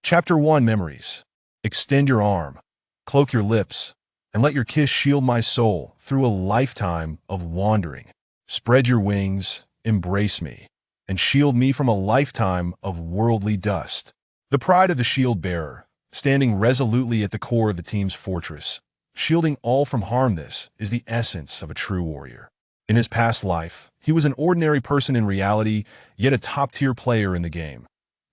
Chapter 1 Memories. Extend your arm, cloak your lips, and let your kiss shield my soul through a lifetime of wandering. Spread your wings, embrace me, and shield me from a lifetime of worldly dust. The pride of the shield bearer, standing resolutely at the core of the team's fortress, shielding all from harm. This is the essence of a true warrior. In his past life, he was an ordinary person in reality, yet a top-tier player in the game,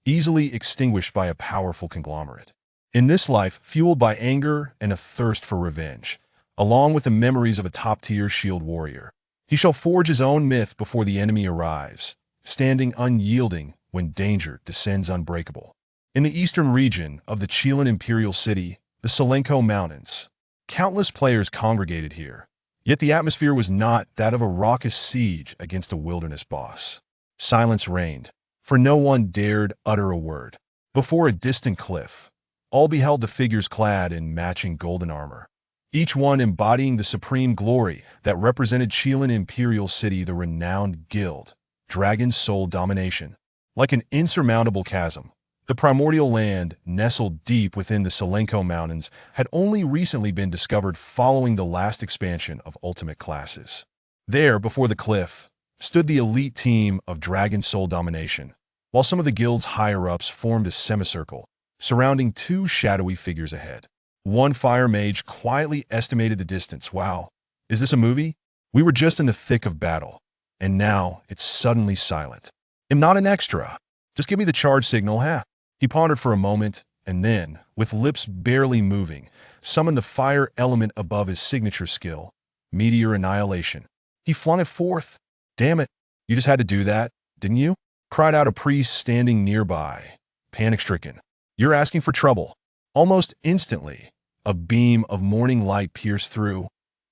easily extinguished by a powerful conglomerate. In this life, fueled by anger and a thirst for revenge, along with the memories of a top-tier shield warrior, he shall forge his own myth before the enemy arrives, standing unyielding when danger descends unbreakable. In the eastern region of the Chilean imperial city, the Salenko Mountains, countless players congregated here, yet the atmosphere was not that of a raucous siege against a wilderness boss. Silence reigned, for no one dared utter a word. Before a distant cliff, all beheld the figures clad in matching golden armor, each one embodying the supreme glory that represented Chilean imperial city, the renowned guild, Dragon Soul Domination. Like an insurmountable chasm, the primordial land, nestled deep within the Salenko Mountains, had only recently been discovered following the last expansion of Ultimate classes. There, before the cliff, stood the elite team of Dragon Soul Domination, while some of the guild's higher-ups formed a semicircle, surrounding two shadowy figures ahead. One fire mage quietly estimated the distance. Wow, is this a movie? We were just in the thick of battle, and now it's suddenly silent. I'm not an extra. Just give me the charge signal, huh? He pondered for a moment, and then, with lips barely moving, summoned the fire element above his signature skill, Meteor Annihilation. He flung it forth. Damn it, you just had to do that, didn't you? Cried out a priest standing nearby, panic-stricken. You're asking for trouble. Almost instantly, a beam of morning light pierced through,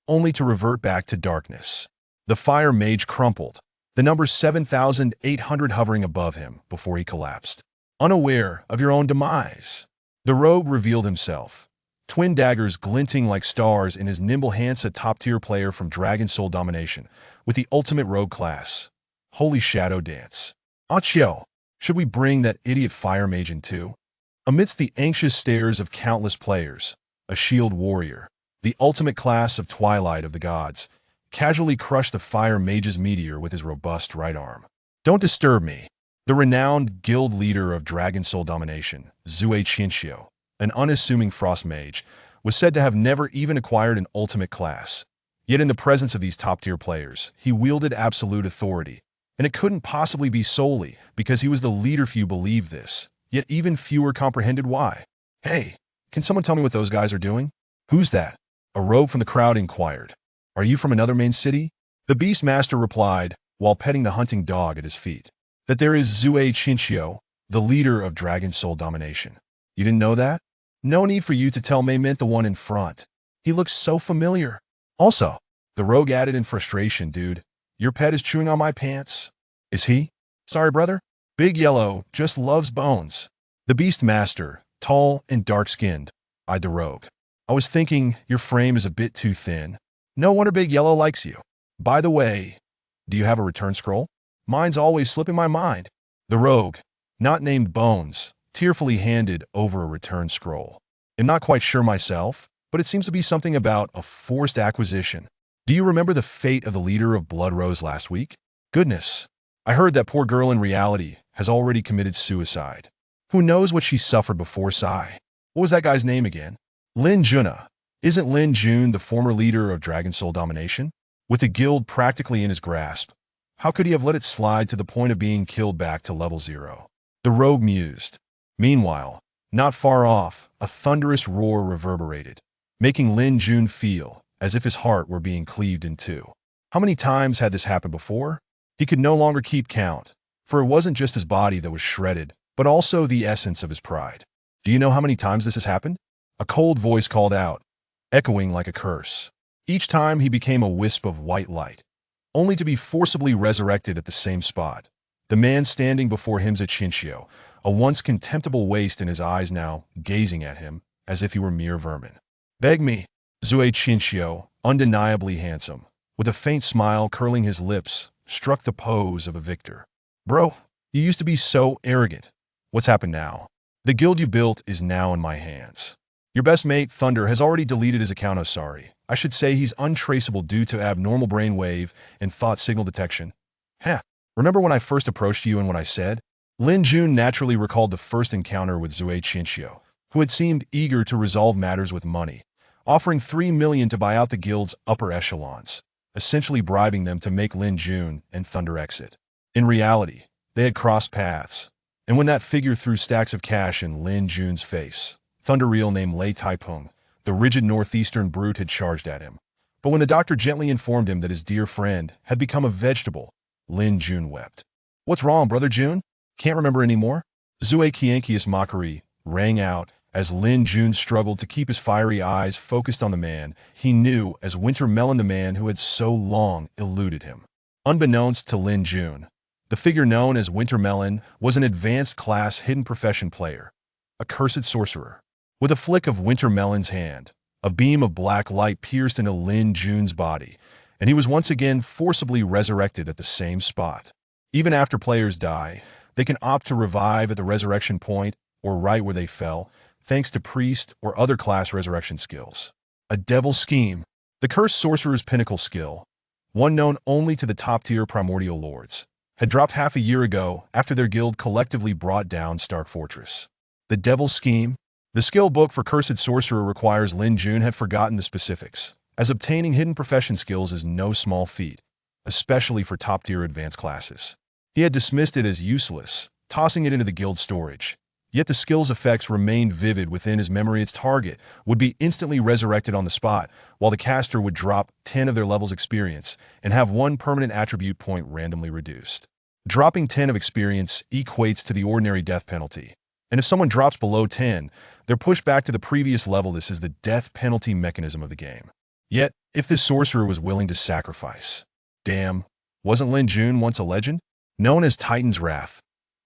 only to revert back to darkness. The fire mage crumpled, the number 7,800 hovering above him before he collapsed. Unaware of your own demise, the rogue revealed himself, twin daggers glinting like stars in his nimble hands, a top-tier player from Dragon Soul Domination, with the ultimate rogue class. Holy Shadow Dance. Achio, should we bring that idiot fire mage in too? Amidst the anxious stares of countless players, a shield warrior, the ultimate class of Twilight of the Gods, casually crushed the fire mage's meteor with his robust right arm. Don't disturb me. The renowned guild leader of Dragon Soul Domination, Zue Chinchio, an unassuming frost mage, was said to have never even acquired an ultimate class. Yet in the presence of these top-tier players, he wielded absolute authority, and it couldn't possibly be solely because he was the leader. Few believed this, yet even fewer comprehended why. Hey, can someone tell me what those guys are doing? Who's that? A rogue from the crowd inquired. Are you from another main city? The Beastmaster replied, while petting the hunting dog at his feet, that there is Zue Chinchio, the leader of Dragon Soul Domination. You didn't know that? No need for you to tell me, meant the one in front. He looks so familiar. Also, the rogue added in frustration, dude, your pet is chewing on my pants. Is he? Sorry, brother. Big Yellow just loves bones. The Beastmaster, tall and dark-skinned, eyed the rogue. I was thinking your frame is a bit too thin. No wonder Big Yellow likes you. By the way, do you have a return scroll? Mine's always slipping my mind. The rogue, not named Bones, tearfully handed over a return scroll. I'm not quite sure myself, but it seems to be something about a forced acquisition. Do you remember the fate of the leader of Blood Rose last week? Goodness, I heard that poor girl in reality has already committed suicide. Who knows what she suffered before Sai? What was that guy's name again? Lin Junna. Isn't Lin Jun the former leader of Dragon Soul Domination? With the guild practically in his grasp, how could he have let it slide to the point of being killed back to level 0? The rogue mused. Meanwhile, not far off, a thunderous roar reverberated, making Lin Jun feel as if his heart were being cleaved in two. How many times had this happened before? He could no longer keep count, for it wasn't just his body that was shredded, but also the essence of his pride. Do you know how many times this has happened? A cold voice called out, echoing like a curse. Each time he became a wisp of white light, only to be forcibly resurrected at the same spot. The man standing before him's a Chinchio, a once contemptible waste in his eyes now gazing at him as if he were mere vermin. Beg me, Zue Chinchio, undeniably handsome, with a faint smile curling his lips, struck the pose of a victor. Bro, you used to be so arrogant. What's happened now? The guild you built is now in my hands. Your best mate, Thunder, has already deleted his account. Oh, sorry. I should say he's untraceable due to abnormal brainwave and thought signal detection. Heh. Remember when I first approached you and what I said? Lin Jun naturally recalled the first encounter with Zue Qinxiu, who had seemed eager to resolve matters with money, offering 3 million to buy out the guild's upper echelons, essentially bribing them to make Lin Jun and Thunder exit. In reality, they had crossed paths, and when that figure threw stacks of cash in Lin Jun's face, Thunder real name Lei Taipeng, the rigid northeastern brute, had charged at him. But when the doctor gently informed him that his dear friend had become a vegetable, Lin Jun wept. "What's wrong, Brother Jun? Can't remember anymore?" Zue Qianqi's mockery rang out as Lin Jun struggled to keep his fiery eyes focused on the man he knew as Winter Melon, the man who had so long eluded him. Unbeknownst to Lin Jun, the figure known as Winter Melon was an advanced class hidden profession player, a cursed sorcerer. With a flick of Winter Melon's hand, a beam of black light pierced into Lin Jun's body, and he was once again forcibly resurrected at the same spot. Even after players die, they can opt to revive at the resurrection point or right where they fell, thanks to priest or other class resurrection skills. A devil's scheme, the cursed sorcerer's pinnacle skill, one known only to the top-tier primordial lords, had dropped half a year ago after their guild collectively brought down Stark Fortress. The devil's scheme? The skill book for Cursed Sorcerer requires Lin Jun had forgotten the specifics, as obtaining hidden profession skills is no small feat, especially for top-tier advanced classes. He had dismissed it as useless, tossing it into the guild storage. Yet the skill's effects remained vivid within his memory. Its target would be instantly resurrected on the spot, while the caster would drop 10 of their level's experience and have 1 permanent attribute point randomly reduced. Dropping 10 of experience equates to the ordinary death penalty, and if someone drops below 10, they're pushed back to the previous level. This is the death penalty mechanism of the game. Yet, if this sorcerer was willing to sacrifice, damn, wasn't Lin Jun once a legend? Known as Titan's Wrath,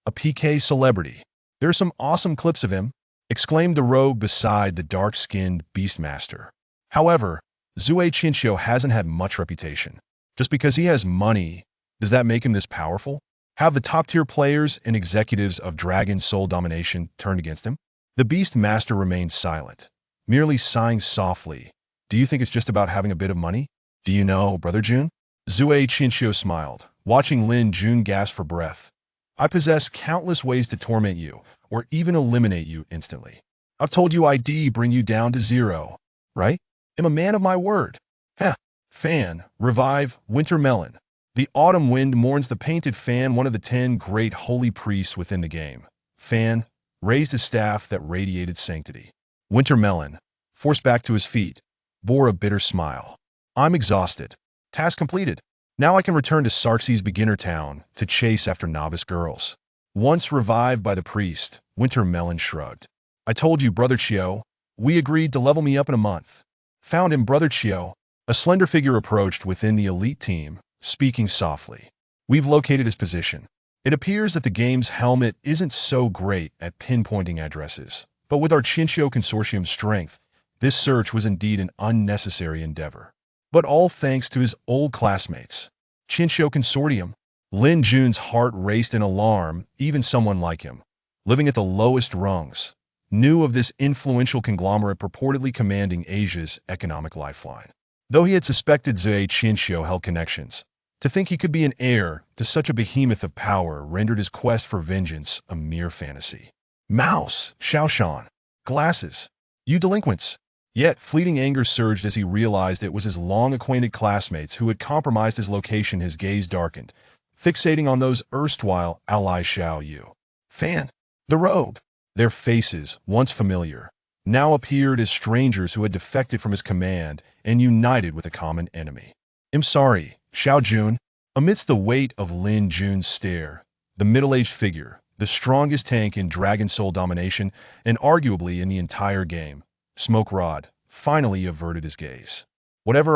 a PK celebrity. "There are some awesome clips of him," exclaimed the rogue beside the dark-skinned Beastmaster. However, Zue Qinxiu hasn't had much reputation. Just because he has money, does that make him this powerful? Have the top-tier players and executives of Dragon Soul Domination turned against him? The Beastmaster remained silent, merely sighing softly. "Do you think it's just about having a bit of money? Do you know, Brother Jun?" Zue Qinxiu smiled, watching Lin Jun gasp for breath. "I possess countless ways to torment you, or even eliminate you instantly. I've told you I'd bring you down to 0, right? I'm a man of my word." Heh. Fan, revive, Winter Melon. The autumn wind mourns the painted Fan, one of the 10 great holy priests within the game. Fan raised his staff that radiated sanctity. Winter Melon, forced back to his feet, bore a bitter smile. "I'm exhausted. Task completed. Now I can return to Sarxes beginner town to chase after novice girls." Once revived by the priest, Winter Melon shrugged. "I told you, Brother Chio. We agreed to level me up in a month." Found him, Brother Chio. A slender figure approached within the elite team, speaking softly. "We've located his position. It appears that the game's helmet isn't so great at pinpointing addresses, but with our Qinxiu Consortium's strength, this search was indeed an unnecessary endeavor. But all thanks to his old classmates. Qinxiu Consortium." Lin Jun's heart raced in alarm. Even someone like him, living at the lowest rungs, knew of this influential conglomerate purportedly commanding Asia's economic lifeline. Though he had suspected Zue Qinxiu held connections, to think he could be an heir to such a behemoth of power rendered his quest for vengeance a mere fantasy. "Mouse, Xiaoshan, glasses, you delinquents." Yet fleeting anger surged as he realized it was his long-acquainted classmates who had compromised his location. His gaze darkened, fixating on those erstwhile allies Xiao Yu, Fan, the rogue. Their faces, once familiar, now appeared as strangers who had defected from his command and united with a common enemy. "I'm sorry, Xiao Jun." Amidst the weight of Lin Jun's stare, the middle-aged figure, the strongest tank in Dragon Soul Domination and arguably in the entire game, Smoke Rod, finally averted his gaze. "Whatever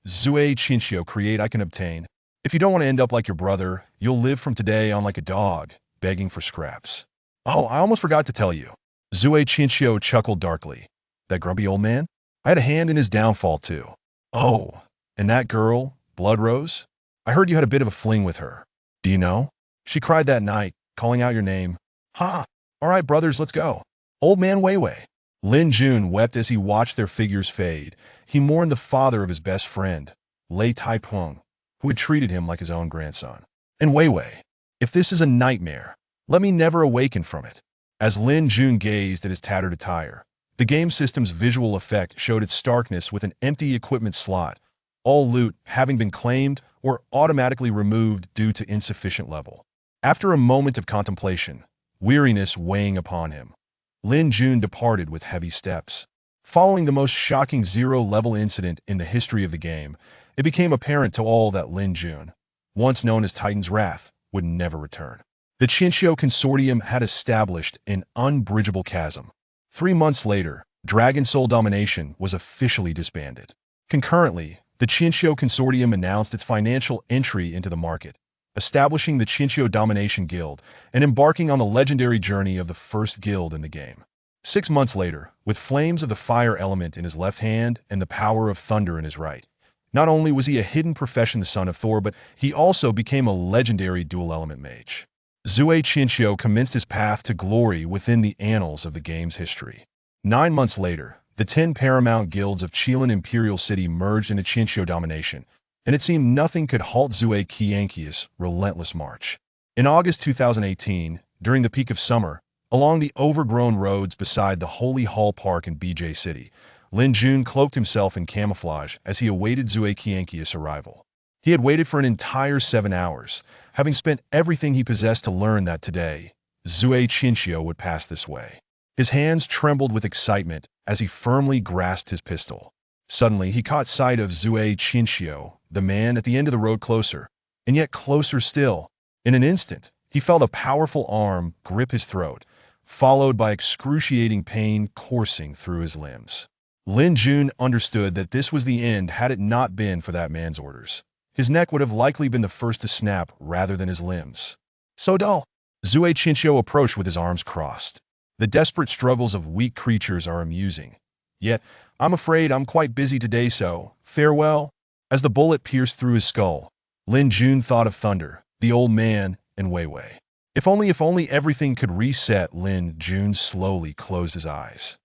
Zue Qinxiu create, I can obtain. If you don't want to end up like your brother, you'll live from today on like a dog, begging for scraps." "Oh, I almost forgot to tell you." Zue Qinxiu chuckled darkly. "That grumpy old man? I had a hand in his downfall too." "Oh, and that girl, Blood Rose? I heard you had a bit of a fling with her. Do you know? She cried that night, calling out your name." "Ha! All right, brothers, let's go. Old man Weiwei. Lin Jun wept as he watched their figures fade. He mourned the father of his best friend, Lei Taipeng, who had treated him like his own grandson. And Weiwei, if this is a nightmare, let me never awaken from it. As Lin Jun gazed at his tattered attire, the game system's visual effect showed its starkness with an empty equipment slot, all loot having been claimed or automatically removed due to insufficient level. After a moment of contemplation, weariness weighing upon him, Lin Jun departed with heavy steps. Following the most shocking zero-level incident in the history of the game, it became apparent to all that Lin Jun, once known as Titan's Wrath, would never return. The Qinxiu Consortium had established an unbridgeable chasm. 3 months later, Dragon Soul Domination was officially disbanded. Concurrently, the Qinxiu Consortium announced its financial entry into the market, establishing the Qinxiu Domination Guild and embarking on the legendary journey of the first guild in the game. 6 months later, with flames of the fire element in his left hand and the power of thunder in his right, not only was he a hidden profession the son of Thor, but he also became a legendary dual-element mage. Zue Qinxiu commenced his path to glory within the annals of the game's history. 9 months later, the 10 paramount guilds of Qilin Imperial City merged into Qinxiu Domination, and it seemed nothing could halt Zue Qianqi's relentless march. In August 2018, during the peak of summer, along the overgrown roads beside the Holy Hall Park in BJ City, Lin Jun cloaked himself in camouflage as he awaited Zue Qianqi's arrival. He had waited for an entire 7 hours, having spent everything he possessed to learn that today, Zue Qinxiu would pass this way. His hands trembled with excitement as he firmly grasped his pistol. Suddenly, he caught sight of Zue Qinxiu, the man at the end of the road closer, and yet closer still. In an instant, he felt a powerful arm grip his throat, followed by excruciating pain coursing through his limbs. Lin Jun understood that this was the end had it not been for that man's orders. His neck would have likely been the first to snap rather than his limbs. So dull. Zue Qinxiu approached with his arms crossed. The desperate struggles of weak creatures are amusing. Yet, I'm afraid I'm quite busy today, so farewell. As the bullet pierced through his skull, Lin Jun thought of Thunder, the old man, and Weiwei. If only everything could reset. Lin Jun slowly closed his eyes.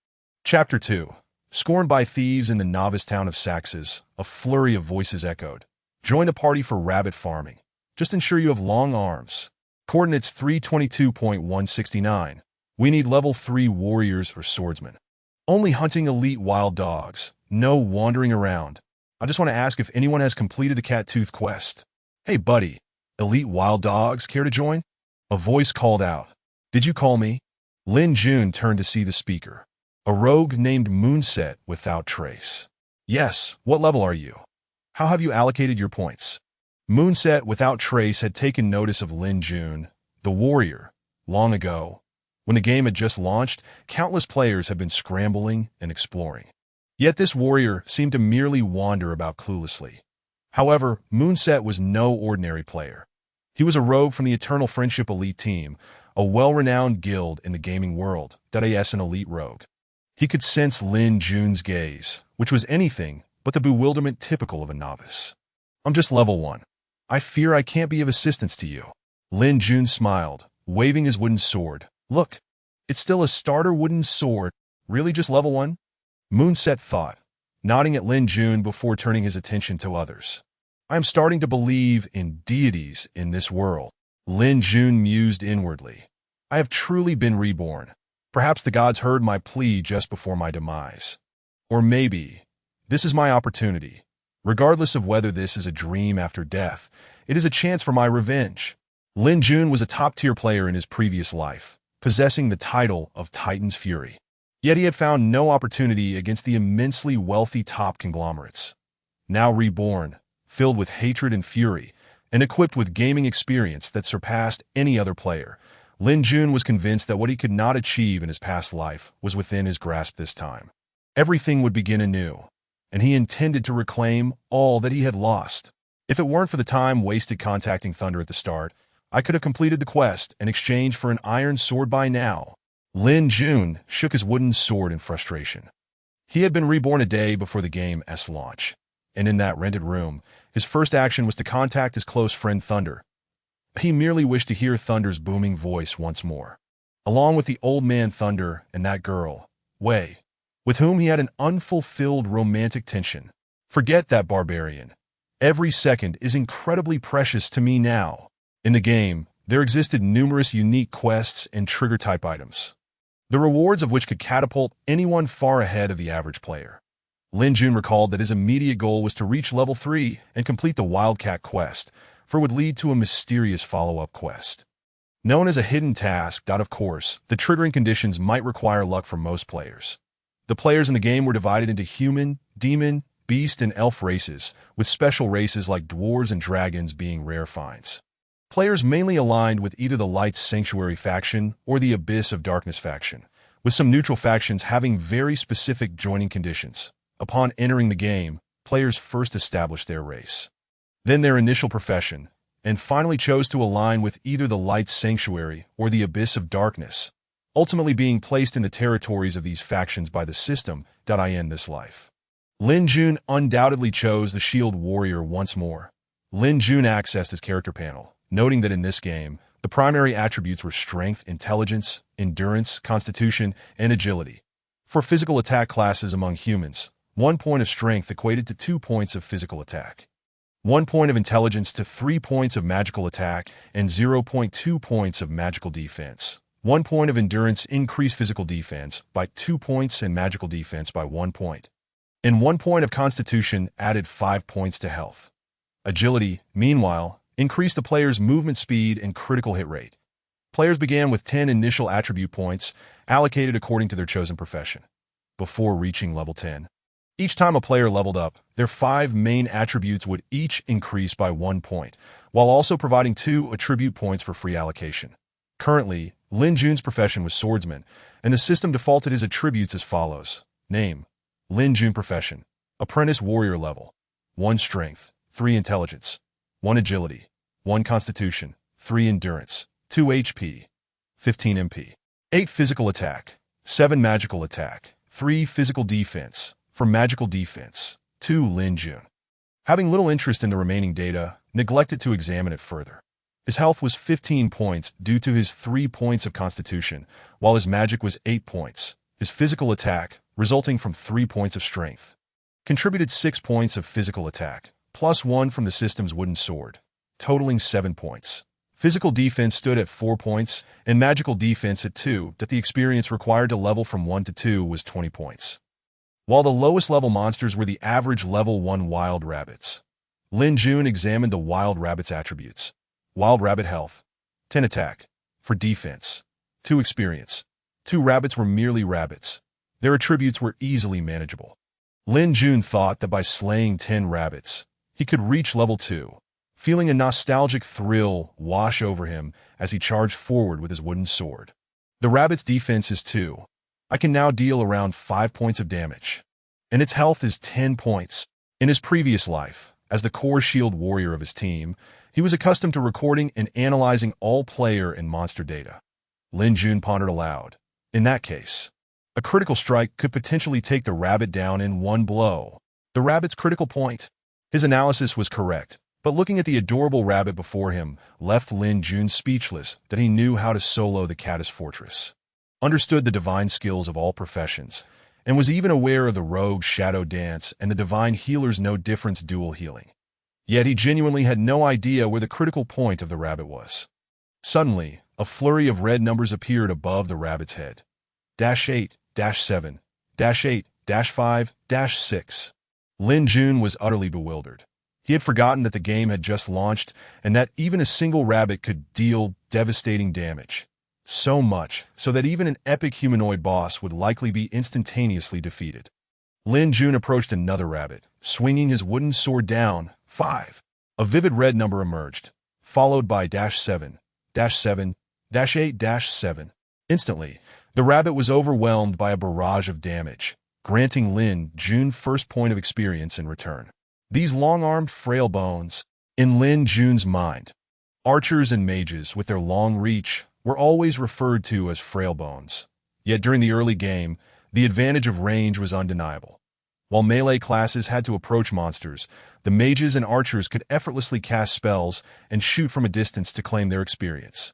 Chapter 2. Scorned by thieves in the novice town of Saxes, a flurry of voices echoed. Join the party for rabbit farming. Just ensure you have long arms. Coordinates 322.169. We need level 3 warriors or swordsmen. Only hunting elite wild dogs. No wandering around. I just want to ask if anyone has completed the cat tooth quest. Hey buddy, elite wild dogs care to join? A voice called out. Did you call me? Lin Jun turned to see the speaker. A rogue named Moonset without trace. Yes, what level are you? How have you allocated your points? Moonset without trace had taken notice of Lin Jun, the warrior, long ago. When the game had just launched, countless players had been scrambling and exploring. Yet this warrior seemed to merely wander about cluelessly. However, Moonset was no ordinary player. He was a rogue from the Eternal Friendship Elite Team, a well-renowned guild in the gaming world that is an elite rogue. He could sense Lin Jun's gaze, which was anything but the bewilderment typical of a novice. I'm just level 1. I fear I can't be of assistance to you. Lin Jun smiled, waving his wooden sword. Look, it's still a starter wooden sword. Really just level 1? Moonset thought, nodding at Lin Jun before turning his attention to others. I am starting to believe in deities in this world. Lin Jun mused inwardly. I have truly been reborn. Perhaps the gods heard my plea just before my demise. Or maybe, this is my opportunity. Regardless of whether this is a dream after death, it is a chance for my revenge. Lin Jun was a top-tier player in his previous life, possessing the title of Titan's Fury. Yet he had found no opportunity against the immensely wealthy top conglomerates. Now reborn, filled with hatred and fury, and equipped with gaming experience that surpassed any other player, Lin Jun was convinced that what he could not achieve in his past life was within his grasp this time. Everything would begin anew, and he intended to reclaim all that he had lost. If it weren't for the time wasted contacting Thunder at the start, I could have completed the quest in exchange for an iron sword by now. Lin Jun shook his wooden sword in frustration. He had been reborn a day before the game's launch, and in that rented room, his first action was to contact his close friend Thunder. He merely wished to hear Thunder's booming voice once more. along with the old man Thunder and that girl, Wei, with whom he had an unfulfilled romantic tension. Forget that barbarian. Every second is incredibly precious to me now. In the game, there existed numerous unique quests and trigger-type items, the rewards of which could catapult anyone far ahead of the average player. Lin Jun recalled that his immediate goal was to reach level 3 and complete the Wildcat quest, for it would lead to a mysterious follow-up quest. Known as a hidden task, of course, the triggering conditions might require luck for most players. The players in the game were divided into human, demon, beast, and elf races, with special races like dwarves and dragons being rare finds. Players mainly aligned with either the Light's Sanctuary faction or the Abyss of Darkness faction, with some neutral factions having very specific joining conditions. Upon entering the game, players first established their race, then their initial profession, and finally chose to align with either the Light's Sanctuary or the Abyss of Darkness, ultimately being placed in the territories of these factions by the system. I end this life. Lin Jun undoubtedly chose the Shield Warrior once more. Lin Jun accessed his character panel, noting that in this game, the primary attributes were strength, intelligence, endurance, constitution, and agility. For physical attack classes among humans, 1 point of strength equated to 2 points of physical attack, 1 point of intelligence to 3 points of magical attack, and 0.2 points of magical defense. 1 point of endurance increased physical defense by 2 points and magical defense by 1 point. And 1 point of constitution added 5 points to health. Agility, meanwhile, increased the player's movement speed and critical hit rate. Players began with 10 initial attribute points, allocated according to their chosen profession, before reaching level 10. Each time a player leveled up, their 5 main attributes would each increase by 1 point, while also providing 2 attribute points for free allocation. Currently, Lin Jun's profession was swordsman, and the system defaulted his attributes as follows. Name: Lin Jun profession. Apprentice warrior level. 1 strength, 3 intelligence, 1 agility, 1 constitution, 3 endurance, 2 HP, 15 MP, 8 physical attack, 7 magical attack, 3 physical defense. For magical defense, 2 Lin Jun. Having little interest in the remaining data, neglected to examine it further. His health was 15 points due to his 3 points of constitution, while his magic was 8 points. His physical attack, resulting from 3 points of strength, contributed 6 points of physical attack, plus 1 from the system's wooden sword, totaling 7 points. Physical defense stood at 4 points, and magical defense at 2, that the experience required to level from 1 to 2 was 20 points. While the lowest level monsters were the average level 1 wild rabbits. Lin Jun examined the wild rabbit's attributes. Wild rabbit health, 10 attack, for defense, 2 experience. 2 rabbits were merely rabbits. Their attributes were easily manageable. Lin Jun thought that by slaying 10 rabbits, he could reach level 2, feeling a nostalgic thrill wash over him as he charged forward with his wooden sword. The rabbit's defense is 2. I can now deal around 5 points of damage, and its health is 10 points. In his previous life, as the core shield warrior of his team, he was accustomed to recording and analyzing all player and monster data. Lin Jun pondered aloud. In that case, a critical strike could potentially take the rabbit down in 1 blow. The rabbit's critical point. His analysis was correct, but looking at the adorable rabbit before him left Lin Jun speechless that he knew how to solo the Caddis Fortress, understood the divine skills of all professions, and was even aware of the rogue shadow dance and the divine healer's no difference dual healing. Yet he genuinely had no idea where the critical point of the rabbit was. Suddenly, a flurry of red numbers appeared above the rabbit's head. -8, -7, -8, -5, -6. Lin Jun was utterly bewildered. He had forgotten that the game had just launched and that even a single rabbit could deal devastating damage. So much so that even an epic humanoid boss would likely be instantaneously defeated. Lin Jun approached another rabbit, swinging his wooden sword down. 5. A vivid red number emerged, followed by -7, -7, -8, -7. Instantly, the rabbit was overwhelmed by a barrage of damage, granting Lin Jun first point of experience in return. These long-armed frail bones, in Lin Jun's mind, archers and mages with their long reach were always referred to as frail bones. Yet during the early game, the advantage of range was undeniable. While melee classes had to approach monsters, the mages and archers could effortlessly cast spells and shoot from a distance to claim their experience.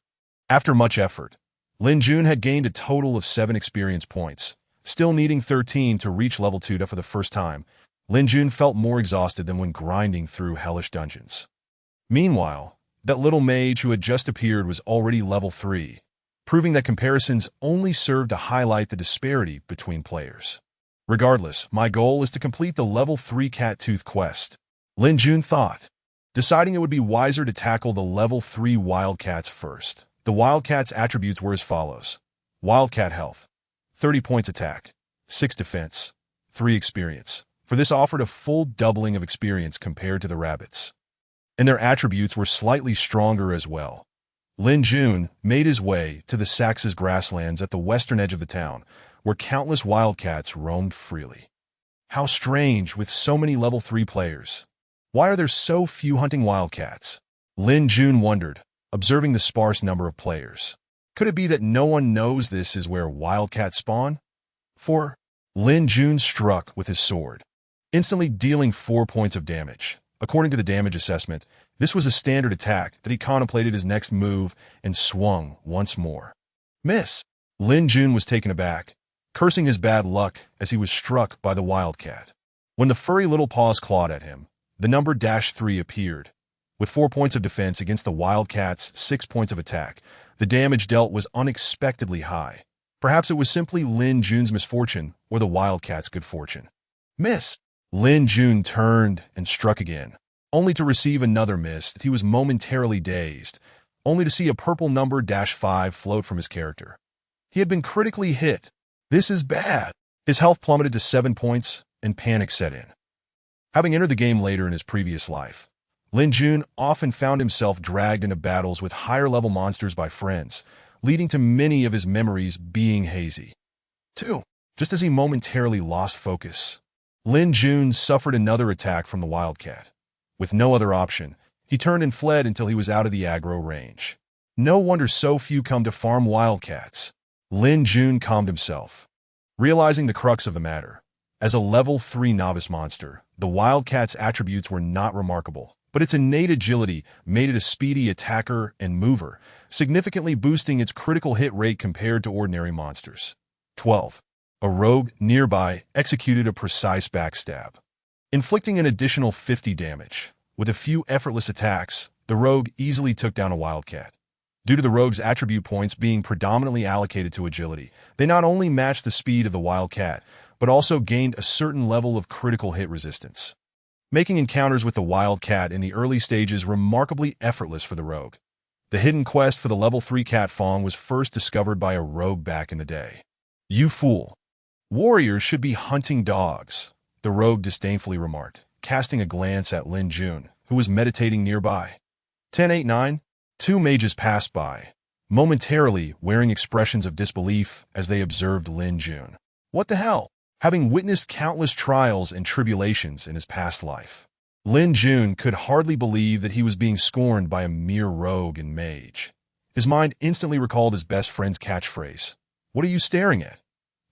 After much effort, Lin Jun had gained a total of 7 experience points, still needing 13 to reach level 2 for the first time. Lin Jun felt more exhausted than when grinding through hellish dungeons. Meanwhile, that little mage who had just appeared was already level 3, proving that comparisons only served to highlight the disparity between players. Regardless, my goal is to complete the level 3 Cat Tooth quest, Lin Jun thought, deciding it would be wiser to tackle the level 3 Wildcats first. The Wildcat's attributes were as follows. Wildcat health, 30 points attack, 6 defense, 3 experience. For this offered a full doubling of experience compared to the rabbits. And their attributes were slightly stronger as well. Lin Jun made his way to the Sax's grasslands at the western edge of the town, where countless wildcats roamed freely. How strange with so many level 3 players. Why are there so few hunting wildcats? Lin Jun wondered, observing the sparse number of players. Could it be that no one knows this is where wildcats spawn? 4. Lin Jun struck with his sword, instantly dealing 4 points of damage. According to the damage assessment, this was a standard attack that he contemplated his next move and swung once more. Miss! Lin Jun was taken aback, cursing his bad luck as he was struck by the wildcat. When the furry little paws clawed at him, the number -3 appeared. With 4 points of defense against the wildcat's 6 points of attack, the damage dealt was unexpectedly high. Perhaps it was simply Lin Jun's misfortune or the wildcat's good fortune. Miss! Lin Jun turned and struck again, only to receive another miss. He was momentarily dazed, only to see a purple number -5 float from his character. He had been critically hit. This is bad. His health plummeted to 7 points, and panic set in. Having entered the game later in his previous life, Lin Jun often found himself dragged into battles with higher-level monsters by friends, leading to many of his memories being hazy. 2. Just as he momentarily lost focus, Lin Jun suffered another attack from the wildcat. With no other option, he turned and fled until he was out of the aggro range. No wonder so few come to farm wildcats. Lin Jun calmed himself, realizing the crux of the matter. As a level 3 novice monster, the wildcat's attributes were not remarkable, but its innate agility made it a speedy attacker and mover, significantly boosting its critical hit rate compared to ordinary monsters. 12. A rogue nearby executed a precise backstab, inflicting an additional 50 damage. With a few effortless attacks, the rogue easily took down a wildcat. Due to the rogue's attribute points being predominantly allocated to agility, they not only matched the speed of the wildcat, but also gained a certain level of critical hit resistance, making encounters with the wildcat in the early stages remarkably effortless for the rogue. The hidden quest for the level 3 Cat Fong was first discovered by a rogue back in the day. You fool! Warriors should be hunting dogs, the rogue disdainfully remarked, casting a glance at Lin Jun, who was meditating nearby. 10-8-9, 2 mages passed by, momentarily wearing expressions of disbelief as they observed Lin Jun. What the hell? Having witnessed countless trials and tribulations in his past life, Lin Jun could hardly believe that he was being scorned by a mere rogue and mage. His mind instantly recalled his best friend's catchphrase. What are you staring at?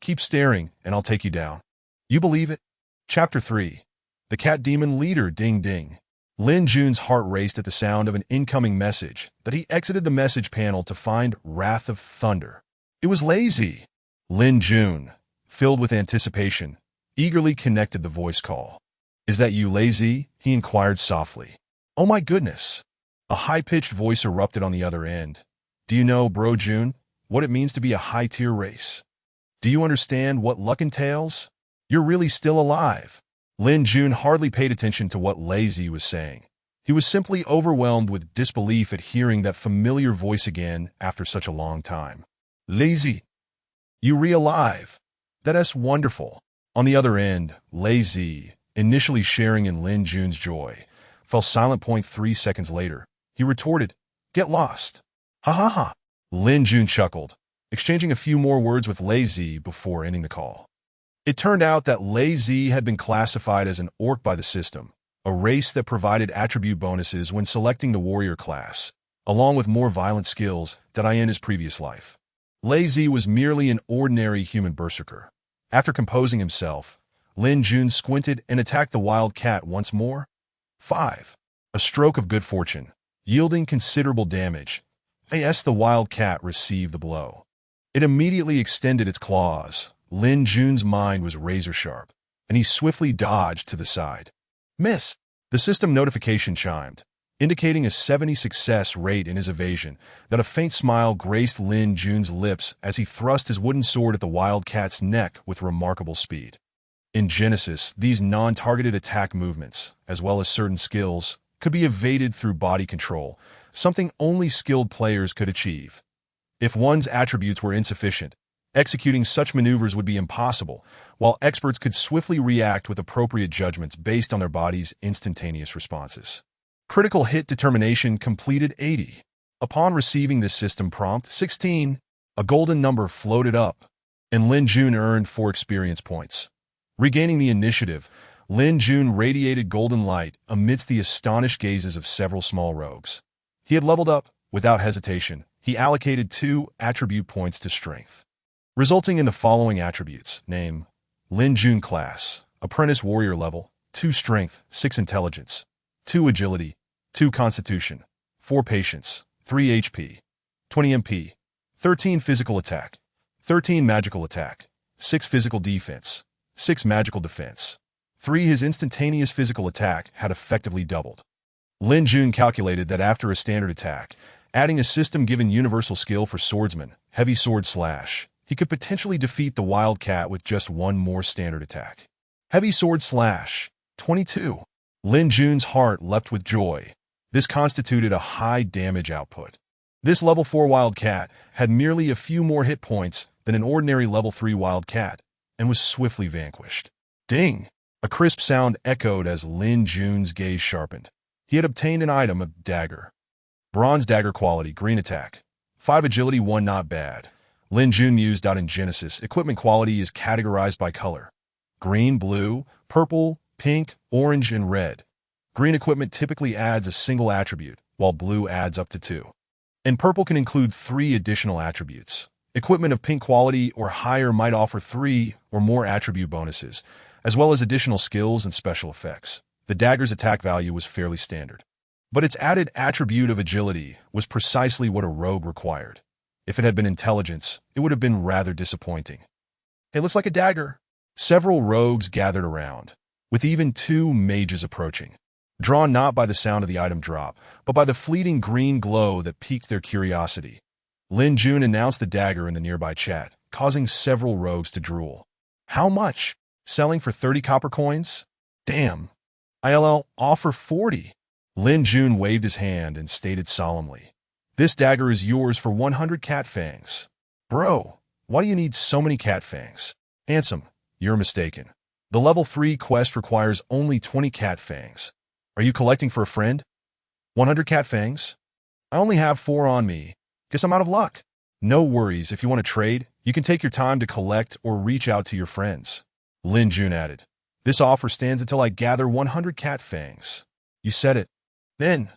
Keep staring, and I'll take you down. You believe it? Chapter 3. The Cat Demon Leader. Ding ding. Lin Jun's heart raced at the sound of an incoming message, but he exited the message panel to find Wrath of Thunder. It was Lazy. Lin Jun, filled with anticipation, eagerly connected the voice call. Is that you, Lazy? He inquired softly. Oh my goodness. A high-pitched voice erupted on the other end. Do you know, Bro Jun, what it means to be a high-tier race? Do you understand what luck entails? You're really still alive. Lin Jun hardly paid attention to what Lazy was saying. He was simply overwhelmed with disbelief at hearing that familiar voice again after such a long time. Lazy, you re-alive. That's wonderful. On the other end, Lazy, initially sharing in Lin Jun's joy, fell silent. 3 seconds later, he retorted, Get lost. Ha ha ha. Lin Jun chuckled, exchanging a few more words with Lazy before ending the call. It turned out that Lazy had been classified as an orc by the system, a race that provided attribute bonuses when selecting the warrior class, along with more violent skills that in his previous life. Lazy was merely an ordinary human berserker. After composing himself, Lin Jun squinted and attacked the wild cat once more. 5. A stroke of good fortune, yielding considerable damage. As the wild cat received the blow, It immediately extended its claws. Lin Jun's mind was razor-sharp, and he swiftly dodged to the side. Miss! The system notification chimed, indicating a 70 success rate in his evasion. That a faint smile graced Lin Jun's lips as he thrust his wooden sword at the wildcat's neck with remarkable speed. In Genesis, these non-targeted attack movements, as well as certain skills, could be evaded through body control, something only skilled players could achieve. If one's attributes were insufficient, executing such maneuvers would be impossible, while experts could swiftly react with appropriate judgments based on their body's instantaneous responses. Critical hit determination completed 80. Upon receiving this system prompt, 16, a golden number floated up, and Lin Jun earned 4 experience points. Regaining the initiative, Lin Jun radiated golden light amidst the astonished gazes of several small rogues. He had leveled up. Without hesitation, he allocated 2 attribute points to strength, resulting in the following attributes. Name: Lin Jun class, apprentice warrior level, 2 strength, 6 intelligence, 2 agility, 2 constitution, 4 patience, 3 HP, 20 MP, 13 physical attack, 13 magical attack, 6 physical defense, 6 magical defense. 3. His instantaneous physical attack had effectively doubled. Lin Jun calculated that after a standard attack, adding a system-given universal skill for swordsman, heavy sword slash, he could potentially defeat the wildcat with just 1 more standard attack. Heavy sword slash, 22. Lin Jun's heart leapt with joy. This constituted a high damage output. This level 4 wildcat had merely a few more hit points than an ordinary level 3 wildcat, and was swiftly vanquished. Ding! A crisp sound echoed as Lin Jun's gaze sharpened. He had obtained an item, a dagger. Bronze dagger quality, green attack. 5 agility, 1 not bad. Lin Jun mused. In Genesis, equipment quality is categorized by color: green, blue, purple, pink, orange, and red. Green equipment typically adds a single attribute, while blue adds up to 2. And purple can include 3 additional attributes. Equipment of pink quality or higher might offer 3 or more attribute bonuses, as well as additional skills and special effects. The dagger's attack value was fairly standard, but its added attribute of agility was precisely what a rogue required. If it had been intelligence, it would have been rather disappointing. Hey, looks like a dagger. Several rogues gathered around, with even 2 mages approaching, drawn not by the sound of the item drop, but by the fleeting green glow that piqued their curiosity. Lin Jun announced the dagger in the nearby chat, causing several rogues to drool. How much? Selling for 30 copper coins? Damn. ILL, offer 40. Lin Jun waved his hand and stated solemnly, "This dagger is yours for 100 cat fangs." Bro, why do you need so many cat fangs? Handsome, you're mistaken. The level 3 quest requires only 20 cat fangs. Are you collecting for a friend? 100 cat fangs? I only have 4 on me. Guess I'm out of luck. No worries, if you want to trade, you can take your time to collect or reach out to your friends. Lin Jun added, "This offer stands until I gather 100 cat fangs." You said it. Then,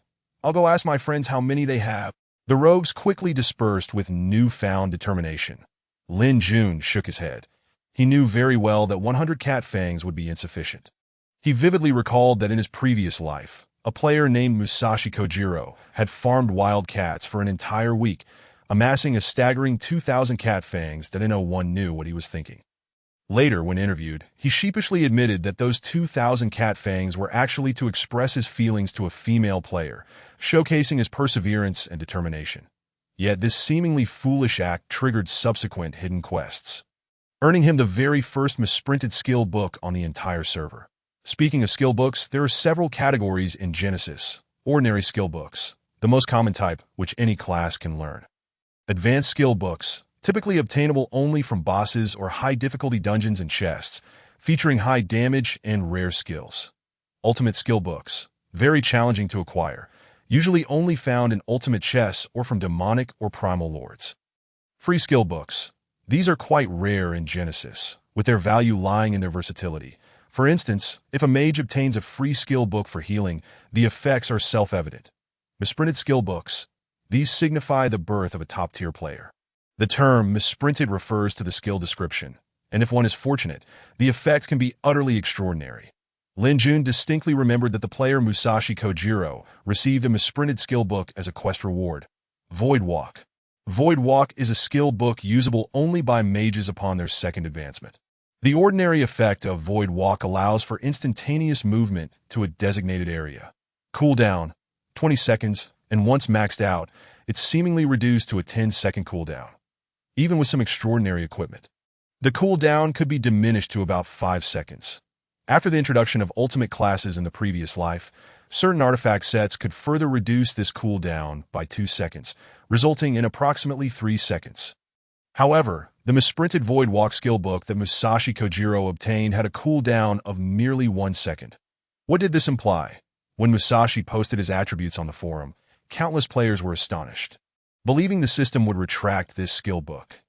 I'll go ask my friends how many they have. The rogues quickly dispersed with newfound determination. Lin Jun shook his head. He knew very well that 100 cat fangs would be insufficient. He vividly recalled that in his previous life, a player named Musashi Kojiro had farmed wild cats for an entire week, amassing a staggering 2,000 cat fangs that no one knew what he was thinking. Later, when interviewed, he sheepishly admitted that those 2,000 cat fangs were actually to express his feelings to a female player, showcasing his perseverance and determination. Yet this seemingly foolish act triggered subsequent hidden quests, earning him the very first misprinted skill book on the entire server. Speaking of skill books, there are several categories in Genesis. Ordinary skill books, the most common type, which any class can learn. Advanced skill books, typically obtainable only from bosses or high-difficulty dungeons and chests, featuring high damage and rare skills. Ultimate skill books, very challenging to acquire, usually only found in ultimate chests or from demonic or primal lords. Free skill books, these are quite rare in Genesis, with their value lying in their versatility. For instance, if a mage obtains a free skill book for healing, the effects are self-evident. Misprinted skill books, these signify the birth of a top-tier player. The term misprinted refers to the skill description, and if one is fortunate, the effects can be utterly extraordinary. Lin Jun distinctly remembered that the player Musashi Kojiro received a misprinted skill book as a quest reward. Void Walk. Void Walk is a skill book usable only by mages upon their second advancement. The ordinary effect of Void Walk allows for instantaneous movement to a designated area. Cooldown, 20 seconds, and once maxed out, it's seemingly reduced to a 10-second cooldown, even with some extraordinary equipment. The cooldown could be diminished to about 5 seconds. After the introduction of ultimate classes in the previous life, certain artifact sets could further reduce this cooldown by 2 seconds, resulting in approximately 3 seconds. However, the misprinted Void Walk skill book that Musashi Kojiro obtained had a cooldown of merely 1 second. What did this imply? When Musashi posted his attributes on the forum, countless players were astonished, believing the system would retract this skill book.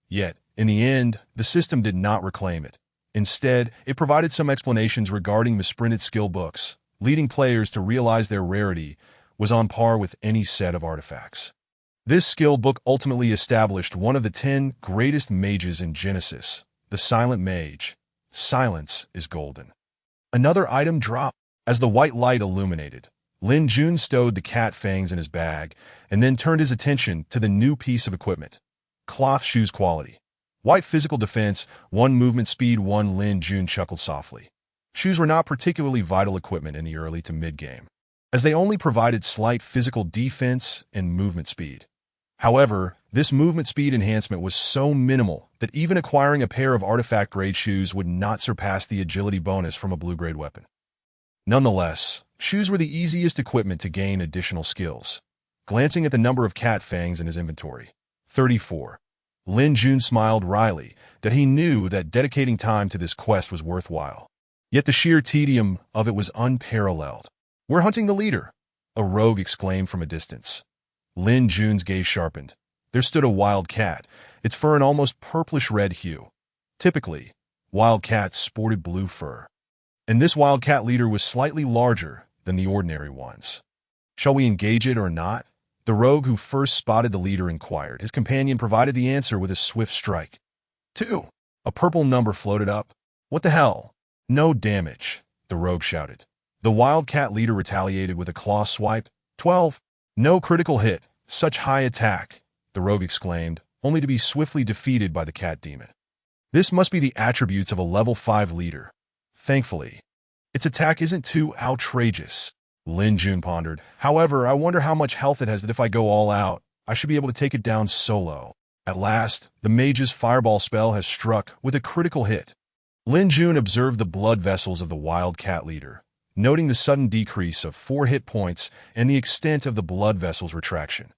Yet, in the end, the system did not reclaim it. Instead, it provided some explanations regarding misprinted skill books, leading players to realize their rarity was on par with any set of artifacts. This skill book ultimately established one of the 10 greatest mages in Genesis, the Silent Mage. Silence is golden. Another item dropped. As the white light illuminated, Lin Jun stowed the cat fangs in his bag and then turned his attention to the new piece of equipment. Cloth shoes quality. White physical defense, 1 movement speed, 1. Lin Jun chuckled softly. Shoes were not particularly vital equipment in the early to mid-game, as they only provided slight physical defense and movement speed. However, this movement speed enhancement was so minimal that even acquiring a pair of artifact-grade shoes would not surpass the agility bonus from a blue-grade weapon. Nonetheless, shoes were the easiest equipment to gain additional skills. Glancing at the number of cat fangs in his inventory, 34, Lin Jun smiled wryly that he knew that dedicating time to this quest was worthwhile. Yet the sheer tedium of it was unparalleled. "We're hunting the leader," a rogue exclaimed from a distance. Lin Jun's gaze sharpened. There stood a wild cat, its fur an almost purplish-red hue. Typically, wild cats sported blue fur, and this wildcat leader was slightly larger than the ordinary ones. "Shall we engage it or not?" The rogue who first spotted the leader inquired. His companion provided the answer with a swift strike. 2. A purple number floated up. "What the hell?" "No damage," the rogue shouted. The wildcat leader retaliated with a claw swipe. 12. "No critical hit. Such high attack," the rogue exclaimed, only to be swiftly defeated by the cat demon. This must be the attributes of a level 5 leader. Thankfully, its attack isn't too outrageous, Lin Jun pondered. "However, I wonder how much health it has that if I go all out, I should be able to take it down solo." At last, the mage's fireball spell has struck with a critical hit. Lin Jun observed the blood vessels of the wildcat leader, noting the sudden decrease of 4 hit points and the extent of the blood vessel's retraction.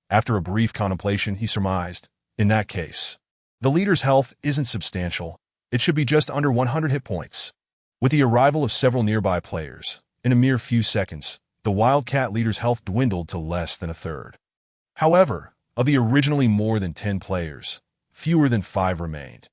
After a brief contemplation, he surmised, in that case, the leader's health isn't substantial. It should be just under 100 hit points. With the arrival of several nearby players, in a mere few seconds, the wildcat leader's health dwindled to less than a third. However, of the originally more than 10 players, fewer than 5 remained.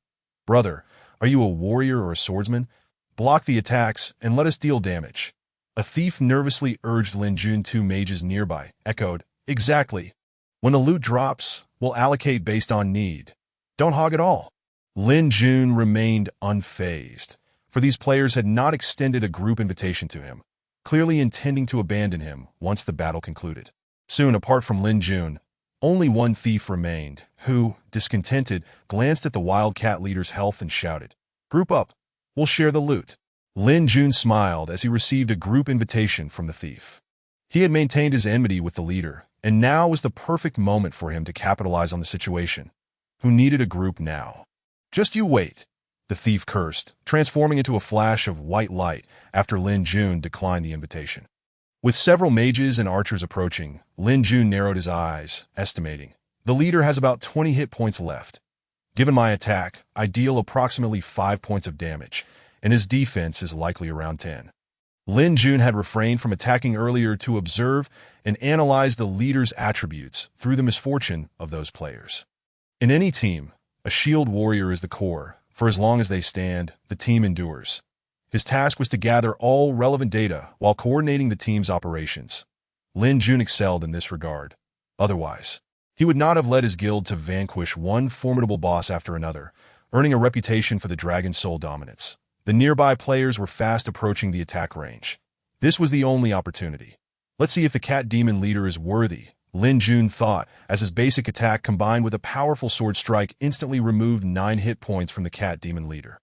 "Brother, are you a warrior or a swordsman? Block the attacks and let us deal damage." A thief nervously urged Lin Jun. 2 mages nearby echoed, "Exactly. When the loot drops, we'll allocate based on need. Don't hog it all." Lin Jun remained unfazed, for these players had not extended a group invitation to him, clearly intending to abandon him once the battle concluded. Soon, apart from Lin Jun, only one thief remained, who, discontented, glanced at the wildcat leader's health and shouted, "Group up. We'll share the loot." Lin Jun smiled as he received a group invitation from the thief. He had maintained his enmity with the leader, and now was the perfect moment for him to capitalize on the situation. Who needed a group now? "Just you wait," the thief cursed, transforming into a flash of white light after Lin Jun declined the invitation. With several mages and archers approaching, Lin Jun narrowed his eyes, estimating, "The leader has about 20 hit points left. Given my attack, I deal approximately 5 points of damage, and his defense is likely around 10. Lin Jun had refrained from attacking earlier to observe and analyze the leader's attributes through the misfortune of those players. In any team, a shield warrior is the core. For as long as they stand, the team endures. His task was to gather all relevant data while coordinating the team's operations. Lin Jun excelled in this regard. Otherwise, he would not have led his guild to vanquish one formidable boss after another, earning a reputation for the Dragon Soul dominance. The nearby players were fast approaching the attack range. This was the only opportunity. "Let's see if the cat demon leader is worthy," Lin Jun thought, as his basic attack combined with a powerful sword strike instantly removed 9 hit points from the cat demon leader.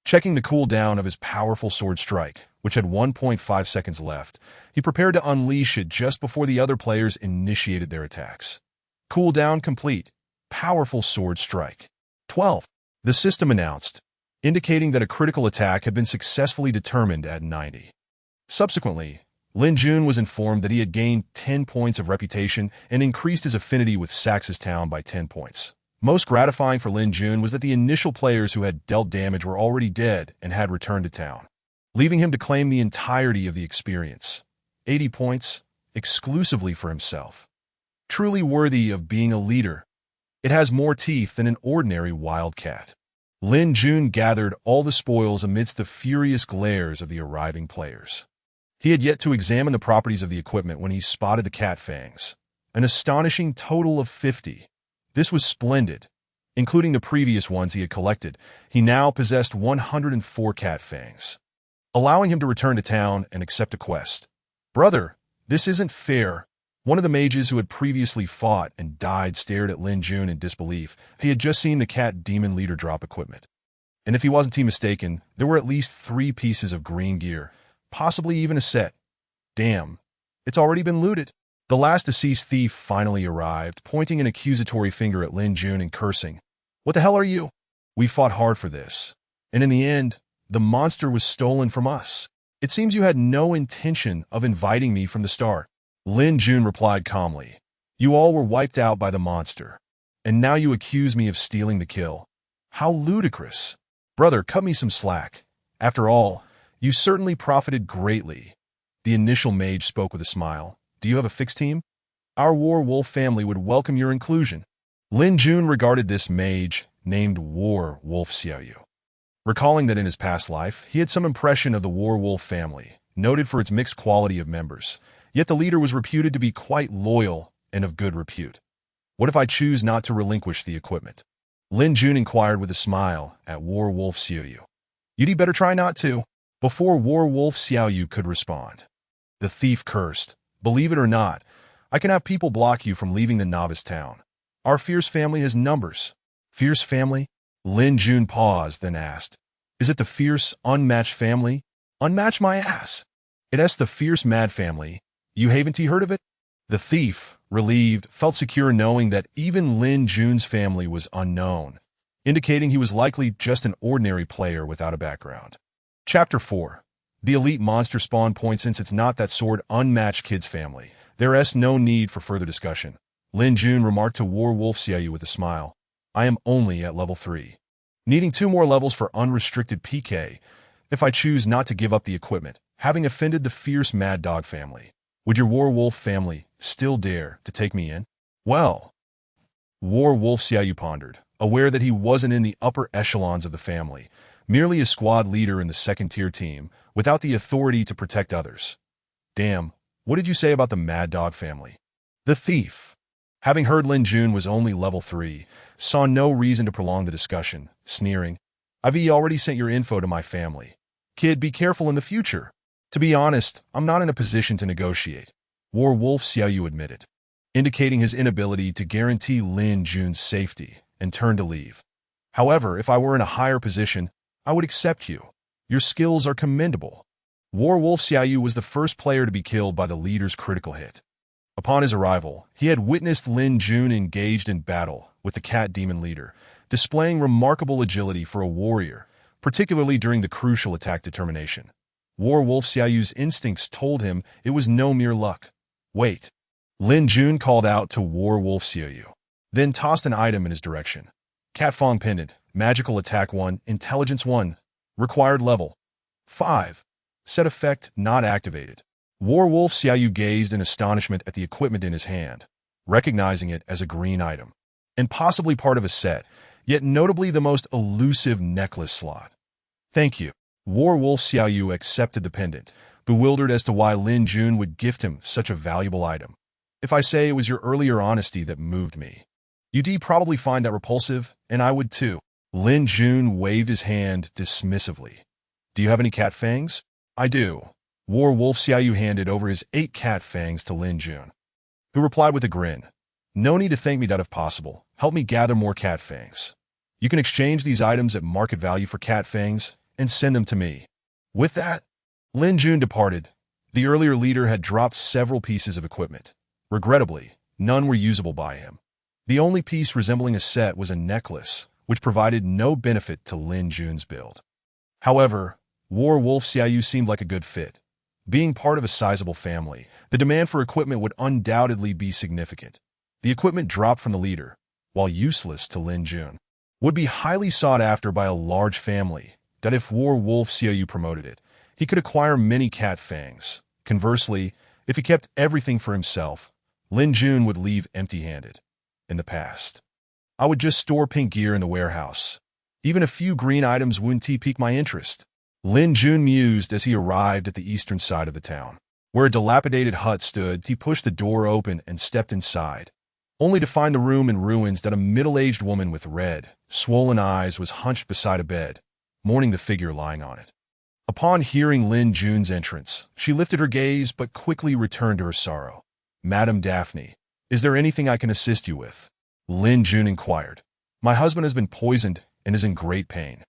Checking the cooldown of his powerful sword strike, which had 1.5 seconds left, he prepared to unleash it just before the other players initiated their attacks. Cooldown complete. Powerful sword strike. 12. The system announced, indicating that a critical attack had been successfully determined at 90. Subsequently, Lin Jun was informed that he had gained 10 points of reputation and increased his affinity with Sax's town by 10 points. Most gratifying for Lin Jun was that the initial players who had dealt damage were already dead and had returned to town, leaving him to claim the entirety of the experience. 80 points, exclusively for himself. Truly worthy of being a leader. It has more teeth than an ordinary wildcat. Lin Jun gathered all the spoils amidst the furious glares of the arriving players. He had yet to examine the properties of the equipment when he spotted the cat fangs. An astonishing total of 50. This was splendid. Including the previous ones he had collected, he now possessed 104 cat fangs, allowing him to return to town and accept a quest. Brother, this isn't fair. One of the mages who had previously fought and died stared at Lin Jun in disbelief. He had just seen the cat demon leader drop equipment. And if he wasn't mistaken, there were at least 3 pieces of green gear, possibly even a set. Damn, it's already been looted. The last deceased thief finally arrived, pointing an accusatory finger at Lin Jun and cursing. What the hell are you? We fought hard for this. And in the end, the monster was stolen from us. It seems you had no intention of inviting me from the start. Lin Jun replied calmly. You all were wiped out by the monster. And now you accuse me of stealing the kill. How ludicrous. Brother, cut me some slack. After all, you certainly profited greatly. The initial mage spoke with a smile. Do you have a fixed team? Our War Wolf family would welcome your inclusion. Lin Jun regarded this mage, named War Wolf Xiaoyu. Recalling that in his past life, he had some impression of the War Wolf family, noted for its mixed quality of members. Yet the leader was reputed to be quite loyal and of good repute. What if I choose not to relinquish the equipment? Lin Jun inquired with a smile at War Wolf Xiaoyu. You'd better try not to. Before War Wolf Xiaoyu could respond, the thief cursed. Believe it or not, I can have people block you from leaving the novice town. Our fierce family has numbers. Fierce family? Lin Jun paused, then asked, Is it the fierce, unmatched family? Unmatch my ass. It's the fierce mad family. You haven't heard of it? The thief, relieved, felt secure knowing that even Lin Jun's family was unknown, indicating he was likely just an ordinary player without a background. Chapter 4. The elite monster spawn point. Since it's not that sword unmatched kid's family, there's no need for further discussion. Lin Jun remarked to War Wolf Xiaoyu with a smile. I am only at level 3. Needing 2 more levels for unrestricted PK if I choose not to give up the equipment, having offended the fierce mad dog family. Would your War Wolf family still dare to take me in? Well, War Wolf Xiaoyu pondered, aware that he wasn't in the upper echelons of the family, merely a squad leader in the second-tier team, without the authority to protect others. Damn, what did you say about the Mad Dog family? The thief, having heard Lin Jun was only level 3, saw no reason to prolong the discussion, sneering, I've already sent your info to my family. Kid, be careful in the future. To be honest, I'm not in a position to negotiate, War Wolf Xiaoyu admitted, indicating his inability to guarantee Lin Jun's safety, and turned to leave. However, if I were in a higher position, I would accept you. Your skills are commendable. War Wolf Xiaoyu was the first player to be killed by the leader's critical hit. Upon his arrival, he had witnessed Lin Jun engaged in battle with the cat demon leader, displaying remarkable agility for a warrior, particularly during the crucial attack determination. War Wolf Xiaoyu's instincts told him it was no mere luck. Wait. Lin Jun called out to War Wolf Xiaoyu, then tossed an item in his direction. Cat Fong Pendant, Magical Attack 1, Intelligence 1, Required Level 5. Set effect not activated. War Wolf Xiaoyu gazed in astonishment at the equipment in his hand, recognizing it as a green item, and possibly part of a set, yet notably the most elusive necklace slot. Thank you. War Wolf Xiaoyu accepted the pendant, bewildered as to why Lin Jun would gift him such a valuable item. If I say it was your earlier honesty that moved me, you'd probably find that repulsive, and I would too. Lin Jun waved his hand dismissively. Do you have any cat fangs? I do. War Wolf Xiaoyu handed over his 8 cat fangs to Lin Jun. who replied with a grin, "No need to thank me, that if possible, help me gather more cat fangs. You can exchange these items at market value for cat fangs and send them to me." With that, Lin Jun departed. The earlier leader had dropped several pieces of equipment. Regrettably, none were usable by him. The only piece resembling a set was a necklace, which provided no benefit to Lin Jun's build. However, War Wolf Xiaoyu seemed like a good fit. Being part of a sizable family, the demand for equipment would undoubtedly be significant. The equipment dropped from the leader, while useless to Lin Jun, would be highly sought after by a large family that if War Wolf Xiaoyu promoted it, he could acquire many cat fangs. Conversely, if he kept everything for himself, Lin Jun would leave empty-handed. In the past, I would just store pink gear in the warehouse. Even a few green items wouldn't pique my interest. Lin Jun mused as he arrived at the eastern side of the town. Where a dilapidated hut stood, he pushed the door open and stepped inside, only to find the room in ruins that a middle-aged woman with red, swollen eyes was hunched beside a bed, mourning the figure lying on it. Upon hearing Lin Jun's entrance, she lifted her gaze but quickly returned to her sorrow. "Madame Daphne, is there anything I can assist you with?" Lin Jun inquired. "My husband has been poisoned and is in great pain.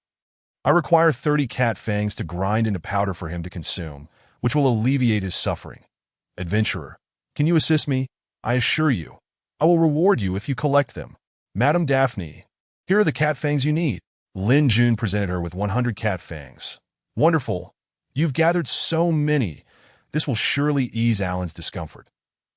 I require 30 cat fangs to grind into powder for him to consume, which will alleviate his suffering. Adventurer, can you assist me? I assure you, I will reward you if you collect them." "Madame Daphne, here are the cat fangs you need." Lin Jun presented her with 100 cat fangs. "Wonderful. You've gathered so many. This will surely ease Alan's discomfort.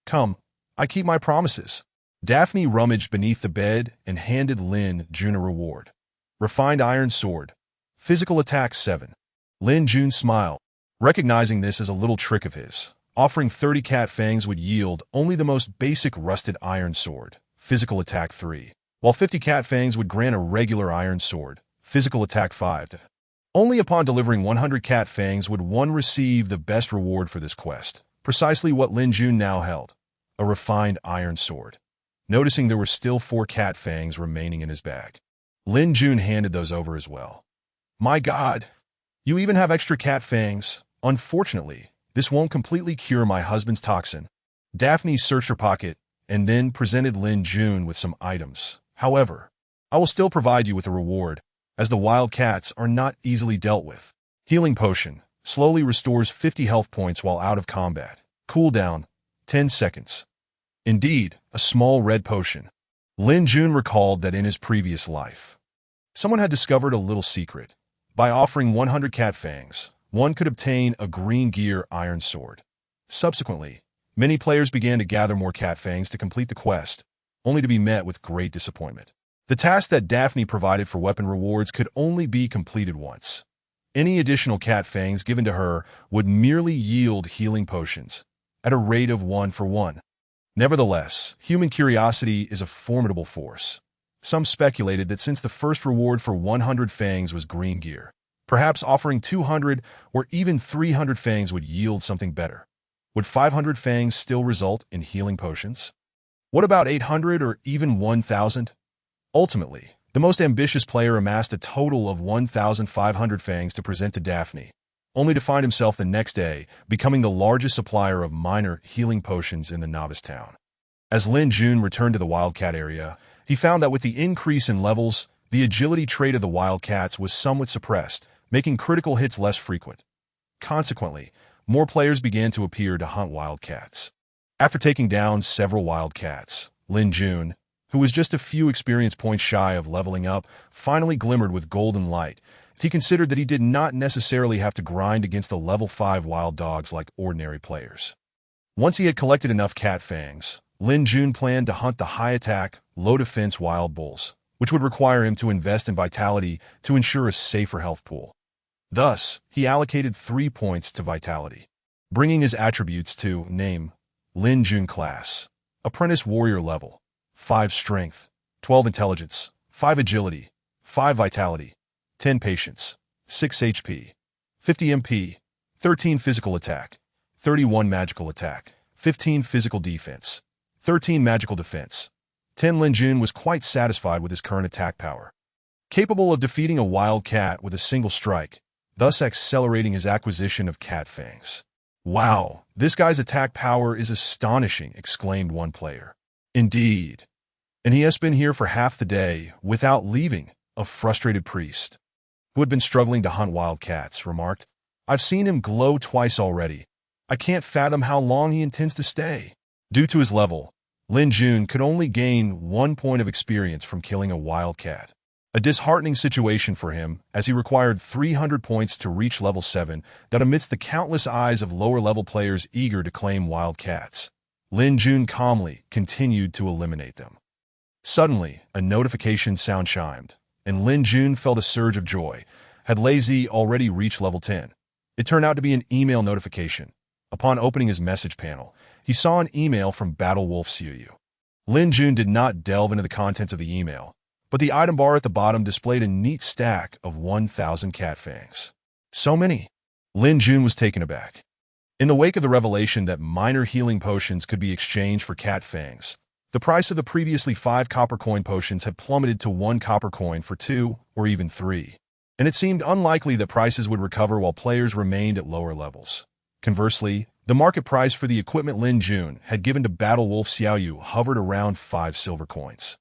Come, I keep my promises." Daphne rummaged beneath the bed and handed Lin Jun a reward. "Refined iron sword. Physical attack 7. Lin Jun smiled, recognizing this as a little trick of his. Offering 30 cat fangs would yield only the most basic rusted iron sword, physical attack 3, while 50 cat fangs would grant a regular iron sword, physical attack 5. Only upon delivering 100 cat fangs would one receive the best reward for this quest, precisely what Lin Jun now held, a refined iron sword. Noticing there were still 4 cat fangs remaining in his bag, Lin Jun handed those over as well. "My God, you even have extra cat fangs. Unfortunately, this won't completely cure my husband's toxin." Daphne searched her pocket and then presented Lin Jun with some items. "However, I will still provide you with a reward, as the wild cats are not easily dealt with. Healing potion slowly restores 50 health points while out of combat. Cooldown 10 seconds. Indeed, a small red potion." Lin Jun recalled that in his previous life, someone had discovered a little secret. By offering 100 cat fangs, one could obtain a green gear iron sword. Subsequently, many players began to gather more cat fangs to complete the quest, only to be met with great disappointment. The task that Daphne provided for weapon rewards could only be completed once. Any additional cat fangs given to her would merely yield healing potions, at a rate of 1 for 1. Nevertheless, human curiosity is a formidable force. Some speculated that since the first reward for 100 fangs was green gear, perhaps offering 200 or even 300 fangs would yield something better. Would 500 fangs still result in healing potions? What about 800 or even 1,000? Ultimately, the most ambitious player amassed a total of 1,500 fangs to present to Daphne, only to find himself the next day becoming the largest supplier of minor healing potions in the novice town. As Lin Jun returned to the Wildcat area, he found that with the increase in levels, the agility trait of the Wildcats was somewhat suppressed, making critical hits less frequent. Consequently, more players began to appear to hunt Wildcats. After taking down several Wildcats, Lin Jun, who was just a few experience points shy of leveling up, finally glimmered with golden light. He considered that he did not necessarily have to grind against the level 5 wild dogs like ordinary players. Once he had collected enough cat fangs, Lin Jun planned to hunt the high-attack, low-defense wild bulls, which would require him to invest in vitality to ensure a safer health pool. Thus, he allocated 3 points to vitality, bringing his attributes to name, Lin Jun class, apprentice warrior level, 5 strength, 12 intelligence, 5 agility, 5 vitality, 10 patience, 6 HP, 50 MP, 13 physical attack, 31 magical attack, 15 physical defense, 13 magical defense. 10 Lin Jun was quite satisfied with his current attack power, capable of defeating a wild cat with a single strike, thus accelerating his acquisition of cat fangs. "Wow, this guy's attack power is astonishing," exclaimed one player. "Indeed. And he has been here for half the day without leaving," a frustrated priest, who had been struggling to hunt wildcats, remarked. "I've seen him glow twice already. I can't fathom how long he intends to stay." Due to his level, Lin Jun could only gain 1 point of experience from killing a wildcat. A disheartening situation for him, as he required 300 points to reach level 7, that amidst the countless eyes of lower-level players eager to claim wildcats, Lin Jun calmly continued to eliminate them. Suddenly, a notification sound chimed, and Lin Jun felt a surge of joy. Had Lazy already reached level 10? It turned out to be an email notification. Upon opening his message panel, he saw an email from Battle Wolf Xiuyu. Lin Jun did not delve into the contents of the email, but the item bar at the bottom displayed a neat stack of 1,000 cat fangs. So many! Lin Jun was taken aback. In the wake of the revelation that minor healing potions could be exchanged for cat fangs, the price of the previously 5 copper coin potions had plummeted to 1 copper coin for 2 or even 3, and it seemed unlikely that prices would recover while players remained at lower levels. Conversely, the market price for the equipment Lin Jun had given to Battle Wolf Xiaoyu hovered around 5 silver coins.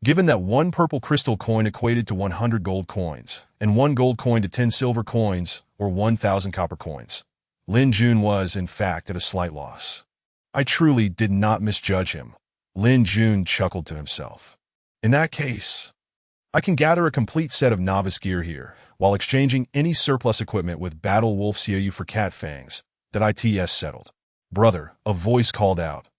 Given that 1 purple crystal coin equated to 100 gold coins, and 1 gold coin to 10 silver coins, or 1,000 copper coins, Lin Jun was, in fact, at a slight loss. "I truly did not misjudge him," Lin Jun chuckled to himself. "In that case, I can gather a complete set of novice gear here, while exchanging any surplus equipment with Battle Wolf Xiaoyu for cat fangs, that ITS settled." "Brother," a voice called out.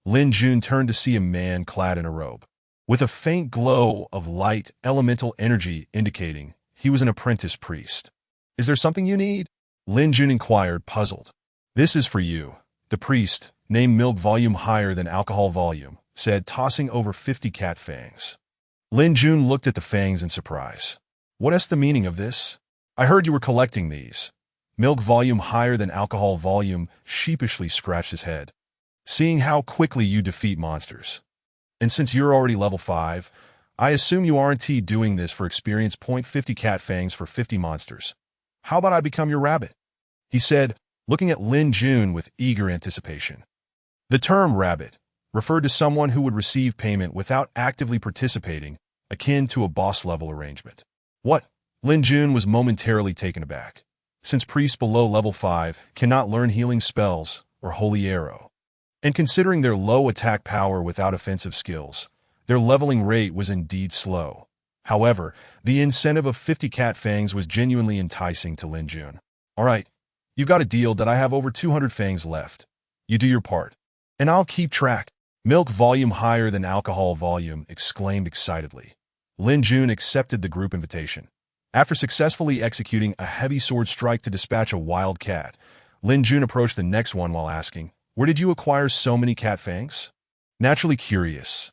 Lin Jun turned to see a man clad in a robe, with a faint glow of light elemental energy indicating he was an apprentice priest. "Is there something you need?" Lin Jun inquired, puzzled. "This is for you," the priest, named Milk Volume Higher Than Alcohol Volume, said, tossing over 50 cat fangs. Lin Jun looked at the fangs in surprise. "What is the meaning of this? I heard you were collecting these." Milk Volume Higher Than Alcohol Volume sheepishly scratched his head. "Seeing how quickly you defeat monsters. And since you're already level 5, I assume you aren't doing this for experience. 50 cat fangs for 50 monsters. How about I become your rabbit?" he said, looking at Lin Jun with eager anticipation. The term rabbit referred to someone who would receive payment without actively participating, akin to a boss-level arrangement. "What?" Lin Jun was momentarily taken aback, since priests below level 5 cannot learn healing spells or holy arrow. And considering their low attack power without offensive skills, their leveling rate was indeed slow. However, the incentive of 50 cat fangs was genuinely enticing to Lin Jun. "All right, you've got a deal that I have over 200 fangs left. You do your part, and I'll keep track." Milk Volume Higher Than Alcohol Volume exclaimed excitedly. Lin Jun accepted the group invitation. After successfully executing a heavy sword strike to dispatch a wild cat, Lin Jun approached the next one while asking, "Where did you acquire so many cat fangs?" Naturally curious,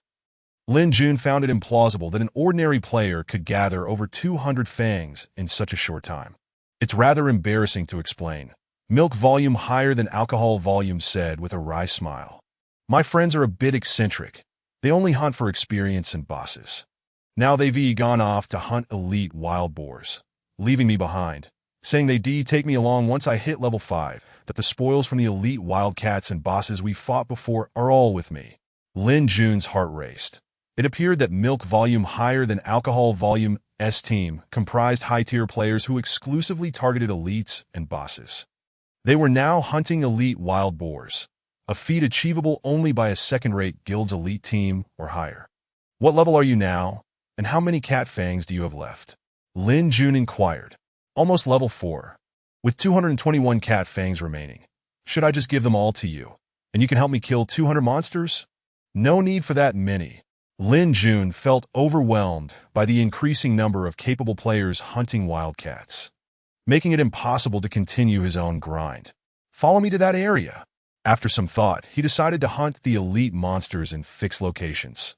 Lin Jun found it implausible that an ordinary player could gather over 200 fangs in such a short time. "It's rather embarrassing to explain," Milk Volume Higher Than Alcohol Volume said with a wry smile. "My friends are a bit eccentric. They only hunt for experience and bosses. Now they've gone off to hunt elite wild boars, leaving me behind, saying they'd take me along once I hit level 5, that the spoils from the elite wildcats and bosses we fought before are all with me." Lin Jun's heart raced. It appeared that Milk Volume Higher Than Alcohol Volume's team comprised high-tier players who exclusively targeted elites and bosses. They were now hunting elite wild boars, a feat achievable only by a second-rate guild's elite team or higher. "What level are you now, and how many cat fangs do you have left?" Lin Jun inquired. "Almost level 4, with 221 cat fangs remaining. Should I just give them all to you, and you can help me kill 200 monsters?" "No need for that many." Lin Jun felt overwhelmed by the increasing number of capable players hunting wildcats, making it impossible to continue his own grind. "Follow me to that area." After some thought, he decided to hunt the elite monsters in fixed locations.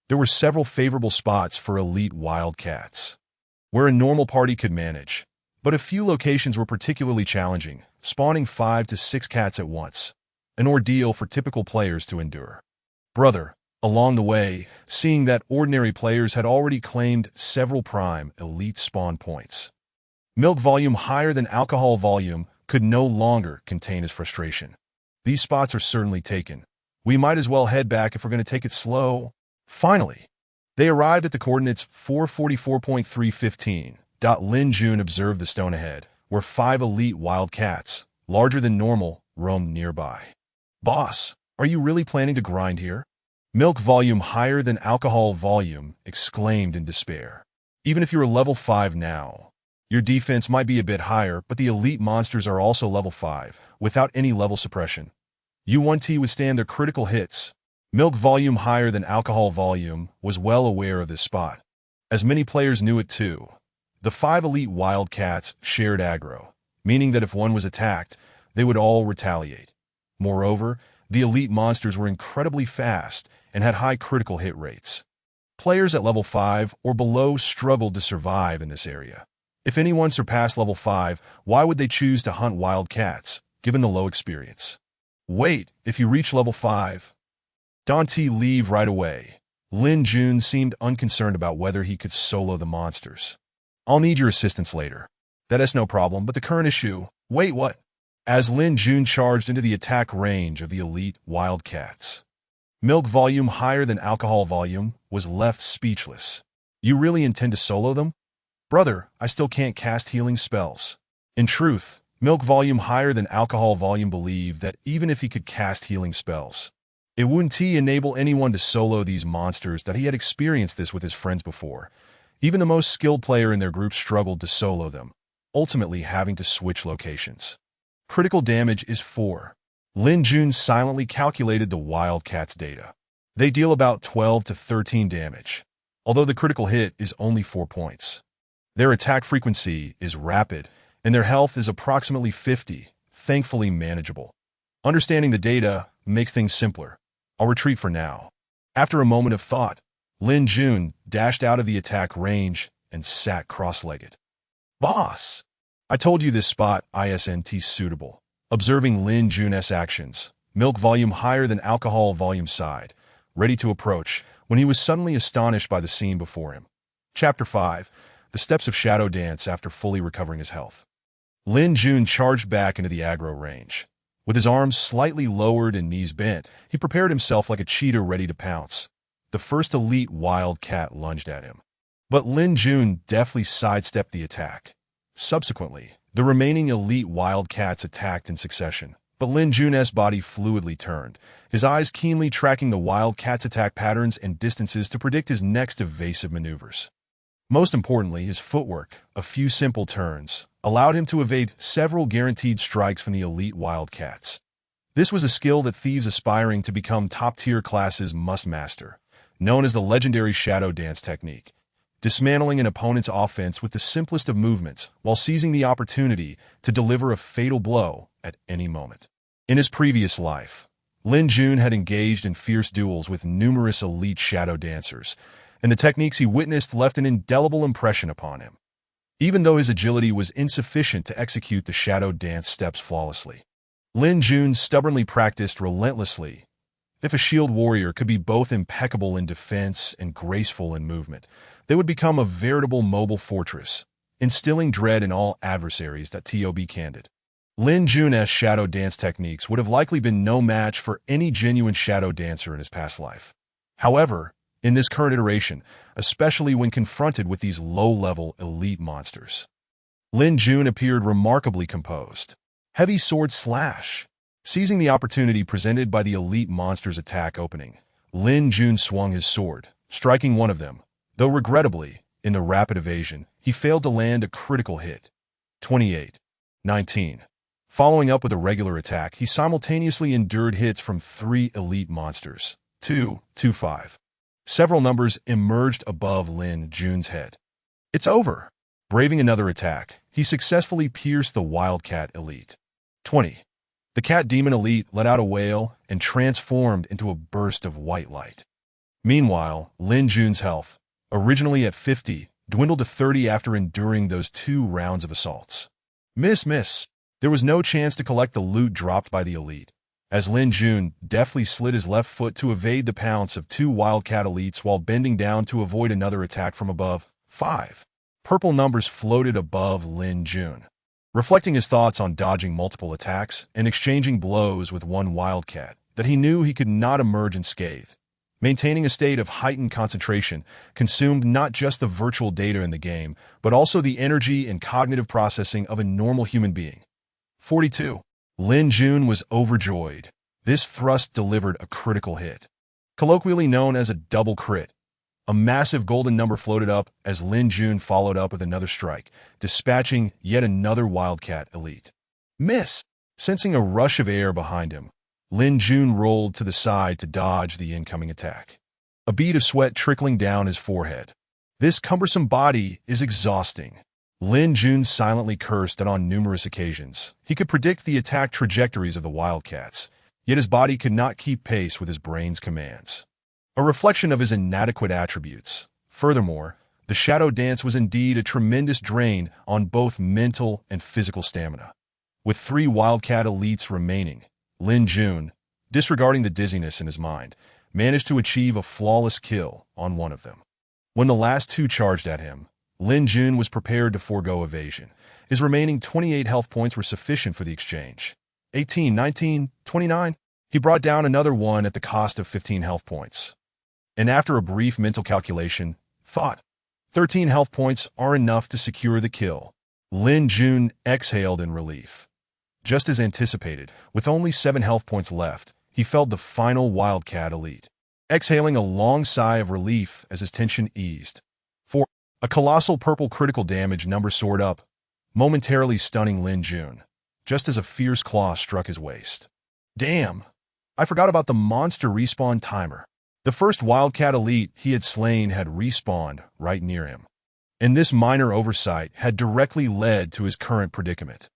There were several favorable spots for elite wildcats, where a normal party could manage, but a few locations were particularly challenging, spawning 5 to 6 cats at once, an ordeal for typical players to endure. "Brother," along the way, seeing that ordinary players had already claimed several prime elite spawn points, Milk Volume Higher Than Alcohol Volume could no longer contain his frustration. These spots are certainly taken. We might as well head back if we're going to take it slow. Finally, they arrived at the coordinates 444.315. Lin Jun observed the stone ahead, where 5 elite wildcats, larger than normal, roamed nearby. Boss, are you really planning to grind here? Milk volume higher than alcohol volume exclaimed in despair. Even if you're level 5 now, your defense might be a bit higher, but the elite monsters are also level 5, without any level suppression. You won't withstand their critical hits. Milk volume higher than alcohol volume was well aware of this spot, as many players knew it too. The 5 elite wildcats shared aggro, meaning that if one was attacked, they would all retaliate. Moreover, the elite monsters were incredibly fast and had high critical hit rates. Players at level 5 or below struggled to survive in this area. If anyone surpassed level 5, why would they choose to hunt wildcats, given the low experience? Wait, if you reach level 5, don't leave right away. Lin Jun seemed unconcerned about whether he could solo the monsters. I'll need your assistance later. That's no problem, but the current issue... Wait, what? As Lin Jun charged into the attack range of the elite wildcats, milk volume higher than alcohol volume was left speechless. You really intend to solo them? Brother, I still can't cast healing spells. In truth, milk volume higher than alcohol volume believed that even if he could cast healing spells, it wouldn't enable anyone to solo these monsters, that he had experienced this with his friends before. Even the most skilled player in their group struggled to solo them, ultimately having to switch locations. Critical damage is 4. Lin Jun silently calculated the wildcats' data. They deal about 12 to 13 damage, although the critical hit is only 4 points. Their attack frequency is rapid, and their health is approximately 50, thankfully manageable. Understanding the data makes things simpler. I'll retreat for now. After a moment of thought, Lin Jun dashed out of the attack range and sat cross-legged. Boss! I told you this spot isn't suitable. Observing Lin Jun's actions, milk volume higher than alcohol volume sighed, ready to approach, when he was suddenly astonished by the scene before him. Chapter 5. The Steps of Shadow Dance after fully recovering his health. Lin Jun charged back into the aggro range. With his arms slightly lowered and knees bent, he prepared himself like a cheetah ready to pounce. The first elite wildcat lunged at him, but Lin Jun deftly sidestepped the attack. Subsequently, the remaining elite wildcats attacked in succession, but Lin Jun's body fluidly turned, his eyes keenly tracking the wildcats' attack patterns and distances to predict his next evasive maneuvers. Most importantly, his footwork, a few simple turns, allowed him to evade several guaranteed strikes from the elite wildcats. This was a skill that thieves aspiring to become top-tier classes must master, known as the legendary shadow dance technique, dismantling an opponent's offense with the simplest of movements while seizing the opportunity to deliver a fatal blow at any moment. In his previous life, Lin Jun had engaged in fierce duels with numerous elite shadow dancers, and the techniques he witnessed left an indelible impression upon him, even though his agility was insufficient to execute the shadow dance steps flawlessly. Lin Jun stubbornly practiced relentlessly. If a shield warrior could be both impeccable in defense and graceful in movement, they would become a veritable mobile fortress, instilling dread in all adversaries. To be candid, Lin Jun's shadow dance techniques would have likely been no match for any genuine shadow dancer in his past life. However, in this current iteration, especially when confronted with these low-level elite monsters, Lin Jun appeared remarkably composed. Heavy sword slash. Seizing the opportunity presented by the elite monster's attack opening, Lin Jun swung his sword, striking one of them, though regrettably, in the rapid evasion, he failed to land a critical hit. 28-19. Following up with a regular attack, he simultaneously endured hits from 3 elite monsters. 2-5. Several numbers emerged above Lin Jun's head. It's over. Braving another attack, he successfully pierced the wildcat elite. 20. The cat demon elite let out a wail and transformed into a burst of white light. Meanwhile, Lin Jun's health, originally at 50, dwindled to 30 after enduring those 2 rounds of assaults. Miss. There was no chance to collect the loot dropped by the elite, as Lin Jun deftly slid his left foot to evade the pounce of 2 wildcat elites while bending down to avoid another attack from above. 5. Purple numbers floated above Lin Jun. reflecting his thoughts on dodging multiple attacks and exchanging blows with one wildcat that he knew he could not emerge unscathed. Maintaining a state of heightened concentration consumed not just the virtual data in the game, but also the energy and cognitive processing of a normal human being. 42. Lin Jun was overjoyed. This thrust delivered a critical hit, colloquially known as a double crit. A massive golden number floated up as Lin Jun followed up with another strike, dispatching yet another Wildcat elite. Miss! Sensing a rush of air behind him, Lin Jun rolled to the side to dodge the incoming attack. A bead of sweat trickling down his forehead. This cumbersome body is exhausting. Lin Jun silently cursed that on numerous occasions he could predict the attack trajectories of the Wildcats, yet his body could not keep pace with his brain's commands. A reflection of his inadequate attributes. Furthermore, the shadow dance was indeed a tremendous drain on both mental and physical stamina. With 3 Wildcat elites remaining, Lin Jun, disregarding the dizziness in his mind, managed to achieve a flawless kill on one of them. When the last 2 charged at him, Lin Jun was prepared to forego evasion. His remaining 28 health points were sufficient for the exchange. 18, 19, 29. He brought down another one at the cost of 15 health points. And after a brief mental calculation, thought, 13 health points are enough to secure the kill. Lin Jun exhaled in relief. Just as anticipated, with only 7 health points left, he felt the final Wildcat elite, exhaling a long sigh of relief as his tension eased. 4. A colossal purple critical damage number soared up, momentarily stunning Lin Jun, just as a fierce claw struck his waist. Damn! I forgot about the monster respawn timer. The first Wildcat elite he had slain had respawned right near him, and this minor oversight had directly led to his current predicament.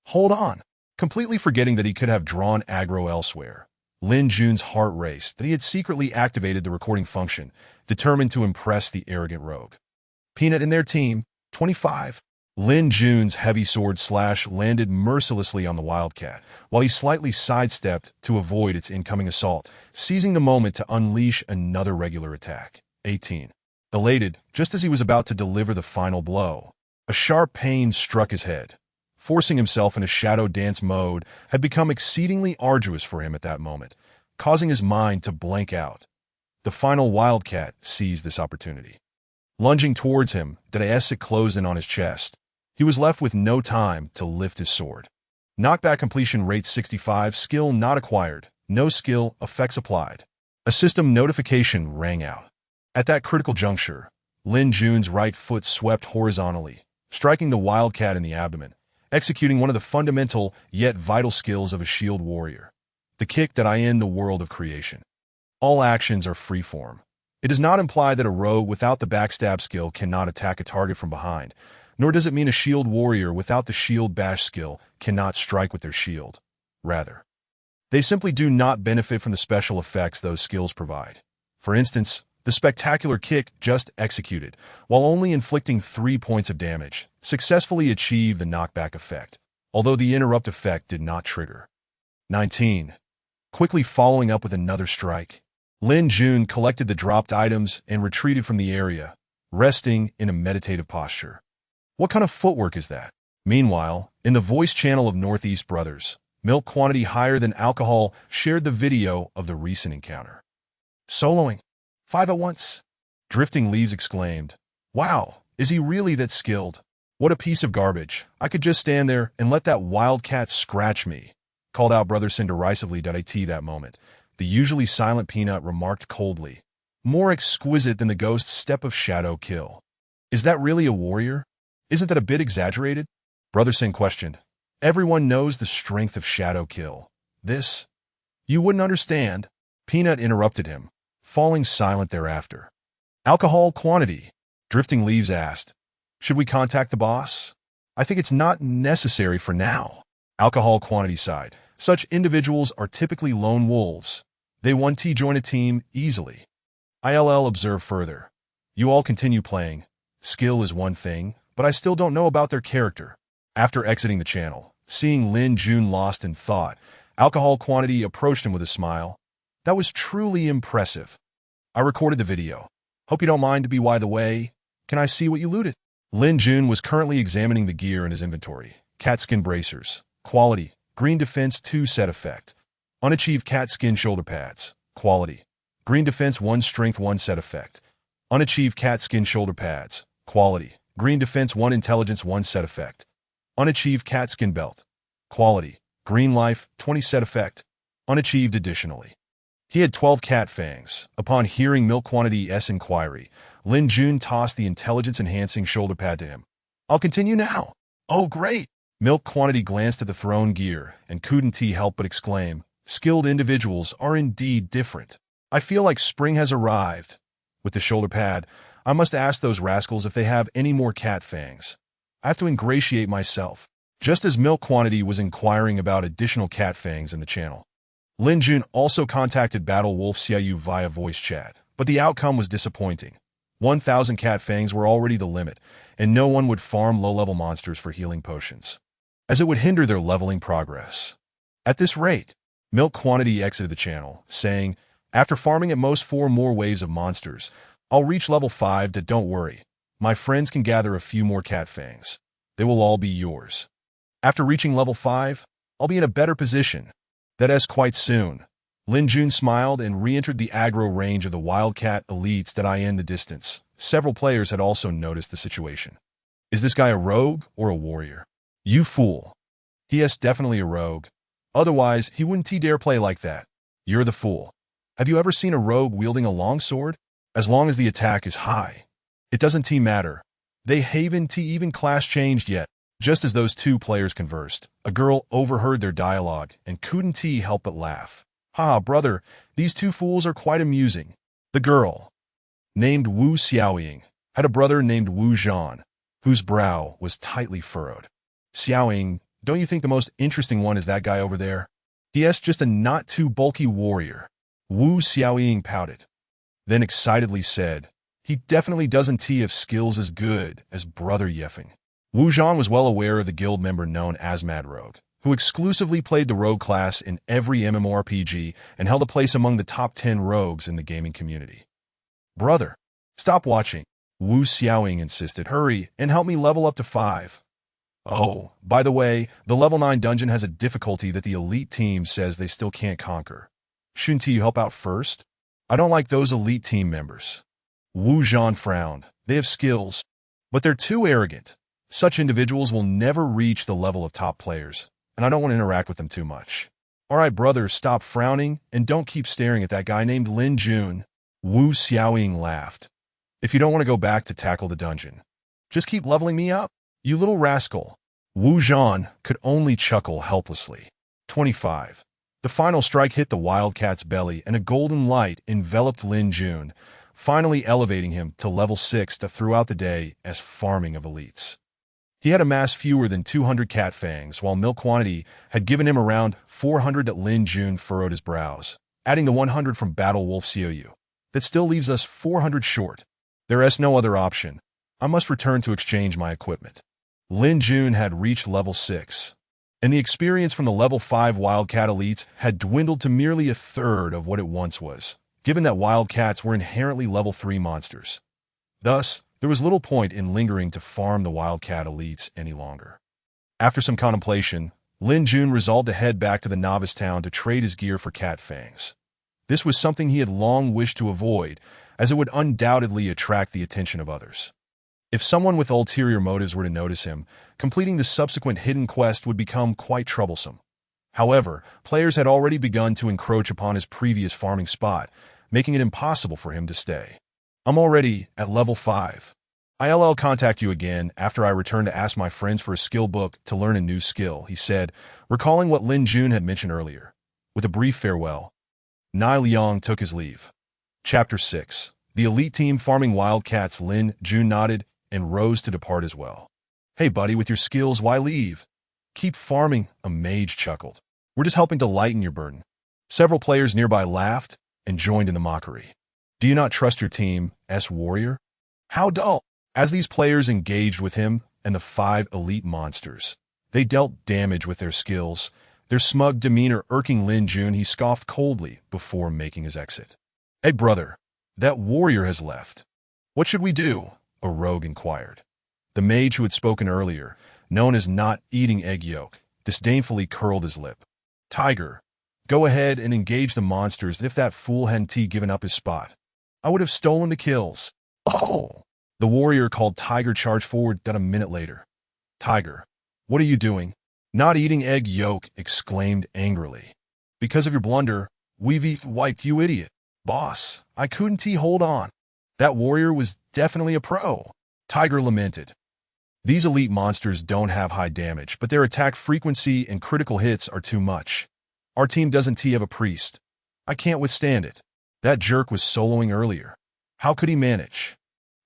Hold on. Completely forgetting that he could have drawn aggro elsewhere, Lin Jun's heart raced that he had secretly activated the recording function, determined to impress the arrogant rogue. Peanut and their team, 25. Lin Jun's heavy sword slash landed mercilessly on the Wildcat, while he slightly sidestepped to avoid its incoming assault, seizing the moment to unleash another regular attack. 18. Elated, just as he was about to deliver the final blow, a sharp pain struck his head. Forcing himself into shadow dance mode had become exceedingly arduous for him at that moment, causing his mind to blank out. The final Wildcat seized this opportunity. Lunging towards him, Daesyk closed in on his chest. He was left with no time to lift his sword. Knockback completion rate 65, skill not acquired, no skill, effects applied. A system notification rang out. At that critical juncture, Lin Jun's right foot swept horizontally, striking the Wildcat in the abdomen, executing one of the fundamental yet vital skills of a shield warrior, the kick that end the world of creation. All actions are freeform. It does not imply that a rogue without the backstab skill cannot attack a target from behind, nor does it mean a shield warrior without the shield bash skill cannot strike with their shield. Rather, they simply do not benefit from the special effects those skills provide. For instance, the spectacular kick just executed, while only inflicting 3 points of damage, successfully achieved the knockback effect, although the interrupt effect did not trigger. 19. Quickly following up with another strike, Lin Jun collected the dropped items and retreated from the area, resting in a meditative posture. What kind of footwork is that? Meanwhile, in the voice channel of Northeast Brothers, milk quantity higher than alcohol shared the video of the recent encounter. Soloing. 5 at once. Drifting Leaves exclaimed, "Wow, is he really that skilled? What a piece of garbage. I could just stand there and let that Wildcat scratch me," called out Brotherson derisively. It that moment, the usually silent Peanut remarked coldly, "More exquisite than the ghost step of shadow kill. Is that really a warrior? Isn't that a bit exaggerated?" Brotherson questioned. "Everyone knows the strength of shadow kill. This, you wouldn't understand." Peanut interrupted him, falling silent thereafter. "Alcohol quantity?" Drifting Leaves asked. "Should we contact the boss?" "I think it's not necessary for now." Alcohol quantity sighed. "Such individuals are typically lone wolves. They 1T join a team easily." ILL observed further. "You all continue playing. Skill is one thing, but I still don't know about their character." After exiting the channel, seeing Lin Jun lost in thought, Alcohol Quantity approached him with a smile. "That was truly impressive. I recorded the video. Hope you don't mind. By the way, can I see what you looted?" Lin Jun was currently examining the gear in his inventory, cat skin bracers. Quality. Green defense 2 set effect. Unachieved cat skin shoulder pads. Quality. Green defense 1 strength 1 set effect. Unachieved cat skin shoulder pads. Quality. Green defense 1 intelligence 1 set effect. Unachieved cat skin belt. Quality. Green life 20 set effect. Unachieved additionally. He had 12 cat fangs. Upon hearing Milk Quantity's inquiry, Lin Jun tossed the intelligence-enhancing shoulder pad to him. I'll continue now. Oh, great! Milk Quantity glanced at the thrown gear and couldn't help but exclaim, skilled individuals are indeed different. I feel like spring has arrived. With the shoulder pad, I must ask those rascals if they have any more cat fangs. I have to ingratiate myself. Just as Milk Quantity was inquiring about additional cat fangs in the channel, Lin Jun also contacted Battle Wolf Xiaoyu via voice chat, but the outcome was disappointing. 1,000 cat fangs were already the limit, and no one would farm low-level monsters for healing potions, as it would hinder their leveling progress. At this rate, Milk Quantity exited the channel, saying, after farming at most 4 more waves of monsters, I'll reach level 5. Don't worry. My friends can gather a few more cat fangs. They will all be yours. After reaching level 5, I'll be in a better position. That's quite soon. Lin Jun smiled and re-entered the aggro range of the Wildcat elites in the distance. Several players had also noticed the situation. Is this guy a rogue or a warrior? You fool. He is definitely a rogue. Otherwise, he wouldn't dare play like that. You're the fool. Have you ever seen a rogue wielding a longsword? As long as the attack is high, it doesn't matter. They haven't even class changed yet. Just as those two players conversed, a girl overheard their dialogue and couldn't help but laugh. Ha, brother, these two fools are quite amusing. The girl, named Wu Xiaoying, had a brother named Wu Zhan, whose brow was tightly furrowed. Xiaoying, don't you think the most interesting one is that guy over there? He is just a not-too-bulky warrior. Wu Xiaoying pouted, then excitedly said, he definitely doesn't have skills as good as Brother Yefeng. Wu Zhan was well aware of the guild member known as Mad Rogue, who exclusively played the rogue class in every MMORPG and held a place among the top 10 rogues in the gaming community. Brother, stop watching, Wu Xiaoying insisted. Hurry and help me level up to 5. Oh, by the way, the level 9 dungeon has a difficulty that the elite team says they still can't conquer. Shouldn't you help out first? I don't like those elite team members. Wu Zhan frowned. They have skills, but they're too arrogant. Such individuals will never reach the level of top players, and I don't want to interact with them too much. All right, brother, stop frowning and don't keep staring at that guy named Lin Jun. Wu Xiaoying laughed. If you don't want to go back to tackle the dungeon, just keep leveling me up, you little rascal. Wu Zhan could only chuckle helplessly. 25. The final strike hit the Wildcat's belly and a golden light enveloped Lin Jun, finally elevating him to level 6 throughout the day as farming of elites. He had amassed fewer than 200 cat fangs, while Milk Quantity had given him around 400. Lin Jun furrowed his brows, adding the 100 from Battle Wolf Xiaoyu. That still leaves us 400 short. There is no other option. I must return to exchange my equipment. Lin Jun had reached level 6, and the experience from the level 5 Wildcat elites had dwindled to merely a third of what it once was, given that Wildcats were inherently level 3 monsters. Thus, there was little point in lingering to farm the Wildcat elites any longer. After some contemplation, Lin Jun resolved to head back to the novice town to trade his gear for cat fangs. This was something he had long wished to avoid, as it would undoubtedly attract the attention of others. If someone with ulterior motives were to notice him, completing the subsequent hidden quest would become quite troublesome. However, players had already begun to encroach upon his previous farming spot, making it impossible for him to stay. I'm already at level 5. I'll contact you again after I return to ask my friends for a skill book to learn a new skill, he said, recalling what Lin Jun had mentioned earlier. With a brief farewell, Nai Liang took his leave. Chapter 6. The elite team farming Wildcats. Lin Jun nodded and rose to depart as well. Hey buddy, with your skills, why leave? Keep farming, a mage chuckled. We're just helping to lighten your burden. Several players nearby laughed and joined in the mockery. Do you not trust your team, warrior? How dull! As these players engaged with him and the 5 elite monsters, they dealt damage with their skills, their smug demeanor irking Lin Jun. He scoffed coldly before making his exit. Hey brother, that warrior has left. What should we do? A rogue inquired. The mage who had spoken earlier, known as not eating egg yolk, disdainfully curled his lip. Tiger, go ahead and engage the monsters if that fool hadn't given up his spot. I would have stolen the kills. Oh! The warrior called Tiger charged forward a minute later. Tiger, what are you doing? Not eating egg yolk, exclaimed angrily. Because of your blunder, we've wiped you, idiot. Boss, I couldn't hold on. That warrior was definitely a pro. Tiger lamented. These elite monsters don't have high damage, but their attack frequency and critical hits are too much. Our team doesn't have a priest. I can't withstand it. That jerk was soloing earlier. How could he manage?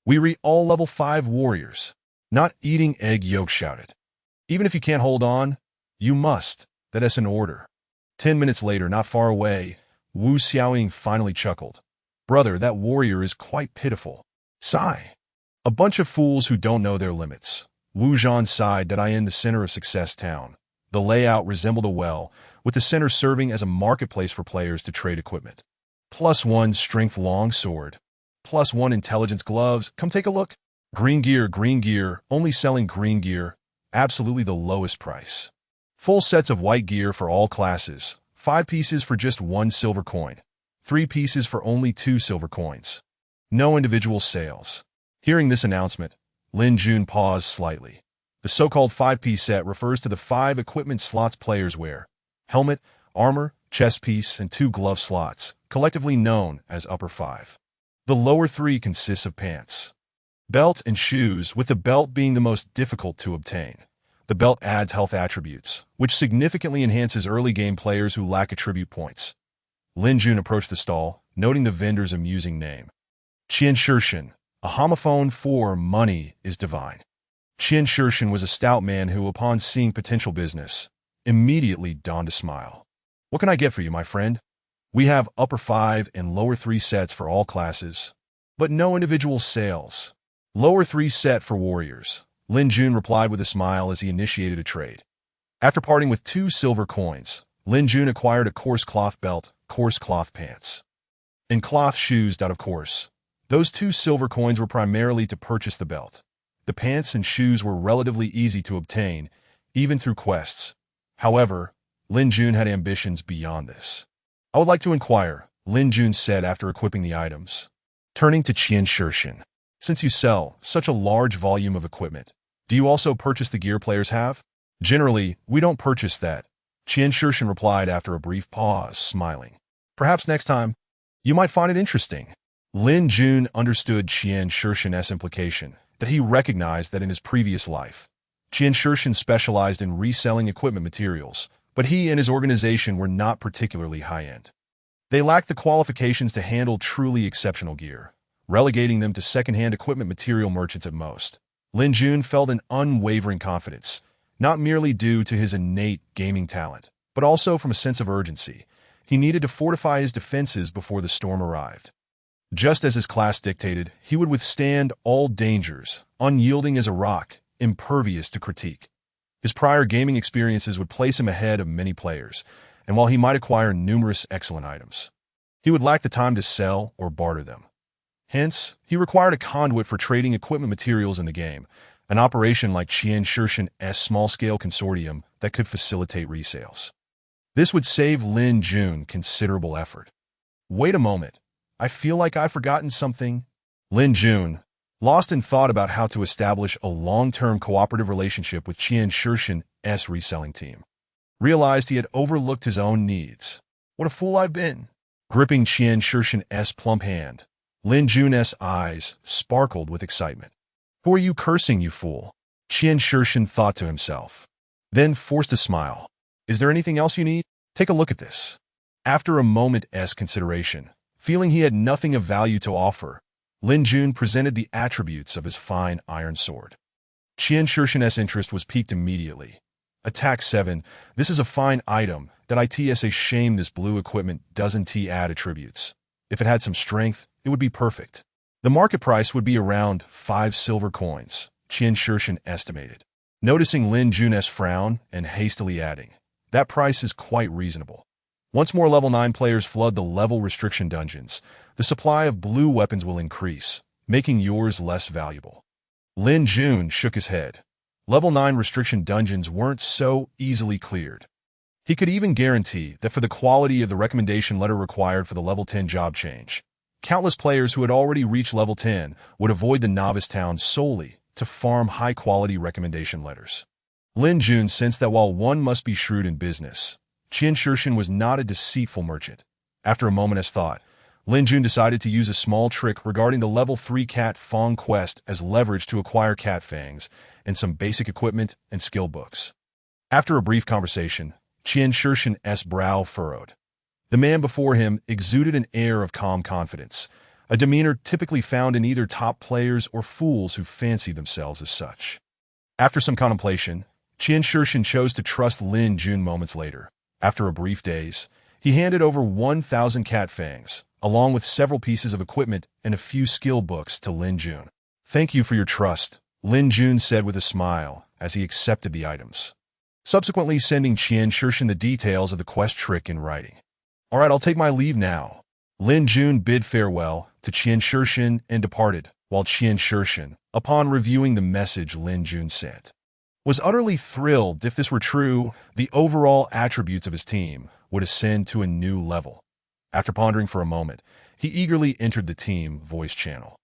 We all level 5 warriors. Not eating egg yolk, shouted. Even if you can't hold on, you must. That's an order. 10 minutes later, not far away, Wu Xiaoying finally chuckled. Brother, that warrior is quite pitiful. Sigh. A bunch of fools who don't know their limits. Wu Zhan sighed that I in the center of Success Town. The layout resembled a well, with the center serving as a marketplace for players to trade equipment. +1 strength long sword. +1 intelligence gloves. Come take a look. Green gear, only selling green gear. Absolutely the lowest price. Full sets of white gear for all classes. 5 pieces for just 1 silver coin. 3 pieces for only 2 silver coins. No individual sales. Hearing this announcement, Lin Jun paused slightly. The so-called 5-piece set refers to the 5 equipment slots players wear. Helmet, armor, chest piece, and 2 glove slots, collectively known as upper 5. The lower 3 consists of pants, belt, and shoes, with the belt being the most difficult to obtain. The belt adds health attributes, which significantly enhances early game players who lack attribute points. Lin Jun approached the stall, noting the vendor's amusing name. Qian Shirshin, a homophone for money is divine. Qian Shirshin was a stout man who, upon seeing potential business, immediately donned a smile. What can I get for you, my friend? We have upper 5 and lower 3 sets for all classes, but no individual sales. Lower 3 set for warriors, Lin Jun replied with a smile as he initiated a trade. After parting with 2 silver coins, Lin Jun acquired a coarse cloth belt, coarse cloth pants, and cloth shoes. Of course, those 2 silver coins were primarily to purchase the belt. The pants and shoes were relatively easy to obtain, even through quests. However, Lin Jun had ambitions beyond this. I would like to inquire, Lin Jun said after equipping the items. Turning to Qian Shirshin. Since you sell such a large volume of equipment, do you also purchase the gear players have? Generally, we don't purchase that, Qian Shirshin replied after a brief pause, smiling. Perhaps next time, you might find it interesting. Lin Jun understood Qian Shirshin's implication, that he recognized that in his previous life, Qian Shirshin specialized in reselling equipment materials, but he and his organization were not particularly high-end. They lacked the qualifications to handle truly exceptional gear, relegating them to second-hand equipment material merchants at most. Lin Jun felt an unwavering confidence, not merely due to his innate gaming talent, but also from a sense of urgency. He needed to fortify his defenses before the storm arrived. Just as his class dictated, he would withstand all dangers, unyielding as a rock, impervious to critique. His prior gaming experiences would place him ahead of many players, and while he might acquire numerous excellent items, he would lack the time to sell or barter them. Hence, he required a conduit for trading equipment materials in the game, an operation like Qian Shirshin's small-scale consortium that could facilitate resales. This would save Lin Jun considerable effort. Wait a moment. I feel like I've forgotten something. Lin Jun, lost in thought about how to establish a long-term cooperative relationship with Qian Shirshin's reselling team, realized he had overlooked his own needs. What a fool I've been. Gripping Qian Shirshin's plump hand, Lin Jun's eyes sparkled with excitement. Who are you cursing, you fool? Qian Shirshin thought to himself, then forced a smile. Is there anything else you need? Take a look at this. After a moment's consideration, feeling he had nothing of value to offer, Lin Jun presented the attributes of his fine iron sword. Qian Shirshin's interest was piqued immediately. Attack 7, this is a fine item that it's a shame this blue equipment doesn't add attributes. If it had some strength, it would be perfect. The market price would be around 5 silver coins, Qian Shirshin estimated. Noticing Lin Jun's frown and hastily adding, that price is quite reasonable. Once more level 9 players flood the level restriction dungeons, the supply of blue weapons will increase, making yours less valuable. Lin Jun shook his head. Level 9 restriction dungeons weren't so easily cleared. He could even guarantee that for the quality of the recommendation letter required for the level 10 job change, countless players who had already reached level 10 would avoid the novice town solely to farm high-quality recommendation letters. Lin Jun sensed that while one must be shrewd in business, Qian Shirshin was not a deceitful merchant. After a moment's thought, Lin Jun decided to use a small trick regarding the level 3 Cat Fang quest as leverage to acquire cat fangs and some basic equipment and skill books. After a brief conversation, Qian Shirshin's brow furrowed. The man before him exuded an air of calm confidence, a demeanor typically found in either top players or fools who fancy themselves as such. After some contemplation, Qian Shirshin chose to trust Lin Jun moments later. After a brief daze, he handed over 1,000 cat fangs, along with several pieces of equipment and a few skill books to Lin Jun. "Thank you for your trust," Lin Jun said with a smile as he accepted the items, subsequently sending Qian Shirshin the details of the quest trick in writing. "All right, I'll take my leave now." Lin Jun bid farewell to Qian Shirshin and departed, while Qian Shirshin, upon reviewing the message Lin Jun sent, was utterly thrilled. If this were true, the overall attributes of his team would ascend to a new level. After pondering for a moment, he eagerly entered the team voice channel.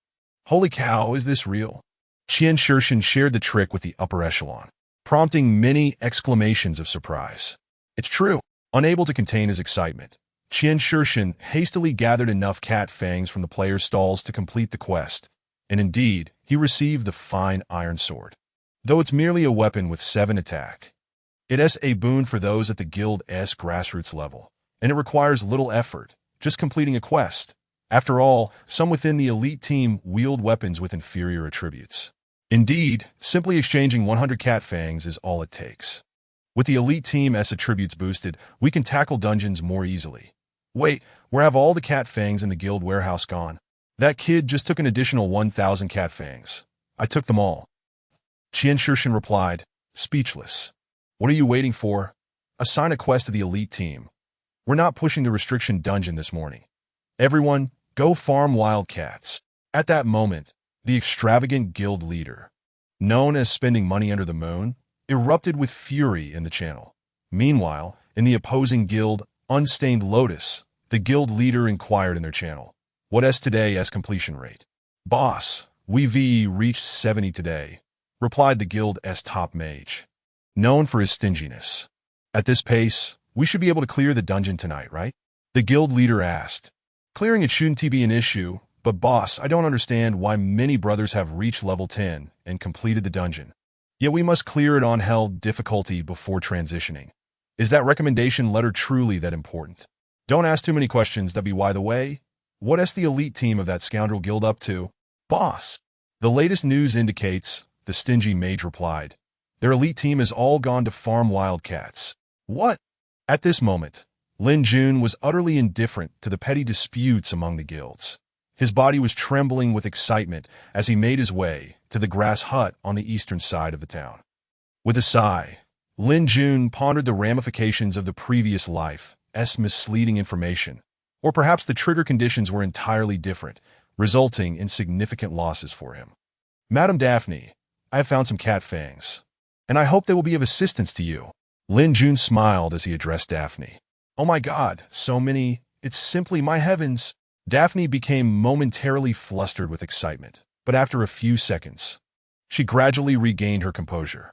"Holy cow, is this real?" Qian Shirshin shared the trick with the upper echelon, prompting many exclamations of surprise. "It's true." Unable to contain his excitement, Qian Shirshin hastily gathered enough cat fangs from the players' stalls to complete the quest, and indeed, he received the fine iron sword. Though it's merely a weapon with 7 attack, it's a boon for those at the guild's grassroots level, and it requires little effort, just completing a quest. After all, some within the elite team wield weapons with inferior attributes. Indeed, simply exchanging 100 cat fangs is all it takes. With the elite team's attributes boosted, we can tackle dungeons more easily. Wait, where have all the cat fangs in the guild warehouse gone? That kid just took an additional 1,000 cat fangs. I took them all. Qian Shirshin replied, speechless. "What are you waiting for? Assign a quest to the elite team. We're not pushing the restriction dungeon this morning. Everyone, go farm wildcats." At that moment, the extravagant guild leader, known as Spending Money Under the Moon, erupted with fury in the channel. Meanwhile, in the opposing guild, Unstained Lotus, the guild leader inquired in their channel, "What's today's completion rate?" "Boss, we've reached 70 today," replied the guild's top mage, known for his stinginess. "At this pace, we should be able to clear the dungeon tonight, right?" The guild leader asked. "Clearing it shouldn't be an issue, but boss, I don't understand why many brothers have reached level 10 and completed the dungeon. Yet we must clear it on hell difficulty before transitioning. Is that recommendation letter truly that important? Don't ask too many questions, by the way. What's the elite team of that scoundrel guild up to?" "Boss, the latest news indicates," the stingy mage replied, "their elite team has all gone to farm wildcats." "What?" At this moment, Lin Jun was utterly indifferent to the petty disputes among the guilds. His body was trembling with excitement as he made his way to the grass hut on the eastern side of the town. With a sigh, Lin Jun pondered the ramifications of the previous life's misleading information, or perhaps the trigger conditions were entirely different, resulting in significant losses for him. "Madam Daphne, I have found some cat fangs, and I hope they will be of assistance to you." Lin Jun smiled as he addressed Daphne. "Oh my god, so many, it's simply my heavens." Daphne became momentarily flustered with excitement, but after a few seconds, she gradually regained her composure.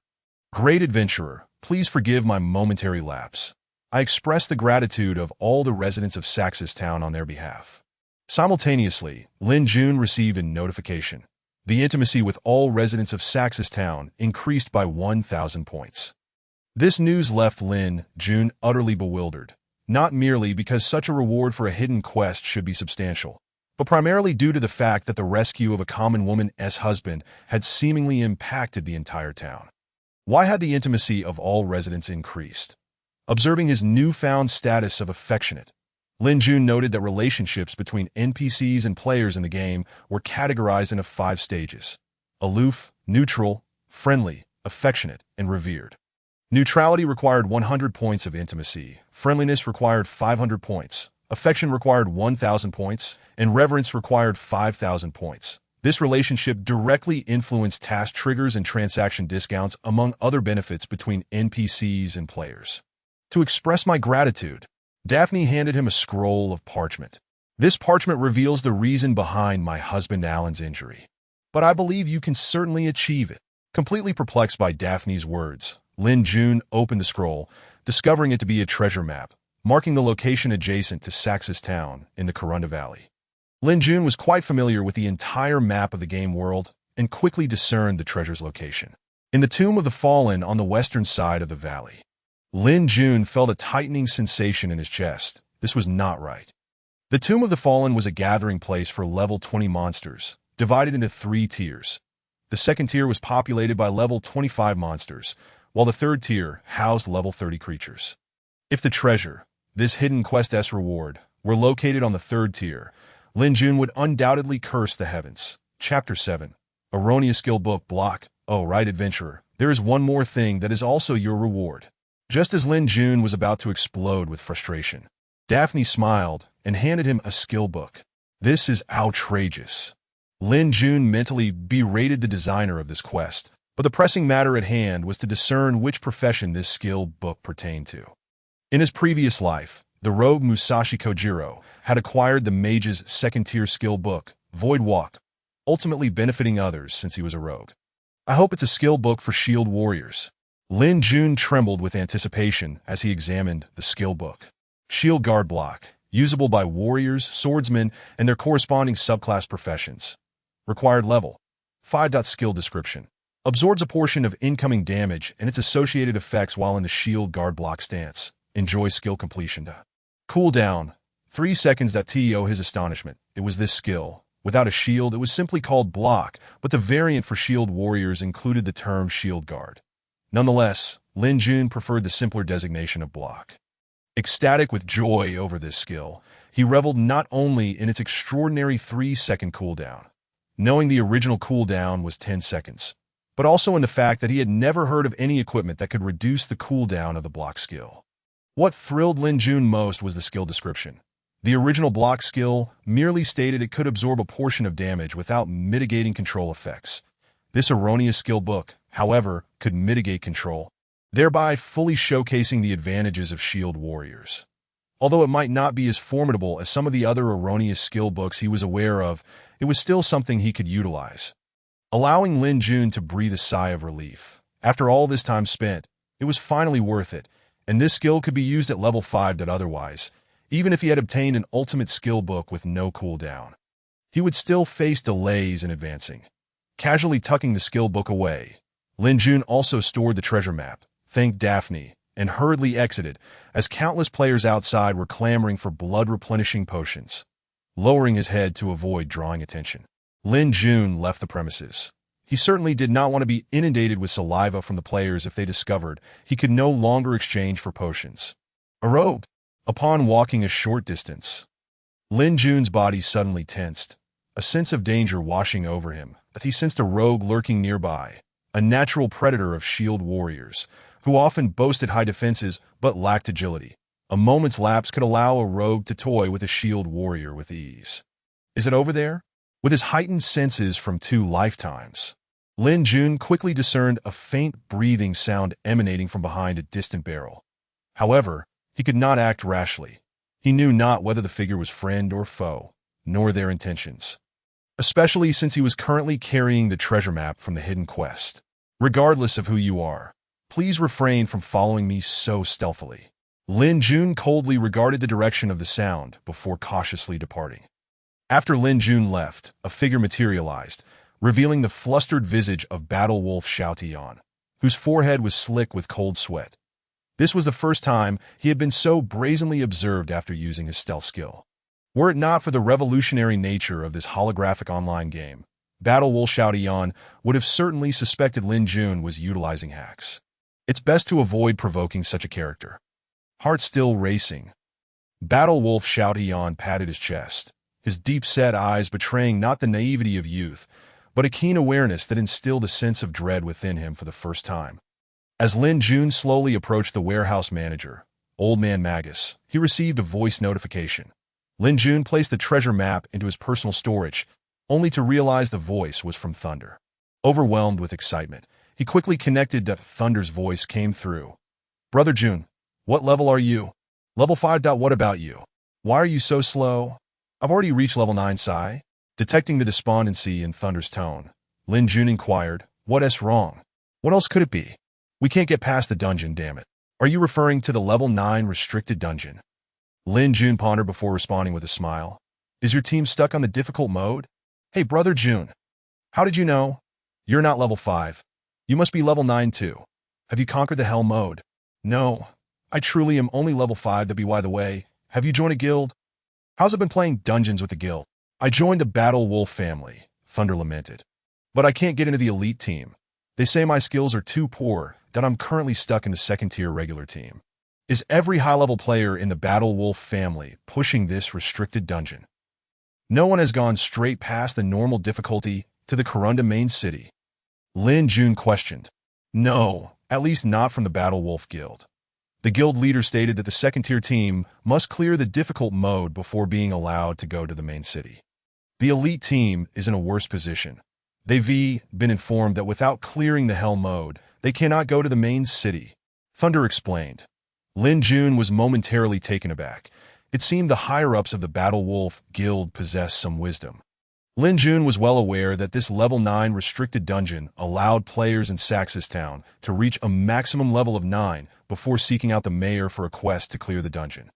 "Great adventurer, please forgive my momentary lapse. I express the gratitude of all the residents of Saxis Town on their behalf." Simultaneously, Lin Jun received a notification. The intimacy with all residents of Saxis Town increased by 1,000 points. This news left Lin Jun utterly bewildered, not merely because such a reward for a hidden quest should be substantial, but primarily due to the fact that the rescue of a common woman's husband had seemingly impacted the entire town. Why had the intimacy of all residents increased? Observing his newfound status of affectionate, Lin Jun noted that relationships between NPCs and players in the game were categorized into 5 stages: aloof, neutral, friendly, affectionate, and revered. Neutrality required 100 points of intimacy, friendliness required 500 points, affection required 1,000 points, and reverence required 5,000 points. This relationship directly influenced task triggers and transaction discounts, among other benefits between NPCs and players. To express my gratitude, Daphne handed him a scroll of parchment. This parchment reveals the reason behind my husband Alan's injury. But I believe you can certainly achieve it. Completely perplexed by Daphne's words, Lin Jun opened the scroll, discovering it to be a treasure map, marking the location adjacent to Sax's town in the Corunda Valley. Lin Jun was quite familiar with the entire map of the game world and quickly discerned the treasure's location. In the Tomb of the Fallen on the western side of the valley, Lin Jun felt a tightening sensation in his chest. This was not right. The Tomb of the Fallen was a gathering place for level 20 monsters, divided into 3 tiers. The second tier was populated by level 25 monsters, while the third tier housed level 30 creatures. If the treasure, this hidden quest S reward, were located on the third tier, Lin Jun would undoubtedly curse the heavens. Chapter 7. Erroneous Skill Book Block. Oh, right, adventurer. There is one more thing that is also your reward. Just as Lin Jun was about to explode with frustration, Daphne smiled and handed him a skill book. This is outrageous. Lin Jun mentally berated the designer of this quest, but the pressing matter at hand was to discern which profession this skill book pertained to. In his previous life, the rogue Musashi Kojiro had acquired the mage's second-tier skill book, Void Walk, ultimately benefiting others since he was a rogue. I hope it's a skill book for shield warriors. Lin Jun trembled with anticipation as he examined the skill book. Shield Guard Block, usable by warriors, swordsmen, and their corresponding subclass professions. Required level 5. Skill description. Absorbs a portion of incoming damage and its associated effects while in the shield guard block stance. Enjoy skill completion. Cooldown 3 seconds. To his astonishment, it was this skill. Without a shield, it was simply called block, but the variant for shield warriors included the term shield guard. Nonetheless, Lin Jun preferred the simpler designation of block. Ecstatic with joy over this skill, he reveled not only in its extraordinary 3-second cooldown, knowing the original cooldown was 10 seconds, but also in the fact that he had never heard of any equipment that could reduce the cooldown of the block skill. What thrilled Lin Jun most was the skill description. The original block skill merely stated it could absorb a portion of damage without mitigating control effects. This erroneous skill book, however, could mitigate control, thereby fully showcasing the advantages of shield warriors. Although it might not be as formidable as some of the other erroneous skill books he was aware of, it was still something he could utilize, allowing Lin Jun to breathe a sigh of relief. After all this time spent, it was finally worth it, and this skill could be used at level 5. Otherwise, even if he had obtained an ultimate skill book with no cooldown, he would still face delays in advancing. Casually tucking the skill book away, Lin Jun also stored the treasure map, thanked Daphne, and hurriedly exited as countless players outside were clamoring for blood-replenishing potions. Lowering his head to avoid drawing attention, Lin Jun left the premises. He certainly did not want to be inundated with saliva from the players if they discovered he could no longer exchange for potions. A rogue. Upon walking a short distance, Lin Jun's body suddenly tensed, a sense of danger washing over him, but he sensed a rogue lurking nearby, a natural predator of shield warriors, who often boasted high defenses but lacked agility. A moment's lapse could allow a rogue to toy with a shield warrior with ease. Is it over there? With his heightened senses from 2 lifetimes, Lin Jun quickly discerned a faint breathing sound emanating from behind a distant barrel. However, he could not act rashly. He knew not whether the figure was friend or foe, nor their intentions, especially since he was currently carrying the treasure map from the hidden quest. Regardless of who you are, please refrain from following me so stealthily. Lin Jun coldly regarded the direction of the sound before cautiously departing. After Lin Jun left, a figure materialized, revealing the flustered visage of Battle Wolf Xiao Tian, whose forehead was slick with cold sweat. This was the first time he had been so brazenly observed after using his stealth skill. Were it not for the revolutionary nature of this holographic online game, Battle Wolf Xiao Tian would have certainly suspected Lin Jun was utilizing hacks. It's best to avoid provoking such a character. Heart still racing, Battle Wolf Xiao Tian patted his chest, his deep-set eyes betraying not the naivety of youth, but a keen awareness that instilled a sense of dread within him for the first time. As Lin Jun slowly approached the warehouse manager, Old Man Magus, he received a voice notification. Lin Jun placed the treasure map into his personal storage, only to realize the voice was from Thunder. Overwhelmed with excitement, he quickly connected that Thunder's voice came through. "Brother June, what level are you?" "Level 5. What about you? Why are you so slow?" "I've already reached level 9, Sai." Detecting the despondency in Thunder's tone, Lin Jun inquired, "What's wrong? What else could it be? We can't get past the dungeon, damn it." "Are you referring to the level 9 restricted dungeon?" Lin Jun pondered before responding with a smile. "Is your team stuck on the difficult mode?" "Hey, Brother June, how did you know? You're not level 5. You must be level 9 too. Have you conquered the hell mode?" "No, I truly am only level 5. By the way, have you joined a guild?" "How's it been playing dungeons with the guild?" "I joined the Battle Wolf family," Thunder lamented. "But I can't get into the elite team. They say my skills are too poor, that I'm currently stuck in the second-tier regular team." "Is every high-level player in the Battle Wolf family pushing this restricted dungeon? No one has gone straight past the normal difficulty to the Corunda main city?" Lin Jun questioned. "No, at least not from the Battle Wolf Guild. The guild leader stated that the second-tier team must clear the difficult mode before being allowed to go to the main city. The elite team is in a worse position. They've been informed that without clearing the hell mode, they cannot go to the main city," Thunder explained. Lin Jun was momentarily taken aback. It seemed the higher-ups of the Battle Wolf Guild possessed some wisdom. Lin Jun was well aware that this level 9 restricted dungeon allowed players in Saxus Town to reach a maximum level of 9 before seeking out the mayor for a quest to clear the dungeon.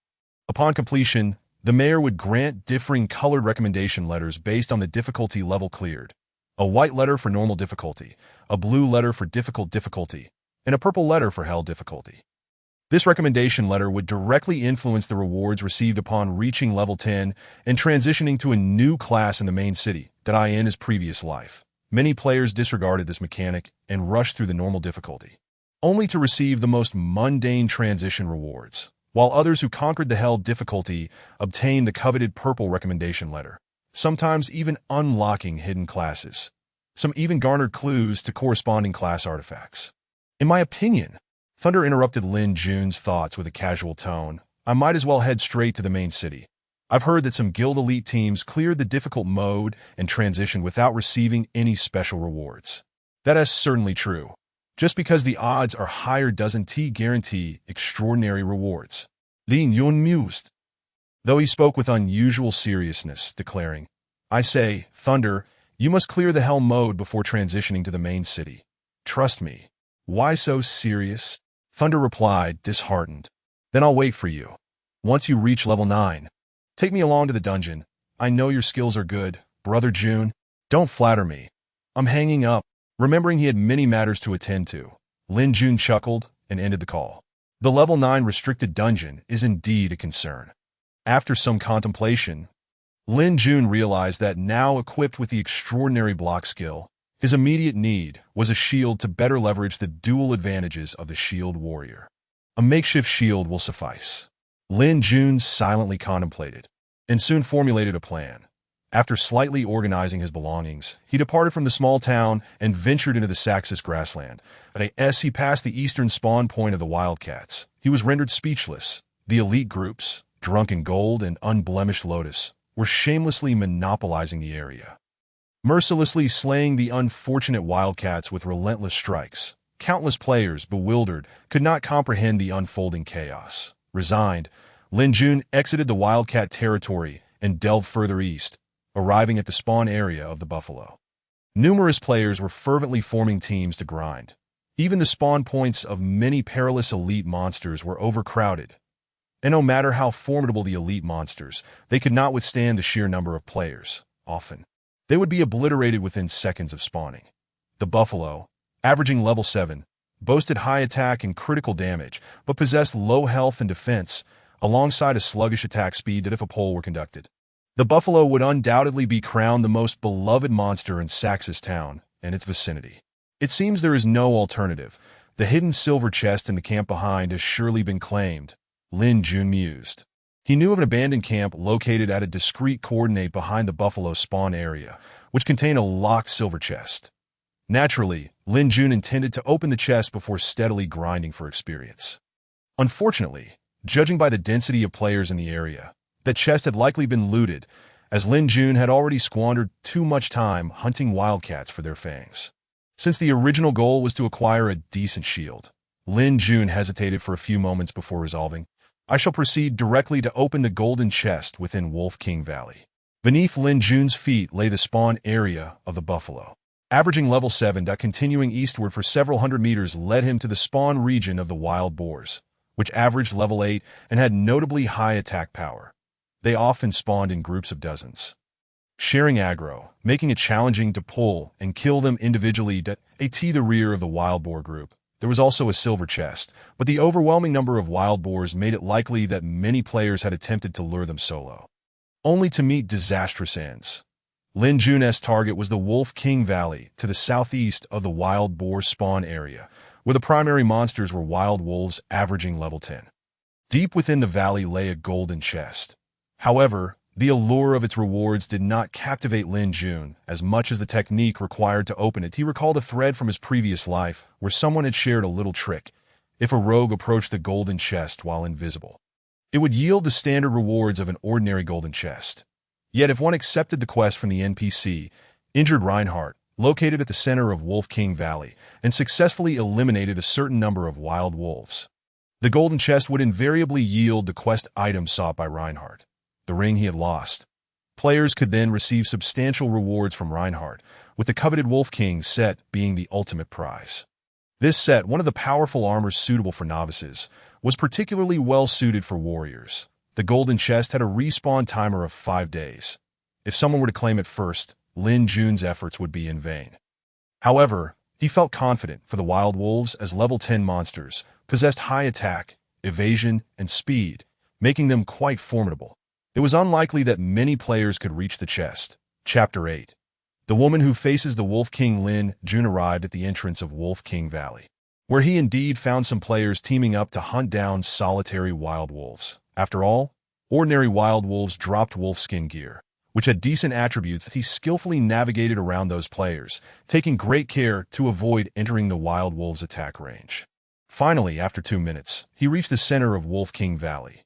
Upon completion, the mayor would grant differing colored recommendation letters based on the difficulty level cleared. A white letter for normal difficulty, a blue letter for difficult difficulty, and a purple letter for hell difficulty. This recommendation letter would directly influence the rewards received upon reaching level 10 and transitioning to a new class in the main city that in his previous life. Many players disregarded this mechanic and rushed through the normal difficulty, only to receive the most mundane transition rewards, while others who conquered the hell difficulty obtained the coveted purple recommendation letter, sometimes even unlocking hidden classes. Some even garnered clues to corresponding class artifacts. "In my opinion," Thunder interrupted Lin Jun's thoughts with a casual tone, "I might as well head straight to the main city. I've heard that some guild elite teams cleared the difficult mode and transitioned without receiving any special rewards." "That is certainly true. Just because the odds are higher doesn't guarantee extraordinary rewards," Lin Yun mused, though he spoke with unusual seriousness, declaring, "I say, Thunder, you must clear the hell mode before transitioning to the main city. Trust me." "Why so serious?" Thunder replied, disheartened. "Then I'll wait for you. Once you reach level 9, take me along to the dungeon. I know your skills are good, Brother June. Don't flatter me." "I'm hanging up." Remembering he had many matters to attend to, Lin Jun chuckled and ended the call. The level 9 restricted dungeon is indeed a concern. After some contemplation, Lin Jun realized that now equipped with the extraordinary block skill, his immediate need was a shield to better leverage the dual advantages of the shield warrior. A makeshift shield will suffice. Lin Jun silently contemplated, and soon formulated a plan. After slightly organizing his belongings, he departed from the small town and ventured into the Saxus grassland. As he passed the eastern spawn point of the Wildcats, he was rendered speechless. The elite groups, Drunken Gold and Unblemished Lotus, were shamelessly monopolizing the area, mercilessly slaying the unfortunate Wildcats with relentless strikes. Countless players, bewildered, could not comprehend the unfolding chaos. Resigned, Lin Jun exited the Wildcat territory and delved further east, arriving at the spawn area of the buffalo. Numerous players were fervently forming teams to grind. Even the spawn points of many perilous elite monsters were overcrowded. And no matter how formidable the elite monsters, they could not withstand the sheer number of players. Often, they would be obliterated within seconds of spawning. The buffalo, averaging level 7, boasted high attack and critical damage, but possessed low health and defense, alongside a sluggish attack speed that if a poll were conducted, the buffalo would undoubtedly be crowned the most beloved monster in Saxus Town and its vicinity. It seems there is no alternative. The hidden silver chest in the camp behind has surely been claimed, Lin Jun mused. He knew of an abandoned camp located at a discrete coordinate behind the buffalo spawn area, which contained a locked silver chest. Naturally, Lin Jun intended to open the chest before steadily grinding for experience. Unfortunately, judging by the density of players in the area, that chest had likely been looted, as Lin Jun had already squandered too much time hunting wildcats for their fangs. Since the original goal was to acquire a decent shield, Lin Jun hesitated for a few moments before resolving, I shall proceed directly to open the golden chest within Wolf King Valley. Beneath Lin Jun's feet lay the spawn area of the buffalo. Averaging level 7, continuing eastward for several hundred meters led him to the spawn region of the wild boars, which averaged level 8 and had notably high attack power. They often spawned in groups of dozens, sharing aggro, making it challenging to pull and kill them individually to the rear of the wild boar group. There was also a silver chest, but the overwhelming number of wild boars made it likely that many players had attempted to lure them solo, only to meet disastrous ends. Lin Jun's target was the Wolf King Valley to the southeast of the wild boar spawn area, where the primary monsters were wild wolves averaging level 10. Deep within the valley lay a golden chest. However, the allure of its rewards did not captivate Lin Jun as much as the technique required to open it. He recalled a thread from his previous life where someone had shared a little trick. If a rogue approached the golden chest while invisible, it would yield the standard rewards of an ordinary golden chest. Yet if one accepted the quest from the NPC, injured Reinhardt, located at the center of Wolf King Valley, and successfully eliminated a certain number of wild wolves, the golden chest would invariably yield the quest item sought by Reinhardt, the ring he had lost. Players could then receive substantial rewards from Reinhardt, with the coveted Wolf King set being the ultimate prize. This set, one of the powerful armors suitable for novices, was particularly well suited for warriors. The golden chest had a respawn timer of 5 days. If someone were to claim it first, Lin Jun's efforts would be in vain. However, he felt confident, for the wild wolves, as level 10 monsters, possessed high attack, evasion, and speed, making them quite formidable. It was unlikely that many players could reach the chest. Chapter 8. The woman who faces the Wolf King. Lin Jun arrived at the entrance of Wolf King Valley, where he indeed found some players teaming up to hunt down solitary wild wolves. After all, ordinary wild wolves dropped wolfskin gear, which had decent attributes. He skillfully navigated around those players, taking great care to avoid entering the wild wolves' attack range. Finally, after 2 minutes, he reached the center of Wolf King Valley.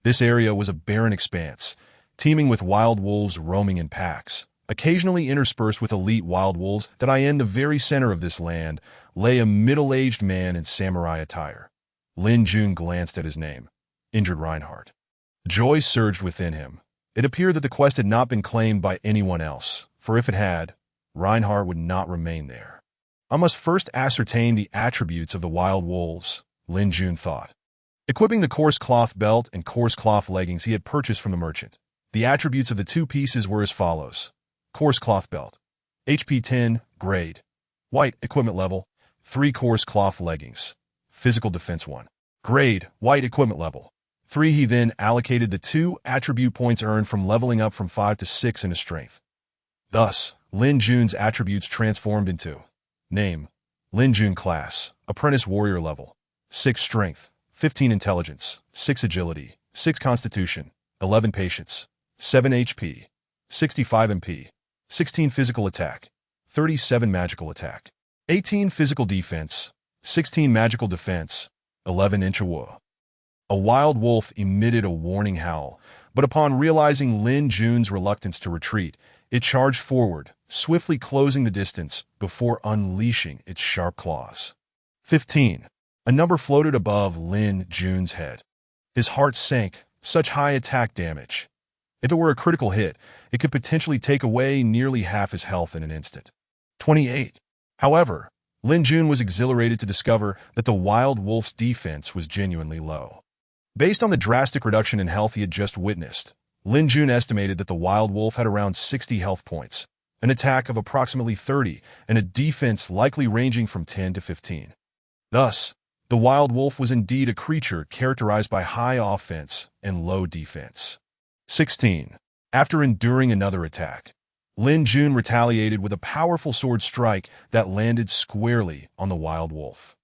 This area was a barren expanse, teeming with wild wolves roaming in packs, occasionally interspersed with elite wild wolves. In the very center of this land lay a middle-aged man in samurai attire. Lin Jun glanced at his name, injured Reinhardt. Joy surged within him. It appeared that the quest had not been claimed by anyone else, for if it had, Reinhardt would not remain there. I must first ascertain the attributes of the wild wolves, Lin Jun thought. Equipping the coarse cloth belt and coarse cloth leggings he had purchased from the merchant, the attributes of the two pieces were as follows. Coarse cloth belt, HP 10, grade, white, equipment level, 3 coarse cloth leggings, physical defense 1, grade, white, equipment level 3. He then allocated the 2 attribute points earned from leveling up from 5 to 6 into strength. Thus, Lin Jun's attributes transformed into name, Lin Jun class, apprentice warrior level, 6 strength, 15 intelligence, 6 agility, 6 constitution, 11 patience, 7 HP, 65 MP, 16 physical attack, 37 magical attack, 18 physical defense, 16 magical defense, 11 inch-awa. A wild wolf emitted a warning howl, but upon realizing Lin Jun's reluctance to retreat, it charged forward, swiftly closing the distance before unleashing its sharp claws. 15. A number floated above Lin Jun's head. His heart sank. Such high attack damage. If it were a critical hit, it could potentially take away nearly half his health in an instant. 28. However, Lin Jun was exhilarated to discover that the wild wolf's defense was genuinely low. Based on the drastic reduction in health he had just witnessed, Lin Jun estimated that the wild wolf had around 60 health points, an attack of approximately 30, and a defense likely ranging from 10 to 15. Thus, the wild wolf was indeed a creature characterized by high offense and low defense. 16. After enduring another attack, Lin Jun retaliated with a powerful sword strike that landed squarely on the wild wolf.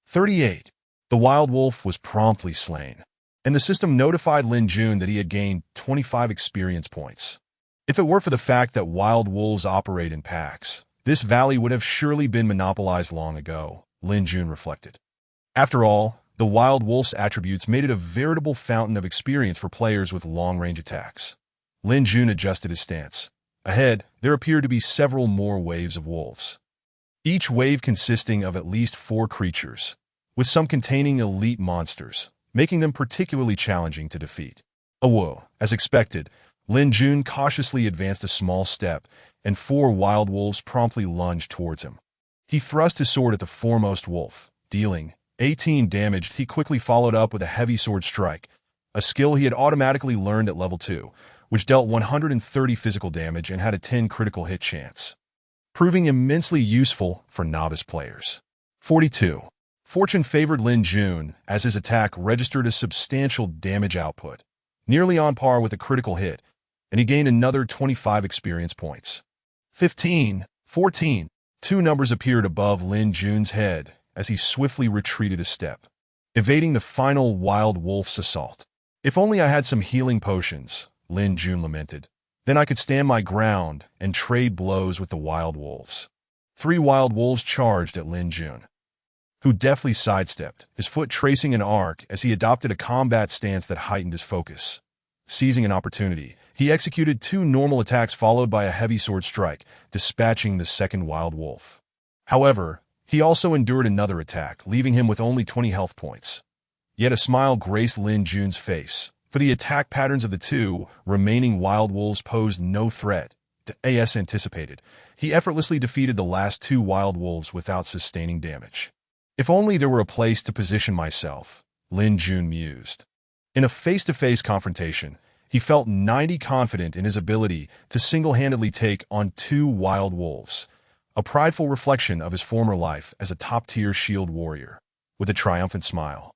38. The wild wolf was promptly slain, and the system notified Lin Jun that he had gained 25 experience points. If it were for the fact that wild wolves operate in packs, this valley would have surely been monopolized long ago, Lin Jun reflected. After all, the wild wolf's attributes made it a veritable fountain of experience for players with long-range attacks. Lin Jun adjusted his stance. Ahead, there appeared to be several more waves of wolves, each wave consisting of at least 4 creatures, with some containing elite monsters, making them particularly challenging to defeat. Whoa! As expected, Lin Jun cautiously advanced a small step, and 4 wild wolves promptly lunged towards him. He thrust his sword at the foremost wolf, dealing 18 damage. He quickly followed up with a heavy sword strike, a skill he had automatically learned at level 2, which dealt 130 physical damage and had a 10 critical hit chance, proving immensely useful for novice players. 42. Fortune favored Lin Jun, as his attack registered a substantial damage output, nearly on par with a critical hit, and he gained another 25 experience points. 15. 14. 2 numbers appeared above Lin Jun's head as he swiftly retreated a step, evading the final wild wolf's assault. If only I had some healing potions, Lin Jun lamented. Then I could stand my ground and trade blows with the wild wolves. 3 wild wolves charged at Lin Jun, who deftly sidestepped, his foot tracing an arc as he adopted a combat stance that heightened his focus. Seizing an opportunity, he executed 2 normal attacks followed by a heavy sword strike, dispatching the second wild wolf. However, he also endured another attack, leaving him with only 20 health points. Yet a smile graced Lin Jun's face, for the attack patterns of the 2 remaining wild wolves posed no threat. As anticipated, he effortlessly defeated the last 2 wild wolves without sustaining damage. If only there were a place to position myself, Lin Jun mused. In a face-to-face confrontation, he felt 90 confident in his ability to single-handedly take on 2 wild wolves, a prideful reflection of his former life as a top-tier shield warrior. With a triumphant smile,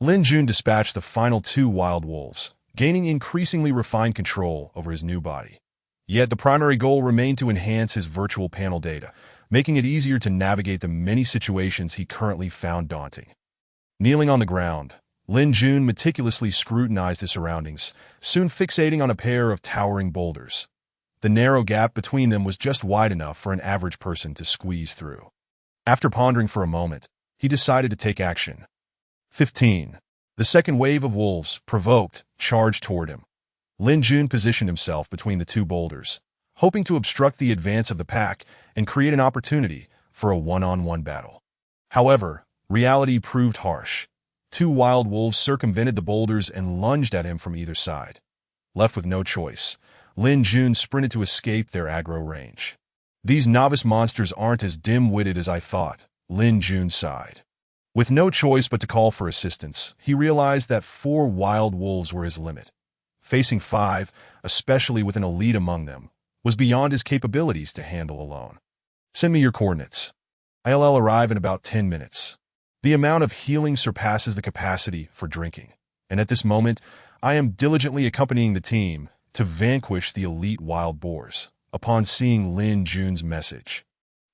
Lin Jun dispatched the final 2 wild wolves, gaining increasingly refined control over his new body. Yet the primary goal remained to enhance his virtual panel data, making it easier to navigate the many situations he currently found daunting. Kneeling on the ground, Lin Jun meticulously scrutinized his surroundings, soon fixating on a pair of towering boulders. The narrow gap between them was just wide enough for an average person to squeeze through. After pondering for a moment, he decided to take action. 15. The second wave of wolves, provoked, charged toward him. Lin Jun positioned himself between the 2 boulders, hoping to obstruct the advance of the pack and create an opportunity for a one-on-one battle. However, reality proved harsh. 2 wild wolves circumvented the boulders and lunged at him from either side. Left with no choice, Lin Jun sprinted to escape their aggro range. These novice monsters aren't as dim-witted as I thought, Lin Jun sighed. With no choice but to call for assistance, he realized that 4 wild wolves were his limit. Facing 5, especially with an elite among them, was beyond his capabilities to handle alone. Send me your coordinates. I'll arrive in about 10 minutes. The amount of healing surpasses the capacity for drinking, and at this moment, I am diligently accompanying the team to vanquish the elite wild boars. Upon seeing Lin Jun's message,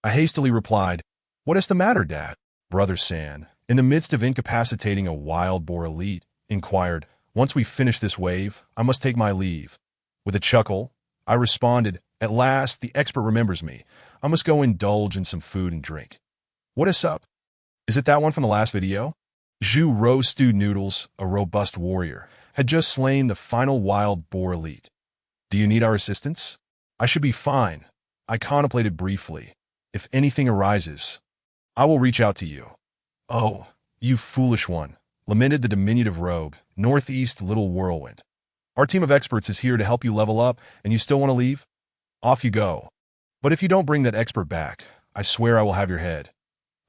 I hastily replied, "What is the matter, Dad?" Brother San, in the midst of incapacitating a wild boar elite, inquired, "Once we finish this wave, I must take my leave." With a chuckle, I responded, "At last, the expert remembers me. I must go indulge in some food and drink." "What is up? Is it that one from the last video?" Zhu Rose Stewed Noodles, a robust warrior, had just slain the final wild boar elite. "Do you need our assistance?" "I should be fine." I contemplated briefly. "If anything arises, I will reach out to you." "Oh, you foolish one," lamented the diminutive rogue, Northeast Little Whirlwind. "Our team of experts is here to help you level up, and you still want to leave? Off you go. But if you don't bring that expert back, I swear I will have your head."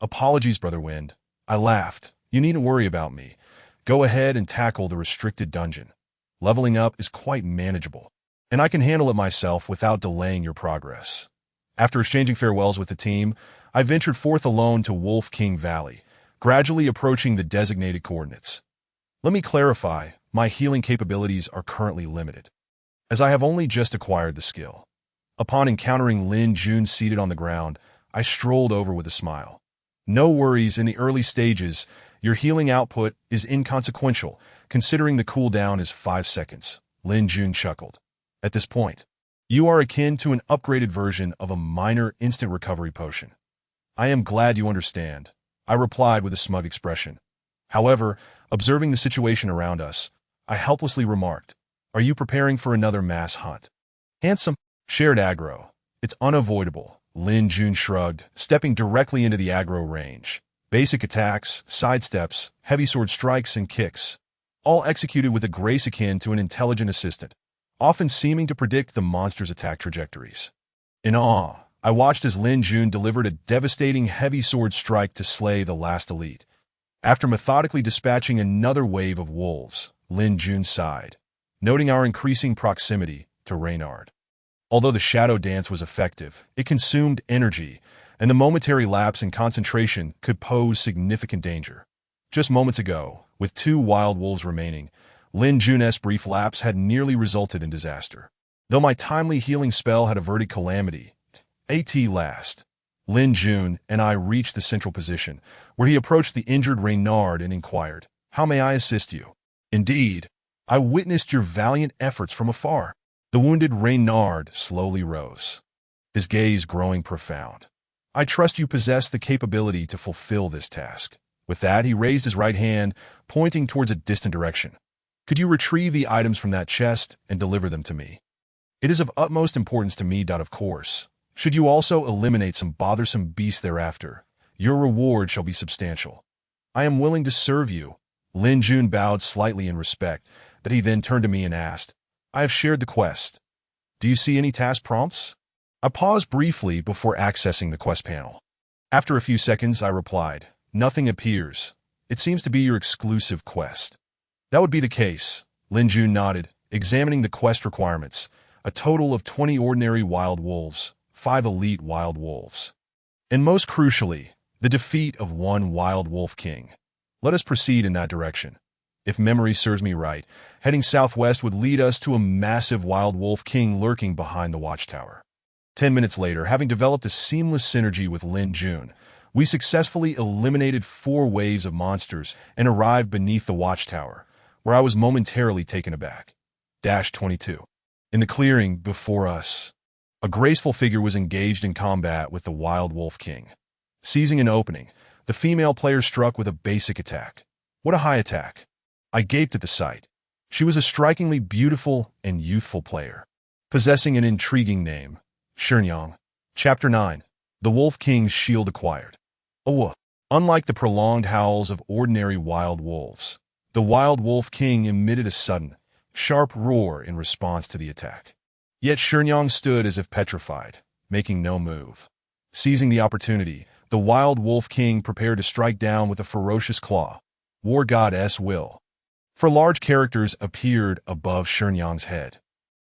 "Apologies, Brother Wind." I laughed. "You needn't worry about me. Go ahead and tackle the restricted dungeon. Leveling up is quite manageable, and I can handle it myself without delaying your progress." After exchanging farewells with the team, I ventured forth alone to Wolf King Valley, gradually approaching the designated coordinates. Let me clarify, my healing capabilities are currently limited, as I have only just acquired the skill. Upon encountering Lin Jun seated on the ground, I strolled over with a smile. "No worries in the early stages. Your healing output is inconsequential, considering the cooldown is 5 seconds. Lin Jun chuckled. "At this point, you are akin to an upgraded version of a minor instant recovery potion." "I am glad you understand," I replied with a smug expression. However, observing the situation around us, I helplessly remarked, Are you preparing for another mass hunt? Handsome. Shared aggro. It's unavoidable. Lin Jun shrugged, stepping directly into the aggro range. Basic attacks, sidesteps, heavy sword strikes, and kicks. All executed with a grace akin to an intelligent assistant, often seeming to predict the monster's attack trajectories. In awe, I watched as Lin Jun delivered a devastating heavy sword strike to slay the last elite. After methodically dispatching another wave of wolves, Lin Jun sighed, noting our increasing proximity to Reynard. Although the shadow dance was effective, it consumed energy, and the momentary lapse in concentration could pose significant danger. Just moments ago, with 2 wild wolves remaining, Lin Jun's brief lapse had nearly resulted in disaster. Though my timely healing spell had averted calamity, at last, Lin Jun and I reached the central position, where he approached the injured Reynard and inquired, "How may I assist you?" "Indeed, I witnessed your valiant efforts from afar." The wounded Reynard slowly rose, his gaze growing profound. "I trust you possess the capability to fulfill this task." With that, he raised his right hand, pointing towards a distant direction. "Could you retrieve the items from that chest and deliver them to me? It is of utmost importance to me. Of course. Should you also eliminate some bothersome beasts thereafter, your reward shall be substantial." "I am willing to serve you." Lin Jun bowed slightly in respect, but he then turned to me and asked, "I have shared the quest. Do you see any task prompts?" I paused briefly before accessing the quest panel. After a few seconds, I replied, "Nothing appears. It seems to be your exclusive quest." "That would be the case." Lin Jun nodded, examining the quest requirements. A total of 20 ordinary wild wolves, 5 elite wild wolves, and most crucially, the defeat of 1 wild wolf king. Let us proceed in that direction. If memory serves me right, heading southwest would lead us to a massive wild wolf king lurking behind the watchtower. 10 minutes later, having developed a seamless synergy with Lin Jun, we successfully eliminated 4 waves of monsters and arrived beneath the watchtower, where I was momentarily taken aback. 22. In the clearing before us, a graceful figure was engaged in combat with the wild wolf king. Seizing an opening, the female player struck with a basic attack. What a high attack! I gaped at the sight. She was a strikingly beautiful and youthful player, possessing an intriguing name, Shenyang. Chapter 9. The Wolf King's Shield Acquired. Unlike the prolonged howls of ordinary wild wolves, the wild wolf king emitted a sudden, sharp roar in response to the attack. Yet Shenyang stood as if petrified, making no move. Seizing the opportunity, the wild wolf king prepared to strike down with a ferocious claw. War Goddess Will. For large characters appeared above Shenyang's head,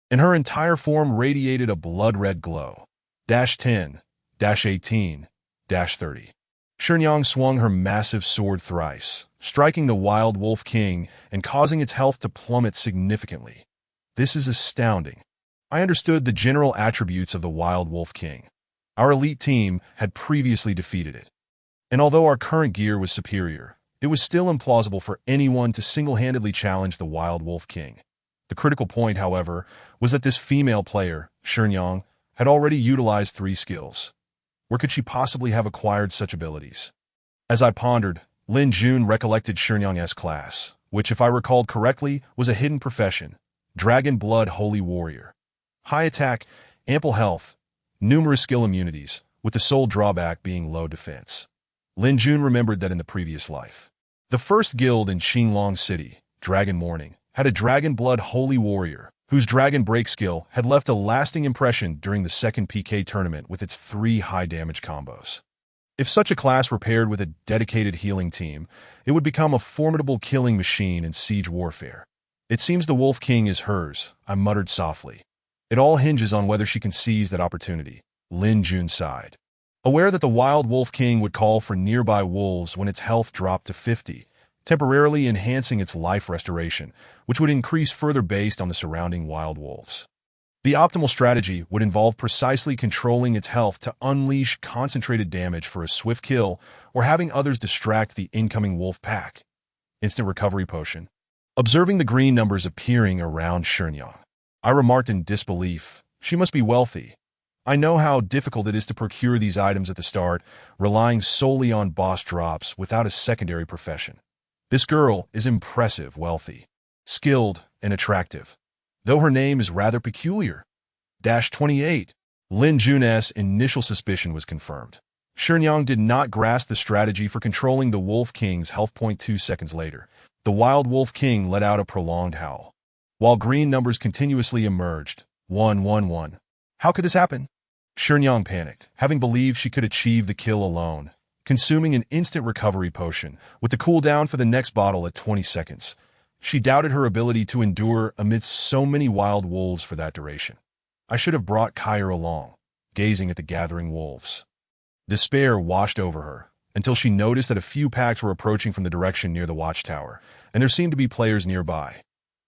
and her entire form radiated a blood-red glow. 10, 18, 30. Shenyang swung her massive sword thrice, striking the wild wolf king and causing its health to plummet significantly. This is astounding. I understood the general attributes of the wild wolf king. Our elite team had previously defeated it, and although our current gear was superior, it was still implausible for anyone to single-handedly challenge the Wild Wolf King. The critical point, however, was that this female player, Shenyang, had already utilized 3 skills. Where could she possibly have acquired such abilities? As I pondered, Lin Jun recollected Shenyang's class, which, if I recalled correctly, was a hidden profession, Dragon Blood Holy Warrior. High attack, ample health, numerous skill immunities, with the sole drawback being low defense. Lin Jun remembered that in the previous life, the first guild in Qinglong City, Dragon Morning, had a Dragon Blood Holy Warrior, whose Dragon Break skill had left a lasting impression during the second PK tournament with its 3 high-damage combos. If such a class were paired with a dedicated healing team, it would become a formidable killing machine in siege warfare. "It seems the Wolf King is hers," I muttered softly. "It all hinges on whether she can seize that opportunity." Lin Jun sighed, aware that the Wild Wolf King would call for nearby wolves when its health dropped to 50, temporarily enhancing its life restoration, which would increase further based on the surrounding wild wolves. The optimal strategy would involve precisely controlling its health to unleash concentrated damage for a swift kill or having others distract the incoming wolf pack. Instant recovery potion. Observing the green numbers appearing around Shenyang, I remarked in disbelief, "She must be wealthy. I know how difficult it is to procure these items at the start, relying solely on boss drops without a secondary profession. This girl is impressive, wealthy, skilled, and attractive. though her name is rather peculiar. 28. Lin Jun's initial suspicion was confirmed. Shenyang did not grasp the strategy for controlling the Wolf King's health point. 2 seconds later, the Wild Wolf King let out a prolonged howl, while green numbers continuously emerged. 111. How could this happen? Shenyang panicked, having believed she could achieve the kill alone, consuming an instant recovery potion, with the cooldown for the next bottle at 20 seconds. She doubted her ability to endure amidst so many wild wolves for that duration. I should have brought Kyre along, gazing at the gathering wolves. Despair washed over her, until she noticed that a few packs were approaching from the direction near the watchtower, and there seemed to be players nearby.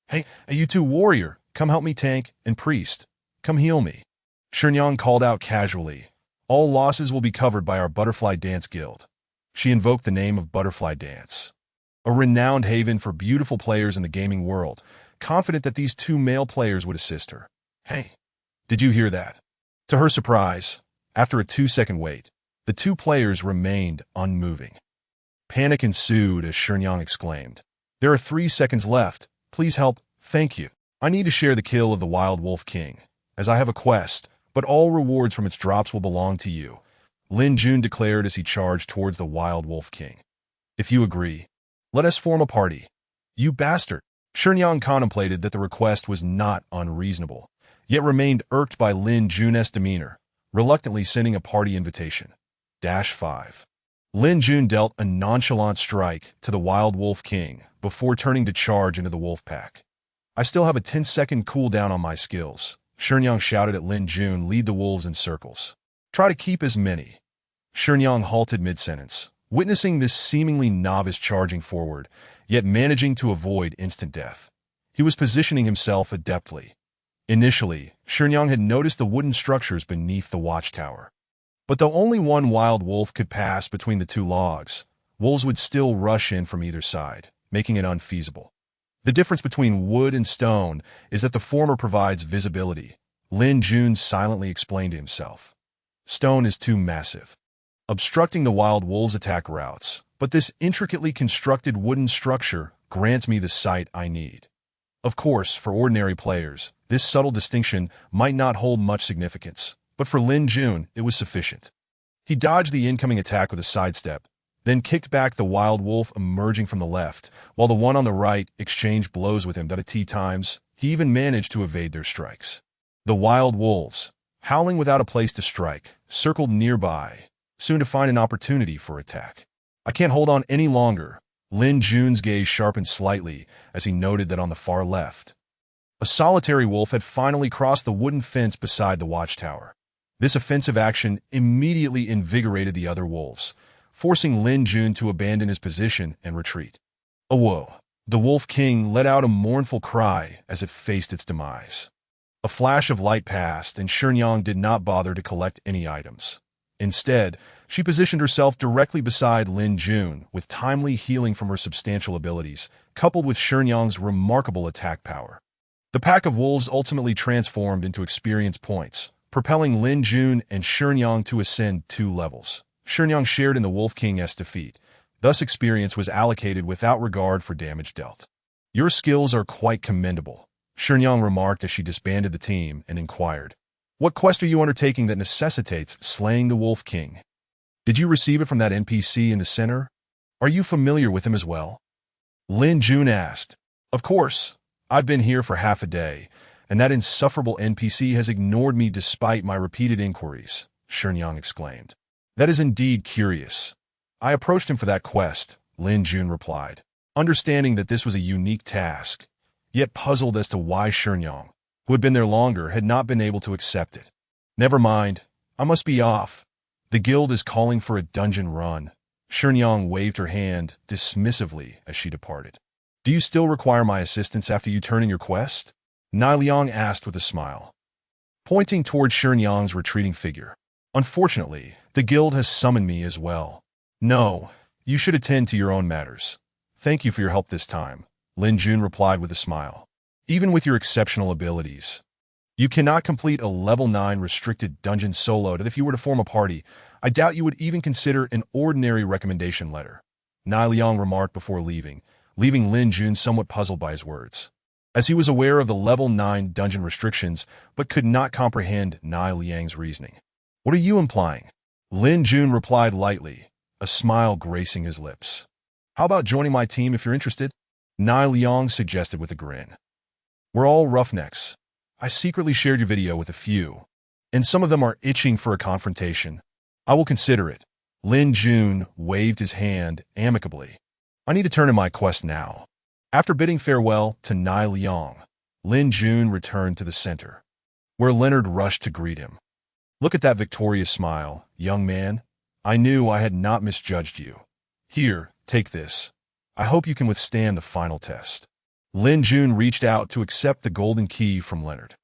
Hey, you two warrior, come help me tank, and priest, come heal me. Shenyang called out casually. All losses will be covered by our Butterfly Dance Guild. She invoked the name of Butterfly Dance, a renowned haven for beautiful players in the gaming world, confident that these two male players would assist her. Hey, did you hear that? To her surprise, after a 2-second wait, the two players remained unmoving. Panic ensued as Shenyang exclaimed, There are 3 seconds left. Please help. Thank you. I need to share the kill of the Wild Wolf King, as I have a quest, but all rewards from its drops will belong to you, Lin Jun declared as he charged towards the Wild Wolf King. If you agree, let us form a party. You bastard. Shenyang contemplated that the request was not unreasonable, yet remained irked by Lin Jun's demeanor, reluctantly sending a party invitation. 5. Lin Jun dealt a nonchalant strike to the Wild Wolf King before turning to charge into the wolf pack. I still have a 10-second cooldown on my skills, Shenyang shouted at Lin Jun. Lead the wolves in circles. Try to keep as many. Shenyang halted mid-sentence, witnessing this seemingly novice charging forward, yet managing to avoid instant death. He was positioning himself adeptly. Initially, Shenyang had noticed the wooden structures beneath the watchtower. But though only one wild wolf could pass between the two logs, wolves would still rush in from either side, making it unfeasible. The difference between wood and stone is that the former provides visibility, Lin Jun silently explained to himself. Stone is too massive, obstructing the wild wolves' attack routes, but this intricately constructed wooden structure grants me the sight I need. Of course, for ordinary players, this subtle distinction might not hold much significance, but for Lin Jun, it was sufficient. He dodged the incoming attack with a sidestep, then kicked back the wild wolf emerging from the left, while the one on the right exchanged blows with him. Times, he even managed to evade their strikes. The wild wolves, howling without a place to strike, circled nearby, soon to find an opportunity for attack. I can't hold on any longer. Lin Jun's gaze sharpened slightly as he noted that on the far left, a solitary wolf had finally crossed the wooden fence beside the watchtower. This offensive action immediately invigorated the other wolves, forcing Lin Jun to abandon his position and retreat. Whoa! The Wolf King let out a mournful cry as it faced its demise. A flash of light passed, and Shenyang did not bother to collect any items. Instead, she positioned herself directly beside Lin Jun, with timely healing from her substantial abilities, coupled with Shenyang's remarkable attack power. The pack of wolves ultimately transformed into experience points, propelling Lin Jun and Shenyang to ascend 2 levels. Shenyang shared in the Wolf King's defeat, thus experience was allocated without regard for damage dealt. Your skills are quite commendable, Shenyang remarked as she disbanded the team and inquired, What quest are you undertaking that necessitates slaying the Wolf King? Did you receive it from that NPC in the center? Are you familiar with him as well? Lin Jun asked. Of course, I've been here for half a day, and that insufferable NPC has ignored me despite my repeated inquiries, Shenyang exclaimed. That is indeed curious. I approached him for that quest, Lin Jun replied, understanding that this was a unique task, yet puzzled as to why Shenyang, who had been there longer, had not been able to accept it. Never mind, I must be off. The guild is calling for a dungeon run. Shenyang waved her hand dismissively as she departed. Do you still require my assistance after you turn in your quest? Niliang asked with a smile, pointing toward Shenyang's retreating figure. Unfortunately, the guild has summoned me as well. No, you should attend to your own matters. Thank you for your help this time, Lin Jun replied with a smile. Even with your exceptional abilities, you cannot complete a level 9 restricted dungeon solo that if you were to form a party, I doubt you would even consider an ordinary recommendation letter, Niliang remarked before leaving Lin Jun somewhat puzzled by his words. as he was aware of the level 9 dungeon restrictions but could not comprehend Nai Liang's reasoning. "What are you implying?" Lin Jun replied lightly, a smile gracing his lips. "How about joining my team if you're interested?" Nai Liang suggested with a grin. "We're all roughnecks. I secretly shared your video with a few, and some of them are itching for a confrontation. I will consider it." Lin Jun waved his hand amicably. "I need to turn in my quest now." After bidding farewell to Nai Liang, Lin Jun returned to the center, where Leonard rushed to greet him. "Look at that victorious smile, young man. I knew I had not misjudged you. Here, take this. I hope you can withstand the final test." Lin Jun reached out to accept the golden key from Leonard.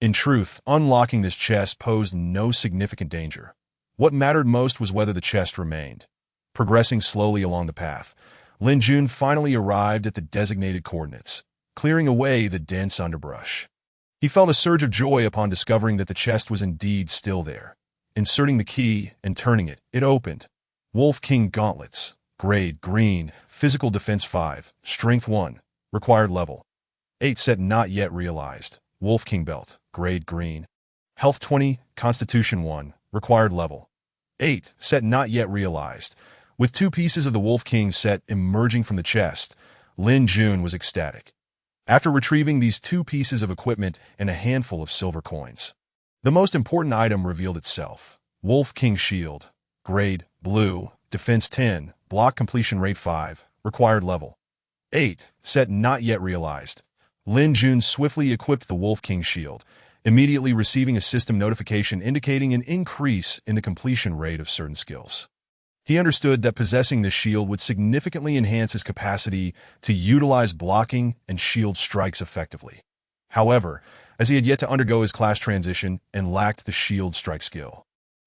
In truth, unlocking this chest posed no significant danger. What mattered most was whether the chest remained. Progressing slowly along the path, Lin Jun finally arrived at the designated coordinates, clearing away the dense underbrush. He felt a surge of joy upon discovering that the chest was indeed still there. Inserting the key and turning it, it opened. Wolf King Gauntlets, grade green, physical defense 5, strength 1, required level 8 set not yet realized. Wolf King Belt, grade green, health 20, constitution 1, required level 8 set not yet realized. With 2 pieces of the Wolf King set emerging from the chest, Lin Jun was ecstatic. After retrieving these 2 pieces of equipment and a handful of silver coins, the most important item revealed itself. Wolf King Shield, grade blue, defense 10, block completion rate 5, required level 8, set not yet realized. Lin Jun swiftly equipped the Wolf King Shield, immediately receiving a system notification indicating an increase in the completion rate of certain skills. He understood that possessing this shield would significantly enhance his capacity to utilize blocking and shield strikes effectively. However, as he had yet to undergo his class transition and lacked the shield strike skill,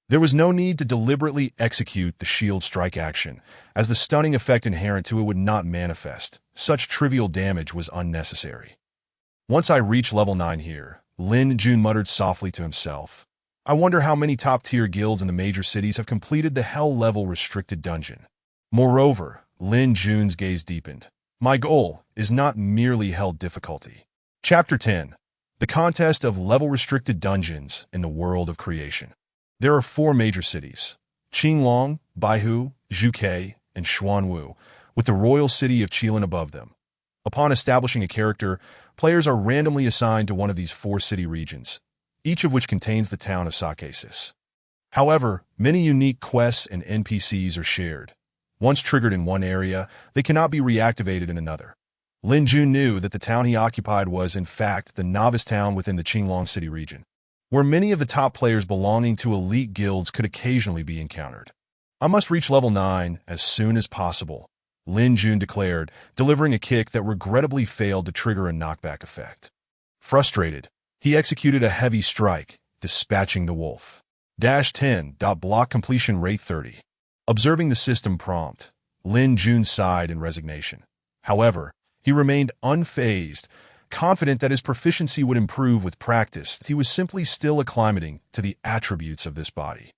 there was no need to deliberately execute the shield strike action, as the stunning effect inherent to it would not manifest. Such trivial damage was unnecessary. "Once I reach level 9 here," Lin Jun muttered softly to himself, "I wonder how many top-tier guilds in the major cities have completed the hell-level restricted dungeon." Moreover, Lin Jun's gaze deepened. "My goal is not merely hell difficulty." Chapter 10. The Contest of Level-Restricted Dungeons in the World of Creation. There are 4 major cities: Qinglong, Baihu, Zhuke, and Xuanwu, with the royal city of Qilin above them. Upon establishing a character, players are randomly assigned to one of these 4 city regions, each of which contains the town of Sakesis. However, many unique quests and NPCs are shared. Once triggered in one area, they cannot be reactivated in another. Lin Jun knew that the town he occupied was, in fact, the novice town within the Qinglong city region, where many of the top players belonging to elite guilds could occasionally be encountered. "I must reach level 9 as soon as possible," Lin Jun declared, delivering a kick that regrettably failed to trigger a knockback effect. Frustrated, he executed a heavy strike, dispatching the wolf. -10. Block completion rate 30. Observing the system prompt, Lin Jun sighed in resignation. However, he remained unfazed, confident that his proficiency would improve with practice. He was simply still acclimating to the attributes of this body.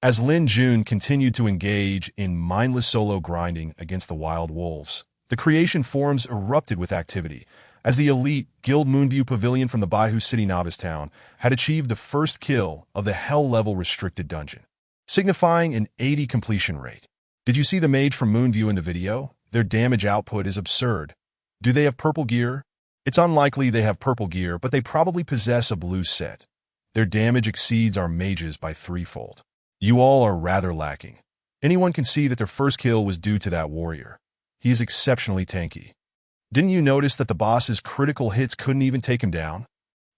As Lin Jun continued to engage in mindless solo grinding against the wild wolves, the creation forums erupted with activity, as the elite Guild Moonview Pavilion from the Baihu City Novice Town had achieved the first kill of the Hell-level restricted dungeon, signifying an 80 completion rate. "Did you see the mage from Moonview in the video? Their damage output is absurd. Do they have purple gear?" "It's unlikely they have purple gear, but they probably possess a blue set. Their damage exceeds our mages by 3-fold. You all are rather lacking. Anyone can see that their first kill was due to that warrior. He is exceptionally tanky. Didn't you notice that the boss's critical hits couldn't even take him down?"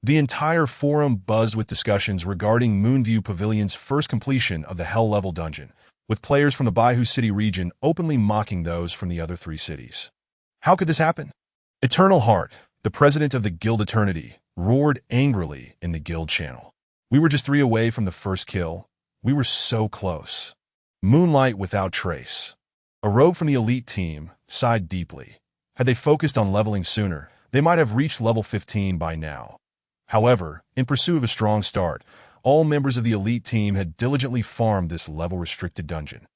The entire forum buzzed with discussions regarding Moonview Pavilion's first completion of the Hell-level dungeon, with players from the Baihu City region openly mocking those from the other 3 cities. How could this happen? Eternal Heart, the president of the Guild Eternity, roared angrily in the guild channel. "We were just 3 away from the first kill. We were so close." Moonlight without trace, a rogue from the elite team, sighed deeply. Had they focused on leveling sooner, they might have reached level 15 by now. However, in pursuit of a strong start, all members of the elite team had diligently farmed this level-restricted dungeon.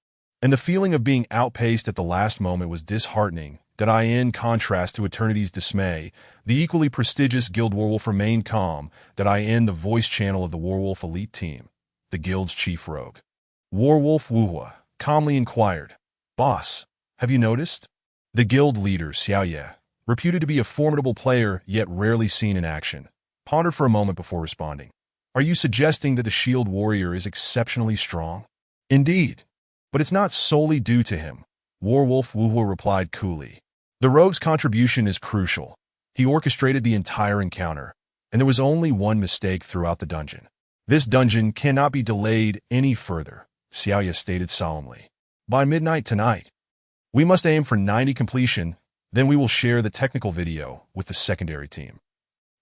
And the feeling of being outpaced at the last moment was disheartening, in contrast to Eternity's dismay. The equally prestigious Guild Warwolf remained calm, the voice channel of the Warwolf elite team, the Guild's chief rogue. Warwolf Wuhua calmly inquired, "Boss, have you noticed?" The Guild leader, Xiaoye, reputed to be a formidable player yet rarely seen in action, pondered for a moment before responding. "Are you suggesting that the Shield Warrior is exceptionally strong?" "Indeed, but it's not solely due to him," Warwolf Wuhua replied coolly. "The rogue's contribution is crucial. He orchestrated the entire encounter, and there was only one mistake throughout the dungeon. This dungeon cannot be delayed any further," Xiaoye stated solemnly. "By midnight tonight, we must aim for 90 completion, then we will share the technical video with the secondary team."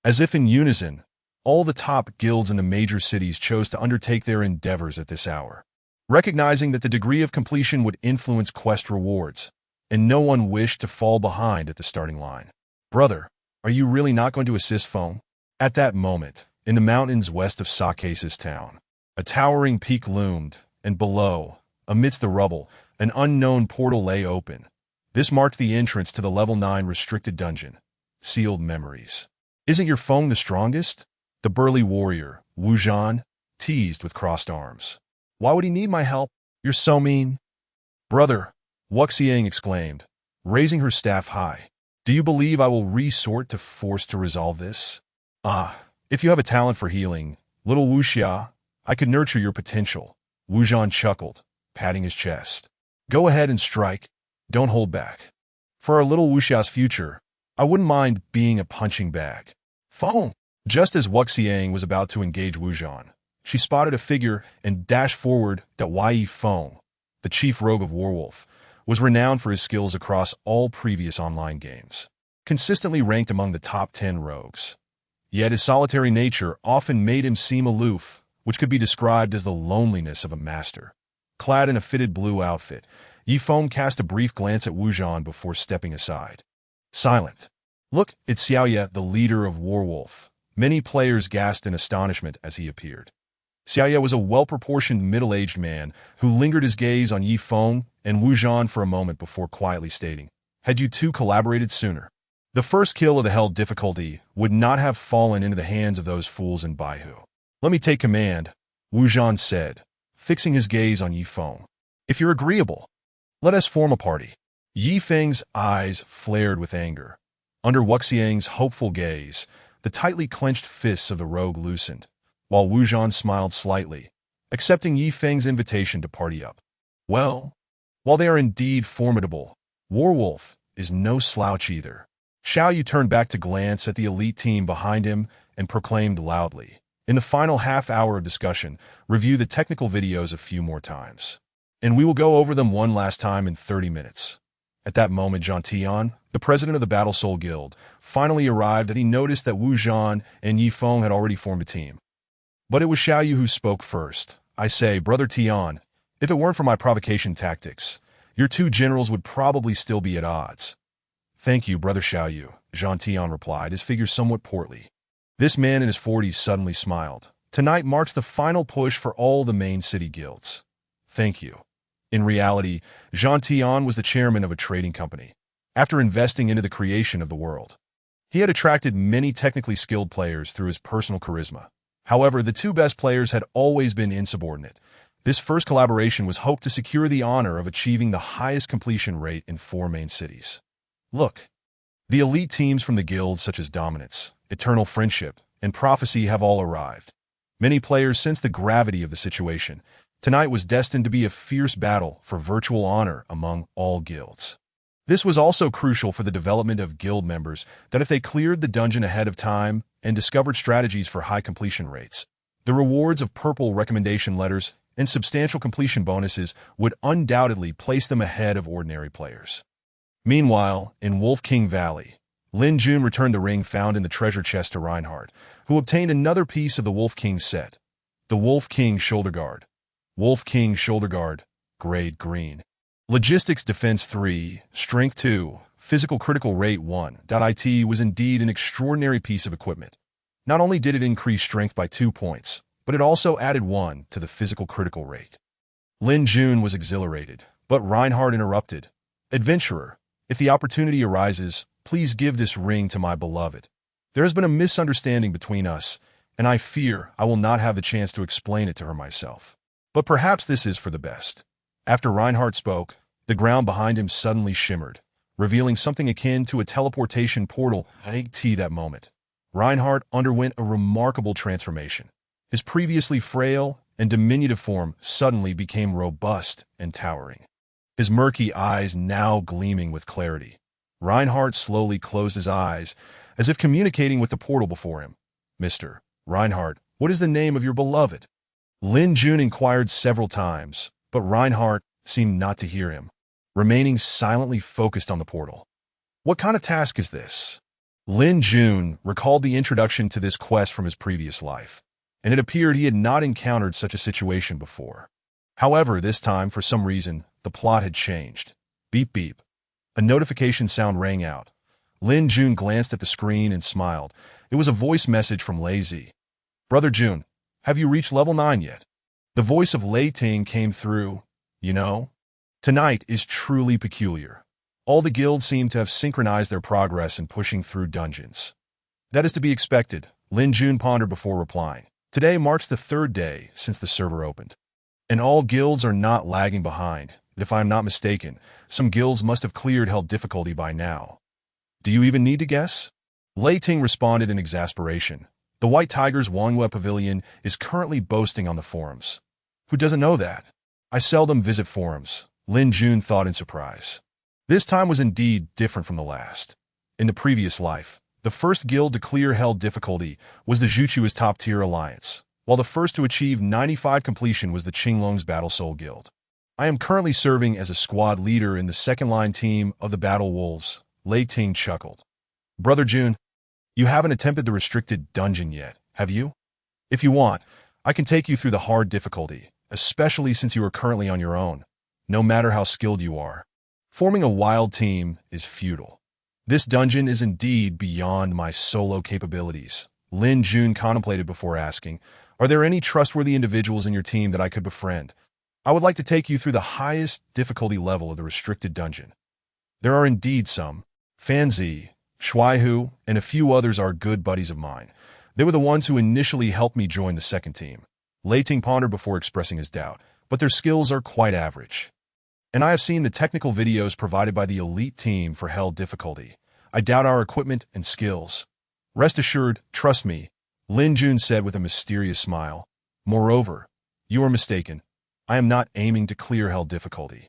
As if in unison, all the top guilds in the major cities chose to undertake their endeavors at this hour, recognizing that the degree of completion would influence quest rewards, and no one wished to fall behind at the starting line. "Brother, are you really not going to assist Foam?" At that moment, in the mountains west of Sakesa's town, a towering peak loomed, and below, amidst the rubble, an unknown portal lay open. This marked the entrance to the level 9 restricted dungeon, Sealed Memories. "Isn't your Foam the strongest?" the burly warrior, Wu Zhan, teased with crossed arms. "Why would he need my help? You're so mean." "Brother," Wuxiang exclaimed, raising her staff high, "do you believe I will resort to force to resolve this? Ah, if you have a talent for healing, little Wuxia, I could nurture your potential." Wu Zhan chuckled, patting his chest. "Go ahead and strike. Don't hold back. For our little Wuxia's future, I wouldn't mind being a punching bag." "Foam!" Just as Wuxiang was about to engage Wu Zhan, she spotted a figure and dashed forward. Yi Feng, the chief rogue of Warwolf, was renowned for his skills across all previous online games, consistently ranked among the top 10 rogues. Yet his solitary nature often made him seem aloof, which could be described as the loneliness of a master. Clad in a fitted blue outfit, Yi Feng cast a brief glance at Wu Zhan before stepping aside. Silent. "Look, it's Xiaoye, the leader of Warwolf." Many players gasped in astonishment as he appeared. Xiaoye was a well-proportioned middle-aged man who lingered his gaze on Yi Feng and Wu Zhan for a moment before quietly stating, "Had you two collaborated sooner, the first kill of the hell difficulty would not have fallen into the hands of those fools in Baihu." "Let me take command," Wu Zhan said, fixing his gaze on Yi Feng. "If you're agreeable, let us form a party." Yi Feng's eyes flared with anger. Under Wuxiang's hopeful gaze, the tightly clenched fists of the rogue loosened, while Wu Zhan smiled slightly, accepting Yi Feng's invitation to party up. "Well, while they are indeed formidable, Warwolf is no slouch either." Xiao Yu turned back to glance at the elite team behind him and proclaimed loudly, "In the final half-hour of discussion, review the technical videos a few more times, and we will go over them one last time in 30 minutes. At that moment, Zhang Tian, the president of the Battle Soul Guild, finally arrived, and he noticed that Wu Zhan and Yi Feng had already formed a team. But it was Xiao Yu who spoke first. "I say, Brother Tian, if it weren't for my provocation tactics, your two generals would probably still be at odds." "Thank you, Brother Xiao Yu," Zhang Tian replied, his figure somewhat portly. This man in his 40s suddenly smiled. "Tonight marks the final push for all the main city guilds." "Thank you." In reality, Zhang Tian was the chairman of a trading company. After investing into the creation of the world, he had attracted many technically skilled players through his personal charisma. However, the two best players had always been insubordinate. This first collaboration was hoped to secure the honor of achieving the highest completion rate in 4 main cities. Look, the elite teams from the guilds such as Dominance, Eternal Friendship, and Prophecy have all arrived. Many players sense the gravity of the situation. Tonight was destined to be a fierce battle for virtual honor among all guilds. This was also crucial for the development of guild members, that if they cleared the dungeon ahead of time and discovered strategies for high completion rates, the rewards of purple recommendation letters and substantial completion bonuses would undoubtedly place them ahead of ordinary players. Meanwhile, in Wolf King Valley, Lin Jun returned the ring found in the treasure chest to Reinhardt, who obtained another piece of the Wolf King set, the Wolf King Shoulder Guard. Wolf King Shoulder Guard, Grade Green. Logistics Defense 3, Strength 2, Physical Critical Rate 1. It was indeed an extraordinary piece of equipment. Not only did it increase strength by 2 points, but it also added 1 to the physical critical rate. Lin Jun was exhilarated, But Reinhardt interrupted. "Adventurer, if the opportunity arises, please give this ring to my beloved. There has been a misunderstanding between us, and I fear I will not have the chance to explain it to her myself. But perhaps this is for the best." After Reinhardt spoke, the ground behind him suddenly shimmered, revealing something akin to a teleportation portal. At that moment, Reinhardt underwent a remarkable transformation. His previously frail and diminutive form suddenly became robust and towering, his murky eyes now gleaming with clarity. Reinhardt slowly closed his eyes, as if communicating with the portal before him. "Mr. Reinhardt, what is the name of your beloved?" Lin Jun inquired several times, but Reinhardt seemed not to hear him, remaining silently focused on the portal. "What kind of task is this?" Lin Jun recalled the introduction to this quest from his previous life, and it appeared he had not encountered such a situation before. However, this time, for some reason, the plot had changed. Beep beep. A notification sound rang out. Lin Jun glanced at the screen and smiled. It was a voice message from Lei Zi. "Brother Jun, have you reached level 9 yet?" The voice of Lei Ting came through. "You know, tonight is truly peculiar. All the guilds seem to have synchronized their progress in pushing through dungeons." "That is to be expected," Lin Jun pondered before replying. "Today marks the 3rd day since the server opened, and all guilds are not lagging behind. If I am not mistaken, some guilds must have cleared hell difficulty by now." "Do you even need to guess?" Lei Ting responded in exasperation. "The White Tiger's Wangyue Pavilion is currently boasting on the forums." "Who doesn't know that? I seldom visit forums," Lin Jun thought in surprise. This time was indeed different from the last. In the previous life, the first guild to clear hell difficulty was the Zhuchu's top-tier alliance, while the first to achieve 95 completion was the Qinglong's Battle Soul Guild. "I am currently serving as a squad leader in the second-line team of the Battle Wolves," Lei Ting chuckled. "Brother Jun, you haven't attempted the restricted dungeon yet, have you? If you want, I can take you through the hard difficulty, especially since you are currently on your own, no matter how skilled you are. Forming a wild team is futile. This dungeon is indeed beyond my solo capabilities." Lin Jun contemplated before asking, "Are there any trustworthy individuals in your team that I could befriend? I would like to take you through the highest difficulty level of the restricted dungeon." "There are indeed some. Fanzi, Shuaihu, and a few others are good buddies of mine. They were the ones who initially helped me join the second team." Lei Ting pondered before expressing his doubt, "But their skills are quite average. And I have seen the technical videos provided by the elite team for hell difficulty. I doubt our equipment and skills." "Rest assured, trust me," Lin Jun said with a mysterious smile. "Moreover, you are mistaken. I am not aiming to clear hell difficulty,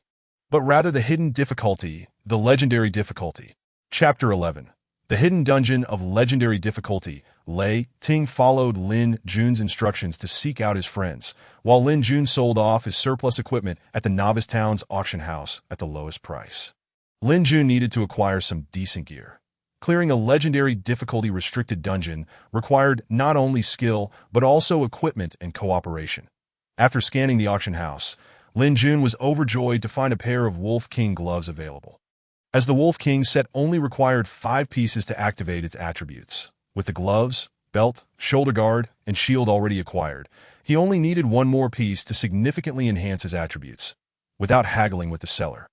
but rather the hidden difficulty, the legendary difficulty." Chapter 11. The Hidden Dungeon of Legendary Difficulty. Lei Ting followed Lin Jun's instructions to seek out his friends, while Lin Jun sold off his surplus equipment at the Novice Town's auction house at the lowest price. Lin Jun needed to acquire some decent gear. Clearing a legendary difficulty restricted dungeon required not only skill, but also equipment and cooperation. After scanning the auction house, Lin Jun was overjoyed to find a pair of Wolf King gloves available. As the Wolf King set only required 5 pieces to activate its attributes. With the gloves, belt, shoulder guard, and shield already acquired, he only needed one more piece to significantly enhance his attributes. Without haggling with the seller,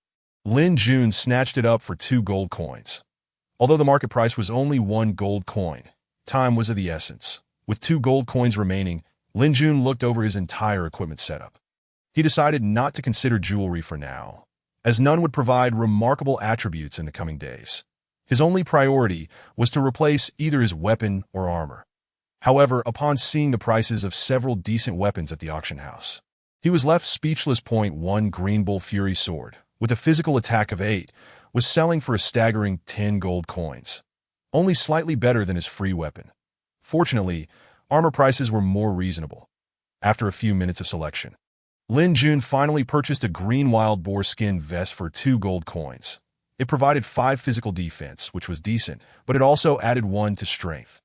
Lin Jun snatched it up for 2 gold coins. Although the market price was only 1 gold coin, time was of the essence. With 2 gold coins remaining, Lin Jun looked over his entire equipment setup. He decided not to consider jewelry for now, as none would provide remarkable attributes in the coming days. His only priority was to replace either his weapon or armor. However, upon seeing the prices of several decent weapons at the auction house, he was left speechless. 1 Green Bull Fury Sword, with a physical attack of 8, was selling for a staggering 10 gold coins, only slightly better than his free weapon. Fortunately, armor prices were more reasonable. After a few minutes of selection, Lin Jun finally purchased a green wild boar skin vest for 2 gold coins. It provided 5 physical defense, which was decent, but it also added 1 to strength.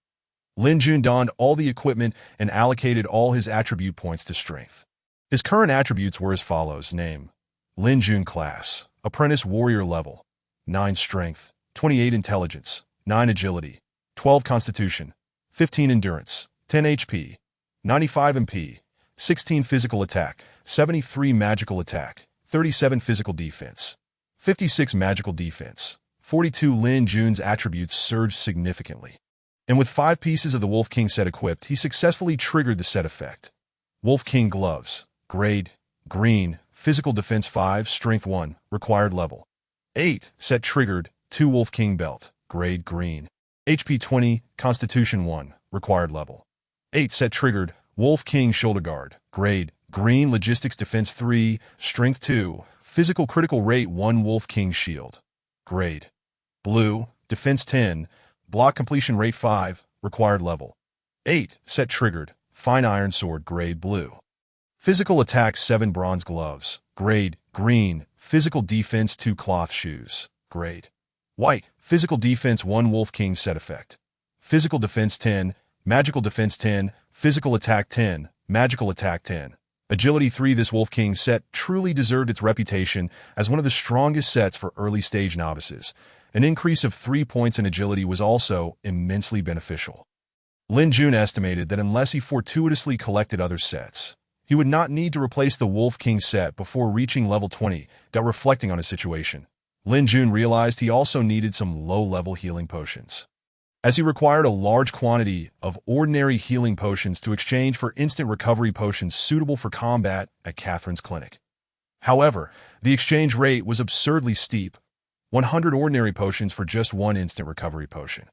Lin Jun donned all the equipment and allocated all his attribute points to strength. His current attributes were as follows. Name: Lin Jun. Class: Apprentice Warrior. Level: 9 Strength, 28 Intelligence, 9 Agility, 12 Constitution, 15 Endurance, 10 HP, 95 MP, 16 Physical Attack, 73 Magical Attack, 37 physical defense, 56 magical defense. 42 Lin Jun's attributes surged significantly. And with 5 pieces of the Wolf King set equipped, he successfully triggered the set effect. Wolf King gloves, grade, green, physical defense 5, strength 1, required level 8, set triggered, 2 Wolf King belt, grade green, HP 20, constitution 1, required level 8, set triggered, Wolf King shoulder guard, grade green, logistics defense 3, strength 2, physical critical rate 1, Wolf King shield, grade blue, defense 10, block completion rate 5, required level 8, set triggered, fine iron sword, grade blue. Physical attack 7, bronze gloves, grade green, physical defense 2, cloth shoes, grade white, physical defense 1, Wolf King set effect. Physical defense 10, magical defense 10, physical attack 10, magical attack 10. Agility 3. This Wolf King set truly deserved its reputation as one of the strongest sets for early-stage novices. An increase of 3 points in agility was also immensely beneficial. Lin Jun estimated that unless he fortuitously collected other sets, he would not need to replace the Wolf King set before reaching level 20. Reflecting on his situation, Lin Jun realized he also needed some low-level healing potions, as he required a large quantity of ordinary healing potions to exchange for instant recovery potions suitable for combat at Catherine's clinic. However, the exchange rate was absurdly steep, 100 ordinary potions for just 1 instant recovery potion.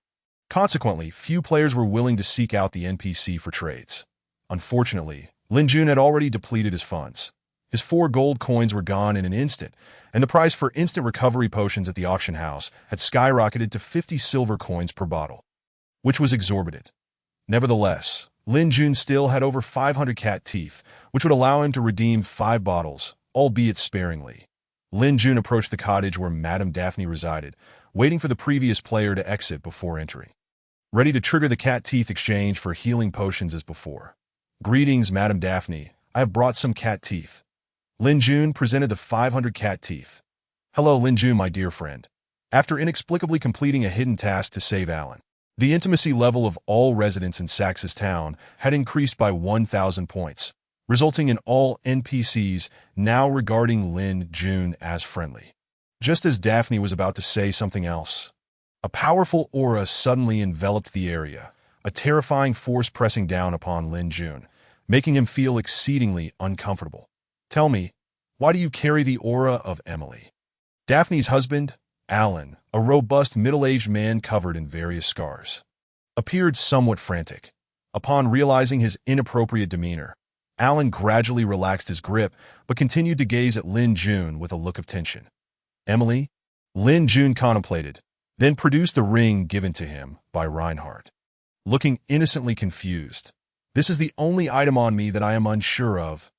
Consequently, few players were willing to seek out the NPC for trades. Unfortunately, Lin Jun had already depleted his funds. His 4 gold coins were gone in an instant, and the price for instant recovery potions at the auction house had skyrocketed to 50 silver coins per bottle, which was exorbitant. Nevertheless, Lin Jun still had over 500 cat teeth, which would allow him to redeem 5 bottles, albeit sparingly. Lin Jun approached the cottage where Madame Daphne resided, waiting for the previous player to exit before entering, ready to trigger the cat teeth exchange for healing potions as before. "Greetings, Madame Daphne. I have brought some cat teeth." Lin Jun presented the 500 cat teeth. "Hello, Lin Jun, my dear friend." After inexplicably completing a hidden task to save Alan, the intimacy level of all residents in Sax's town had increased by 1,000 points, resulting in all NPCs now regarding Lin Jun as friendly. Just as Daphne was about to say something else, a powerful aura suddenly enveloped the area, a terrifying force pressing down upon Lin Jun, making him feel exceedingly uncomfortable. "Tell me, why do you carry the aura of Emily?" Daphne's husband, Alan, a robust middle-aged man covered in various scars, appeared somewhat frantic. Upon realizing his inappropriate demeanor, Alan gradually relaxed his grip but continued to gaze at Lin Jun with a look of tension. "Emily?" Lin Jun contemplated, then produced the ring given to him by Reinhardt. Looking innocently confused, "This is the only item on me that I am unsure of.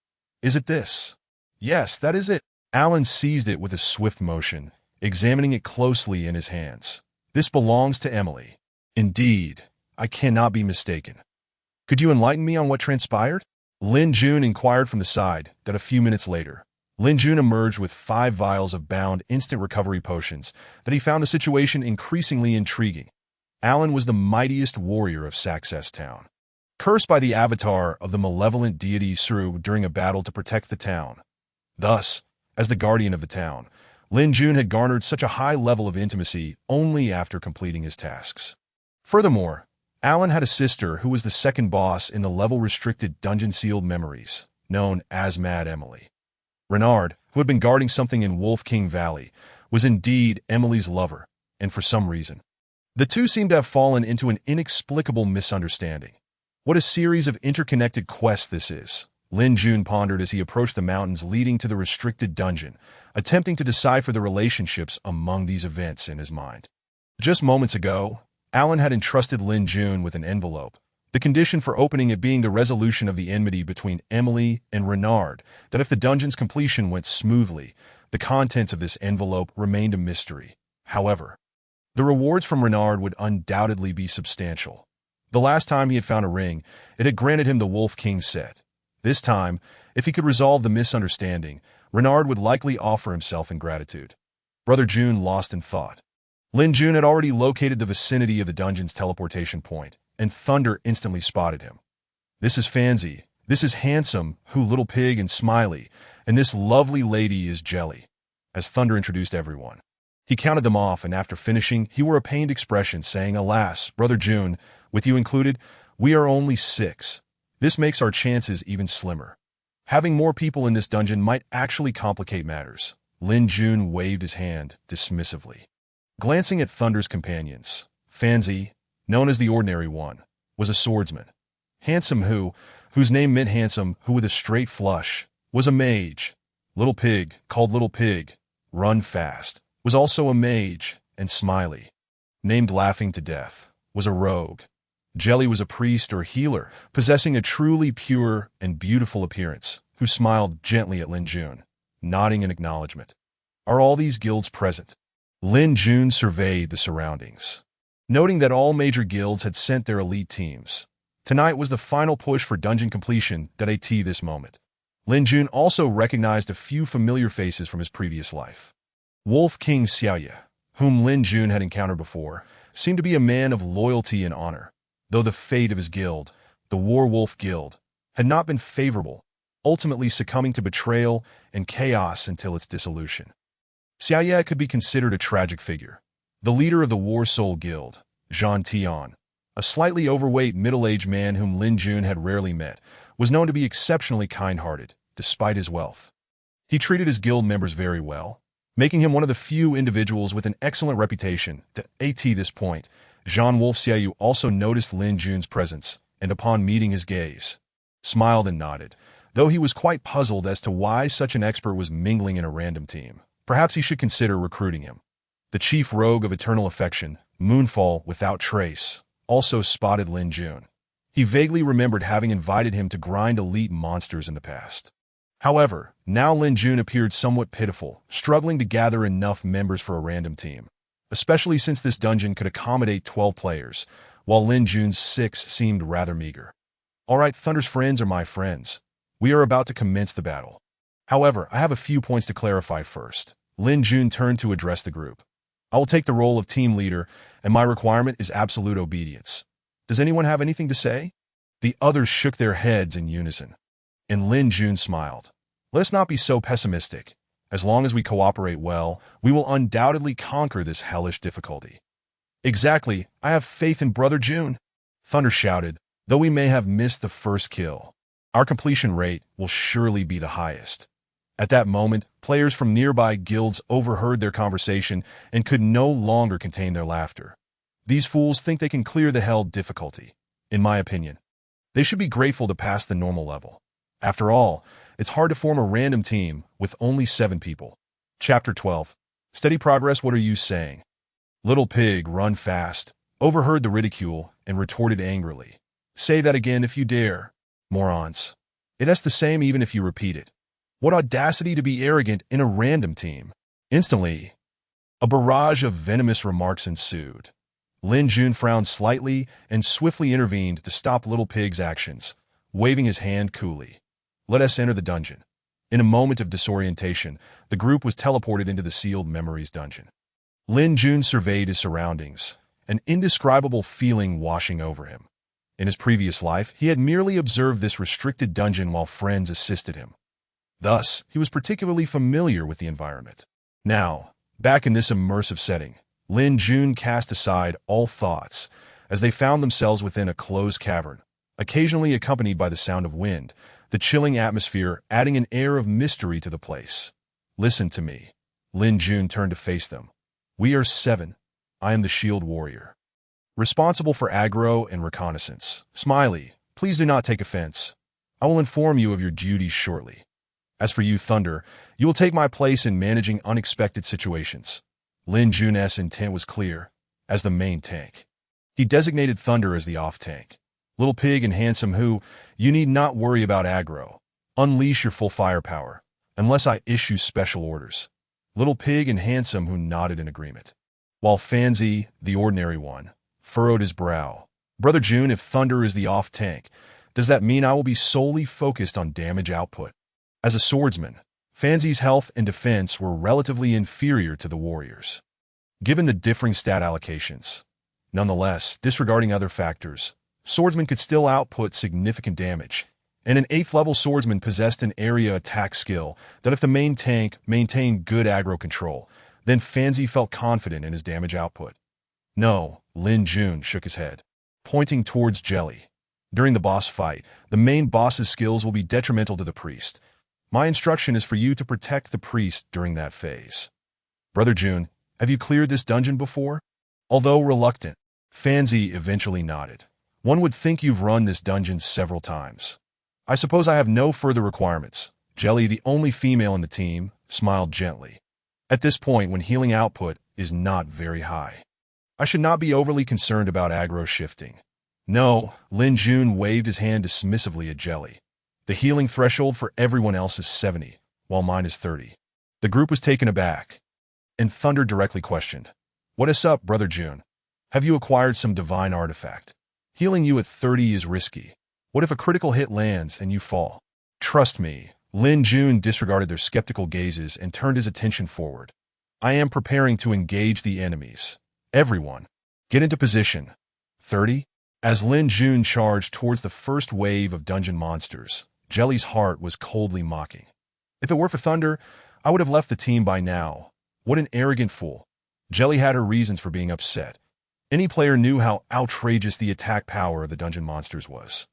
Is it this?" "Yes, that is it." Alan seized it with a swift motion, examining it closely in his hands. "This belongs to Emily." "Indeed, I cannot be mistaken. Could you enlighten me on what transpired?" Lin Jun inquired from the side. That a few minutes later, Lin Jun emerged with 5 vials of bound instant recovery potions that he found the situation increasingly intriguing. Alan was the mightiest warrior of Sax's town, cursed by the avatar of the malevolent deity Sru during a battle to protect the town. Thus, as the guardian of the town, Lin Jun had garnered such a high level of intimacy only after completing his tasks. Furthermore, Alan had a sister who was the second boss in the level-restricted dungeon sealed memories, known as Mad Emily. Renard, who had been guarding something in Wolf King Valley, was indeed Emily's lover, and for some reason, the two seemed to have fallen into an inexplicable misunderstanding. What a series of interconnected quests this is, Lin Jun pondered as he approached the mountains leading to the restricted dungeon, attempting to decipher the relationships among these events in his mind. Just moments ago, Alan had entrusted Lin Jun with an envelope, the condition for opening it being the resolution of the enmity between Emily and Renard, that if the dungeon's completion went smoothly, the contents of this envelope remained a mystery. However, the rewards from Renard would undoubtedly be substantial. The last time he had found a ring, it had granted him the Wolf King set. This time, if he could resolve the misunderstanding, Renard would likely offer himself in gratitude. Brother Jun lost in thought. Lin Jun had already located the vicinity of the dungeon's teleportation point, and Thunder instantly spotted him. "This is Fancy. This is Handsome, Who Little Pig and Smiley, And this lovely lady is Jelly, as Thunder introduced everyone. He counted them off, and after finishing, he wore a pained expression, saying, "Alas, Brother June, with you included, we are only 6. This makes our chances even slimmer. Having more people in this dungeon might actually complicate matters." Lin Jun waved his hand dismissively. Glancing at Thunder's companions, Fanzi, known as the Ordinary One, was a swordsman. Handsome Who, whose name meant handsome, who with a straight flush, was a mage. Little Pig, called Little Pig, Run Fast, was also a mage, and Smiley, named Laughing to Death, was a rogue. Jelly was a priest or healer, possessing a truly pure and beautiful appearance, who smiled gently at Lin Jun, nodding in acknowledgement. Are all these guilds present? Lin Jun surveyed the surroundings, noting that all major guilds had sent their elite teams. Tonight was the final push for dungeon completion at this moment. Lin Jun also recognized a few familiar faces from his previous life. Wolf King Xiaoye, whom Lin Jun had encountered before, seemed to be a man of loyalty and honor, though the fate of his guild, the War Wolf Guild, had not been favorable, ultimately succumbing to betrayal and chaos until its dissolution. Xiaoye could be considered a tragic figure. The leader of the War Soul Guild, Zhang Tian, a slightly overweight middle-aged man whom Lin Jun had rarely met, was known to be exceptionally kind-hearted, despite his wealth. He treated his guild members very well, making him one of the few individuals with an excellent reputation. At this point, Jean Wolf Xiaoyu also noticed Lin Jun's presence, and upon meeting his gaze, smiled and nodded, though he was quite puzzled as to why such an expert was mingling in a random team. Perhaps he should consider recruiting him. The chief rogue of Eternal Affection, Moonfall Without Trace, also spotted Lin Jun. He vaguely remembered having invited him to grind elite monsters in the past. However, now Lin Jun appeared somewhat pitiful, struggling to gather enough members for a random team, especially since this dungeon could accommodate 12 players, while Lin Jun's 6 seemed rather meager. All right, Thunder's friends are my friends. We are about to commence the battle. However, I have a few points to clarify first. Lin Jun turned to address the group. I will take the role of team leader, and my requirement is absolute obedience. Does anyone have anything to say? The others shook their heads in unison, and Lin Jun smiled. Let's not be so pessimistic. As long as we cooperate well, we will undoubtedly conquer this hellish difficulty. Exactly, I have faith in Brother Jun, Thunder shouted, though we may have missed the first kill. Our completion rate will surely be the highest. At that moment, players from nearby guilds overheard their conversation and could no longer contain their laughter. These fools think they can clear the hell difficulty. In my opinion, they should be grateful to pass the normal level. After all, it's hard to form a random team with only 7 people. Chapter 12. Steady progress. What are you saying? Little Pig, Run Fast, overheard the ridicule and retorted angrily. Say that again if you dare. Morons. It's the same even if you repeat it. What audacity to be arrogant in a random team. Instantly, a barrage of venomous remarks ensued. Lin Jun frowned slightly and swiftly intervened to stop Little Pig's actions, waving his hand coolly. Let us enter the dungeon. In a moment of disorientation, the group was teleported into the sealed memories dungeon. Lin Jun surveyed his surroundings, an indescribable feeling washing over him. In his previous life, he had merely observed this restricted dungeon while friends assisted him. Thus, he was particularly familiar with the environment. Now, back in this immersive setting, Lin Jun cast aside all thoughts as they found themselves within a closed cavern, occasionally accompanied by the sound of wind, the chilling atmosphere adding an air of mystery to the place. Listen to me. Lin Jun turned to face them. We are 7. I am the Shield Warrior, responsible for aggro and reconnaissance. Smiley, please do not take offense. I will inform you of your duties shortly. As for you, Thunder, you will take my place in managing unexpected situations. Lin Jun's intent was clear, as the main tank. He designated Thunder as the off-tank. Little Pig and Handsome Who, you need not worry about aggro. Unleash your full firepower, unless I issue special orders. Little Pig and Handsome Who nodded in agreement, while Fanzi, the Ordinary One, furrowed his brow. Brother Jun, if Thunder is the off-tank, does that mean I will be solely focused on damage output? As a swordsman, Fanzi's health and defense were relatively inferior to the warriors, given the differing stat allocations. Nonetheless, disregarding other factors, swordsmen could still output significant damage, and an 8th level swordsman possessed an area attack skill that if the main tank maintained good aggro control, then Fanzi felt confident in his damage output. No, Lin Jun shook his head, pointing towards Jelly. During the boss fight, the main boss's skills will be detrimental to the priest. My instruction is for you to protect the priest during that phase. Brother Jun, have you cleared this dungeon before? Although reluctant, Fanzi eventually nodded. One would think you've run this dungeon several times. I suppose I have no further requirements. Jelly, the only female in the team, smiled gently. At this point, when healing output is not very high, I should not be overly concerned about aggro shifting. No, Lin Jun waved his hand dismissively at Jelly. The healing threshold for everyone else is 70, while mine is 30. The group was taken aback, and Thunder directly questioned, "What is up, Brother Jun? Have you acquired some divine artifact? Healing you at 30 is risky. What if a critical hit lands and you fall?" "Trust me." Lin Jun disregarded their skeptical gazes and turned his attention forward. "I am preparing to engage the enemies. Everyone, get into position." 30? As Lin Jun charged towards the first wave of dungeon monsters, Jelly's heart was coldly mocking. If it were for Thunder, I would have left the team by now. What an arrogant fool. Jelly had her reasons for being upset. Any player knew how outrageous the attack power of the dungeon monsters was,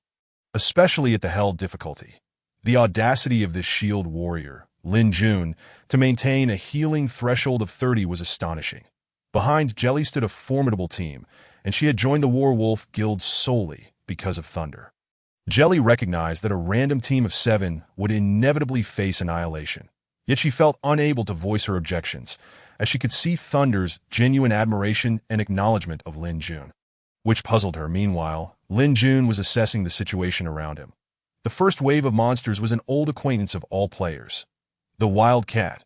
especially at the hell difficulty. The audacity of this shield warrior, Lin Jun, to maintain a healing threshold of 30 was astonishing. Behind Jelly stood a formidable team, and she had joined the Werewolf Guild solely because of Thunder. Jelly recognized that a random team of 7 would inevitably face annihilation, yet she felt unable to voice her objections, as she could see Thunder's genuine admiration and acknowledgement of Lin Jun, which puzzled her. Meanwhile, Lin Jun was assessing the situation around him. The first wave of monsters was an old acquaintance of all players, the Wild Cat.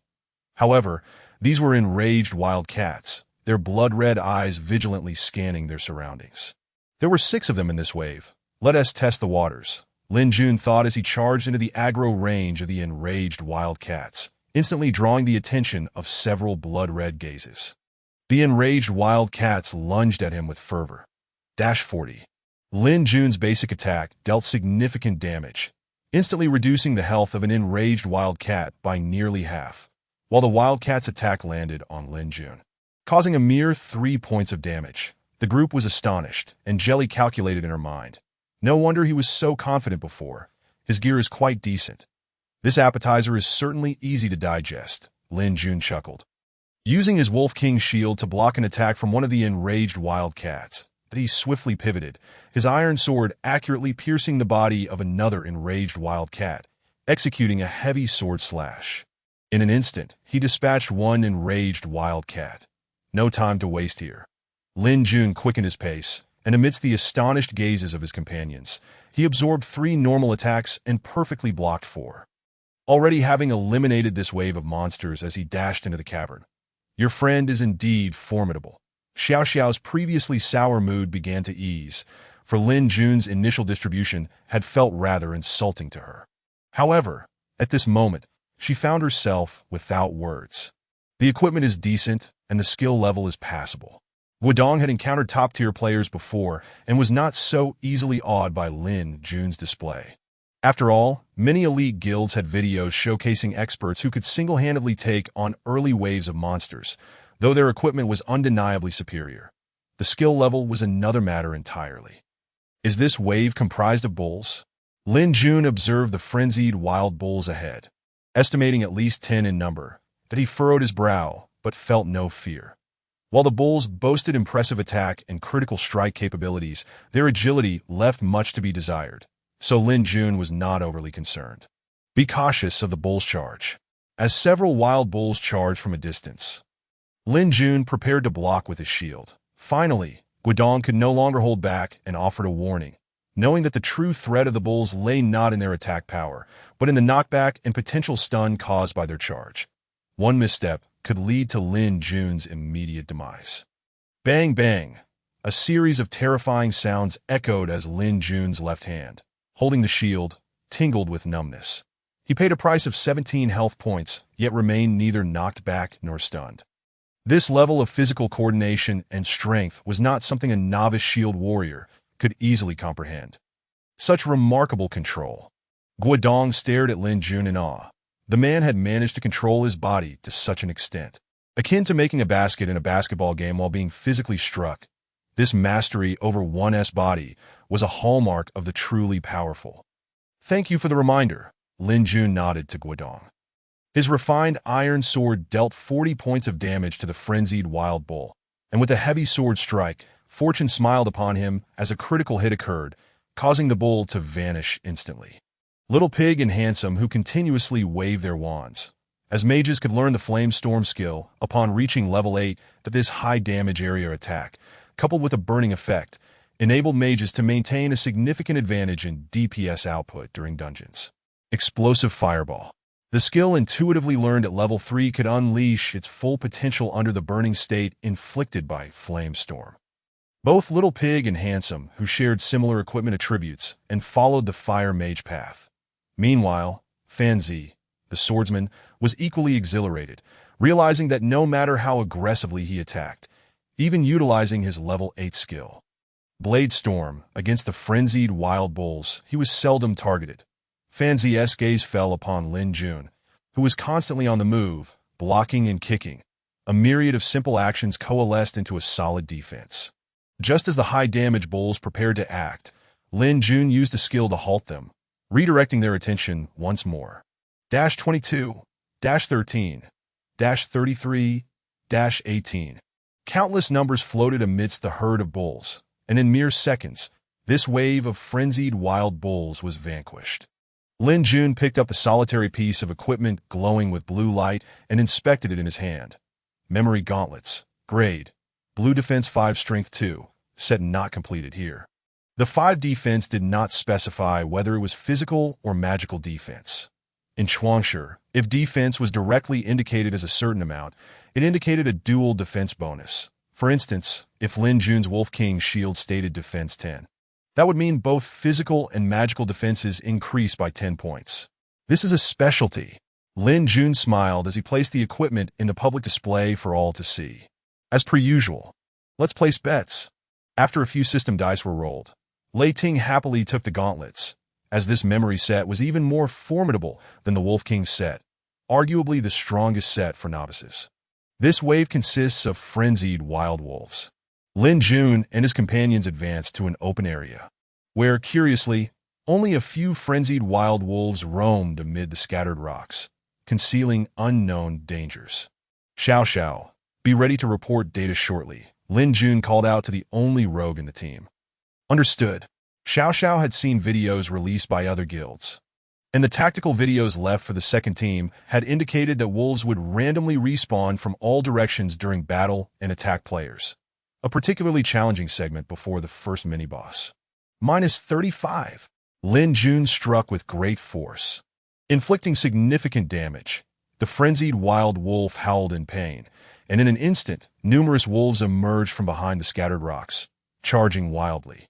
However, these were enraged wild cats, their blood-red eyes vigilantly scanning their surroundings. There were 6 of them in this wave. Let us test the waters, Lin Jun thought as he charged into the aggro range of the enraged wild cats, instantly drawing the attention of several blood-red gazes. The enraged wild cats lunged at him with fervor. -40. Lin Jun's basic attack dealt significant damage, instantly reducing the health of an enraged wild cat by nearly half, while the wild cat's attack landed on Lin Jun, causing a mere 3 points of damage. The group was astonished, and Jelly calculated in her mind. No wonder he was so confident before. His gear is quite decent. This appetizer is certainly easy to digest, Lin Jun chuckled. Using his Wolf King shield to block an attack from one of the enraged wild cats, he swiftly pivoted, his iron sword accurately piercing the body of another enraged wild cat, executing a heavy sword slash. In an instant, he dispatched one enraged wild cat. No time to waste here. Lin Jun quickened his pace, and amidst the astonished gazes of his companions, he absorbed 3 normal attacks and perfectly blocked 4. Already having eliminated this wave of monsters as he dashed into the cavern. Your friend is indeed formidable. Xiao Xiao's previously sour mood began to ease, for Lin Jun's initial distribution had felt rather insulting to her. However, at this moment, she found herself without words. The equipment is decent, and the skill level is passable. Guodong had encountered top-tier players before and was not so easily awed by Lin Jun's display. After all, many elite guilds had videos showcasing experts who could single-handedly take on early waves of monsters, though their equipment was undeniably superior. The skill level was another matter entirely. Is this wave comprised of bulls? Lin Jun observed the frenzied wild bulls ahead, estimating at least 10 in number, that he furrowed his brow, but felt no fear. While the bulls boasted impressive attack and critical strike capabilities, their agility left much to be desired, so Lin Jun was not overly concerned. Be cautious of the bull's charge, as several wild bulls charged from a distance. Lin Jun prepared to block with his shield. Finally, Guodong could no longer hold back and offered a warning, knowing that the true threat of the bulls lay not in their attack power, but in the knockback and potential stun caused by their charge. One misstep could lead to Lin Jun's immediate demise. Bang bang! A series of terrifying sounds echoed as Lin Jun's left hand, holding the shield, tingled with numbness. He paid a price of 17 health points, yet remained neither knocked back nor stunned. This level of physical coordination and strength was not something a novice shield warrior could easily comprehend. Such remarkable control. Guodong stared at Lin Jun in awe. The man had managed to control his body to such an extent, akin to making a basket in a basketball game while being physically struck. This mastery over one's body was a hallmark of the truly powerful. Thank you for the reminder, Lin Jun nodded to Guodong. His refined iron sword dealt 40 points of damage to the frenzied wild bull, and with a heavy sword strike, fortune smiled upon him as a critical hit occurred, causing the bull to vanish instantly. Little Pig and Handsome, who continuously waved their wands, as mages could learn the Flame Storm skill upon reaching level 8, that this high damage area attack, coupled with a burning effect, enabled mages to maintain a significant advantage in DPS output during dungeons. Explosive Fireball. The skill intuitively learned at level 3 could unleash its full potential under the burning state inflicted by Flame Storm. Both Little Pig and Handsome, who shared similar equipment attributes and followed the Fire Mage path. Meanwhile, Fanzi, the swordsman, was equally exhilarated, realizing that no matter how aggressively he attacked, even utilizing his level 8 skill, Blade Storm, against the frenzied wild bulls, he was seldom targeted. Fanzi's gaze fell upon Lin Jun, who was constantly on the move, blocking and kicking. A myriad of simple actions coalesced into a solid defense. Just as the high-damage bulls prepared to act, Lin Jun used a skill to halt them, redirecting their attention once more. -22, -13, -33, -18. Countless numbers floated amidst the herd of bulls, and in mere seconds, this wave of frenzied wild bulls was vanquished. Lin Jun picked up the solitary piece of equipment glowing with blue light and inspected it in his hand. Memory gauntlets. Grade. Blue defense 5 strength 2. Set not completed here. The 5 defense did not specify whether it was physical or magical defense. In Chuangshi, if defense was directly indicated as a certain amount, it indicated a dual defense bonus. For instance, if Lin Jun's Wolf King's shield stated defense 10, that would mean both physical and magical defenses increase by 10 points. This is a specialty. Lin Jun smiled as he placed the equipment in the public display for all to see. As per usual, let's place bets. After a few system dice were rolled, Lei Ting happily took the gauntlets, as this memory set was even more formidable than the Wolf King set, arguably the strongest set for novices. This wave consists of frenzied wild wolves. Lin Jun and his companions advanced to an open area, where, curiously, only a few frenzied wild wolves roamed amid the scattered rocks, concealing unknown dangers. Xiao Xiao, be ready to report data shortly, Lin Jun called out to the only rogue in the team. Understood. Xiao Xiao had seen videos released by other guilds, and the tactical videos left for the second team had indicated that wolves would randomly respawn from all directions during battle and attack players. A particularly challenging segment before the first mini-boss. -35. Lin Jun struck with great force, inflicting significant damage. The frenzied wild wolf howled in pain, and in an instant, numerous wolves emerged from behind the scattered rocks, charging wildly.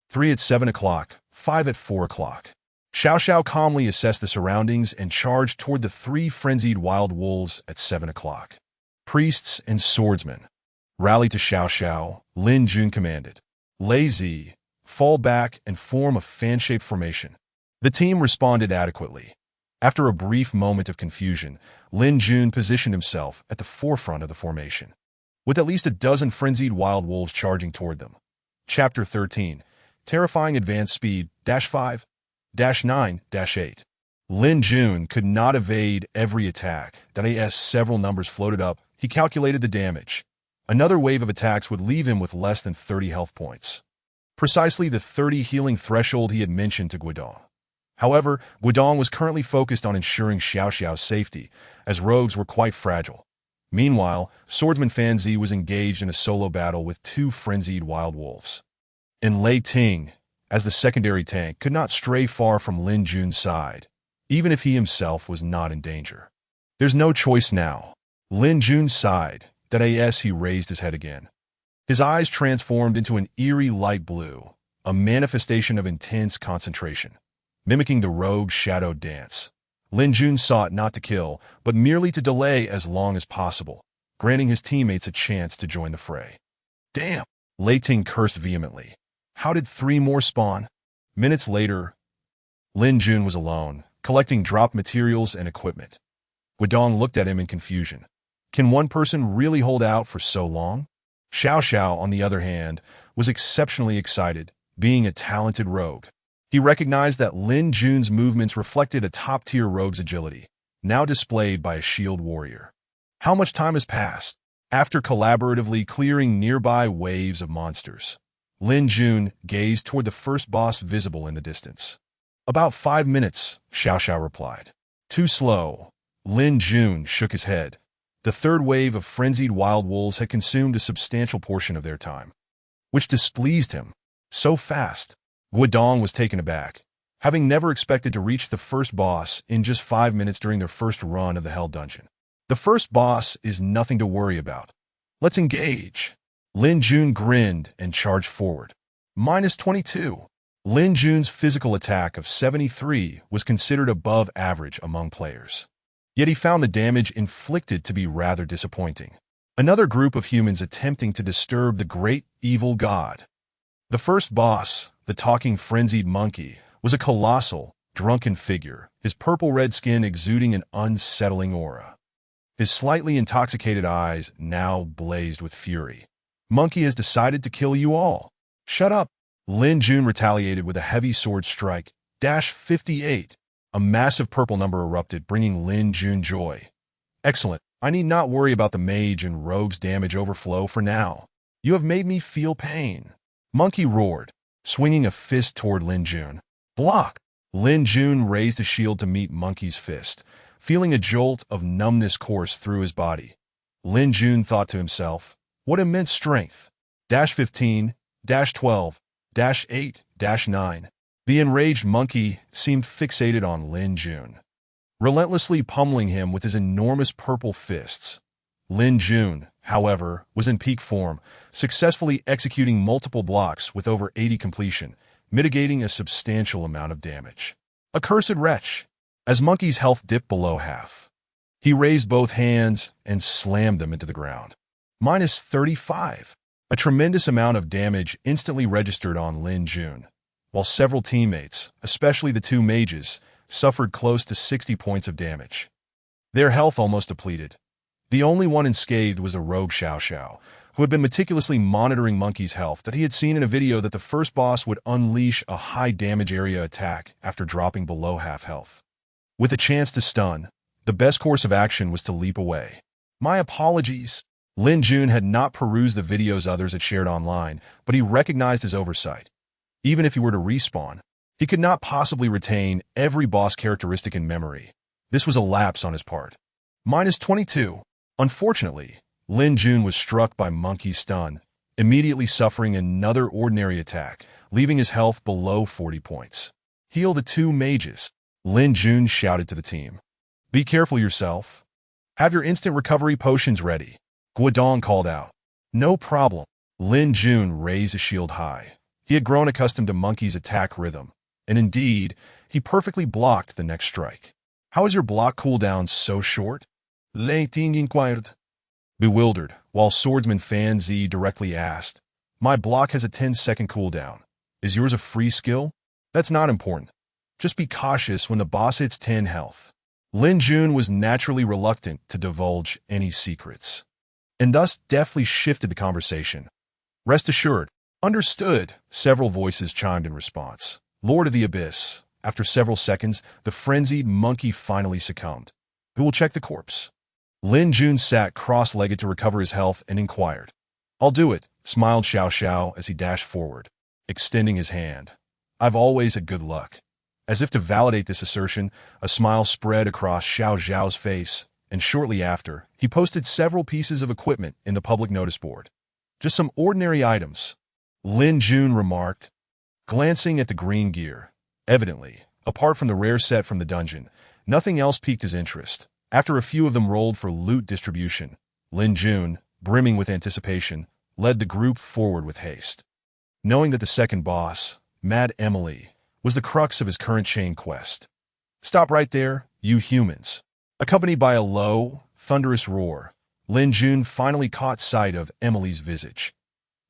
3 at 7 o'clock, 5 at 4 o'clock. Xiao Xiao calmly assessed the surroundings and charged toward the 3 frenzied wild wolves at 7 o'clock. Priests and swordsmen. Rally to Xiao Xiao, Lin Jun commanded. Lazy, fall back and form a fan-shaped formation. The team responded adequately. After a brief moment of confusion, Lin Jun positioned himself at the forefront of the formation, with at least a dozen frenzied wild wolves charging toward them. Chapter 13. Terrifying Advanced Speed, -5, -9, -8. Lin Jun could not evade every attack. As several numbers floated up, he calculated the damage. Another wave of attacks would leave him with less than 30 health points. Precisely the 30 healing threshold he had mentioned to Guodong. However, Guodong was currently focused on ensuring Xiao Xiao's safety, as rogues were quite fragile. Meanwhile, swordsman Fanzi was engaged in a solo battle with 2 frenzied wild wolves. And Lei Ting, as the secondary tank, could not stray far from Lin Jun's side, even if he himself was not in danger. There's no choice now. Lin Jun sighed. As he raised his head again, his eyes transformed into an eerie light blue, a manifestation of intense concentration, mimicking the rogue's shadow dance. Lin Jun sought not to kill, but merely to delay as long as possible, granting his teammates a chance to join the fray. Damn! Lei Ting cursed vehemently. How did 3 more spawn? Minutes later, Lin Jun was alone, collecting drop materials and equipment. Guodong looked at him in confusion. Can one person really hold out for so long? Xiao Xiao, on the other hand, was exceptionally excited, being a talented rogue. He recognized that Lin Jun's movements reflected a top-tier rogue's agility, now displayed by a shield warrior. How much time has passed? After collaboratively clearing nearby waves of monsters, Lin Jun gazed toward the first boss visible in the distance. About 5 minutes, Xiao Xiao replied. Too slow. Lin Jun shook his head. The third wave of frenzied wild wolves had consumed a substantial portion of their time, which displeased him. So fast. Guodong was taken aback, having never expected to reach the first boss in just 5 minutes during their first run of the Hell Dungeon. The first boss is nothing to worry about. Let's engage. Lin Jun grinned and charged forward. -22. Lin Jun's physical attack of 73 was considered above average among players. Yet he found the damage inflicted to be rather disappointing. Another group of humans attempting to disturb the great evil god. The first boss, the talking frenzied monkey, was a colossal, drunken figure, his purple-red skin exuding an unsettling aura. His slightly intoxicated eyes now blazed with fury. Monkey has decided to kill you all. Shut up. Lin Jun retaliated with a heavy sword strike. -58. A massive purple number erupted, bringing Lin Jun joy. Excellent. I need not worry about the mage and rogue's damage overflow for now. You have made me feel pain. Monkey roared, swinging a fist toward Lin Jun. Block. Lin Jun raised a shield to meet Monkey's fist, feeling a jolt of numbness course through his body. Lin Jun thought to himself, what immense strength. -15, -12, -8, -9. The enraged monkey seemed fixated on Lin Jun, relentlessly pummeling him with his enormous purple fists. Lin Jun, however, was in peak form, successfully executing multiple blocks with over 80 completion, mitigating a substantial amount of damage. Accursed wretch! As Monkey's health dipped below half, he raised both hands and slammed them into the ground. -35. A tremendous amount of damage instantly registered on Lin Jun, while several teammates, especially the two mages, suffered close to 60 points of damage. Their health almost depleted. The only one unscathed was a rogue Xiao Xiao, who had been meticulously monitoring Monkey's health that he had seen in a video that the first boss would unleash a high damage area attack after dropping below half health. With a chance to stun, the best course of action was to leap away. My apologies. Lin Jun had not perused the videos others had shared online, but he recognized his oversight. Even if he were to respawn, he could not possibly retain every boss characteristic in memory. This was a lapse on his part. -22. Unfortunately, Lin Jun was struck by Monkey's stun, immediately suffering another ordinary attack, leaving his health below 40 points. Heal the two mages. Lin Jun shouted to the team. Be careful yourself. Have your instant recovery potions ready. Guodong called out. No problem. Lin Jun raised his shield high. He had grown accustomed to Monkey's attack rhythm, and indeed, he perfectly blocked the next strike. How is your block cooldown so short? Lei Ting inquired. Bewildered, while swordsman Fan Zi directly asked, my block has a 10-second cooldown. Is yours a free skill? That's not important. Just be cautious when the boss hits 10 health. Lin Jun was naturally reluctant to divulge any secrets, and thus deftly shifted the conversation. Rest assured. Understood, several voices chimed in response. Lord of the Abyss. After several seconds, the frenzied monkey finally succumbed. Who will check the corpse? Lin Jun sat cross-legged to recover his health and inquired. I'll do it, smiled Xiao Xiao as he dashed forward, extending his hand. I've always had good luck. As if to validate this assertion, a smile spread across Xiao Xiao's face, and shortly after, he posted several pieces of equipment in the public notice board. Just some ordinary items, Lin Jun remarked, glancing at the green gear. Evidently, apart from the rare set from the dungeon, nothing else piqued his interest. After a few of them rolled for loot distribution, Lin Jun, brimming with anticipation, led the group forward with haste. Knowing that the second boss, Mad Emily, was the crux of his current chain quest. Stop right there, you humans. Accompanied by a low, thunderous roar, Lin Jun finally caught sight of Emily's visage.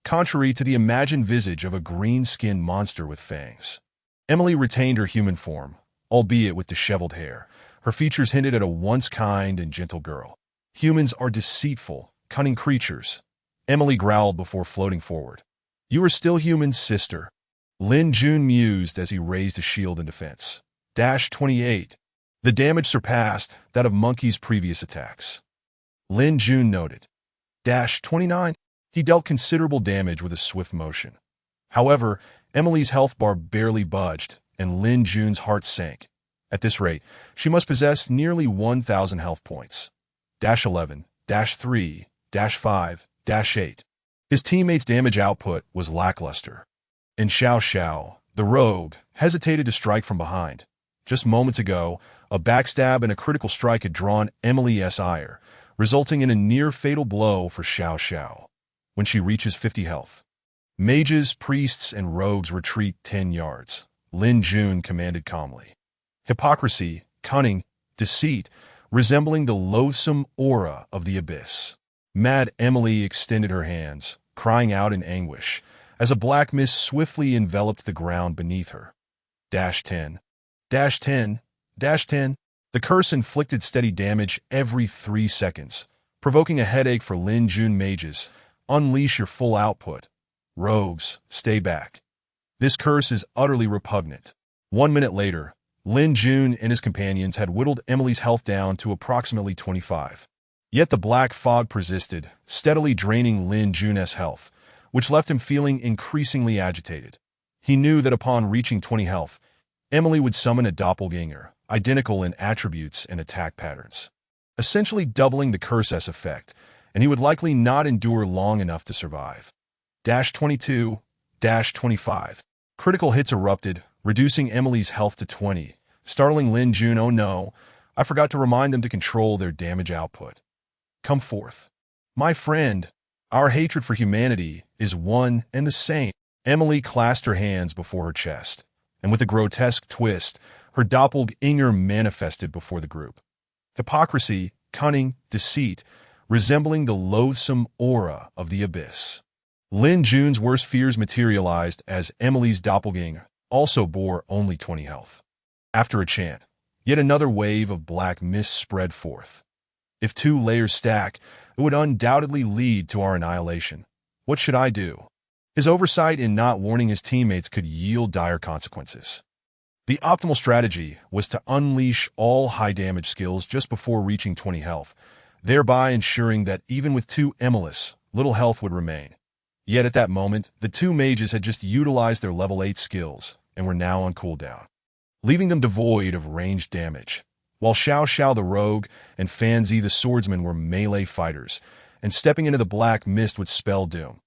Contrary to the imagined visage of a green-skinned monster with fangs, Emily retained her human form, albeit with disheveled hair. Her features hinted at a once kind and gentle girl. Humans are deceitful, cunning creatures. Emily growled before floating forward. You are still human, sister. Lin Jun mused as he raised a shield in defense. 28. The damage surpassed that of Monkey's previous attacks. Lin Jun noted. 29. He dealt considerable damage with a swift motion. However, Emily's health bar barely budged, and Lin Jun's heart sank. At this rate, she must possess nearly 1,000 health points. 11, 3, 5, 8. His teammates' damage output was lackluster. And Xiao Xiao, the rogue, hesitated to strike from behind. Just moments ago, a backstab and a critical strike had drawn Emily's ire, resulting in a near-fatal blow for Xiao Xiao. When she reaches 50 health, mages, priests, and rogues retreat 10 yards. Lin Jun commanded calmly. Hypocrisy, cunning, deceit, resembling the loathsome aura of the abyss. Mad Emily extended her hands, crying out in anguish, as a black mist swiftly enveloped the ground beneath her. 10. 10. 10. The curse inflicted steady damage every 3 seconds, provoking a headache for Lin Jun mages. Unleash your full output. Rogues, stay back. This curse is utterly repugnant. 1 minute later, Lin Jun and his companions had whittled Emily's health down to approximately 25. Yet the black fog persisted, steadily draining Lin Jun's health, which left him feeling increasingly agitated. He knew that upon reaching 20 health, Emily would summon a doppelganger, identical in attributes and attack patterns, essentially doubling the curse's effect, and he would likely not endure long enough to survive. 22, 25. Critical hits erupted, reducing Emily's health to 20, startling Lin Jun. Oh no, I forgot to remind them to control their damage output. Come forth. My friend, our hatred for humanity is one and the same. Emily clasped her hands before her chest, and with a grotesque twist, her doppelganger manifested before the group. Hypocrisy, cunning, deceit, resembling the loathsome aura of the abyss. Lin Jun's worst fears materialized as Emily's doppelganger also bore only 20 health. After a chant, yet another wave of black mist spread forth. If 2 layers stack, it would undoubtedly lead to our annihilation. What should I do? His oversight in not warning his teammates could yield dire consequences. The optimal strategy was to unleash all high-damage skills just before reaching 20 health, thereby ensuring that even with 2 Emilis, little health would remain. Yet at that moment, the 2 mages had just utilized their level 8 skills and were now on cooldown, leaving them devoid of ranged damage. While Xiao Xiao the rogue and Fan Zi the swordsman were melee fighters, and stepping into the black mist would spell doom.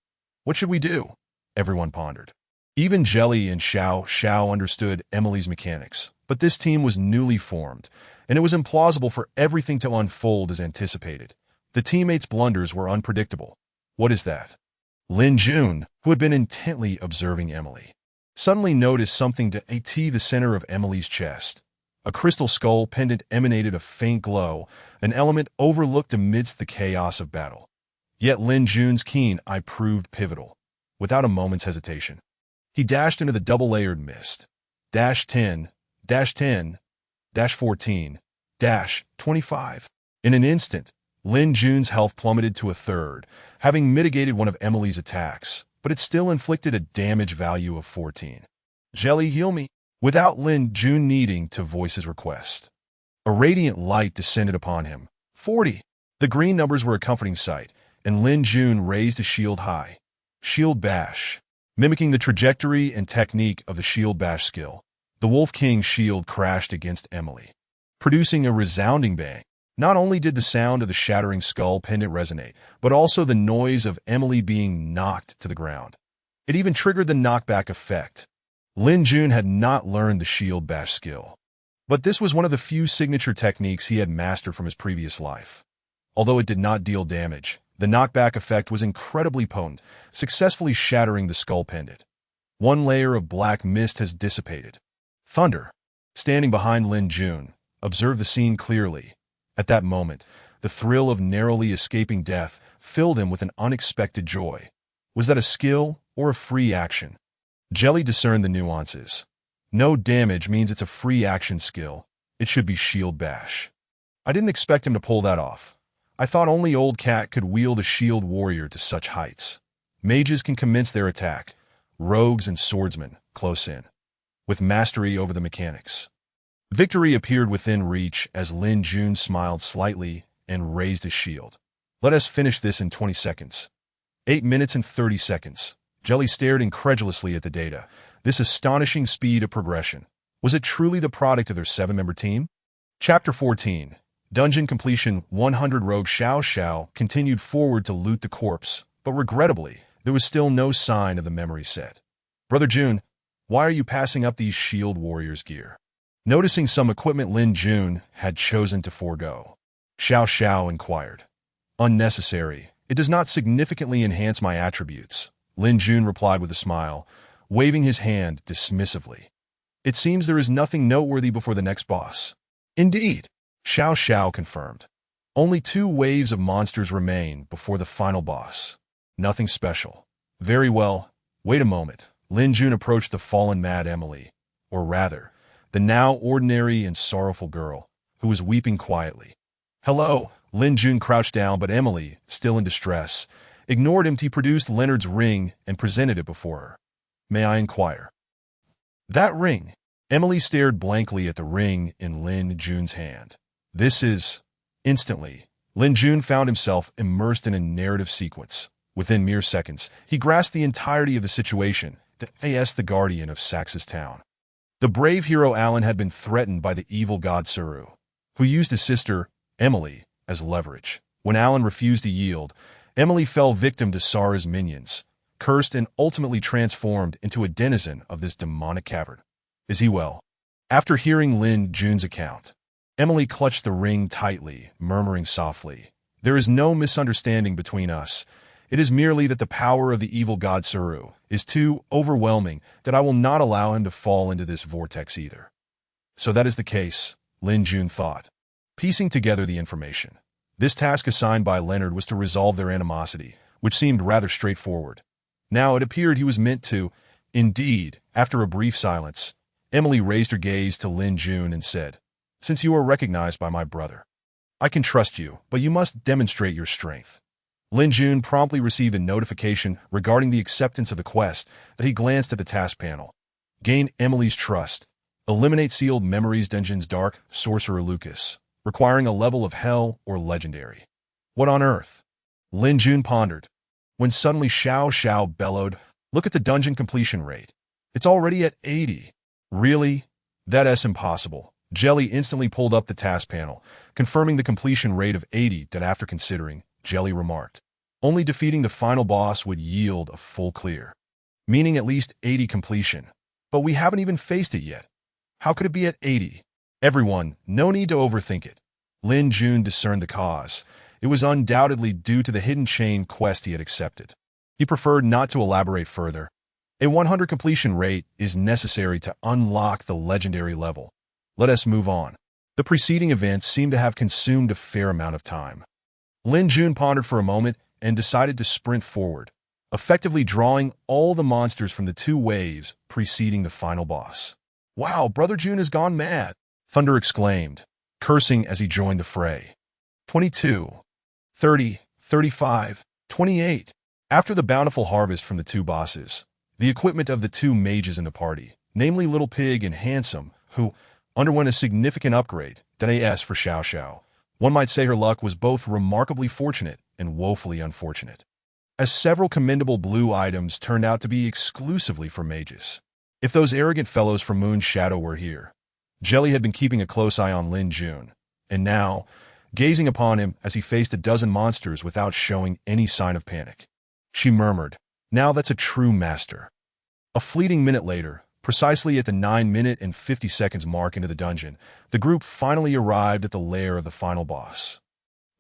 What should we do? Everyone pondered. Even Jelly and Xiao Xiao understood Emily's mechanics, but this team was newly formed, and it was implausible for everything to unfold as anticipated. The teammates' blunders were unpredictable. What is that? Lin Jun, who had been intently observing Emily, suddenly noticed something at the center of Emily's chest. A crystal skull pendant emanated a faint glow, an element overlooked amidst the chaos of battle. Yet Lin Jun's keen eye proved pivotal. Without a moment's hesitation, he dashed into the double-layered mist. 10, 10, 14, 25. In an instant, Lin Jun's health plummeted to a third, having mitigated one of Emily's attacks, but it still inflicted a damage value of 14. Jelly, heal me, without Lin Jun needing to voice his request. A radiant light descended upon him. 40. The green numbers were a comforting sight, and Lin Jun raised his shield high. Shield Bash. Mimicking the trajectory and technique of the Shield Bash skill, the Wolf King's shield crashed against Emily, producing a resounding bang. Not only did the sound of the shattering skull pendant resonate, but also the noise of Emily being knocked to the ground. It even triggered the knockback effect. Lin Jun had not learned the Shield Bash skill, but this was one of the few signature techniques he had mastered from his previous life. Although it did not deal damage, the knockback effect was incredibly potent, successfully shattering the skull pendant. 1 layer of black mist has dissipated. Thunder. Standing behind Lin Jun, observed the scene clearly. At that moment, the thrill of narrowly escaping death filled him with an unexpected joy. Was that a skill or a free action? Jelly discerned the nuances. No damage means it's a free action skill. It should be shield bash. I didn't expect him to pull that off. I thought only Old Cat could wield a shield warrior to such heights. Mages can commence their attack, rogues and swordsmen close in, with mastery over the mechanics. Victory appeared within reach as Lin Jun smiled slightly and raised his shield. Let us finish this in 20 seconds. 8 minutes and 30 seconds. Jelly stared incredulously at the data. This astonishing speed of progression. Was it truly the product of their 7-member team? Chapter 14. Dungeon completion. 100. Rogue Xiao Xiao continued forward to loot the corpse, but regrettably, there was still no sign of the memory set. Brother Jun, why are you passing up these shield warriors' gear? Noticing some equipment Lin Jun had chosen to forego, Xiao Xiao inquired. Unnecessary. It does not significantly enhance my attributes, Lin Jun replied with a smile, waving his hand dismissively. It seems there is nothing noteworthy before the next boss. Indeed, Xiao Xiao confirmed. Only 2 waves of monsters remain before the final boss. Nothing special. Very well. Wait a moment. Lin Jun approached the fallen Mad Emily, or rather, the now ordinary and sorrowful girl, who was weeping quietly. Hello. Lin Jun crouched down, but Emily, still in distress, ignored him. He produced Leonard's ring and presented it before her. May I inquire? That ring. Emily stared blankly at the ring in Lin Jun's hand. This is... Instantly, Lin Jun found himself immersed in a narrative sequence. Within mere seconds, he grasped the entirety of the situation. The guardian of Sax's town. The brave hero Alan had been threatened by the evil god Suru, who used his sister, Emily, as leverage. When Alan refused to yield, Emily fell victim to Sara's minions, cursed and ultimately transformed into a denizen of this demonic cavern. Is he well? After hearing Lin Jun's account, Emily clutched the ring tightly, murmuring softly, There is no misunderstanding between us. It is merely that the power of the evil god Suru is too overwhelming that I will not allow him to fall into this vortex either. So that is the case, Lin Jun thought, piecing together the information. This task assigned by Leonard was to resolve their animosity, which seemed rather straightforward. Now it appeared he was meant to. Indeed, after a brief silence, Emily raised her gaze to Lin Jun and said, Since you are recognized by my brother, I can trust you, but you must demonstrate your strength. Lin Jun promptly received a notification regarding the acceptance of the quest that he glanced at the task panel. Gain Emily's trust. Eliminate sealed memories dungeon's dark sorcerer Lucas, requiring a level of hell or legendary. What on earth? Lin Jun pondered. When suddenly Xiao Xiao bellowed, Look at the dungeon completion rate. It's already at 80. Really? That's impossible. Jelly instantly pulled up the task panel, confirming the completion rate of 80 that after considering, Jelly remarked. Only defeating the final boss would yield a full clear, meaning at least 80 completion. But we haven't even faced it yet. How could it be at 80? Everyone, no need to overthink it. Lin Jun discerned the cause. It was undoubtedly due to the hidden chain quest he had accepted. He preferred not to elaborate further. A 100 completion rate is necessary to unlock the legendary level. Let us move on. The preceding events seemed to have consumed a fair amount of time. Lin Jun pondered for a moment and decided to sprint forward, effectively drawing all the monsters from the 2 waves preceding the final boss. Wow, Brother Jun has gone mad, Thunder exclaimed, cursing as he joined the fray. 22, 30, 35, 28. After the bountiful harvest from the 2 bosses, the equipment of the 2 mages in the party, namely Little Pig and Handsome, who underwent a significant upgrade, as for Xiao Xiao. One might say her luck was both remarkably fortunate and woefully unfortunate, as several commendable blue items turned out to be exclusively for mages. If those arrogant fellows from Moon's Shadow were here, Jelly had been keeping a close eye on Lin Jun, and now, gazing upon him as he faced a dozen monsters without showing any sign of panic. She murmured, Now that's a true master. A fleeting minute later, precisely at the 9-minute and 50 seconds mark into the dungeon, the group finally arrived at the lair of the final boss.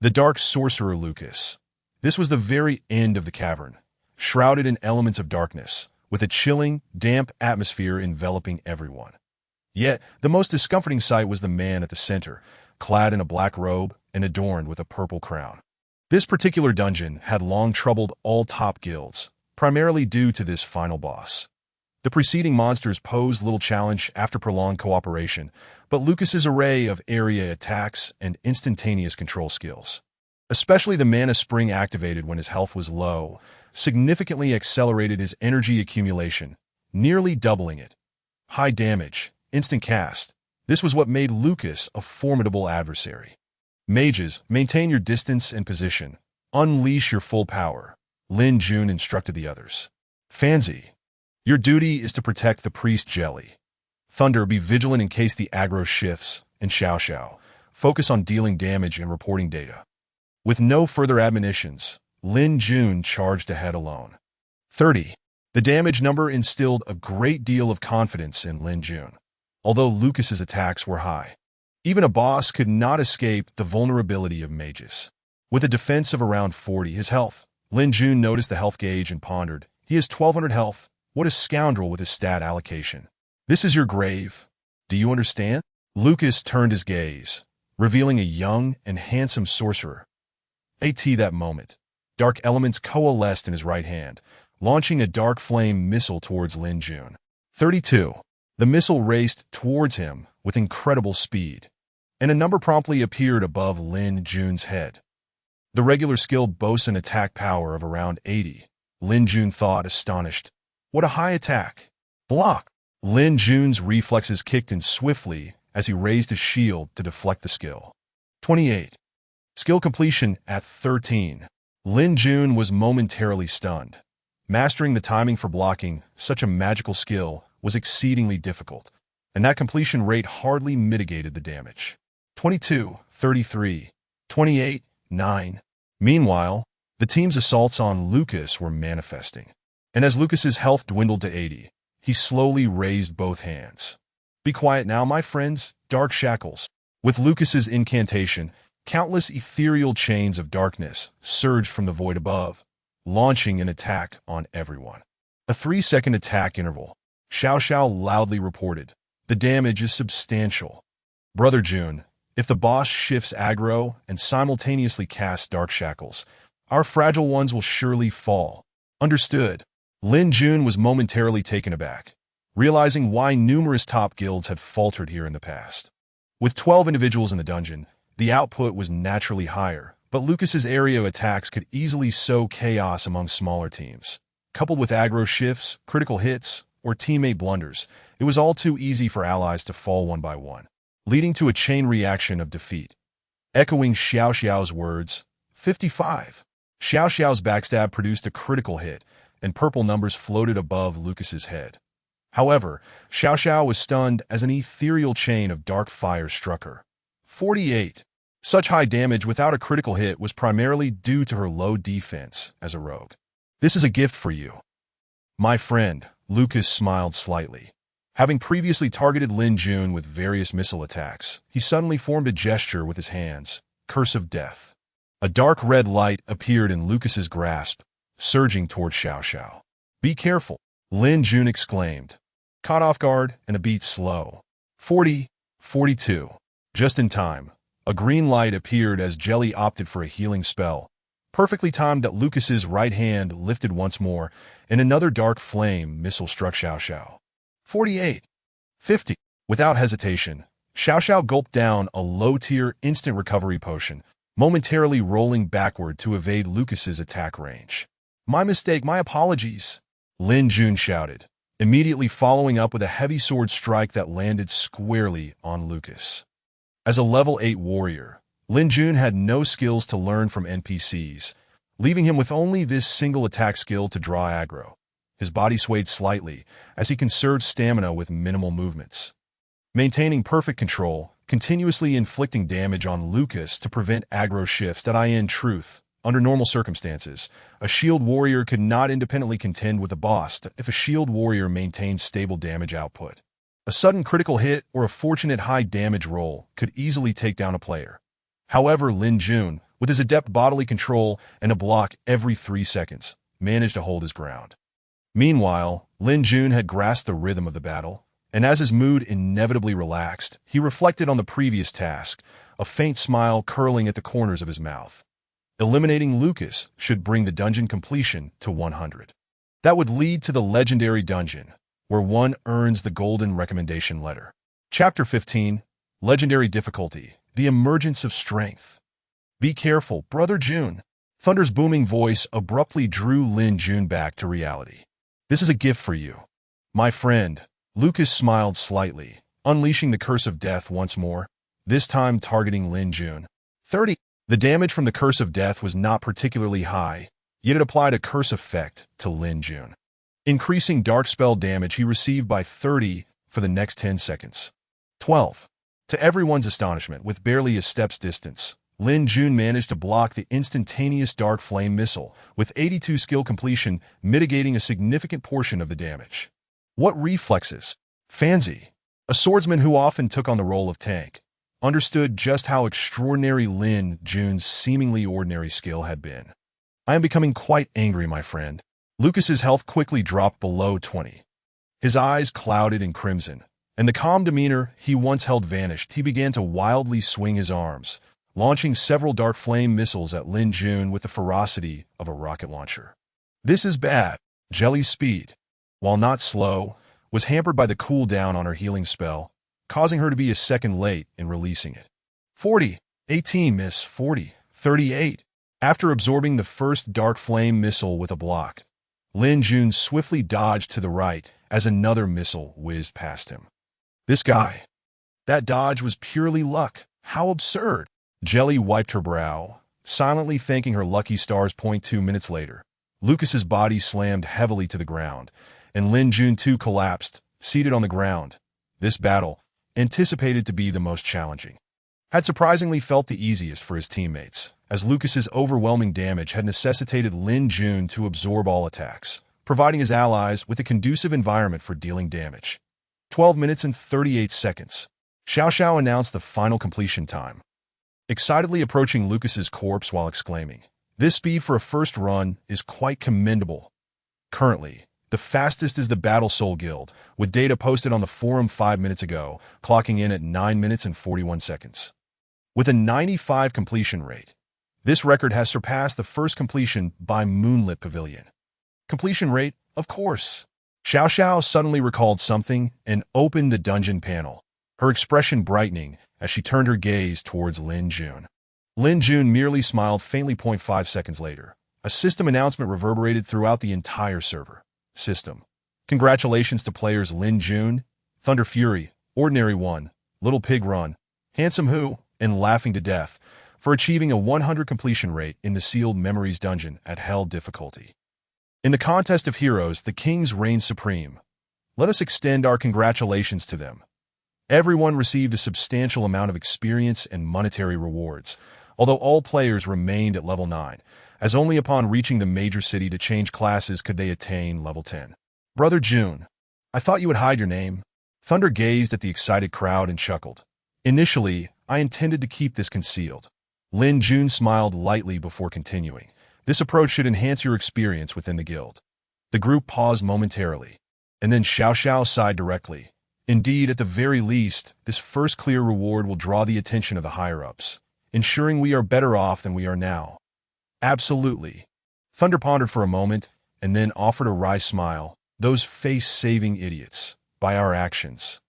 The dark sorcerer Lucas. This was the very end of the cavern, shrouded in elements of darkness, with a chilling, damp atmosphere enveloping everyone. Yet, the most discomforting sight was the man at the center, clad in a black robe and adorned with a purple crown. This particular dungeon had long troubled all top guilds, primarily due to this final boss. The preceding monsters posed little challenge after prolonged cooperation, but Lucas's array of area attacks and instantaneous control skills, especially the mana spring activated when his health was low, significantly accelerated his energy accumulation, nearly doubling it. High damage, instant cast. This was what made Lucas a formidable adversary. Mages, maintain your distance and position. Unleash your full power, Lin Jun instructed the others. Fanzi, your duty is to protect the priest Jelly. Thunder, be vigilant in case the aggro shifts, and Xiao Xiao, focus on dealing damage and reporting data. With no further admonitions, Lin Jun charged ahead alone. 30. The damage number instilled a great deal of confidence in Lin Jun, although Lucas's attacks were high. Even a boss could not escape the vulnerability of mages. With a defense of around 40 his health, Lin Jun noticed the health gauge and pondered, he has 1200 health. What a scoundrel with his stat allocation. This is your grave. Do you understand? Lucas turned his gaze, revealing a young and handsome sorcerer. At that moment, dark elements coalesced in his right hand, launching a dark flame missile towards Lin Jun. 32. The missile raced towards him with incredible speed, and a number promptly appeared above Lin Jun's head. The regular skill boasts an attack power of around 80. Lin Jun thought, astonished. What a high attack! Block! Lin Jun's reflexes kicked in swiftly as he raised his shield to deflect the skill. 28. Skill completion at 13. Lin Jun was momentarily stunned. Mastering the timing for blocking such a magical skill was exceedingly difficult, and that completion rate hardly mitigated the damage. 22, 33, 28, 9. Meanwhile, the team's assaults on Lucas were manifesting, and as Lucas's health dwindled to 80, he slowly raised both hands. Be quiet now, my friends, dark shackles. With Lucas's incantation, countless ethereal chains of darkness surged from the void above, launching an attack on everyone. A 3-second attack interval. Xiao Xiao loudly reported. The damage is substantial. Brother Jun, if the boss shifts aggro and simultaneously casts dark shackles, our fragile ones will surely fall. Understood. Lin Jun was momentarily taken aback, realizing why numerous top guilds had faltered here in the past. With 12 individuals in the dungeon, the output was naturally higher, but Lucas's area attacks could easily sow chaos among smaller teams. Coupled with aggro shifts, critical hits, or teammate blunders, it was all too easy for allies to fall one by one, leading to a chain reaction of defeat. Echoing Xiao Xiao's words, 55. Xiao Xiao's backstab produced a critical hit, and purple numbers floated above Lucas's head. However, Xiao Xiao was stunned as an ethereal chain of dark fire struck her. 48. Such high damage without a critical hit was primarily due to her low defense as a rogue. This is a gift for you. My friend, Lucas smiled slightly. Having previously targeted Lin Jun with various missile attacks, he suddenly formed a gesture with his hands, Curse of Death. A dark red light appeared in Lucas's grasp, surging toward Xiao Xiao. Be careful, Lin Jun exclaimed. Caught off guard and a beat slow. 40, 42. Just in time, a green light appeared as Jelly opted for a healing spell, perfectly timed that Lucas's right hand lifted once more, and another dark flame missile struck Xiao Xiao. 48, 50. Without hesitation, Xiao Xiao gulped down a low-tier instant recovery potion, momentarily rolling backward to evade Lucas's attack range. My mistake, my apologies, Lin Jun shouted, immediately following up with a heavy sword strike that landed squarely on Lucas. As a level 8 warrior, Lin Jun had no skills to learn from NPCs, leaving him with only this single attack skill to draw aggro. His body swayed slightly as he conserved stamina with minimal movements. Maintaining perfect control, continuously inflicting damage on Lucas to prevent aggro shifts that in truth, under normal circumstances, a shield warrior could not independently contend with a boss if a shield warrior maintained stable damage output. A sudden critical hit or a fortunate high damage roll could easily take down a player. However, Lin Jun, with his adept bodily control and a block every 3 seconds, managed to hold his ground. Meanwhile, Lin Jun had grasped the rhythm of the battle, and as his mood inevitably relaxed, he reflected on the previous task, a faint smile curling at the corners of his mouth. Eliminating Lucas should bring the dungeon completion to 100. That would lead to the legendary dungeon, where one earns the golden recommendation letter. Chapter 15, Legendary Difficulty, The Emergence of Strength. Be careful, Brother June. Thunder's booming voice abruptly drew Lin Jun back to reality. This is a gift for you. My friend. Lucas smiled slightly, unleashing the curse of death once more, this time targeting Lin Jun. 30. The damage from the curse of death was not particularly high, yet it applied a curse effect to Lin Jun, increasing dark spell damage he received by 30 for the next 10 seconds. 12. To everyone's astonishment, with barely a step's distance, Lin Jun managed to block the instantaneous dark flame missile, with 82 skill completion mitigating a significant portion of the damage. What reflexes? Fanzi, a swordsman who often took on the role of tank, understood just how extraordinary Lin Jun's seemingly ordinary skill had been. I am becoming quite angry, my friend. Lucas's health quickly dropped below 20. His eyes clouded in crimson, and the calm demeanor he once held vanished. He began to wildly swing his arms, launching several dark flame missiles at Lin Jun with the ferocity of a rocket launcher. This is bad. Jelly's speed, while not slow, was hampered by the cooldown on her healing spell, causing her to be a second late in releasing it. 40, 18 miss, 40, 38. After absorbing the first dark flame missile with a block, Lin Jun swiftly dodged to the right as another missile whizzed past him. This guy. That dodge was purely luck. How absurd. Jelly wiped her brow, silently thanking her lucky stars. 2 minutes later, Lucas's body slammed heavily to the ground, and Lin Jun too collapsed, seated on the ground. This battle, anticipated to be the most challenging, had surprisingly felt the easiest for his teammates, as Lucas's overwhelming damage had necessitated Lin Jun to absorb all attacks, providing his allies with a conducive environment for dealing damage. 12 minutes and 38 seconds. Xiao Xiao announced the final completion time, excitedly approaching Lucas's corpse while exclaiming, "This speed for a first run is quite commendable." Currently, the fastest is the Battle Soul Guild, with data posted on the forum 5 minutes ago, clocking in at 9 minutes and 41 seconds. With a 95 completion rate, this record has surpassed the first completion by Moonlit Pavilion. Completion rate, of course. Xiao Xiao suddenly recalled something and opened the dungeon panel, her expression brightening as she turned her gaze towards Lin Jun. Lin Jun merely smiled faintly. 5 seconds later, a system announcement reverberated throughout the entire server. System. Congratulations to players Lin Jun, Thunder Fury, Ordinary 1, Little Pig Run, Handsome Who, and Laughing to Death for achieving a 100 completion rate in the Sealed Memories dungeon at Hell difficulty. In the contest of heroes, the kings reigned supreme. Let us extend our congratulations to them. Everyone received a substantial amount of experience and monetary rewards, although all players remained at level 9, as only upon reaching the major city to change classes could they attain level 10. Brother June, I thought you would hide your name. Thunder gazed at the excited crowd and chuckled. Initially, I intended to keep this concealed. Lin Jun smiled lightly before continuing. This approach should enhance your experience within the guild. The group paused momentarily, and then Xiao Xiao sighed directly. Indeed, at the very least, this first clear reward will draw the attention of the higher-ups, ensuring we are better off than we are now. Absolutely. Thunder pondered for a moment, and then offered a wry smile. Those face-saving idiots. By our actions,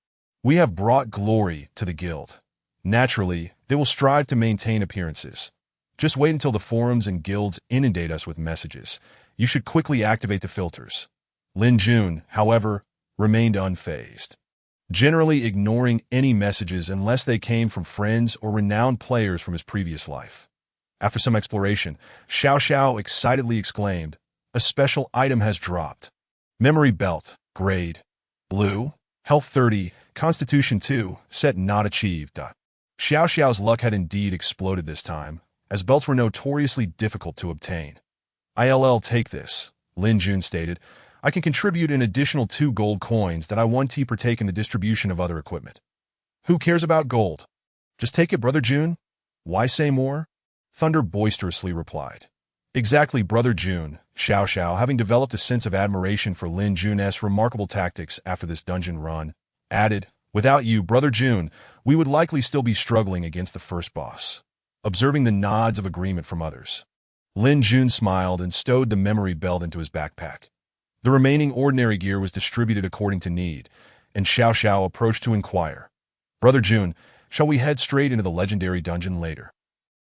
we have brought glory to the guild. Naturally, they will strive to maintain appearances. Just wait until the forums and guilds inundate us with messages. You should quickly activate the filters. Lin Jun, however, remained unfazed, generally ignoring any messages unless they came from friends or renowned players from his previous life. After some exploration, Xiao Xiao excitedly exclaimed, "A special item has dropped. Memory Belt, Grade Blue, Health 30, Constitution 2, Set Not Achieved." Xiao Xiao's luck had indeed exploded this time, as belts were notoriously difficult to obtain. "I'll take this," Lin Jun stated. "I can contribute an additional 2 gold coins that I want to partake in the distribution of other equipment." "Who cares about gold? Just take it, Brother Jun. Why say more?" Thunder boisterously replied. "Exactly, Brother Jun." Xiao Xiao, having developed a sense of admiration for Lin Jun's remarkable tactics after this dungeon run, added, "Without you, Brother Jun, we would likely still be struggling against the first boss." Observing the nods of agreement from others, Lin Jun smiled and stowed the memory belt into his backpack. The remaining ordinary gear was distributed according to need, and Xiao Xiao approached to inquire. Brother Jun, shall we head straight into the legendary dungeon later?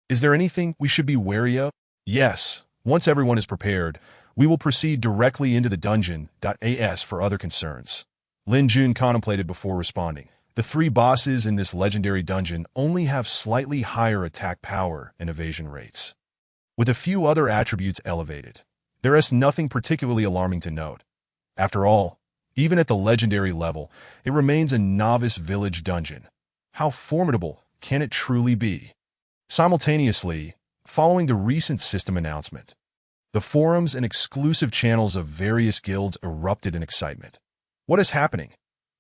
Is there anything we should be wary of? Yes. Once everyone is prepared, we will proceed directly into the dungeon. As for other concerns, Lin Jun contemplated before responding. The three bosses in this legendary dungeon only have slightly higher attack power and evasion rates, with a few other attributes elevated. There is nothing particularly alarming to note. After all, even at the legendary level, it remains a novice village dungeon. How formidable can it truly be? Simultaneously, following the recent system announcement, the forums and exclusive channels of various guilds erupted in excitement. What is happening?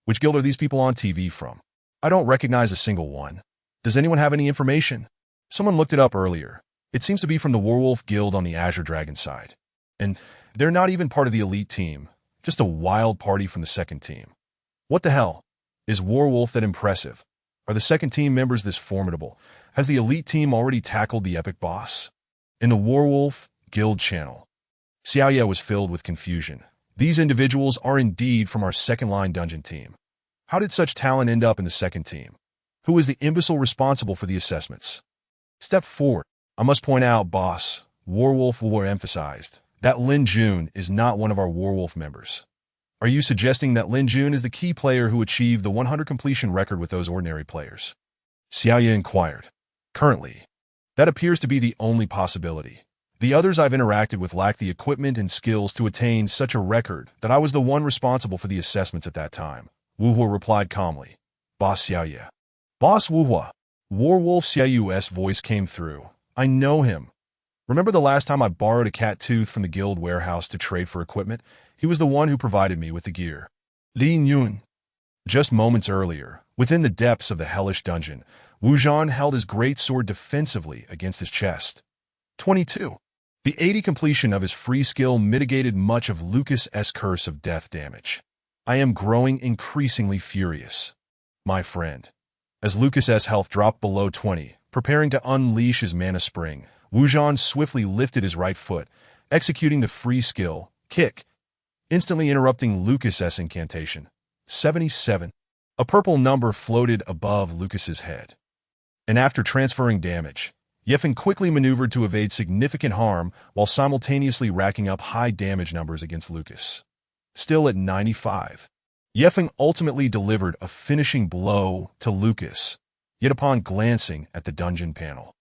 Which guild are these people on TV from? I don't recognize a single one. Does anyone have any information? Someone looked it up earlier. It seems to be from the Werewolf Guild on the Azure Dragon side. And they're not even part of the elite team, just a wild party from the second team. What the hell? Is Werewolf that impressive? Are the second team members this formidable? Has the elite team already tackled the epic boss? In the Werewolf Guild channel, Xiaoye was filled with confusion. These individuals are indeed from our second-line dungeon team. How did such talent end up in the second team? Who is the imbecile responsible for the assessments? Step forward. I must point out, boss, Werewolf were emphasized that Lin Jun is not one of our Werewolf members. Are you suggesting that Lin Jun is the key player who achieved the 100 completion record with those ordinary players? Xiaoye inquired. Currently, that appears to be the only possibility. The others I've interacted with lack the equipment and skills to attain such a record that I was the one responsible for the assessments at that time. Wu Hua replied calmly. Boss Xiaoye. Boss Wu Hua. Werewolf Xiaoyu's voice came through. I know him. Remember the last time I borrowed a cat tooth from the guild warehouse to trade for equipment? He was the one who provided me with the gear. Li Yun. Just moments earlier, within the depths of the hellish dungeon, Wu Zhan held his great sword defensively against his chest. 22. The 80 completion of his free skill mitigated much of Lucas's curse of death damage. I am growing increasingly furious, my friend. As Lucas's health dropped below 20, preparing to unleash his mana spring, Wu Zhan swiftly lifted his right foot, executing the free skill, kick, instantly interrupting Lucas's incantation. 77. A purple number floated above Lucas's head. And after transferring damage, Yefeng quickly maneuvered to evade significant harm while simultaneously racking up high damage numbers against Lucas. Still at 95, Yefeng ultimately delivered a finishing blow to Lucas, yet upon glancing at the dungeon panel,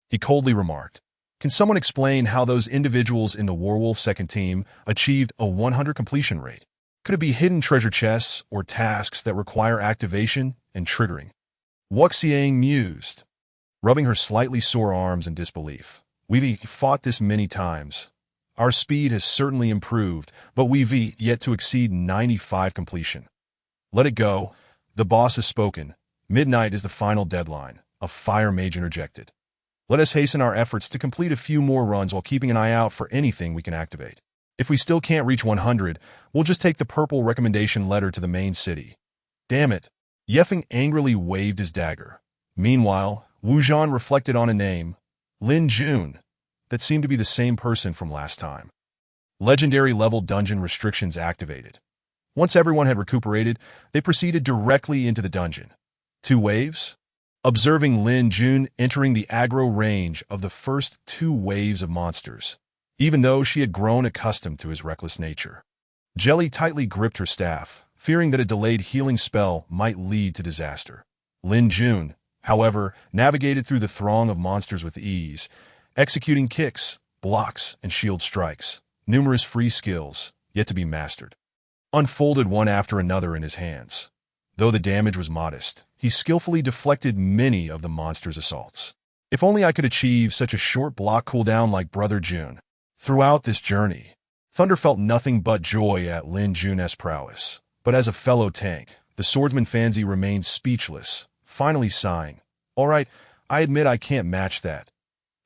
he coldly remarked, "Can someone explain how those individuals in the Werewolf second team achieved a 100 completion rate? Could it be hidden treasure chests or tasks that require activation and triggering?" Wuxiang mused, rubbing her slightly sore arms in disbelief. We've fought this many times. Our speed has certainly improved, but we've yet to exceed 95 completion. Let it go. The boss has spoken. Midnight is the final deadline. A fire mage interjected. Let us hasten our efforts to complete a few more runs while keeping an eye out for anything we can activate. If we still can't reach 100, we'll just take the purple recommendation letter to the main city. Damn it. Yefeng angrily waved his dagger. Meanwhile, Wu Zhan reflected on a name, Lin Jun, that seemed to be the same person from last time. Legendary level dungeon restrictions activated. Once everyone had recuperated, they proceeded directly into the dungeon. 2 waves? Observing Lin Jun entering the aggro range of the first 2 waves of monsters, even though she had grown accustomed to his reckless nature. Jelly tightly gripped her staff, fearing that a delayed healing spell might lead to disaster. Lin Jun, however, navigated through the throng of monsters with ease, executing kicks, blocks, and shield strikes, numerous free skills, yet to be mastered, unfolded one after another in his hands. Though the damage was modest, he skillfully deflected many of the monster's assaults. If only I could achieve such a short block cooldown like Brother Jun. Throughout this journey, Thunder felt nothing but joy at Lin Jun's prowess. But as a fellow tank, the swordsman Fanzi remained speechless, finally sighing. All right, I admit I can't match that.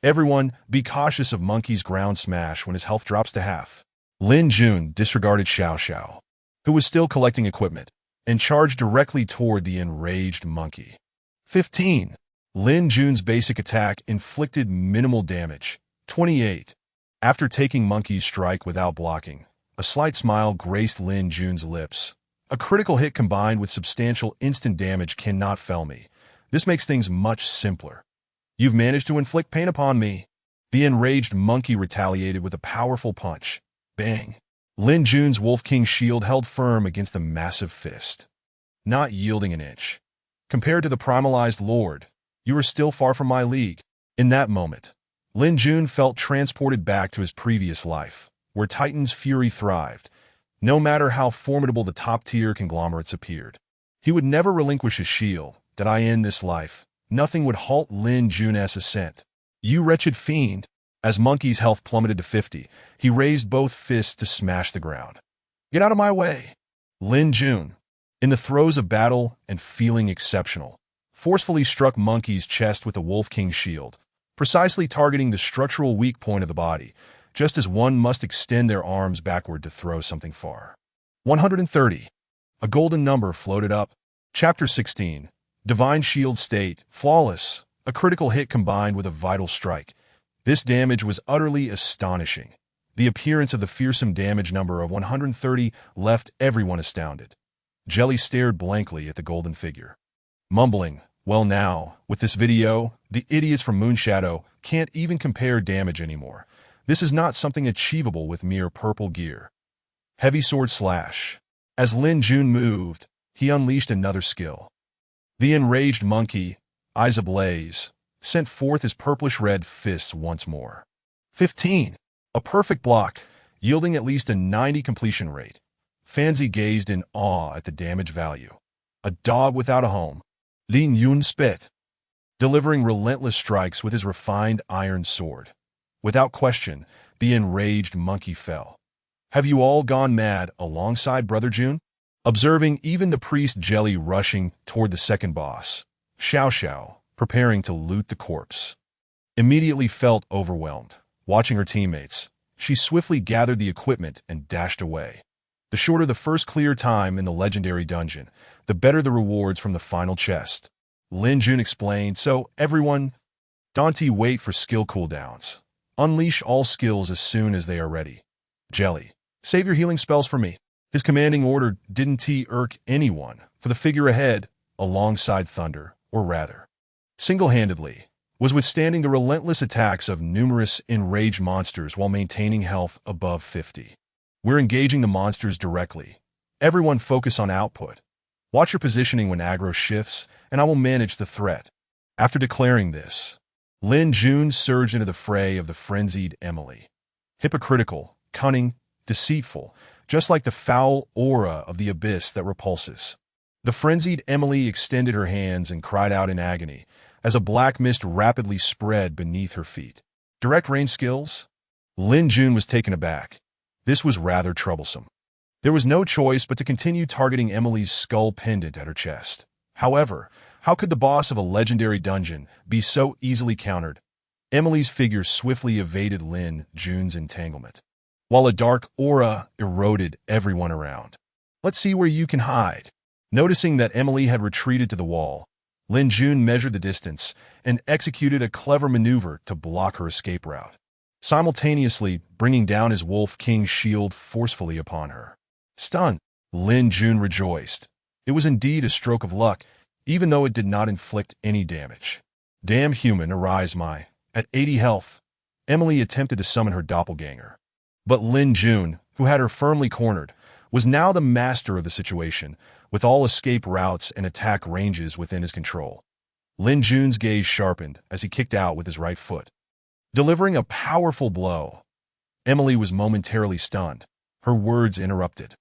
Everyone, be cautious of Monkey's ground smash when his health drops to half. Lin Jun disregarded Xiao Xiao, who was still collecting equipment, and charged directly toward the enraged monkey. 15. Lin Jun's basic attack inflicted minimal damage. 28. After taking Monkey's strike without blocking, A slight smile graced Lin Jun's lips. A critical hit combined with substantial instant damage cannot fell me. This makes things much simpler. You've managed to inflict pain upon me. The enraged monkey retaliated with a powerful punch. Bang! Lin Jun's Wolf King shield held firm against the massive fist, not yielding an inch. Compared to the primalized lord, you were still far from my league. In that moment, Lin Jun felt transported back to his previous life, where Titan's fury thrived. No matter how formidable the top-tier conglomerates appeared, he would never relinquish his shield. Did I end this life, nothing would halt Lin Jun's ascent. You wretched fiend! As Monkey's health plummeted to 50, he raised both fists to smash the ground. Get out of my way! Lin Jun, in the throes of battle and feeling exceptional, forcefully struck Monkey's chest with the Wolf King's shield, precisely targeting the structural weak point of the body, just as one must extend their arms backward to throw something far. 130. A golden number floated up. Chapter 16. Divine Shield State, Flawless, a critical hit combined with a vital strike. This damage was utterly astonishing. The appearance of the fearsome damage number of 130 left everyone astounded. Jelly stared blankly at the golden figure, mumbling, well now, with this video, the idiots from Moonshadow can't even compare damage anymore. This is not something achievable with mere purple gear. Heavy sword slash. As Lin Jun moved, he unleashed another skill. The enraged monkey, eyes ablaze, sent forth his purplish-red fists once more. 15. A perfect block, yielding at least a 90 completion rate. Fanzi gazed in awe at the damage value. A dog without a home. Lin Yun spit, delivering relentless strikes with his refined iron sword. Without question, the enraged monkey fell. Have you all gone mad alongside Brother Jun? Observing even the priest Jelly rushing toward the second boss, Xiao Xiao, preparing to loot the corpse, immediately felt overwhelmed. Watching her teammates, she swiftly gathered the equipment and dashed away. The shorter the first clear time in the legendary dungeon, the better the rewards from the final chest. Lin Jun explained, so everyone, Dante, wait for skill cooldowns. Unleash all skills as soon as they are ready. Jelly, save your healing spells for me. His commanding order didn't irk anyone, for the figure ahead, alongside Thunder, or rather, single-handedly, was withstanding the relentless attacks of numerous enraged monsters while maintaining health above 50. We're engaging the monsters directly. Everyone focus on output. Watch your positioning when aggro shifts, and I will manage the threat. After declaring this, Lin Jun surged into the fray of the frenzied Emily. Hypocritical, cunning, deceitful, just like the foul aura of the abyss that repulses. The frenzied Emily extended her hands and cried out in agony as a black mist rapidly spread beneath her feet. Direct range skills? Lin Jun was taken aback. This was rather troublesome. There was no choice but to continue targeting Emily's skull pendant at her chest. However, how could the boss of a legendary dungeon be so easily countered? Emily's figure swiftly evaded Lin Jun's entanglement, while a dark aura eroded everyone around. Let's see where you can hide. Noticing that Emily had retreated to the wall, Lin Jun measured the distance and executed a clever maneuver to block her escape route, simultaneously bringing down his Wolf King shield forcefully upon her. Stunned, Lin Jun rejoiced. It was indeed a stroke of luck, even though it did not inflict any damage. Damn human, arise my. At 80 health, Emily attempted to summon her doppelganger. But Lin Jun, who had her firmly cornered, was now the master of the situation, with all escape routes and attack ranges within his control. Lin Jun's gaze sharpened as he kicked out with his right foot, delivering a powerful blow. Emily was momentarily stunned, her words interrupted.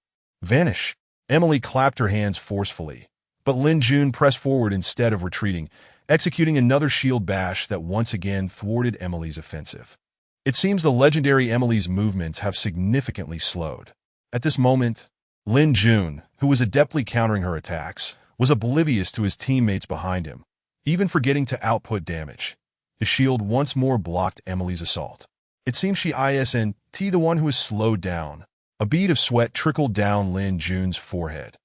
Vanish! Emily clapped her hands forcefully, but Lin Jun pressed forward instead of retreating, executing another shield bash that once again thwarted Emily's offensive. It seems the legendary Emily's movements have significantly slowed. At this moment, Lin Jun, who was adeptly countering her attacks, was oblivious to his teammates behind him, even forgetting to output damage. His shield once more blocked Emily's assault. It seems she isn't the one who is slowed down. A bead of sweat trickled down Lin Jun's forehead,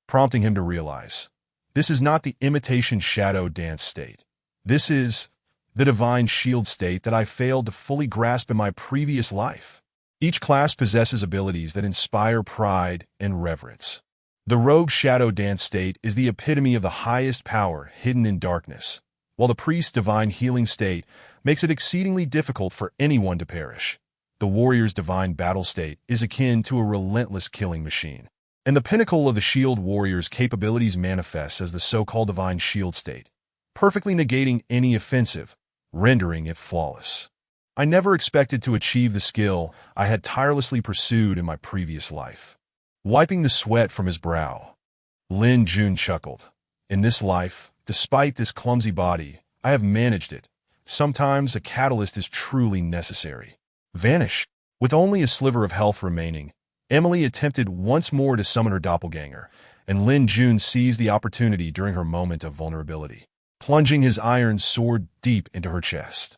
prompting him to realize, this is not the imitation shadow dance state. This is the divine shield state that I failed to fully grasp in my previous life. Each class possesses abilities that inspire pride and reverence. The Rogue Shadow Dance state is the epitome of the highest power hidden in darkness, while the Priest's Divine Healing state makes it exceedingly difficult for anyone to perish. The Warrior's Divine Battle state is akin to a relentless killing machine. And the pinnacle of the Shield Warrior's capabilities manifests as the so-called Divine Shield state, perfectly negating any offensive, rendering it flawless. I never expected to achieve the skill I had tirelessly pursued in my previous life. Wiping the sweat from his brow, Lin Jun chuckled. In this life, despite this clumsy body, I have managed it. Sometimes a catalyst is truly necessary. Vanish. With only a sliver of health remaining, Emily attempted once more to summon her doppelganger, and Lin Jun seized the opportunity during her moment of vulnerability, plunging his iron sword deep into her chest.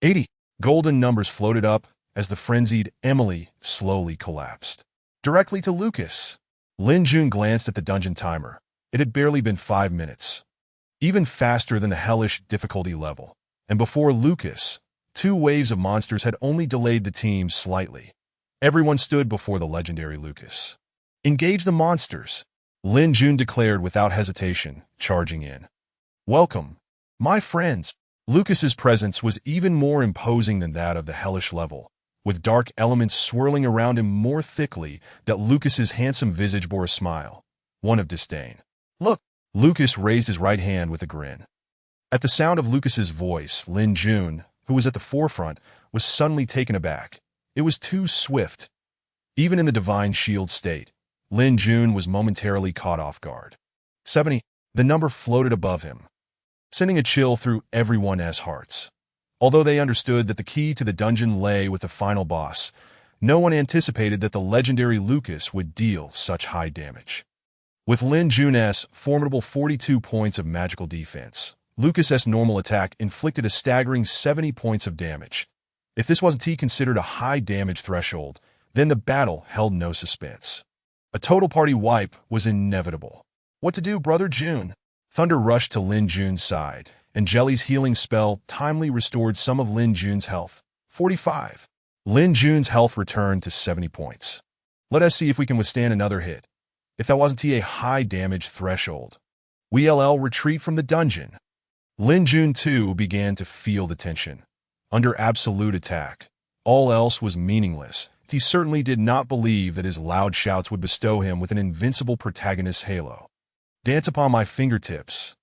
80. Golden numbers floated up as the frenzied Emily slowly collapsed. Directly to Lucas. Lin Jun glanced at the dungeon timer. It had barely been 5 minutes. Even faster than the hellish difficulty level. And before Lucas, 2 waves of monsters had only delayed the team slightly. Everyone stood before the legendary Lucas. Engage the monsters, Lin Jun declared without hesitation, charging in. Welcome, my friends. Lucas's presence was even more imposing than that of the hellish level, with dark elements swirling around him more thickly that Lucas's handsome visage bore a smile, one of disdain. Look, Lucas raised his right hand with a grin. At the sound of Lucas's voice, Lin Jun, who was at the forefront, was suddenly taken aback. It was too swift. Even in the Divine Shield state, Lin Jun was momentarily caught off guard. 70. The number floated above him, sending a chill through everyone's hearts. Although they understood that the key to the dungeon lay with the final boss, no one anticipated that the legendary Lucas would deal such high damage. With Lin Jun's formidable 42 points of magical defense, Lucas's normal attack inflicted a staggering 70 points of damage. If this wasn't considered a high damage threshold, then the battle held no suspense. A total party wipe was inevitable. What to do, Brother Jun? Thunder rushed to Lin Jun's side, and Jelly's healing spell timely restored some of Lin Jun's health. 45. Lin Jun's health returned to 70 points. Let us see if we can withstand another hit. If that wasn't a high damage threshold, we'll retreat from the dungeon. Lin Jun too began to feel the tension. Under absolute attack, all else was meaningless. He certainly did not believe that his loud shouts would bestow him with an invincible protagonist's halo. Dance upon my fingertips.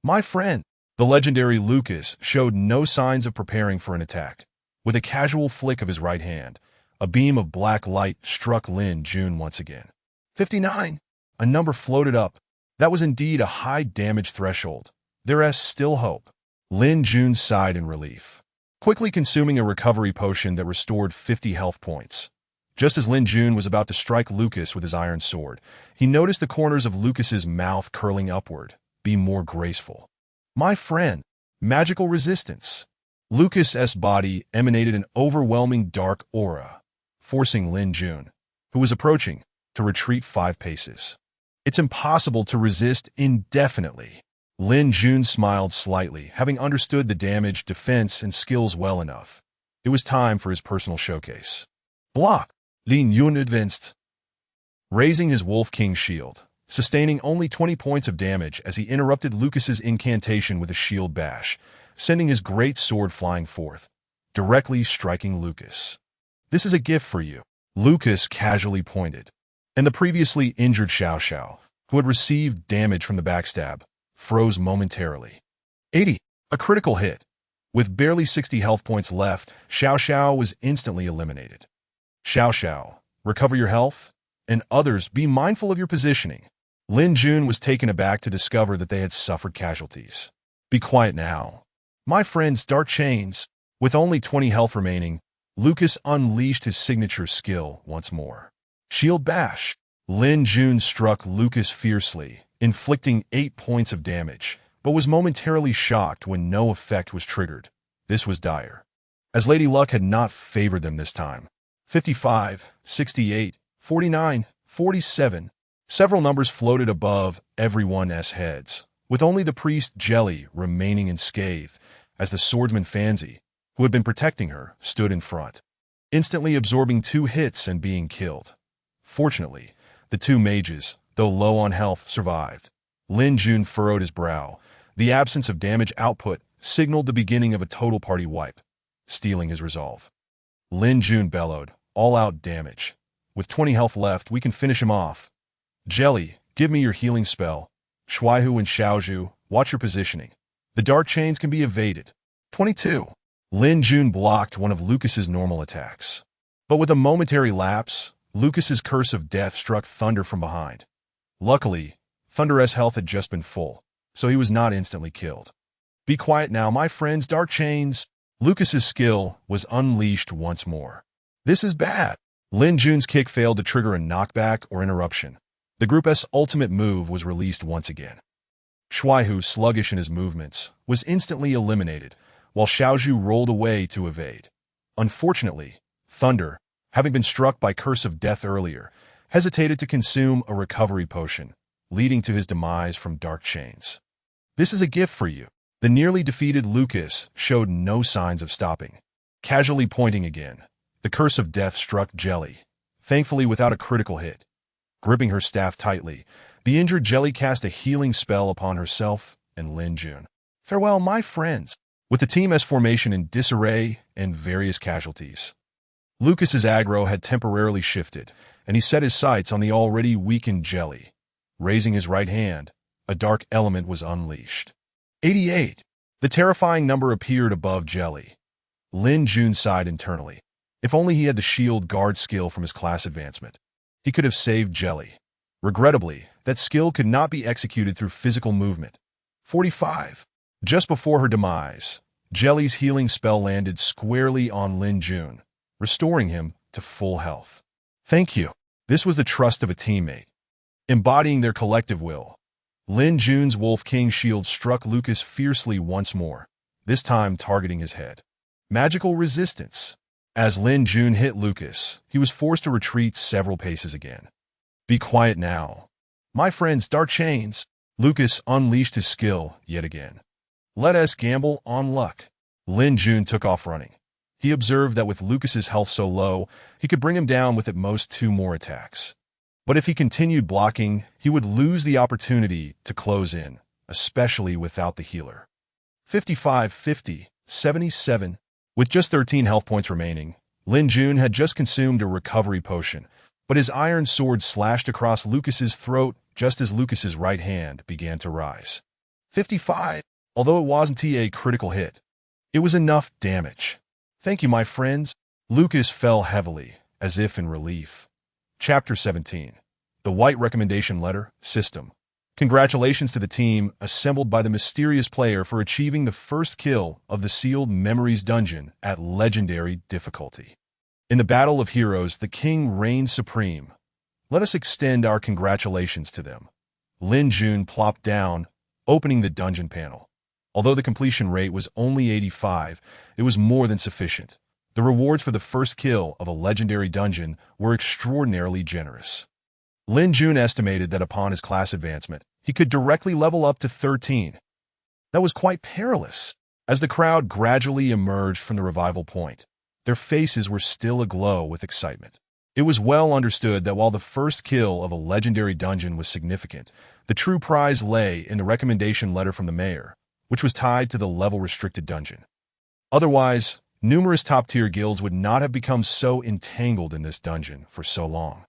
My friend, the legendary Lucas showed no signs of preparing for an attack. With a casual flick of his right hand, a beam of black light struck Lin Jun once again. 59. A number floated up. That was indeed a high damage threshold. There is still hope. Lin Jun sighed in relief, quickly consuming a recovery potion that restored 50 health points. Just as Lin Jun was about to strike Lucas with his iron sword, he noticed the corners of Lucas's mouth curling upward. Be more graceful. My friend, magical resistance. Lucas's body emanated an overwhelming dark aura, forcing Lin Jun, who was approaching, to retreat 5 paces. It's impossible to resist indefinitely. Lin Jun smiled slightly, having understood the damage, defense, and skills well enough. It was time for his personal showcase. Block. Lin Jun advanced, raising his Wolf King shield, sustaining only 20 points of damage as he interrupted Lucas's incantation with a shield bash, sending his great sword flying forth, directly striking Lucas. This is a gift for you, Lucas casually pointed, and the previously injured Xiao Xiao, who had received damage from the backstab, froze momentarily. 80. A critical hit. With barely 60 health points left, Xiao Xiao was instantly eliminated. Xiao Xiao, recover your health, and others be mindful of your positioning. Lin Jun was taken aback to discover that they had suffered casualties. Be quiet now. My friends, Dark Chains. With only 20 health remaining, Lucas unleashed his signature skill once more. Shield Bash. Lin Jun struck Lucas fiercely, inflicting 8 points of damage, but was momentarily shocked when no effect was triggered. This was dire, as Lady Luck had not favored them this time. 55, 68, 49, 47. Several numbers floated above everyone's heads, with only the priest Jelly remaining unscathed, as the swordsman Fancy, who had been protecting her, stood in front. instantly absorbing 2 hits and being killed. Fortunately, the 2 mages, though low on health, survived. Lin Jun furrowed his brow. The absence of damage output signaled the beginning of a total party wipe, stealing his resolve. Lin Jun bellowed, all-out damage. With 20 health left, we can finish him off. Jelly, give me your healing spell. Shuaihu and Xiaozhu, watch your positioning. The dark chains can be evaded. 22. Lin Jun blocked one of Lucas's normal attacks. But with a momentary lapse, Lucas's curse of death struck Thunder from behind. Luckily, Thunder's health had just been full, so he was not instantly killed. Be quiet now, my friends, dark chains. Lucas's skill was unleashed once more. This is bad. Lin Jun's kick failed to trigger a knockback or interruption. The group's ultimate move was released once again. Shuaihu, sluggish in his movements, was instantly eliminated, while Xiaozhu rolled away to evade. Unfortunately, Thunder, having been struck by Curse of Death earlier, hesitated to consume a recovery potion, leading to his demise from dark chains. This is a gift for you. The nearly defeated Lucas showed no signs of stopping. Casually pointing again, the Curse of Death struck Jelly, thankfully without a critical hit. Gripping her staff tightly, the injured Jelly cast a healing spell upon herself and Lin Jun. Farewell, my friends. With the Team S formation in disarray and various casualties, Lucas's aggro had temporarily shifted, and he set his sights on the already weakened Jelly. Raising his right hand, a dark element was unleashed. 88. The terrifying number appeared above Jelly. Lin Jun sighed internally. If only he had the shield guard skill from his class advancement, he could have saved Jelly. Regrettably, that skill could not be executed through physical movement. 45. Just before her demise, Jelly's healing spell landed squarely on Lin Jun, restoring him to full health. Thank you. This was the trust of a teammate. Embodying their collective will, Lin Jun's Wolf King shield struck Lucas fiercely once more, this time targeting his head. Magical resistance. As Lin Jun hit Lucas, he was forced to retreat several paces again. Be quiet now. My friends, dark chains. Lucas unleashed his skill yet again. Let us gamble on luck. Lin Jun took off running. He observed that with Lucas's health so low, he could bring him down with at most 2 more attacks. But if he continued blocking, he would lose the opportunity to close in, especially without the healer. 55, 50, 77. With just 13 health points remaining, Lin Jun had just consumed a recovery potion, but his iron sword slashed across Lucas's throat just as Lucas's right hand began to rise. 55. Although it wasn't a critical hit, it was enough damage. Thank you, my friends. Lucas fell heavily, as if in relief. Chapter 17. The White Recommendation Letter System. Congratulations to the team assembled by the mysterious player for achieving the first kill of the Sealed Memories dungeon at legendary difficulty. In the Battle of Heroes, the king reigns supreme. Let us extend our congratulations to them. Lin Jun plopped down, opening the dungeon panel. Although the completion rate was only 85, it was more than sufficient. The rewards for the first kill of a legendary dungeon were extraordinarily generous. Lin Jun estimated that upon his class advancement, he could directly level up to 13. That was quite perilous. As the crowd gradually emerged from the revival point, their faces were still aglow with excitement. It was well understood that while the first kill of a legendary dungeon was significant, the true prize lay in the recommendation letter from the mayor, which was tied to the level-restricted dungeon. Otherwise, numerous top-tier guilds would not have become so entangled in this dungeon for so long.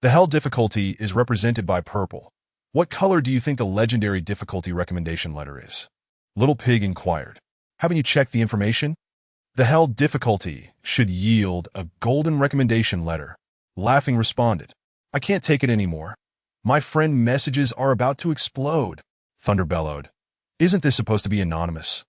The Hell difficulty is represented by purple. What color do you think the legendary difficulty recommendation letter is? Little Pig inquired. Haven't you checked the information? The Hell difficulty should yield a golden recommendation letter. Laughing responded. I can't take it anymore. My friend messages are about to explode. Thunder bellowed. Isn't this supposed to be anonymous?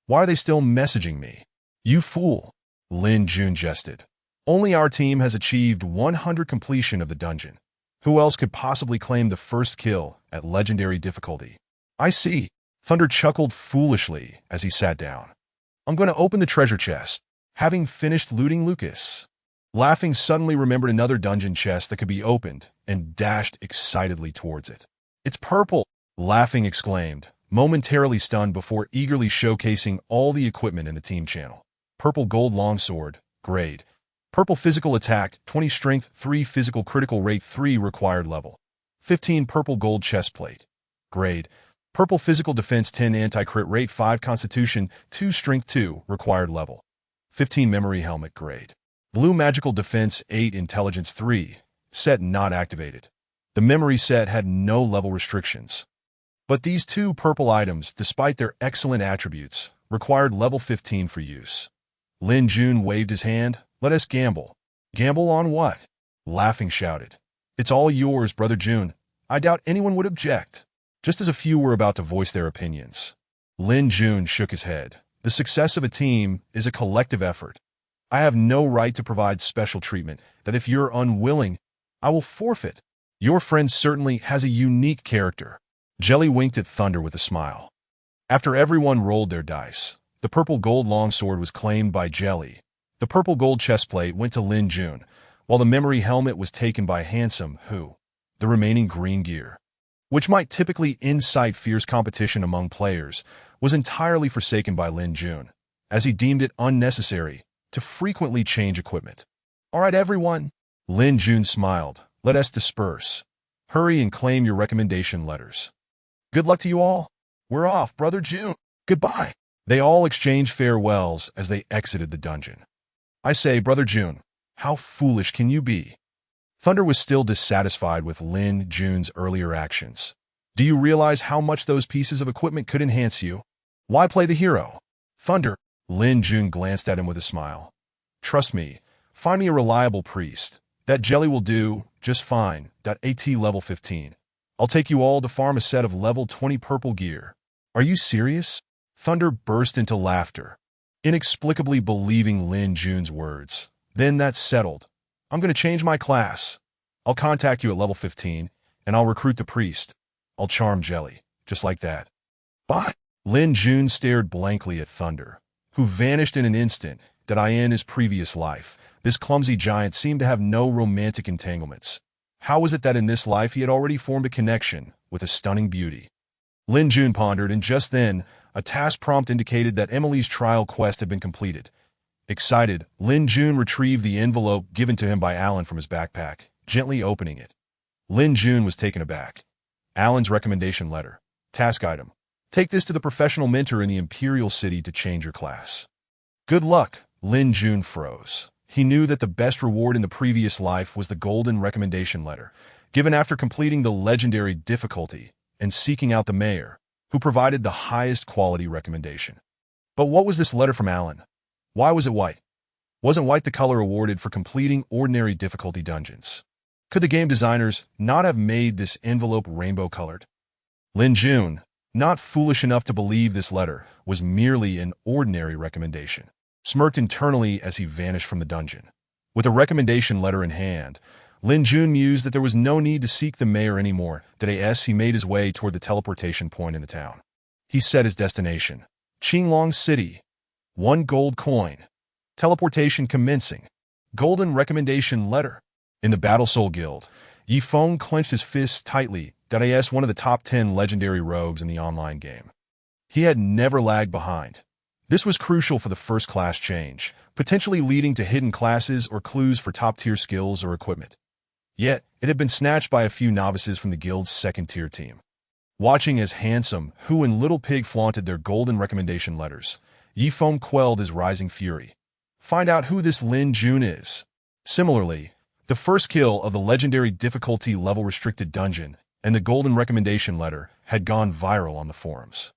Why are they still messaging me? You fool. Lin Jun jested. Only our team has achieved 100 completion of the dungeon. Who else could possibly claim the first kill at legendary difficulty? I see. Thunder chuckled foolishly as he sat down. I'm going to open the treasure chest, having finished looting Lucas. Laughing suddenly remembered another dungeon chest that could be opened and dashed excitedly towards it. It's purple, Laughing exclaimed, momentarily stunned before eagerly showcasing all the equipment in the team channel. Purple gold longsword, grade, Purple physical attack, 20 strength, 3 physical critical rate, 3 required level. 15 purple gold chestplate. Grade. Purple physical defense, 10 anti-crit rate, 5 constitution, 2 strength, 2 required level. 15 memory helmet. Grade. Blue magical defense, 8 intelligence, 3. Set not activated. The memory set had no level restrictions. But these two purple items, despite their excellent attributes, required level 15 for use. Lin Jun waved his hand. Let us gamble. Gamble on what? Laughing shouted. It's all yours, Brother Jun. I doubt anyone would object. Just as a few were about to voice their opinions, Lin Jun shook his head. The success of a team is a collective effort. I have no right to provide special treatment that if you're unwilling, I will forfeit. Your friend certainly has a unique character. Jelly winked at Thunder with a smile. After everyone rolled their dice, the purple gold longsword was claimed by Jelly. The purple gold chestplate went to Lin Jun, while the memory helmet was taken by Handsome, who, the remaining green gear, which might typically incite fierce competition among players, was entirely forsaken by Lin Jun, as he deemed it unnecessary to frequently change equipment. All right, everyone. Lin Jun smiled. Let us disperse. Hurry and claim your recommendation letters. Good luck to you all. We're off, Brother Jun. Goodbye. They all exchanged farewells as they exited the dungeon. I say, Brother Jun, how foolish can you be? Thunder was still dissatisfied with Lin Jun's earlier actions. Do you realize how much those pieces of equipment could enhance you? Why play the hero? Thunder. Lin Jun glanced at him with a smile. Trust me, find me a reliable priest. That Jelly will do just fine. AT level 15. I'll take you all to farm a set of level 20 purple gear. Are you serious? Thunder burst into laughter, inexplicably believing Lin Jun's words. Then that's settled. I'm going to change my class. I'll contact you at level 15, and I'll recruit the priest. I'll charm Jelly, just like that. Bye. Lin Jun stared blankly at Thunder, who vanished in an instant. In his previous life, this clumsy giant seemed to have no romantic entanglements. How was it that in this life he had already formed a connection with a stunning beauty? Lin Jun pondered, and just then, a task prompt indicated that Emily's trial quest had been completed. Excited, Lin Jun retrieved the envelope given to him by Alan from his backpack, gently opening it. Lin Jun was taken aback. Alan's recommendation letter. Task item. Take this to the professional mentor in the Imperial City to change your class. Good luck. Lin Jun froze. He knew that the best reward in the previous life was the golden recommendation letter, given after completing the legendary difficulty and seeking out the mayor, who provided the highest quality recommendation. But what was this letter from Alan? Why was it white? Wasn't white the color awarded for completing ordinary difficulty dungeons? Could the game designers not have made this envelope rainbow-colored? Lin Jun, not foolish enough to believe this letter was merely an ordinary recommendation, smirked internally as he vanished from the dungeon. With a recommendation letter in hand, Lin Jun mused that there was no need to seek the mayor anymore. He made his way toward the teleportation point in the town. He set his destination. Qinglong City. 1 gold coin. Teleportation commencing. Golden recommendation letter. In the Battle Soul Guild, Yi Feng clenched his fists tightly. One of the top 10 legendary rogues in the online game. He had never lagged behind. This was crucial for the first class change, potentially leading to hidden classes or clues for top-tier skills or equipment. Yet, it had been snatched by a few novices from the guild's second-tier team. Watching as Handsome, Who and Little Pig flaunted their golden recommendation letters, Yi Feng quelled his rising fury. Find out who this Lin Jun is. Similarly, the first kill of the legendary difficulty level-restricted dungeon and the golden recommendation letter had gone viral on the forums.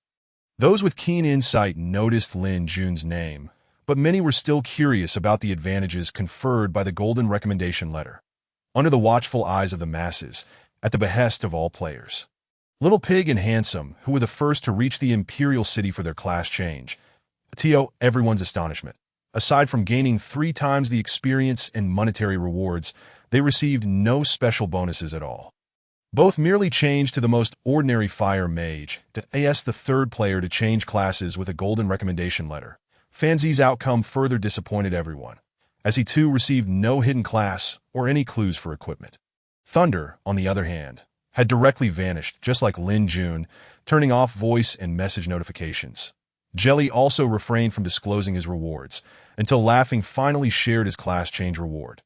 Those with keen insight noticed Lin Jun's name, but many were still curious about the advantages conferred by the golden recommendation letter. Under the watchful eyes of the masses, at the behest of all players, Little Pig and Handsome, who were the first to reach the Imperial City for their class change, to everyone's astonishment, aside from gaining 3 times the experience and monetary rewards, they received no special bonuses at all. Both merely changed to the most ordinary fire mage, the third player to change classes with a golden recommendation letter. Fanzi's outcome further disappointed everyone, as he too received no hidden class or any clues for equipment. Thunder, on the other hand, had directly vanished, just like Lin Jun, turning off voice and message notifications. Jelly also refrained from disclosing his rewards, until Laughing finally shared his class change reward.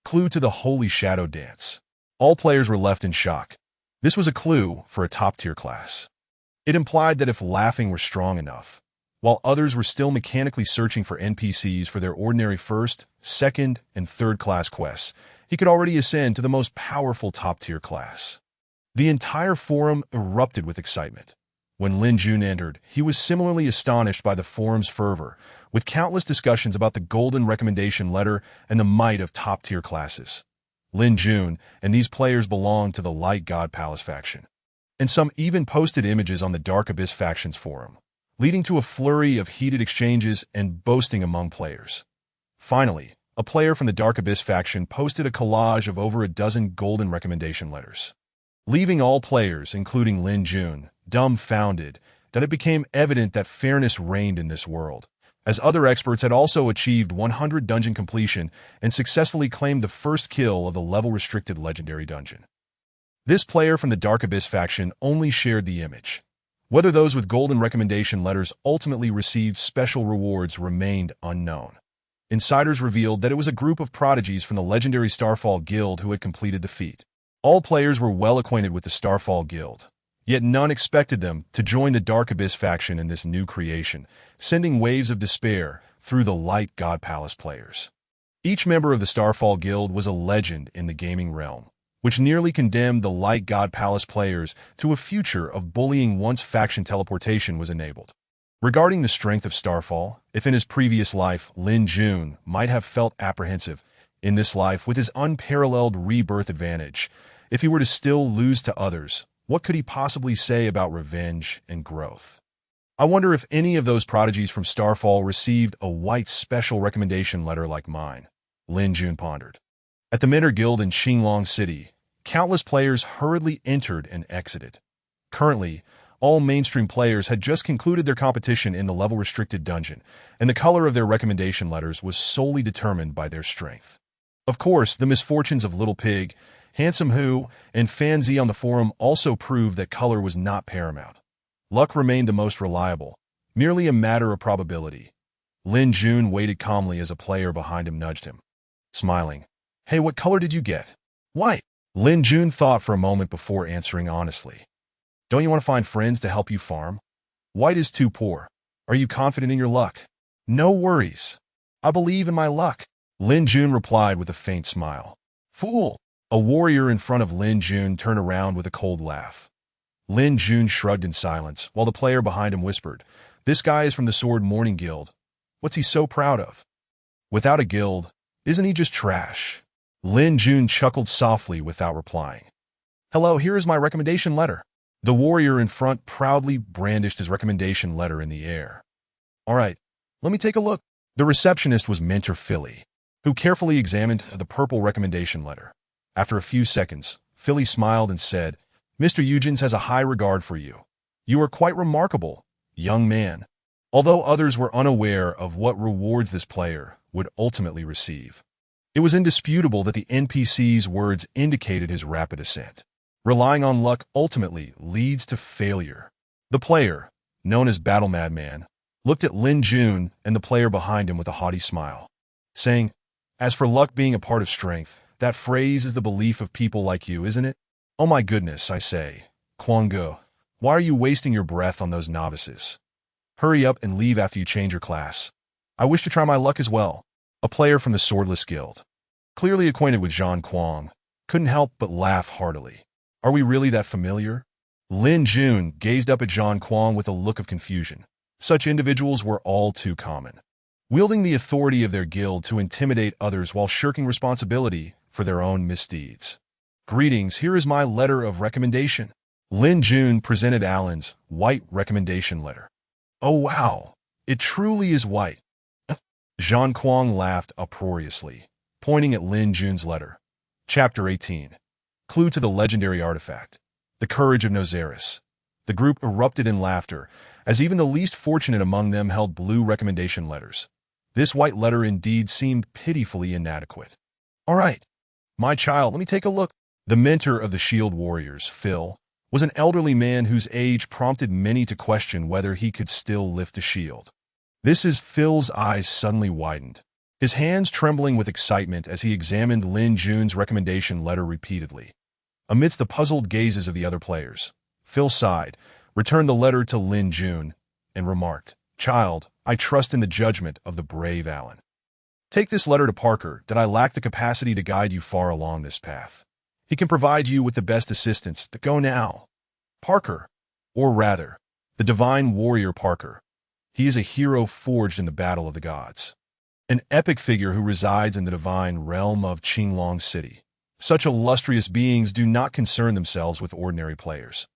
Clue to the Holy Shadow Dance. All players were left in shock. This was a clue for a top-tier class. It implied that if Laughing were strong enough, while others were still mechanically searching for NPCs for their ordinary first, second, and third-class quests, he could already ascend to the most powerful top-tier class. The entire forum erupted with excitement. When Lin Jun entered, he was similarly astonished by the forum's fervor, with countless discussions about the golden recommendation letter and the might of top-tier classes. Lin Jun and these players belonged to the Light God Palace faction, and some even posted images on the Dark Abyss faction's forum, leading to a flurry of heated exchanges and boasting among players. Finally, a player from the Dark Abyss faction posted a collage of over a dozen golden recommendation letters, leaving all players, including Lin Jun, dumbfounded that it became evident that fairness reigned in this world, as other experts had also achieved 100 dungeon completion and successfully claimed the first kill of the level-restricted legendary dungeon. This player from the Dark Abyss faction only shared the image. Whether those with golden recommendation letters ultimately received special rewards remained unknown. Insiders revealed that it was a group of prodigies from the legendary Starfall Guild who had completed the feat. All players were well acquainted with the Starfall Guild, yet none expected them to join the Dark Abyss faction in this new creation, sending waves of despair through the Light God Palace players. Each member of the Starfall Guild was a legend in the gaming realm, which nearly condemned the Light God Palace players to a future of bullying once faction teleportation was enabled. Regarding the strength of Starfall, if in his previous life Lin Jun might have felt apprehensive, in this life with his unparalleled rebirth advantage, if he were to still lose to others, what could he possibly say about revenge and growth? I wonder if any of those prodigies from Starfall received a white special recommendation letter like mine, Lin Jun pondered. At the Mentor Guild in Xinglong City, countless players hurriedly entered and exited. Currently, all mainstream players had just concluded their competition in the level-restricted dungeon, and the color of their recommendation letters was solely determined by their strength. Of course, the misfortunes of Little Pig, Handsome Who, and Fanzi on the forum also proved that color was not paramount. Luck remained the most reliable, merely a matter of probability. Lin Jun waited calmly as a player behind him nudged him, smiling. "Hey, what color did you get?" "White." Lin Jun thought for a moment before answering honestly. "Don't you want to find friends to help you farm?" "White is too poor. Are you confident in your luck?" "No worries. I believe in my luck," Lin Jun replied with a faint smile. "Fool!" A warrior in front of Lin Jun turned around with a cold laugh. Lin Jun shrugged in silence, while the player behind him whispered, "This guy is from the Sword Mourning Guild. What's he so proud of? Without a guild, isn't he just trash?" Lin Jun chuckled softly without replying. "Hello, here is my recommendation letter." The warrior in front proudly brandished his recommendation letter in the air. "All right, let me take a look." The receptionist was Mentor Philly, who carefully examined the purple recommendation letter. After a few seconds, Philly smiled and said, "Mr. Eugens has a high regard for you. You are quite remarkable, young man." Although others were unaware of what rewards this player would ultimately receive, it was indisputable that the NPC's words indicated his rapid ascent. Relying on luck ultimately leads to failure. The player, known as Battle Madman, looked at Lin Jun and the player behind him with a haughty smile, saying, "As for luck being a part of strength, that phrase is the belief of people like you, isn't it? Oh my goodness, I say, Kwanggo, why are you wasting your breath on those novices? Hurry up and leave after you change your class. I wish to try my luck as well." A player from the Swordless Guild, clearly acquainted with Zhang Kuang, couldn't help but laugh heartily. "Are we really that familiar?" Lin Jun gazed up at Zhang Kuang with a look of confusion. Such individuals were all too common, wielding the authority of their guild to intimidate others while shirking responsibility for their own misdeeds. "Greetings, here is my letter of recommendation." Lin Jun presented Alan's white recommendation letter. "Oh wow, it truly is white." Zhang Kuang laughed uproariously, pointing at Lin Jun's letter. Chapter 18. Clue to the legendary artifact. The courage of Nozaris. The group erupted in laughter, as even the least fortunate among them held blue recommendation letters. This white letter indeed seemed pitifully inadequate. "All right, my child, let me take a look." The mentor of the Shield Warriors, Phil, was an elderly man whose age prompted many to question whether he could still lift a shield. This is Phil's eyes suddenly widened, his hands trembling with excitement as he examined Lin Jun's recommendation letter repeatedly. Amidst the puzzled gazes of the other players, Phil sighed, returned the letter to Lin Jun, and remarked, "Child, I trust in the judgment of the brave Alan. Take this letter to Parker that I lack the capacity to guide you far along this path. He can provide you with the best assistance. Go now." Parker, or rather, the divine warrior Parker. He is a hero forged in the battle of the gods. An epic figure who resides in the divine realm of Qinglong City. Such illustrious beings do not concern themselves with ordinary players.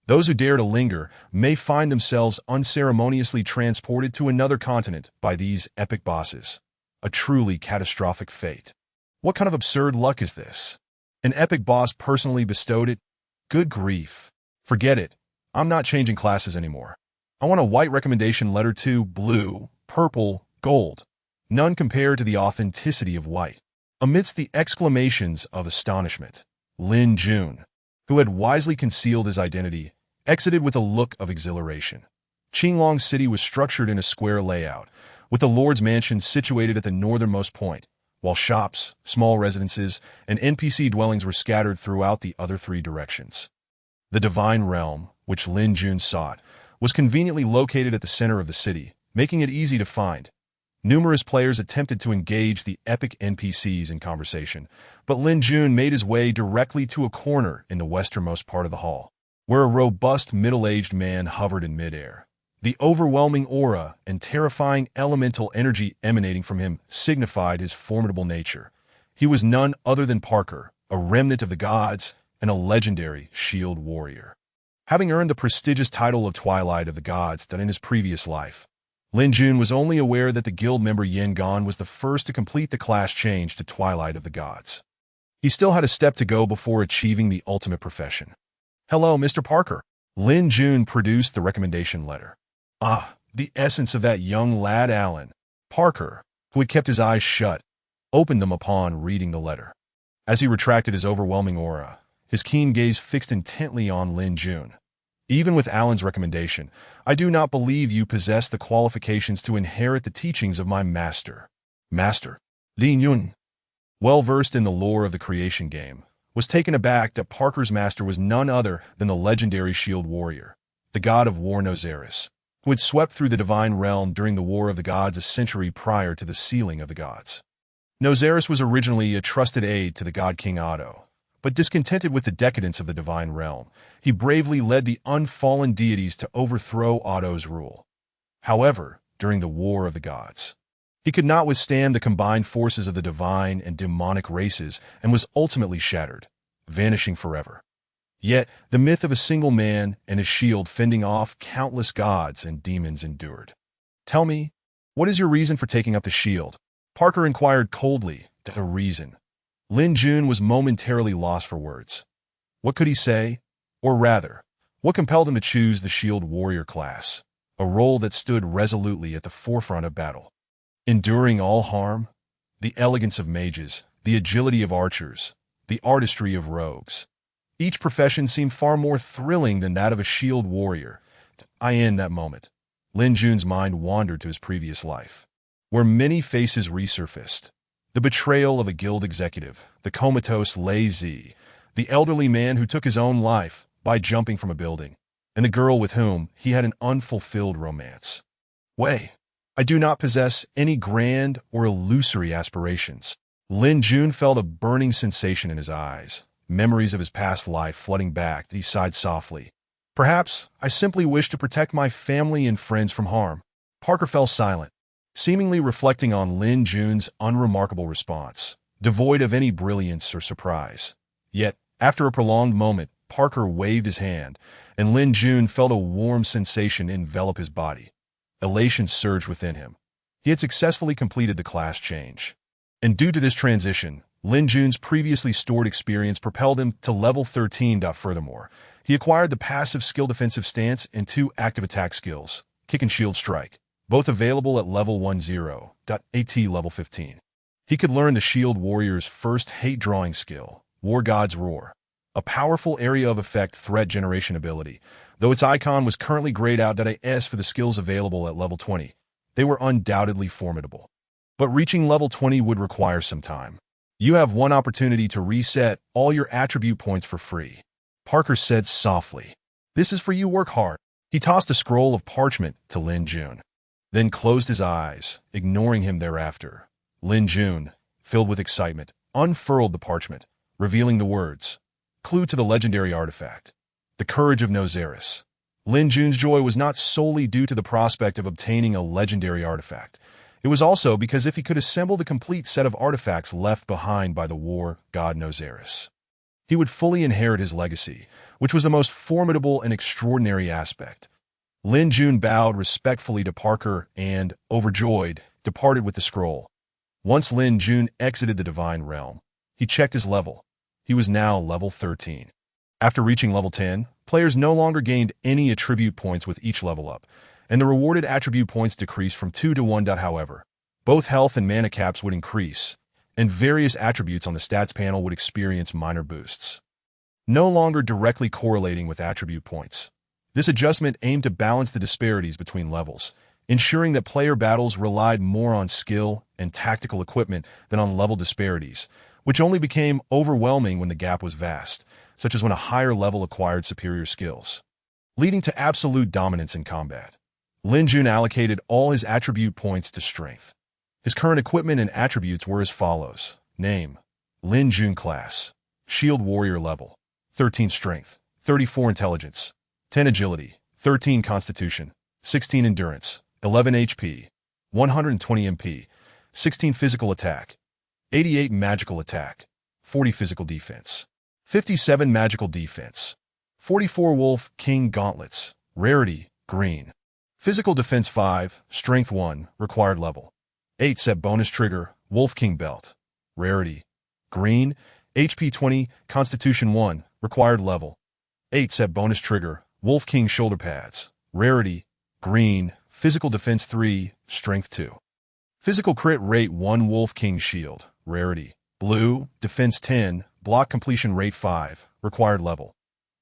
Those who dare to linger may find themselves unceremoniously transported to another continent by these epic bosses. A truly catastrophic fate. What kind of absurd luck is this? An epic boss personally bestowed it? Good grief. Forget it. I'm not changing classes anymore. I want a white recommendation letter too, blue, purple, gold. None compare to the authenticity of white. Amidst the exclamations of astonishment, Lin Jun, who had wisely concealed his identity, exited with a look of exhilaration. Qinglong City was structured in a square layout, with the Lord's Mansion situated at the northernmost point, while shops, small residences, and NPC dwellings were scattered throughout the other three directions. The Divine Realm, which Lin Jun sought, was conveniently located at the center of the city, making it easy to find. Numerous players attempted to engage the epic NPCs in conversation, but Lin Jun made his way directly to a corner in the westernmost part of the hall, where a robust middle-aged man hovered in midair. The overwhelming aura and terrifying elemental energy emanating from him signified his formidable nature. He was none other than Parker, a remnant of the gods and a legendary shield warrior. Having earned the prestigious title of Twilight of the Gods in his previous life, Lin Jun was only aware that the guild member Yin Gon was the first to complete the class change to Twilight of the Gods. He still had a step to go before achieving the ultimate profession. "Hello, Mr. Parker." Lin Jun produced the recommendation letter. The essence of that young lad Alan. Parker, who had kept his eyes shut, opened them upon reading the letter. As he retracted his overwhelming aura, his keen gaze fixed intently on Lin Jun. "Even with Alan's recommendation, I do not believe you possess the qualifications to inherit the teachings of my master." Master? Lin Yun, well versed in the lore of the creation game, was taken aback that Parker's master was none other than the legendary shield warrior, the god of war Nozaris, who had swept through the divine realm during the War of the Gods a century prior to the sealing of the gods. Nozaris was originally a trusted aide to the god King Otto, but discontented with the decadence of the divine realm, he bravely led the unfallen deities to overthrow Otto's rule. However, during the War of the Gods, he could not withstand the combined forces of the divine and demonic races and was ultimately shattered, vanishing forever. Yet, the myth of a single man and his shield fending off countless gods and demons endured. "Tell me, what is your reason for taking up the shield?" Parker inquired coldly. "A reason." Lin Jun was momentarily lost for words. What could he say? Or rather, what compelled him to choose the shield warrior class, a role that stood resolutely at the forefront of battle? Enduring all harm, the elegance of mages, the agility of archers, the artistry of rogues. Each profession seemed far more thrilling than that of a shield warrior. In that moment, Lin Jun's mind wandered to his previous life, where many faces resurfaced. The betrayal of a guild executive, the comatose Lei Zi, the elderly man who took his own life by jumping from a building, and the girl with whom he had an unfulfilled romance. Wei, I do not possess any grand or illusory aspirations. Lin Jun felt a burning sensation in his eyes, memories of his past life flooding back. He sighed softly. "Perhaps I simply wish to protect my family and friends from harm." Parker fell silent, seemingly reflecting on Lin Jun's unremarkable response, devoid of any brilliance or surprise. Yet, after a prolonged moment, Parker waved his hand, and Lin Jun felt a warm sensation envelop his body. Elation surged within him. He had successfully completed the class change. And due to this transition, Lin Jun's previously stored experience propelled him to level 13. Furthermore, he acquired the passive skill defensive stance and 2 active attack skills, kick and shield strike, both available at level 10. At level 15. He could learn the shield warrior's first hate drawing skill, War God's Roar, a powerful area of effect threat generation ability. Though its icon was currently grayed out .as for the skills available at level 20, they were undoubtedly formidable. But reaching level 20 would require some time. You have one opportunity to reset all your attribute points for free. Parker said softly. This is for you, work hard. He tossed a scroll of parchment to Lin Jun, then closed his eyes, ignoring him thereafter. Lin Jun, filled with excitement, unfurled the parchment, revealing the words, Clue to the legendary artifact. The courage of Nozaris. Lin Jun's joy was not solely due to the prospect of obtaining a legendary artifact. It was also because if he could assemble the complete set of artifacts left behind by the war god Nozaris, he would fully inherit his legacy, which was the most formidable and extraordinary aspect. Lin Jun bowed respectfully to Parker and, overjoyed, departed with the scroll. Once Lin Jun exited the Divine Realm, he checked his level. He was now level 13. After reaching level 10, players no longer gained any attribute points with each level up, and the rewarded attribute points decreased from 2 to 1. However, both health and mana caps would increase, and various attributes on the stats panel would experience minor boosts, no longer directly correlating with attribute points. This adjustment aimed to balance the disparities between levels, ensuring that player battles relied more on skill and tactical equipment than on level disparities, which only became overwhelming when the gap was vast, such as when a higher level acquired superior skills, leading to absolute dominance in combat. Lin Jun allocated all his attribute points to strength. His current equipment and attributes were as follows. Name: Lin Jun class. Shield warrior level. 13 strength, 34 intelligence, 10 agility, 13 constitution, 16 endurance, 11 HP, 120 MP, 16 physical attack, 88 magical attack, 40 physical defense, 57 magical defense, 44 Wolf King gauntlets, rarity, green. Physical defense 5, strength 1, required level. 8 set bonus trigger, Wolf King belt, rarity, green. HP 20, constitution 1, required level. 8 set bonus trigger, Wolf King shoulder pads, rarity, green. Physical defense 3, strength 2. Physical crit rate 1 Wolf King shield, rarity, blue. Defense 10, block completion rate 5, required level.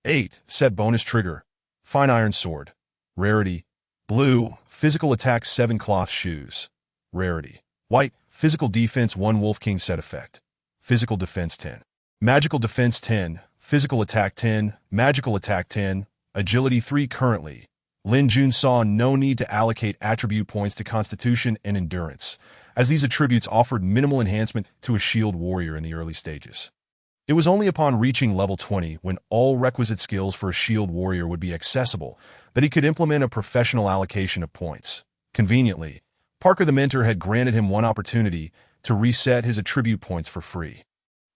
8 set bonus trigger, fine iron sword, rarity, blue. Physical attack 7 cloth shoes, rarity, white. Physical defense 1 Wolf King set effect. Physical defense 10. Magical defense 10. Physical attack 10. Magical attack 10. Agility 3. Currently, Lin Jun saw no need to allocate attribute points to constitution and endurance, as these attributes offered minimal enhancement to a shield warrior in the early stages. It was only upon reaching level 20, when all requisite skills for a shield warrior would be accessible, that he could implement a professional allocation of points. Conveniently, Parker the Mentor had granted him one opportunity to reset his attribute points for free.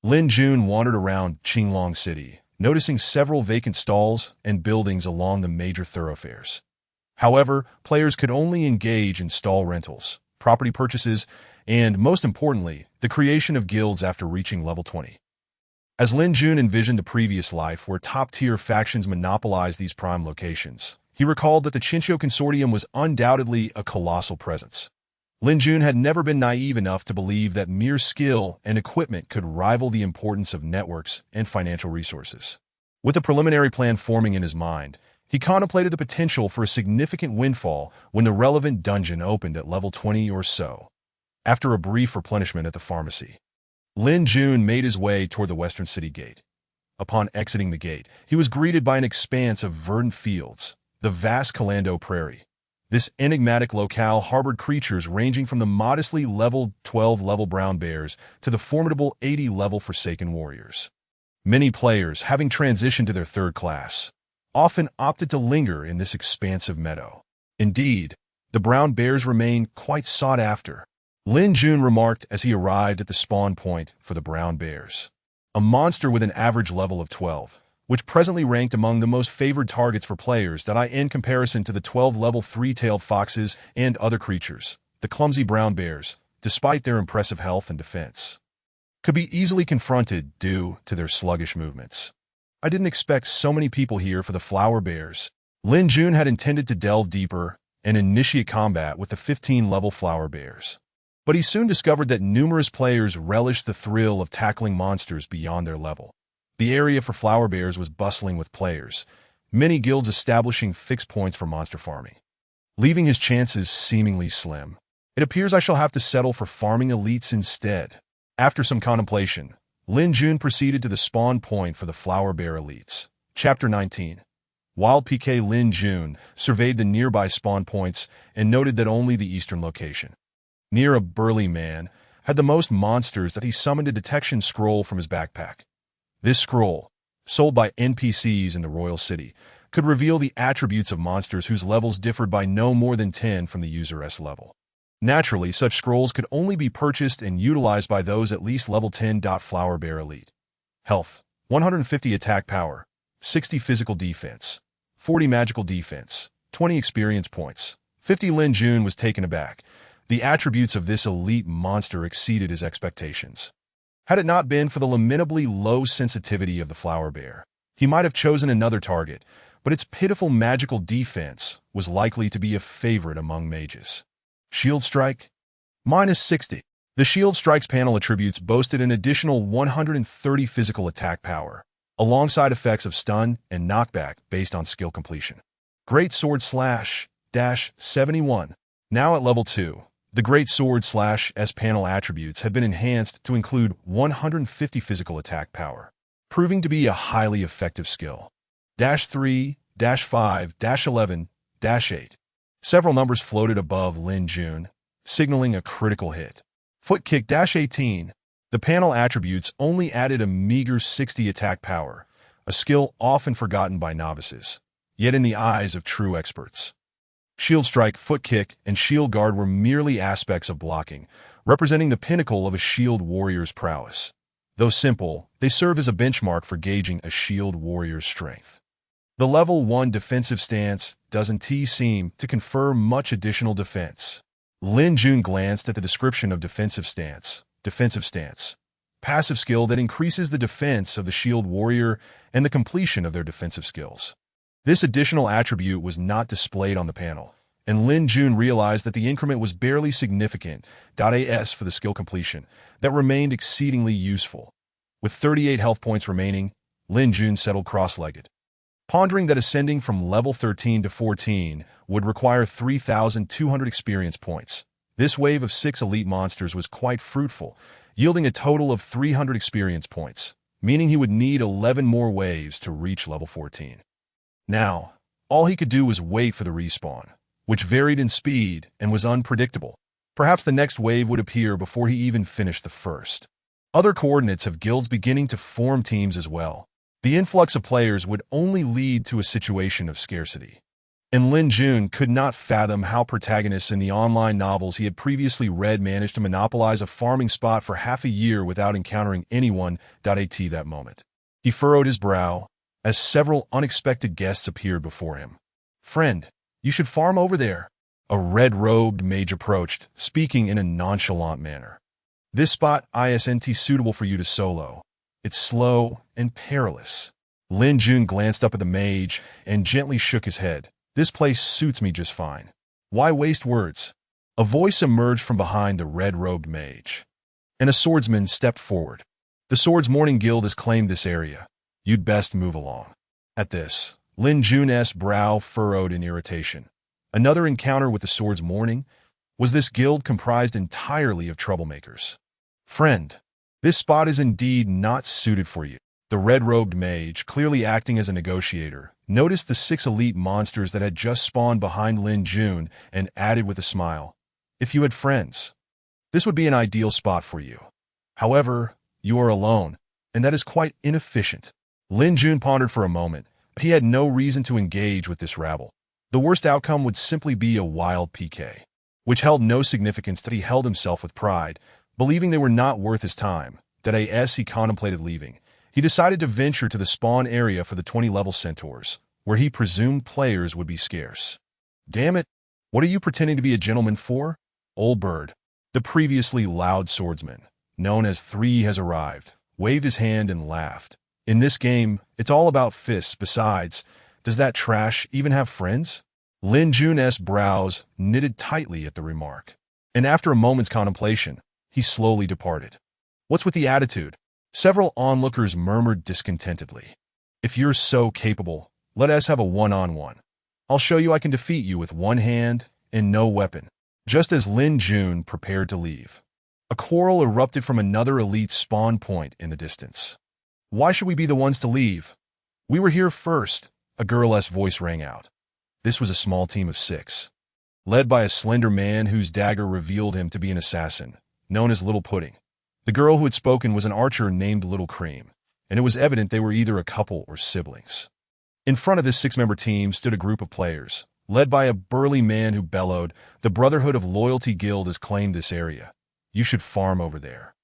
Lin Jun wandered around Qinglong City, noticing several vacant stalls and buildings along the major thoroughfares. However, players could only engage in stall rentals, property purchases, and, most importantly, the creation of guilds after reaching level 20. As Lin Jun envisioned a previous life where top-tier factions monopolized these prime locations, he recalled that the Qinqiu Consortium was undoubtedly a colossal presence. Lin Jun had never been naive enough to believe that mere skill and equipment could rival the importance of networks and financial resources. With a preliminary plan forming in his mind, he contemplated the potential for a significant windfall when the relevant dungeon opened at level 20 or so. After a brief replenishment at the pharmacy, Lin Jun made his way toward the western city gate. Upon exiting the gate, he was greeted by an expanse of verdant fields, the vast Kalando Prairie. This enigmatic locale harbored creatures ranging from the modestly leveled 12-level brown bears to the formidable 80-level Forsaken warriors. Many players, having transitioned to their third class, often opted to linger in this expansive meadow. Indeed, the brown bears remained quite sought after. Lin Jun remarked as he arrived at the spawn point for the brown bears, a monster with an average level of 12, which presently ranked among the most favored targets for players in comparison to the 12-level three-tailed foxes and other creatures. The clumsy brown bears, despite their impressive health and defense, could be easily confronted due to their sluggish movements. I didn't expect so many people here for the flower bears. Lin Jun had intended to delve deeper and initiate combat with the 15-level flower bears, but he soon discovered that numerous players relished the thrill of tackling monsters beyond their level. The area for flower bears was bustling with players, many guilds establishing fixed points for monster farming, leaving his chances seemingly slim. It appears I shall have to settle for farming elites instead. After some contemplation, Lin Jun proceeded to the spawn point for the flower bear elites. Chapter 19. Wild PK Lin Jun surveyed the nearby spawn points and noted that only the eastern location, near a burly man, had the most monsters that he summoned a detection scroll from his backpack. This scroll, sold by NPCs in the royal city, could reveal the attributes of monsters whose levels differed by no more than 10 from the user's level. Naturally, such scrolls could only be purchased and utilized by those at least level 10. Flower Bear Elite. Health: 150 attack power, 60 physical defense, 40 magical defense, 20 experience points. 50. Lin Jun was taken aback. The attributes of this elite monster exceeded his expectations. Had it not been for the lamentably low sensitivity of the flower bear, he might have chosen another target, but its pitiful magical defense was likely to be a favorite among mages. Shield Strike? -60. The Shield Strike's panel attributes boasted an additional 130 physical attack power, alongside effects of stun and knockback based on skill completion. Great Sword Slash -71. Now at level 2, the Great Sword Slash's panel attributes had been enhanced to include 150 physical attack power, proving to be a highly effective skill. -3, -5, -11, -8. Several numbers floated above Lin Jun, signaling a critical hit. Foot Kick -18. The panel attributes only added a meager 60 attack power, a skill often forgotten by novices, yet in the eyes of true experts. Shield Strike, Foot Kick, and Shield Guard were merely aspects of blocking, representing the pinnacle of a shield warrior's prowess. Though simple, they serve as a benchmark for gauging a shield warrior's strength. The level 1 defensive stance doesn't seem to confer much additional defense. Lin Jun glanced at the description of defensive stance. Defensive stance. Passive skill that increases the defense of the shield warrior and the completion of their defensive skills. This additional attribute was not displayed on the panel, and Lin Jun realized that the increment was barely significant. As for the skill completion, that remained exceedingly useful. With 38 health points remaining, Lin Jun settled cross-legged, pondering that ascending from level 13 to 14 would require 3,200 experience points. This wave of 6 elite monsters was quite fruitful, yielding a total of 300 experience points, meaning he would need 11 more waves to reach level 14. Now, all he could do was wait for the respawn, which varied in speed and was unpredictable. Perhaps the next wave would appear before he even finished the first. Other coordinates have guilds beginning to form teams as well. The influx of players would only lead to a situation of scarcity. And Lin Jun could not fathom how protagonists in the online novels he had previously read managed to monopolize a farming spot for half a year without encountering anyone. That moment, he furrowed his brow as several unexpected guests appeared before him. "Friend, you should farm over there." A red-robed mage approached, speaking in a nonchalant manner. "This spot isn't suitable for you to solo. It's slow and perilous." Lin Jun glanced up at the mage and gently shook his head. "This place suits me just fine. Why waste words?" A voice emerged from behind the red-robed mage, and a swordsman stepped forward. "The Swords Mourning Guild has claimed this area. You'd best move along." At this, Lin Jun's brow furrowed in irritation. Another encounter with the Swords Mourning? Was this guild comprised entirely of troublemakers? "Friend, this spot is indeed not suited for you." The red-robed mage, clearly acting as a negotiator, noticed the 6 elite monsters that had just spawned behind Lin Jun and added with a smile, "If you had friends, this would be an ideal spot for you. However, you are alone, and that is quite inefficient." Lin Jun pondered for a moment. He had no reason to engage with this rabble. The worst outcome would simply be a wild PK, which held no significance. That he held himself with pride, believing they were not worth his time. As he contemplated leaving, he decided to venture to the spawn area for the 20-level centaurs, where he presumed players would be scarce. "Damn it, what are you pretending to be a gentleman for?" Old Bird, the previously loud swordsman, known as 3, has arrived, waved his hand and laughed. "In this game, it's all about fists. Besides, does that trash even have friends?" Lin Jun's brows knitted tightly at the remark, and after a moment's contemplation, he slowly departed. "What's with the attitude? Several onlookers murmured discontentedly. If you're so capable, let us have a one-on-one. I'll show you I can defeat you with one hand and no weapon. Just as Lin Jun prepared to leave, a quarrel erupted from another elite spawn point in the distance. Why should we be the ones to leave? We were here first, a girl's voice rang out. This was a small team of 6, led by a slender man whose dagger revealed him to be an assassin, known as Little Pudding. The girl who had spoken was an archer named Little Cream, and it was evident they were either a couple or siblings. In front of this 6-member team stood a group of players, led by a burly man who bellowed, "The Brotherhood of Loyalty Guild has claimed this area. You should farm over there."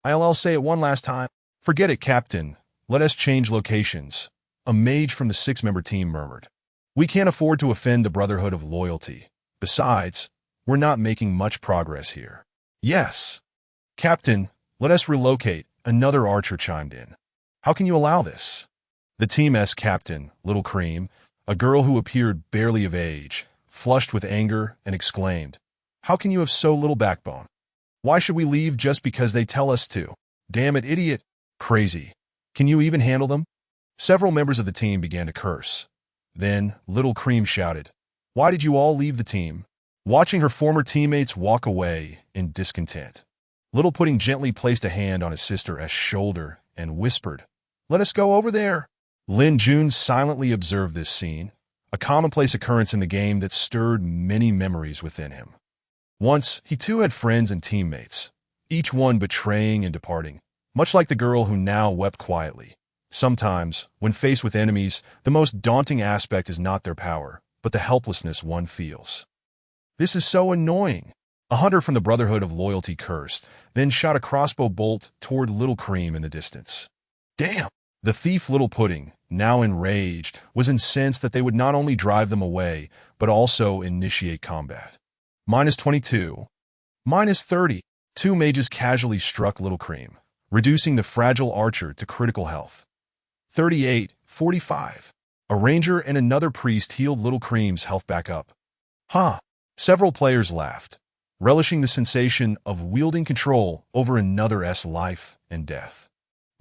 I'll say it one last time. Forget it, Captain. Let us change locations. A mage from the 6-member team murmured. We can't afford to offend the Brotherhood of Loyalty. Besides, we're not making much progress here. Yes. Captain, let us relocate, another archer chimed in. How can you allow this? The team's captain, Little Cream, a girl who appeared barely of age, flushed with anger and exclaimed, "How can you have so little backbone? Why should we leave just because they tell us to? Damn it, idiot. Crazy. Can you even handle them?" Several members of the team began to curse. Then, Little Cream shouted, "Why did you all leave the team?" Watching her former teammates walk away in discontent, Little Pudding gently placed a hand on his sister's shoulder and whispered, "Let us go over there." Lin Jun silently observed this scene, a commonplace occurrence in the game that stirred many memories within him. Once, he too had friends and teammates, each one betraying and departing, much like the girl who now wept quietly. Sometimes, when faced with enemies, the most daunting aspect is not their power, but the helplessness one feels. This is so annoying. A hunter from the Brotherhood of Loyalty cursed, then shot a crossbow bolt toward Little Cream in the distance. Damn! The thief Little Pudding, now enraged, was incensed that they would not only drive them away, but also initiate combat. -22. -30. 2 mages casually struck Little Cream, reducing the fragile archer to critical health. 38-45. A ranger and another priest healed Little Cream's health back up. Huh. Several players laughed, relishing the sensation of wielding control over another's life and death.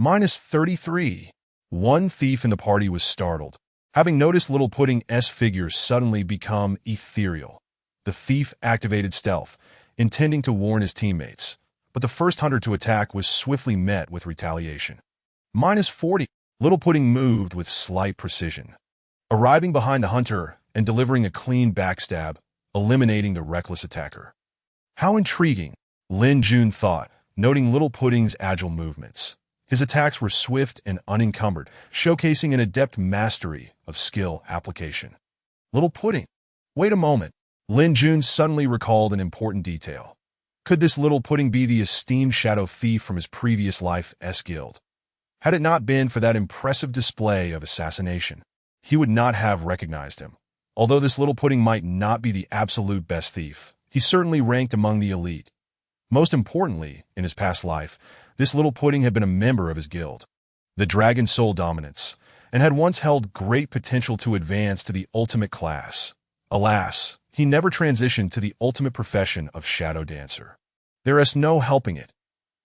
-33. One thief in the party was startled, having noticed Little Pudding's figure suddenly become ethereal. The thief activated stealth, intending to warn his teammates, but the first hunter to attack was swiftly met with retaliation. -40. Little Pudding moved with slight precision, arriving behind the hunter and delivering a clean backstab, eliminating the reckless attacker. How intriguing, Lin Jun thought, noting Little Pudding's agile movements. His attacks were swift and unencumbered, showcasing an adept mastery of skill application. Little Pudding. Wait a moment. Lin Jun suddenly recalled an important detail. Could this Little Pudding be the esteemed shadow thief from his previous life's guild? Had it not been for that impressive display of assassination, he would not have recognized him. Although this Little Pudding might not be the absolute best thief, he certainly ranked among the elite. Most importantly, in his past life, this Little Pudding had been a member of his guild, the Dragon Soul Dominants, and had once held great potential to advance to the ultimate class. Alas, he never transitioned to the ultimate profession of Shadow Dancer. There is no helping it.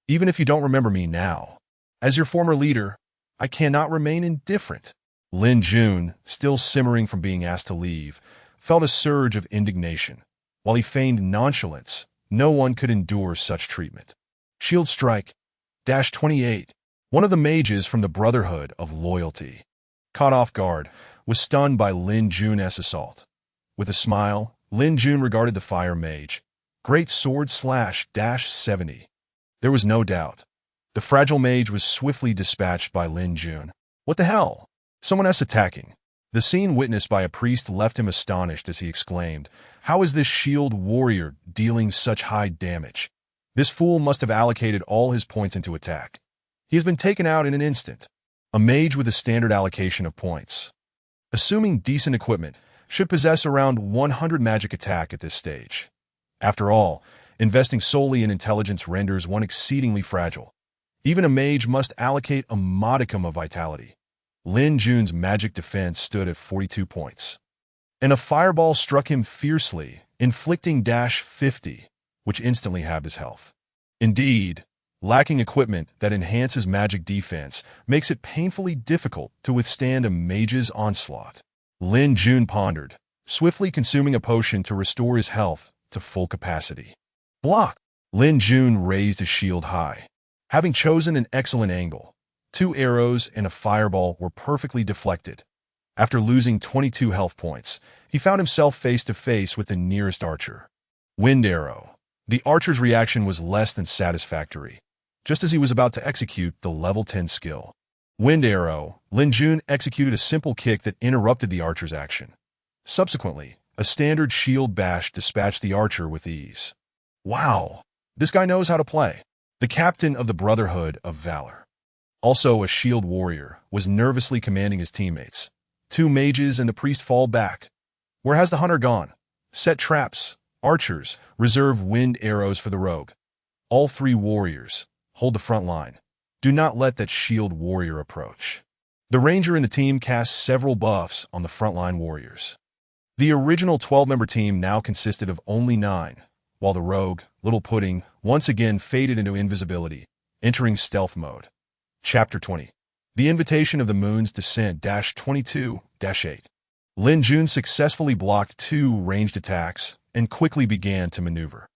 Even if you don't remember me now, as your former leader, I cannot remain indifferent. Lin Jun, still simmering from being asked to leave, felt a surge of indignation. While he feigned nonchalance, no one could endure such treatment. Shield Strike. -28. One of the mages from the Brotherhood of Loyalty, caught off guard, was stunned by Lin Jun's assault. With a smile, Lin Jun regarded the fire mage. Great sword slash -70. There was no doubt. The fragile mage was swiftly dispatched by Lin Jun. What the hell? Someone else attacking. The scene witnessed by a priest left him astonished as he exclaimed, "How is this shield warrior dealing such high damage? This fool must have allocated all his points into attack. He has been taken out in an instant." A mage with a standard allocation of points, assuming decent equipment, should possess around 100 magic attack at this stage. After all, investing solely in intelligence renders one exceedingly fragile. Even a mage must allocate a modicum of vitality. Lin Jun's magic defense stood at 42 points. And a fireball struck him fiercely, inflicting -50, which instantly halved his health. Indeed, Lacking equipment that enhances magic defense makes it painfully difficult to withstand a mage's onslaught. Lin Jun pondered, swiftly consuming a potion to restore his health to full capacity. Block! Lin Jun raised his shield high. Having chosen an excellent angle, 2 arrows and a fireball were perfectly deflected. After losing 22 health points, he found himself face to face with the nearest archer. Wind arrow. The archer's reaction was less than satisfactory, just as he was about to execute the level 10 skill. Wind arrow. Lin Jun executed a simple kick that interrupted the archer's action. Subsequently, a standard shield bash dispatched the archer with ease. Wow, this guy knows how to play. The captain of the Brotherhood of Valor, also a shield warrior, was nervously commanding his teammates. 2 mages and the priest fall back. Where has the hunter gone? Set traps. Archers, reserve wind arrows for the rogue. All 3 warriors, hold the front line. Do not let that shield warrior approach. The ranger in the team cast several buffs on the frontline warriors. The original 12-member team now consisted of only 9, while the rogue, Little Pudding, once again faded into invisibility, entering stealth mode. Chapter 20. The Invitation of the Moon's Descent 22-8. Lin Jun successfully blocked 2 ranged attacks and quickly began to maneuver.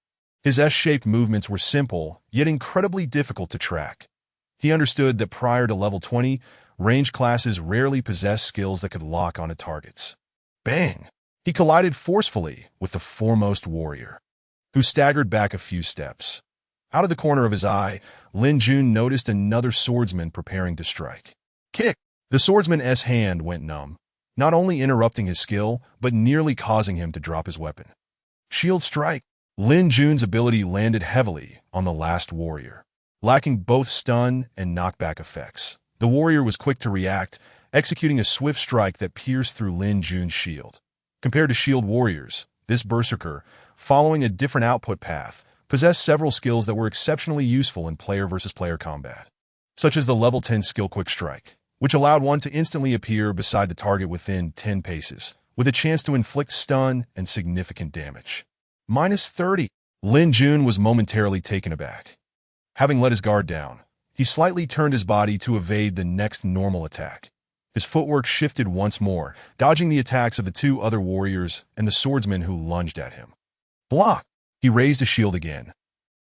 His S-shaped movements were simple, yet incredibly difficult to track. He understood that prior to level 20, ranged classes rarely possessed skills that could lock onto targets. Bang! He collided forcefully with the foremost warrior, who staggered back a few steps. Out of the corner of his eye, Lin Jun noticed another swordsman preparing to strike. Kick! The swordsman's hand went numb, not only interrupting his skill, but nearly causing him to drop his weapon. Shield strike! Lin Jun's ability landed heavily on the last warrior. Lacking both stun and knockback effects, the warrior was quick to react, executing a swift strike that pierced through Lin Jun's shield. Compared to shield warriors, this berserker, following a different output path, possessed several skills that were exceptionally useful in player-versus-player combat, such as the level 10 skill Quick Strike, which allowed one to instantly appear beside the target within 10 paces, with a chance to inflict stun and significant damage. -30. Lin Jun was momentarily taken aback. Having let his guard down, he slightly turned his body to evade the next normal attack. His footwork shifted once more, dodging the attacks of the 2 other warriors and the swordsman who lunged at him. Block! He raised his shield again,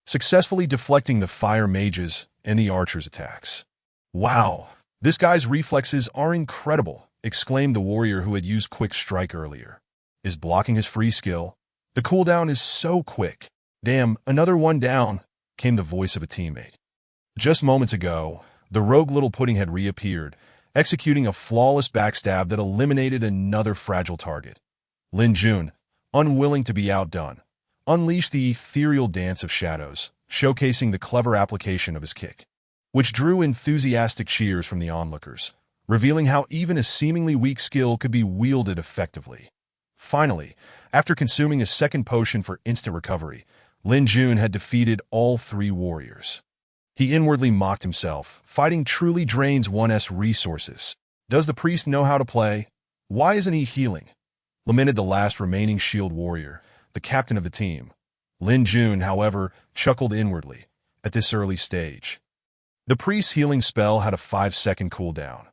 successfully deflecting the fire mages and the archer's attacks. Wow, this guy's reflexes are incredible, exclaimed the warrior who had used Quick Strike earlier. Is blocking his free skill? The cooldown is so quick. Damn, another one down, came the voice of a teammate. Just moments ago, the rogue Little Pudding had reappeared, executing a flawless backstab that eliminated another fragile target. Lin Jun, unwilling to be outdone, unleashed the ethereal dance of shadows, showcasing the clever application of his kick, which drew enthusiastic cheers from the onlookers, revealing how even a seemingly weak skill could be wielded effectively. Finally, after consuming a second potion for instant recovery, Lin Jun had defeated all 3 warriors. He inwardly mocked himself. Fighting truly drains one's resources. Does the priest know how to play? Why isn't he healing? Lamented the last remaining shield warrior, the captain of the team. Lin Jun, however, chuckled inwardly at this early stage. The priest's healing spell had a 5-second cooldown.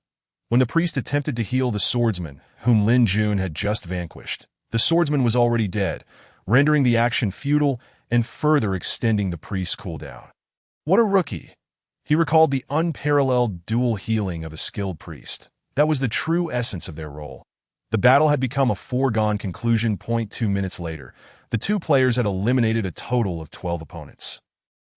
When the priest attempted to heal the swordsman, whom Lin Jun had just vanquished, the swordsman was already dead, rendering the action futile and further extending the priest's cooldown. What a rookie! He recalled the unparalleled dual healing of a skilled priest. That was the true essence of their role. The battle had become a foregone conclusion. 2 minutes later, the 2 players had eliminated a total of 12 opponents,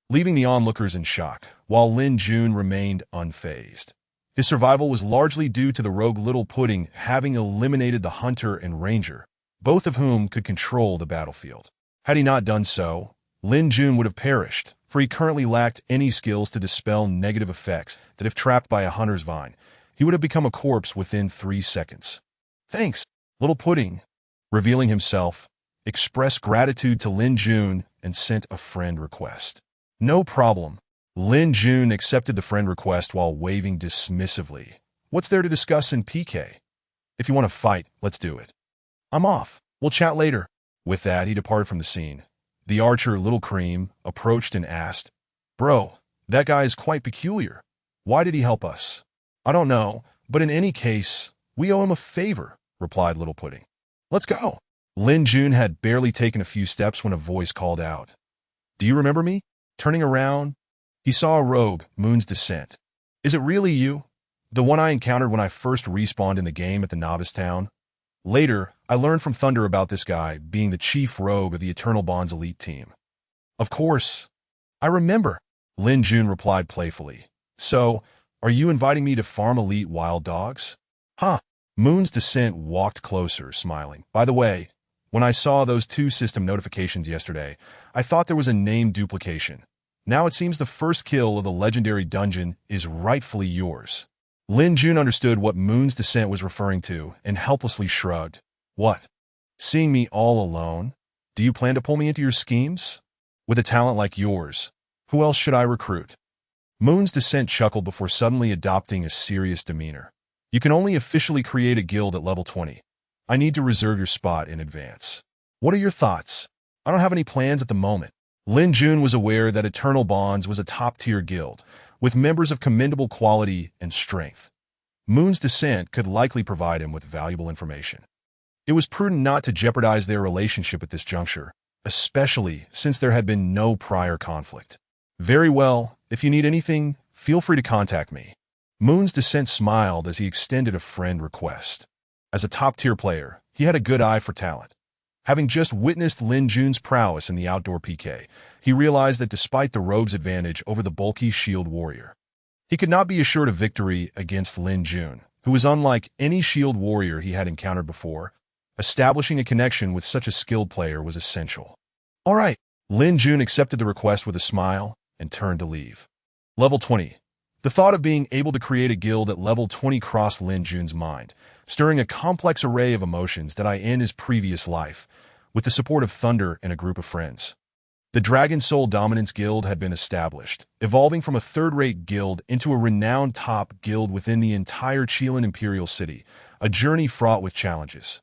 leaving the onlookers in shock, while Lin Jun remained unfazed. His survival was largely due to the rogue Little Pudding having eliminated the hunter and ranger, both of whom could control the battlefield. Had he not done so, Lin Jun would have perished, for he currently lacked any skills to dispel negative effects that if trapped by a hunter's vine, he would have become a corpse within 3 seconds. Thanks, Little Pudding. Revealing himself, expressed gratitude to Lin Jun and sent a friend request. No problem. Lin Jun accepted the friend request while waving dismissively. What's there to discuss in PK? If you want to fight, let's do it. I'm off. We'll chat later. With that, he departed from the scene. The archer, Little Cream, approached and asked, Bro, That guy is quite peculiar. Why did he help us? I don't know, but in any case, we owe him a favor, replied Little Pudding. Let's go. Lin Jun had barely taken a few steps when a voice called out. Do you remember me? Turning around, he saw a rogue, Moon's Descent. Is it really you? The one I encountered when I first respawned in the game at the Novice Town? Later, I learned from Thunder about this guy being the chief rogue of the Eternal Bonds elite team. Of course. I remember, Lin Jun replied playfully. So, are you inviting me to farm elite wild dogs? Huh. Moon's Descent walked closer, smiling. By the way, when I saw those 2 system notifications yesterday, I thought there was a name duplication. Now it seems the first kill of the legendary dungeon is rightfully yours. Lin Jun understood what Moon's Descent was referring to and helplessly shrugged. What? Seeing me all alone? Do you plan to pull me into your schemes? With a talent like yours, who else should I recruit? Moon's Descent chuckled before suddenly adopting a serious demeanor. You can only officially create a guild at level 20. I need to reserve your spot in advance. What are your thoughts? I don't have any plans at the moment. Lin Jun was aware that Eternal Bonds was a top-tier guild, with members of commendable quality and strength. Moon's Descent could likely provide him with valuable information. It was prudent not to jeopardize their relationship at this juncture, especially since there had been no prior conflict. Very well, if you need anything, feel free to contact me. Moon's Descent smiled as he extended a friend request. As a top-tier player, he had a good eye for talent. Having just witnessed Lin Jun's prowess in the outdoor PK, he realized that despite the rogue's advantage over the bulky shield warrior, he could not be assured of victory against Lin Jun, who was unlike any shield warrior he had encountered before. Establishing a connection with such a skilled player was essential. All right, Lin Jun accepted the request with a smile and turned to leave. Level 20. The thought of being able to create a guild at level 20 crossed Lin Jun's mind, stirring a complex array of emotions that in his previous life, with the support of Thunder and a group of friends. The Dragon Soul Dominance Guild had been established, evolving from a third-rate guild into a renowned top guild within the entire Qilin Imperial City, a journey fraught with challenges.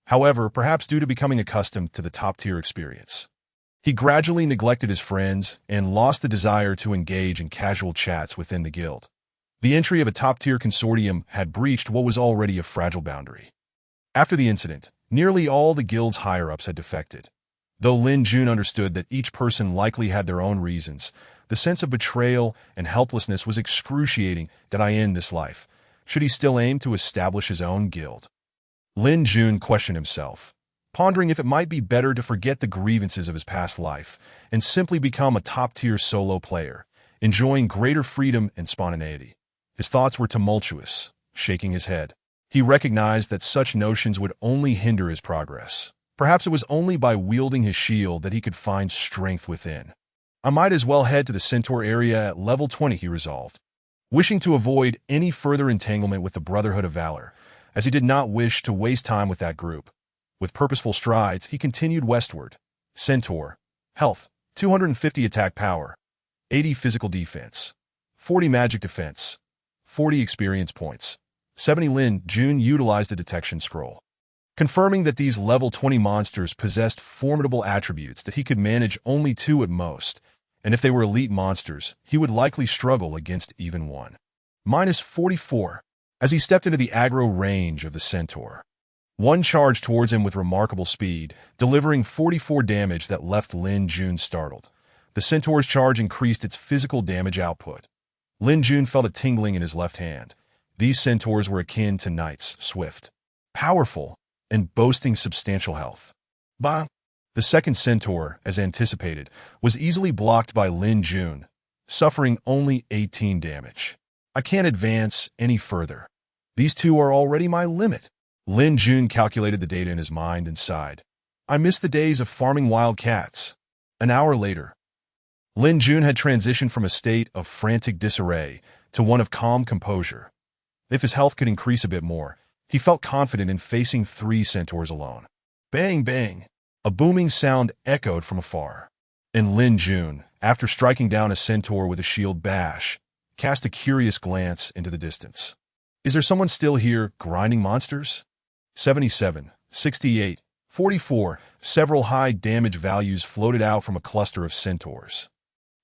However, perhaps due to becoming accustomed to the top-tier experience, he gradually neglected his friends and lost the desire to engage in casual chats within the guild. The entry of a top-tier consortium had breached what was already a fragile boundary. After the incident, nearly all the guild's higher-ups had defected. Though Lin Jun understood that each person likely had their own reasons, the sense of betrayal and helplessness was excruciating in this life. Should he still aim to establish his own guild? Lin Jun questioned himself, pondering if it might be better to forget the grievances of his past life and simply become a top-tier solo player, enjoying greater freedom and spontaneity. His thoughts were tumultuous, shaking his head. He recognized that such notions would only hinder his progress. Perhaps it was only by wielding his shield that he could find strength within. I might as well head to the Centaur area at level 20, he resolved, wishing to avoid any further entanglement with the Brotherhood of Valor, as he did not wish to waste time with that group. With purposeful strides, he continued westward. Centaur. Health. 250 attack power. 80 physical defense. 40 magic defense. 40 experience points. 70 Lin Jun utilized the detection scroll, confirming that these level 20 monsters possessed formidable attributes that he could manage only 2 at most, and if they were elite monsters, he would likely struggle against even one. Minus 44. As he stepped into the aggro range of the Centaur, one charged towards him with remarkable speed, delivering 44 damage that left Lin Jun startled. The Centaur's charge increased its physical damage output. Lin Jun felt a tingling in his left hand. These centaurs were akin to knights, swift, powerful, and boasting substantial health. Bah! The second centaur, as anticipated, was easily blocked by Lin Jun, suffering only 18 damage. I can't advance any further. These 2 are already my limit. Lin Jun calculated the data in his mind and sighed. I miss the days of farming wild cats. An hour later, Lin Jun had transitioned from a state of frantic disarray to one of calm composure. If his health could increase a bit more, he felt confident in facing 3 centaurs alone. Bang, bang! A booming sound echoed from afar, and Lin Jun, after striking down a centaur with a shield bash, cast a curious glance into the distance. Is there someone still here grinding monsters? 77, 68, 44. Several high damage values floated out from a cluster of centaurs.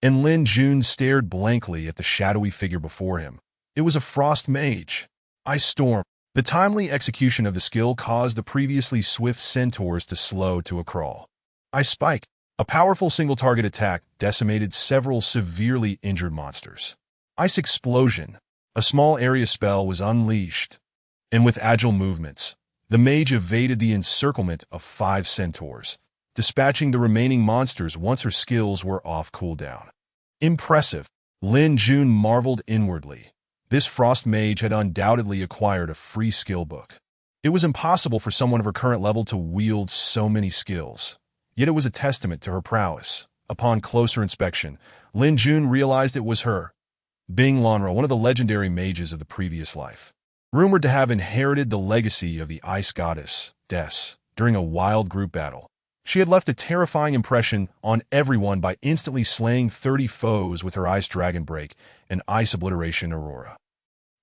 and Lin Jun stared blankly at the shadowy figure before him. It was a frost mage. Ice Storm. The timely execution of the skill caused the previously swift centaurs to slow to a crawl. Ice Spike. A powerful single-target attack decimated several severely injured monsters. Ice Explosion. A small area spell was unleashed, and with agile movements, the mage evaded the encirclement of 5 centaurs, dispatching the remaining monsters once her skills were off cooldown. Impressive. Lin Jun marveled inwardly. This frost mage had undoubtedly acquired a free skill book. It was impossible for someone of her current level to wield so many skills, yet it was a testament to her prowess. Upon closer inspection, Lin Jun realized it was her, Bing Lanro, one of the legendary mages of the previous life, rumored to have inherited the legacy of the ice goddess, Des, during a wild group battle. She had left a terrifying impression on everyone by instantly slaying 30 foes with her Ice Dragon Break and Ice Obliteration Aurora.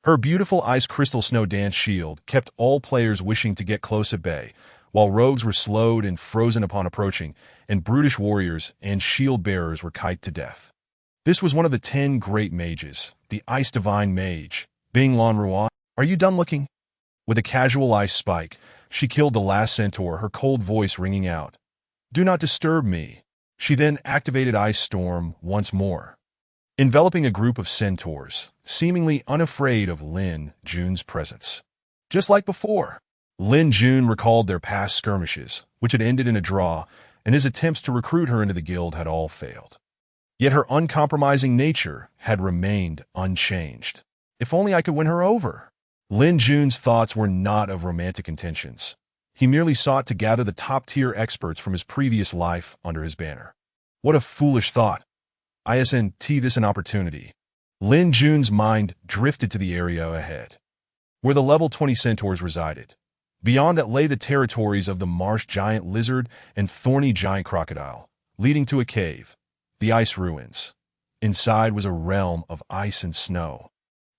Her beautiful Ice Crystal Snow Dance shield kept all players wishing to get close at bay, while rogues were slowed and frozen upon approaching, and brutish warriors and shield bearers were kited to death. This was one of the 10 great mages, the Ice Divine Mage, Bing Lanro. Are you done looking? With a casual ice spike, she killed the last centaur, her cold voice ringing out. Do not disturb me. She then activated Ice Storm once more, enveloping a group of centaurs, seemingly unafraid of Lin Jun's presence. Just like before, Lin Jun recalled their past skirmishes, which had ended in a draw, and his attempts to recruit her into the guild had all failed. Yet her uncompromising nature had remained unchanged. If only I could win her over. Lin Jun's thoughts were not of romantic intentions. He merely sought to gather the top-tier experts from his previous life under his banner. What a foolish thought. Isn't this an opportunity? Lin Jun's mind drifted to the area ahead, where the level 20 centaurs resided. Beyond that lay the territories of the marsh giant lizard and thorny giant crocodile, leading to a cave, the Ice Ruins. Inside was a realm of ice and snow,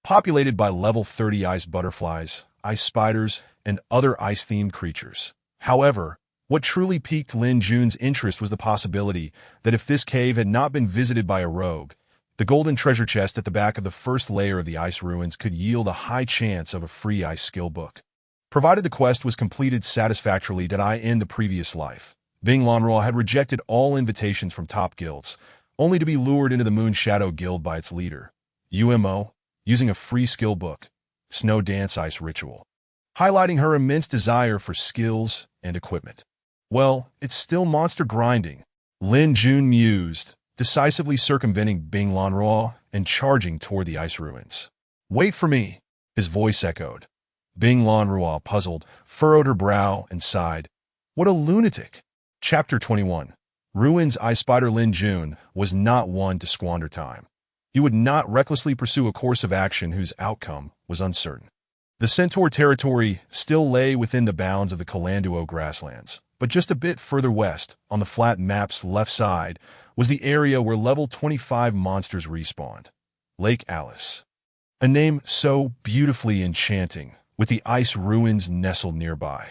populated by level 30 ice butterflies, ice spiders, and other ice-themed creatures. However, what truly piqued Lin Jun's interest was the possibility that if this cave had not been visited by a rogue, the golden treasure chest at the back of the first layer of the Ice Ruins could yield a high chance of a free ice skill book. Provided the quest was completed satisfactorily, did I end the previous life. Bing Lanro had rejected all invitations from top guilds, only to be lured into the Moon Shadow Guild by its leader, UMO, using a free skill book, Snow Dance Ice Ritual, highlighting her immense desire for skills and equipment. Well, it's still monster grinding, Lin Jun mused, decisively circumventing Bing Lanro and charging toward the Ice Ruins. Wait for me, his voice echoed. Bing Lanro, puzzled, furrowed her brow and sighed. What a lunatic. Chapter 21. Ruins. Ice Spider. Lin Jun was not one to squander time. He would not recklessly pursue a course of action whose outcome was uncertain. The Centaur territory still lay within the bounds of the Calanduo grasslands, but just a bit further west, on the flat map's left side, was the area where level 25 monsters respawned. Lake Alice. A name so beautifully enchanting, with the Ice Ruins nestled nearby.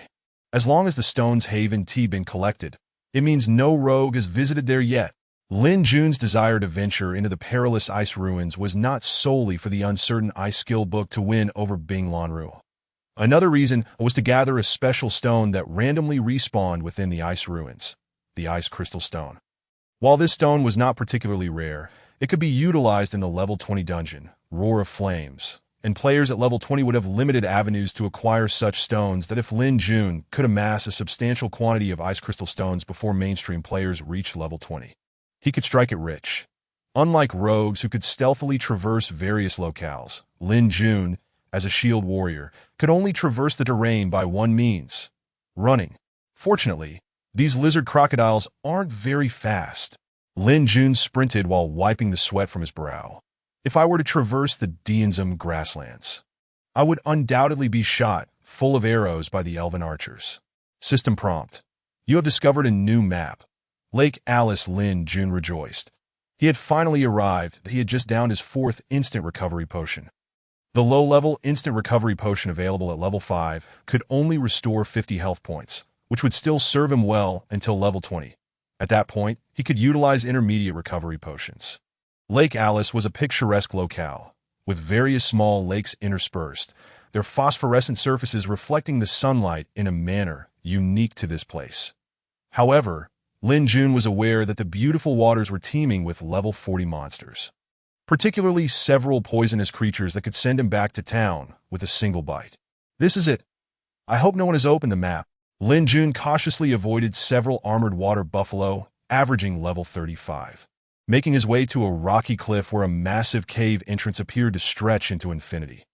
As long as the Stone's Haven tea been collected, it means no rogue has visited there yet. Lin Jun's desire to venture into the perilous Ice Ruins was not solely for the uncertain ice skill book to win over Bing Lanro. Another reason was to gather a special stone that randomly respawned within the Ice Ruins, the Ice Crystal Stone. While this stone was not particularly rare, it could be utilized in the level 20 dungeon, Roar of Flames, and players at level 20 would have limited avenues to acquire such stones that if Lin Jun could amass a substantial quantity of Ice Crystal Stones before mainstream players reached level 20. He could strike it rich. Unlike rogues who could stealthily traverse various locales, Lin Jun, as a shield warrior, could only traverse the terrain by one means: running. Fortunately, these lizard crocodiles aren't very fast. Lin Jun sprinted while wiping the sweat from his brow. If I were to traverse the Dianzum grasslands, I would undoubtedly be shot full of arrows by the elven archers. System prompt. You have discovered a new map. Lake Alice. Lin Jun rejoiced. He had finally arrived. He had just downed his 4th instant recovery potion. The low-level instant recovery potion available at level 5 could only restore 50 health points, which would still serve him well until level 20. At that point, he could utilize intermediate recovery potions. Lake Alice was a picturesque locale, with various small lakes interspersed, their phosphorescent surfaces reflecting the sunlight in a manner unique to this place. However, Lin Jun was aware that the beautiful waters were teeming with level 40 monsters, particularly several poisonous creatures that could send him back to town with a single bite. This is it. I hope no one has opened the map. Lin Jun cautiously avoided several armored water buffalo, averaging level 35. Making his way to a rocky cliff where a massive cave entrance appeared to stretch into infinity.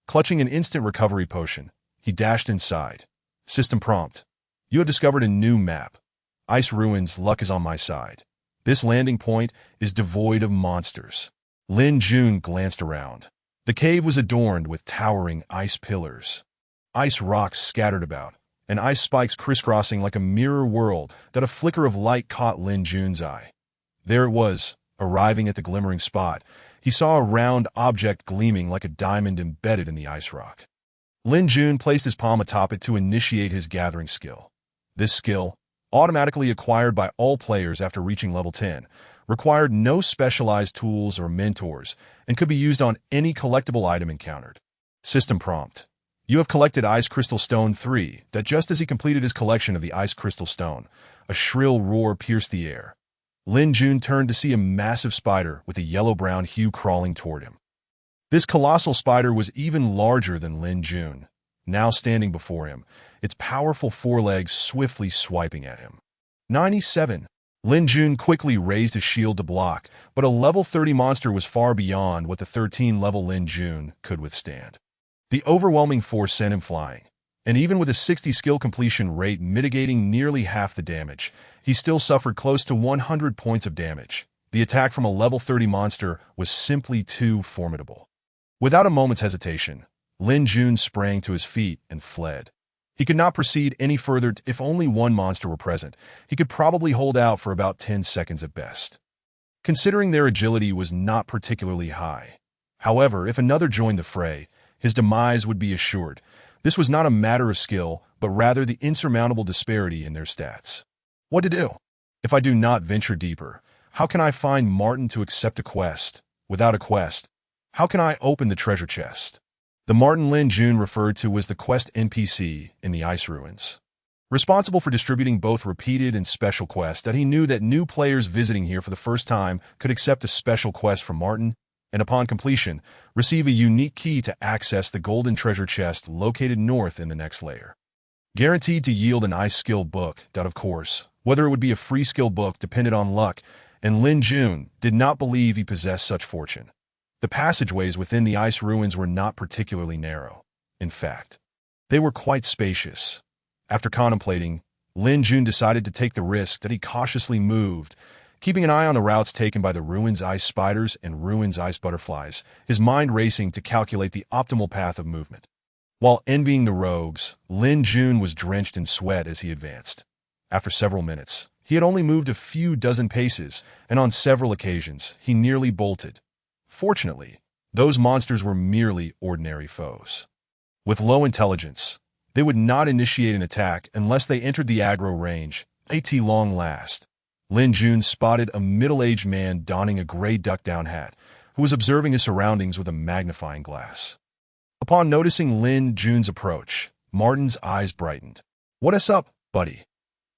Clutching an instant recovery potion, he dashed inside. System prompt. You have discovered a new map. Ice Ruins, luck is on my side. This landing point is devoid of monsters. Lin Jun glanced around. The cave was adorned with towering ice pillars. Ice rocks scattered about, and ice spikes crisscrossing like a mirror world that a flicker of light caught Lin Jun's eye. There it was, arriving at the glimmering spot. He saw a round object gleaming like a diamond embedded in the ice rock. Lin Jun placed his palm atop it to initiate his gathering skill. This skill, automatically acquired by all players after reaching level 10, required no specialized tools or mentors and could be used on any collectible item encountered. System prompt. You have collected Ice Crystal Stone 3, that just as he completed his collection of the Ice Crystal Stone, a shrill roar pierced the air. Lin Jun turned to see a massive spider with a yellow-brown hue crawling toward him. This colossal spider was even larger than Lin Jun, now standing before him, its powerful forelegs swiftly swiping at him. 97. Lin Jun quickly raised his shield to block, but a level 30 monster was far beyond what the 13-level Lin Jun could withstand. The overwhelming force sent him flying, and even with a 60 skill completion rate mitigating nearly half the damage, he still suffered close to 100 points of damage. The attack from a level 30 monster was simply too formidable. Without a moment's hesitation, Lin Jun sprang to his feet and fled. He could not proceed any further. If only one monster were present, he could probably hold out for about 10 seconds at best. Considering their agility was not particularly high. However, if another joined the fray, his demise would be assured. This was not a matter of skill, but rather the insurmountable disparity in their stats. What to do? If I do not venture deeper, how can I find Martin to accept a quest? Without a quest, how can I open the treasure chest? The Martin Lin Jun referred to was the quest NPC in the Ice Ruins, responsible for distributing both repeated and special quests. That he knew that new players visiting here for the first time could accept a special quest from Martin, and upon completion, receive a unique key to access the golden treasure chest located north in the next layer. Guaranteed to yield an ice skill book that, of course, whether it would be a free skill book depended on luck, and Lin Jun did not believe he possessed such fortune. The passageways within the ice ruins were not particularly narrow. In fact, they were quite spacious. After contemplating, Lin Jun decided to take the risk that he cautiously moved, keeping an eye on the routes taken by the ruins ice spiders and ruins ice butterflies, his mind racing to calculate the optimal path of movement. While envying the rogues, Lin Jun was drenched in sweat as he advanced. After several minutes, he had only moved a few dozen paces, and on several occasions, he nearly bolted. Fortunately, those monsters were merely ordinary foes. With low intelligence, they would not initiate an attack unless they entered the aggro range. At long last, Lin Jun spotted a middle-aged man donning a gray duck-down hat, who was observing his surroundings with a magnifying glass. Upon noticing Lin Jun's approach, Martin's eyes brightened. "What's up, buddy?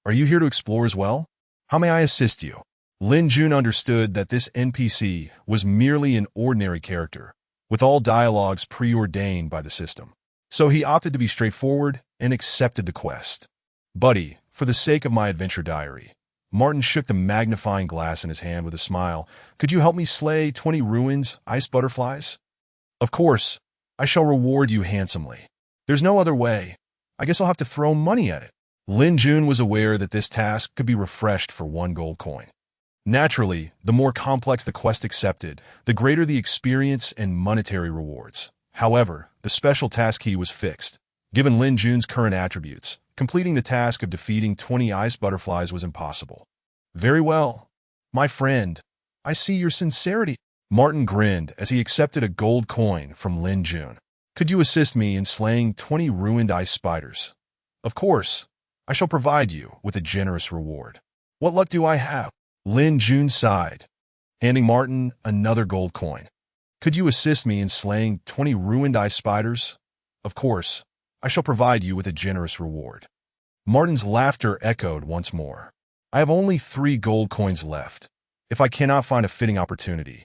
Are you here to explore as well? How may I assist you?" Lin Jun understood that this NPC was merely an ordinary character, with all dialogues preordained by the system. So he opted to be straightforward and accepted the quest. "Buddy, for the sake of my adventure diary," Martin shook the magnifying glass in his hand with a smile, "could you help me slay 20 ruins ice butterflies?" "Of course, I shall reward you handsomely. There's no other way. I guess I'll have to throw money at it." Lin Jun was aware that this task could be refreshed for 1 gold coin. Naturally, the more complex the quest accepted, the greater the experience and monetary rewards. However, the special task key was fixed. Given Lin Jun's current attributes, completing the task of defeating 20 ice butterflies was impossible. "Very well, my friend. I see your sincerity." Martin grinned as he accepted a gold coin from Lin Jun. "Could you assist me in slaying 20 ruined ice spiders?" "Of course. I shall provide you with a generous reward." "What luck do I have?" Lin Jun sighed. handing Martin another gold coin. Could you assist me in slaying 20 ruined ice spiders? Of course, I shall provide you with a generous reward. Martin's laughter echoed once more. I have only 3 gold coins left. If I cannot find a fitting opportunity,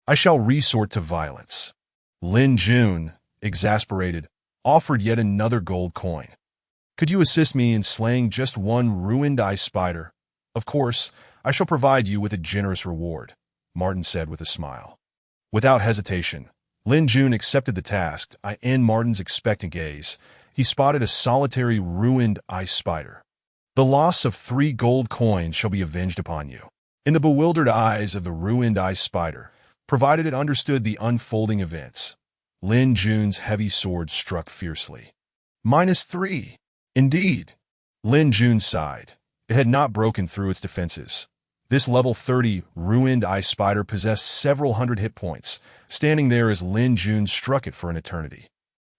I shall resort to violence. Lin Jun, exasperated, offered yet another gold coin. Could you assist me in slaying just 1 ruined ice spider? Of course, I shall provide you with a generous reward, Martin said with a smile. Without hesitation, Lin Jun accepted the task. In Martin's expectant gaze, he spotted a solitary ruined ice spider. The loss of 3 gold coins shall be avenged upon you. In the bewildered eyes of the ruined ice spider, provided it understood the unfolding events, Lin Jun's heavy sword struck fiercely. -3. Indeed. Lin Jun sighed. It had not broken through its defenses. This level 30 ruined ice spider possessed several hundred hit points, standing there as Lin Jun struck it for an eternity.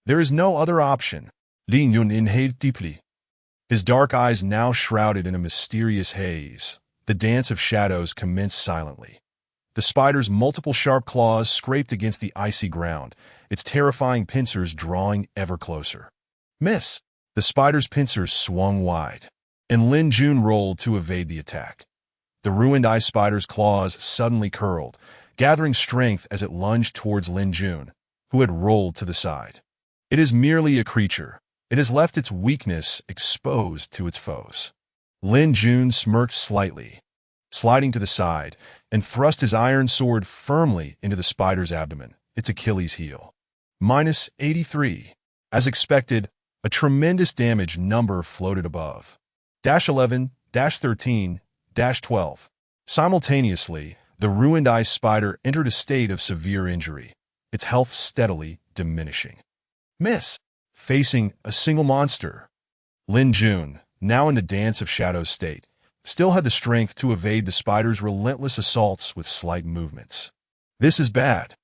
There is no other option. Lin Yun inhaled deeply. His dark eyes now shrouded in a mysterious haze. The dance of shadows commenced silently. The spider's multiple sharp claws scraped against the icy ground, its terrifying pincers drawing ever closer. Miss! The spider's pincers swung wide, and Lin Jun rolled to evade the attack. The ruined ice spider's claws suddenly curled, gathering strength as it lunged towards Lin Jun, who had rolled to the side. It is merely a creature. It has left its weakness exposed to its foes. Lin Jun smirked slightly, sliding to the side, and thrust his iron sword firmly into the spider's abdomen, its Achilles heel. -83. As expected, a tremendous damage number floated above. -11, -13, -12. Simultaneously, the ruined ice spider entered a state of severe injury, its health steadily diminishing. Miss! Facing a single monster, Lin Jun, now in the dance of shadows state, still had the strength to evade the spider's relentless assaults with slight movements. This is bad.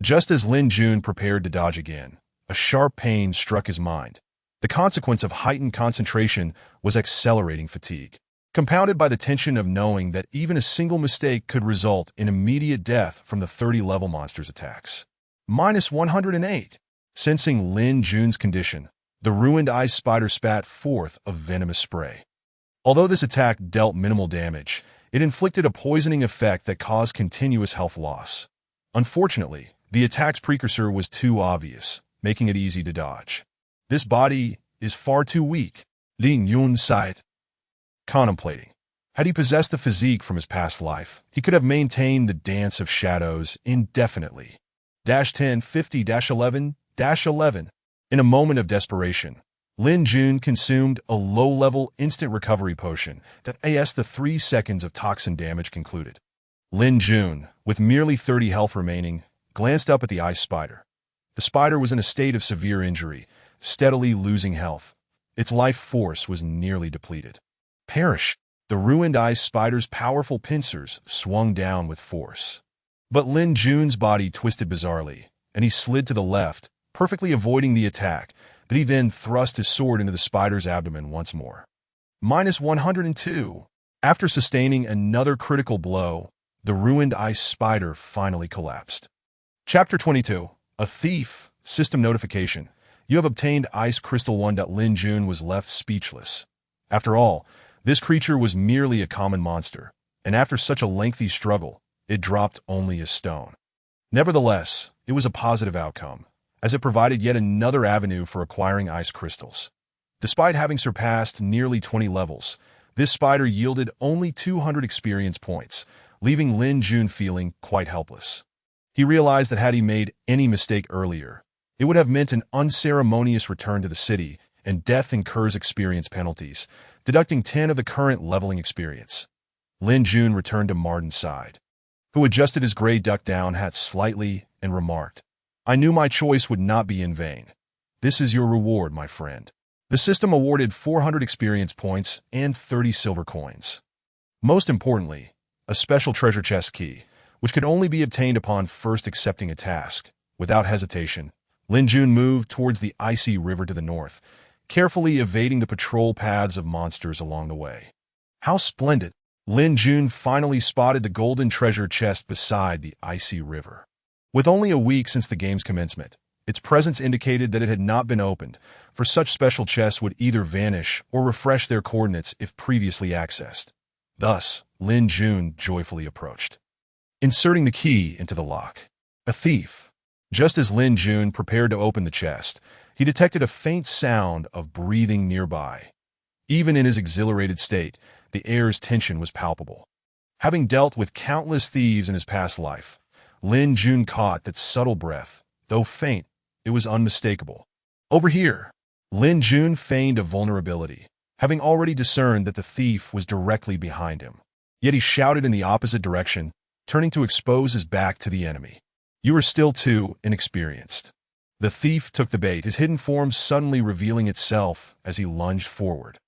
Just as Lin Jun prepared to dodge again, a sharp pain struck his mind. The consequence of heightened concentration was accelerating fatigue, compounded by the tension of knowing that even a single mistake could result in immediate death from the 30-level monster's attacks. -108. Sensing Lin Jun's condition, the ruined ice spider spat forth a venomous spray. Although this attack dealt minimal damage, it inflicted a poisoning effect that caused continuous health loss. Unfortunately, the attack's precursor was too obvious, making it easy to dodge. This body is far too weak, Lin Yun sighed, contemplating. Had he possessed the physique from his past life, he could have maintained the dance of shadows indefinitely. -10, 50, -11, -11. In a moment of desperation, Lin Jun consumed a low-level instant recovery potion that as the 3 seconds of toxin damage concluded. Lin Jun, with merely 30 health remaining, glanced up at the ice spider. The spider was in a state of severe injury, steadily losing health. Its life force was nearly depleted. Perish! The ruined ice spider's powerful pincers swung down with force. But Lin Jun's body twisted bizarrely, and he slid to the left, perfectly avoiding the attack, but he then thrust his sword into the spider's abdomen once more. -102. After sustaining another critical blow, the ruined ice spider finally collapsed. Chapter 22. A Thief. System Notification. You have obtained Ice Crystal 1. Lin Jun was left speechless. After all, this creature was merely a common monster, and after such a lengthy struggle, it dropped only a stone. Nevertheless, it was a positive outcome, as it provided yet another avenue for acquiring ice crystals. Despite having surpassed nearly 20 levels, this spider yielded only 200 experience points, leaving Lin Jun feeling quite helpless. He realized that had he made any mistake earlier, it would have meant an unceremonious return to the city, and death incurs experience penalties, deducting 10 of the current leveling experience. Lin Jun returned to Martin's side, who adjusted his gray duck-down hat slightly and remarked, "I knew my choice would not be in vain. This is your reward, my friend." The system awarded 400 experience points and 30 silver coins. Most importantly, a special treasure chest key, which could only be obtained upon first accepting a task. Without hesitation, Lin Jun moved towards the icy river to the north, carefully evading the patrol paths of monsters along the way. How splendid! Lin Jun finally spotted the golden treasure chest beside the icy river. With only a week since the game's commencement, its presence indicated that it had not been opened, for such special chests would either vanish or refresh their coordinates if previously accessed. Thus, Lin Jun joyfully approached, inserting the key into the lock. A thief. Just as Lin Jun prepared to open the chest, he detected a faint sound of breathing nearby. Even in his exhilarated state, the air's tension was palpable. Having dealt with countless thieves in his past life, Lin Jun caught that subtle breath. Though faint, it was unmistakable. Over here. Lin Jun feigned a vulnerability, having already discerned that the thief was directly behind him. Yet he shouted in the opposite direction, turning to expose his back to the enemy. You are still too inexperienced. The thief took the bait, his hidden form suddenly revealing itself as he lunged forward.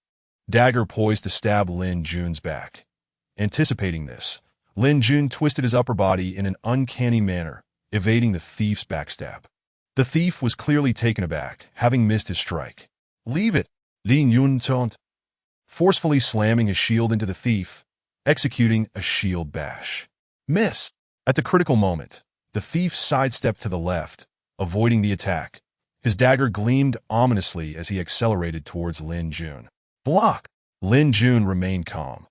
Dagger poised to stab Lin Jun's back. Anticipating this, Lin Jun twisted his upper body in an uncanny manner, evading the thief's backstab. The thief was clearly taken aback, having missed his strike. Leave it, Lin Yun taunt, forcefully slamming his shield into the thief, executing a shield bash. Miss! At the critical moment, the thief sidestepped to the left, avoiding the attack. His dagger gleamed ominously as he accelerated towards Lin Jun. Block! Lin Jun remained calm,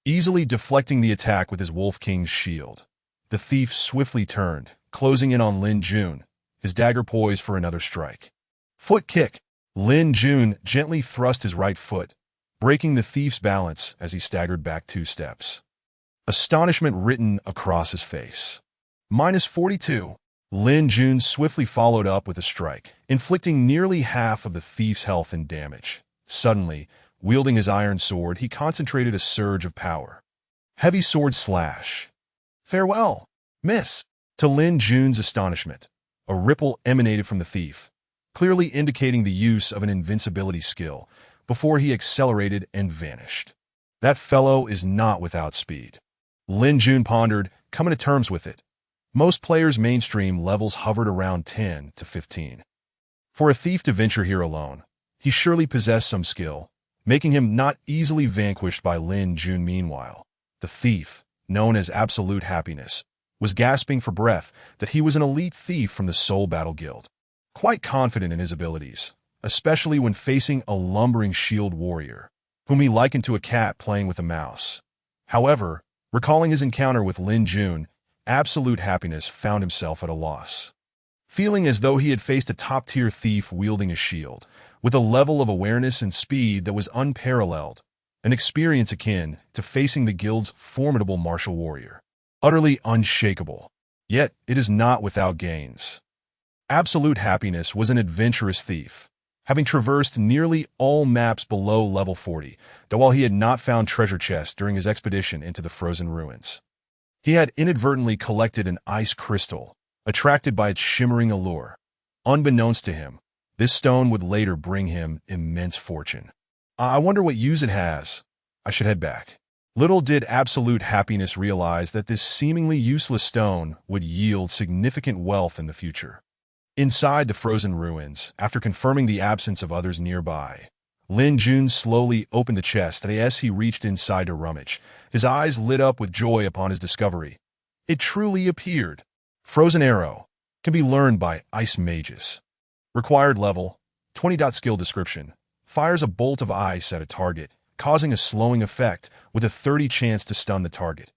easily deflecting the attack with his Wolf King's shield. The thief swiftly turned, closing in on Lin Jun, his dagger poised for another strike. Foot kick! Lin Jun gently thrust his right foot, breaking the thief's balance as he staggered back 2 steps. Astonishment written across his face. -42. Lin Jun swiftly followed up with a strike, inflicting nearly half of the thief's health and damage. Suddenly, wielding his iron sword, he concentrated a surge of power. Heavy sword slash. Farewell, miss! To Lin Jun's astonishment, a ripple emanated from the thief, clearly indicating the use of an invincibility skill, before he accelerated and vanished. That fellow is not without speed. Lin Jun pondered, coming to terms with it. Most players' mainstream levels hovered around 10 to 15. For a thief to venture here alone, he surely possessed some skill, making him not easily vanquished by Lin Jun. Meanwhile, the thief, known as Absolute Happiness, was gasping for breath that he was an elite thief from the Soul Battle Guild, quite confident in his abilities, especially when facing a lumbering shield warrior, whom he likened to a cat playing with a mouse. However, recalling his encounter with Lin Jun, Absolute Happiness found himself at a loss. Feeling as though he had faced a top-tier thief wielding a shield, with a level of awareness and speed that was unparalleled, an experience akin to facing the guild's formidable martial warrior. Utterly unshakable. Yet, it is not without gains. Absolute Happiness was an adventurous thief, having traversed nearly all maps below level 40, though while he had not found treasure chests during his expedition into the frozen ruins. He had inadvertently collected an ice crystal, attracted by its shimmering allure. Unbeknownst to him, this stone would later bring him immense fortune. I wonder what use it has. I should head back. Little did Absolute Happiness realize that this seemingly useless stone would yield significant wealth in the future. Inside the frozen ruins, after confirming the absence of others nearby, Lin Jun slowly opened the chest, and as he reached inside to rummage, his eyes lit up with joy upon his discovery. It truly appeared. Frozen Arrow can be learned by Ice Mages. Required level, 20. Skill description. Fires a bolt of ice at a target, causing a slowing effect with a 30 chance to stun the target.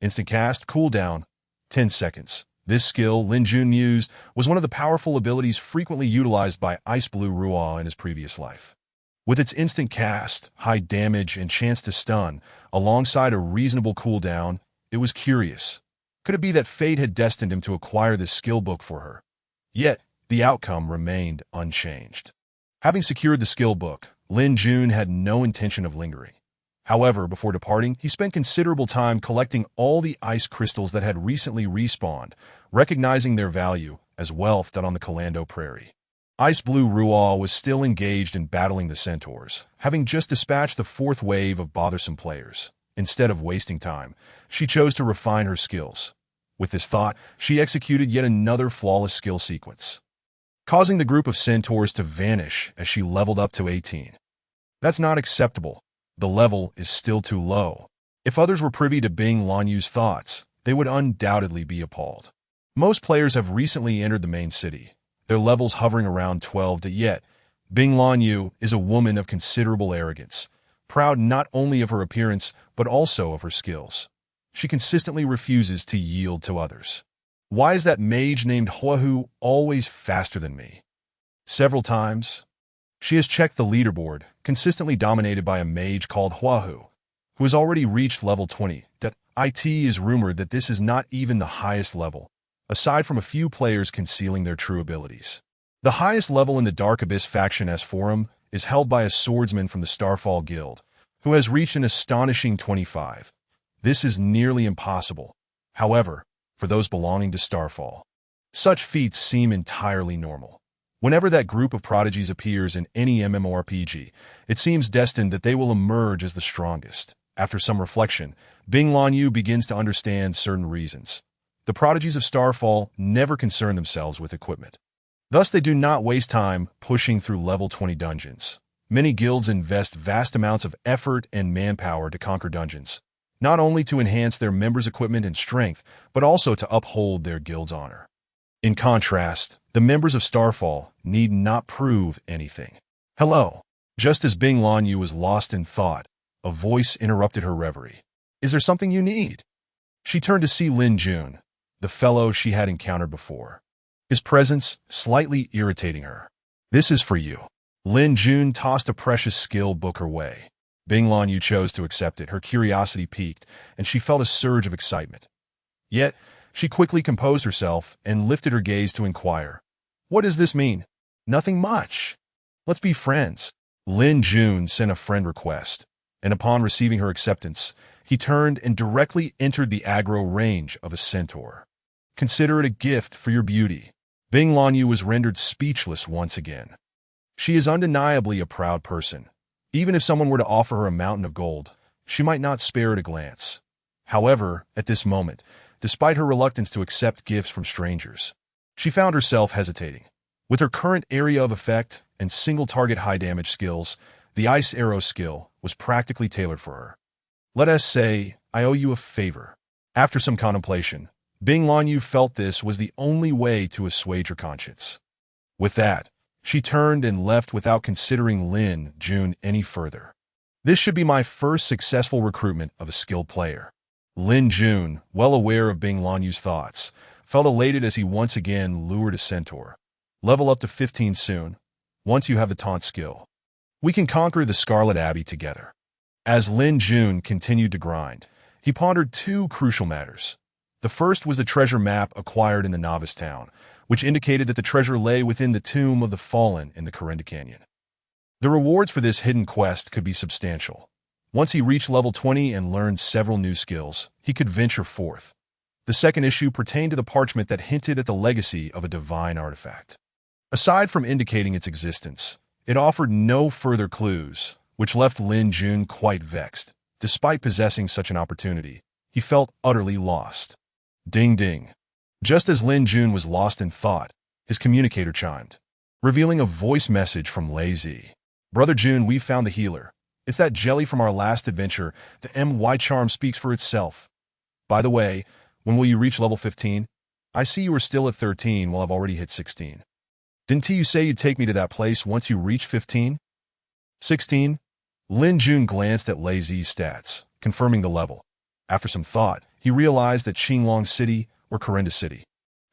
Instant cast, cooldown, 10 seconds. This skill Lin Jun used was one of the powerful abilities frequently utilized by Ice Blue Ruaw in his previous life. With its instant cast, high damage, and chance to stun, alongside a reasonable cooldown, it was curious. Could it be that fate had destined him to acquire this skill book for her? Yet, the outcome remained unchanged. Having secured the skill book, Lin Jun had no intention of lingering. However, before departing, he spent considerable time collecting all the ice crystals that had recently respawned, recognizing their value as wealth on the Kalando Prairie. Ice Blue Ruaw was still engaged in battling the centaurs, having just dispatched the 4th wave of bothersome players. Instead of wasting time, she chose to refine her skills. With this thought, she executed yet another flawless skill sequence, causing the group of centaurs to vanish as she leveled up to 18. That's not acceptable. The level is still too low. If others were privy to Bing Lanyu's thoughts, they would undoubtedly be appalled. Most players have recently entered the main city, their levels hovering around 12, yet Bing Lanyu is a woman of considerable arrogance, proud not only of her appearance but also of her skills. She consistently refuses to yield to others. Why is that mage named Huahu always faster than me? Several times, she has checked the leaderboard, consistently dominated by a mage called Huahu, who has already reached level 20. It is rumored that this is not even the highest level, aside from a few players concealing their true abilities. The highest level in the Dark Abyss faction S Forum is held by a swordsman from the Starfall Guild, who has reached an astonishing 25. This is nearly impossible, however, for those belonging to Starfall. Such feats seem entirely normal. Whenever that group of prodigies appears in any MMORPG, it seems destined that they will emerge as the strongest. After some reflection, Bing Lanyu begins to understand certain reasons. The prodigies of Starfall never concern themselves with equipment. Thus, they do not waste time pushing through level 20 dungeons. Many guilds invest vast amounts of effort and manpower to conquer dungeons, not only to enhance their members' equipment and strength, but also to uphold their guild's honor. In contrast, the members of Starfall need not prove anything. Hello. Just as Bing Lanyu was lost in thought, a voice interrupted her reverie. Is there something you need? She turned to see Lin Jun, the fellow she had encountered before, his presence slightly irritating her. This is for you. Lin Jun tossed a precious skill book her way. Bing Lanyu chose to accept it. Her curiosity piqued, and she felt a surge of excitement. Yet, she quickly composed herself and lifted her gaze to inquire. What does this mean? Nothing much. Let's be friends. Lin Jun sent a friend request, and upon receiving her acceptance, he turned and directly entered the aggro range of a centaur. Consider it a gift for your beauty. Bing Lanyu was rendered speechless once again. She is undeniably a proud person. Even if someone were to offer her a mountain of gold, she might not spare it a glance. However, at this moment, despite her reluctance to accept gifts from strangers, she found herself hesitating. With her current area of effect and single-target high-damage skills, the Ice Arrow skill was practically tailored for her. Let us say, I owe you a favor. After some contemplation, Bing Lanyu felt this was the only way to assuage her conscience. With that, she turned and left without considering Lin Jun any further. This should be my first successful recruitment of a skilled player. Lin Jun, well aware of Bing Lanyu's thoughts, felt elated as he once again lured a centaur. Level up to 15 soon, once you have the taunt skill. We can conquer the Scarlet Abbey together. As Lin Jun continued to grind, he pondered two crucial matters. The first was the treasure map acquired in the Novice Town, which indicated that the treasure lay within the Tomb of the Fallen in the Corinda Canyon. The rewards for this hidden quest could be substantial. Once he reached level 20 and learned several new skills, he could venture forth. The second issue pertained to the parchment that hinted at the legacy of a divine artifact. Aside from indicating its existence, it offered no further clues, which left Lin Jun quite vexed. Despite possessing such an opportunity, he felt utterly lost. Ding ding. Just as Lin Jun was lost in thought, his communicator chimed, revealing a voice message from Lei Zi. Brother Jun, we found the healer. It's that jelly from our last adventure. The MY charm speaks for itself. By the way, when will you reach level 15? I see you are still at 13 while I've already hit 16. Didn't you say you'd take me to that place once you reach 15? 16? Lin Jun glanced at Lei Zi's stats, confirming the level. After some thought, he realized that Qinglong City, or Corinda City,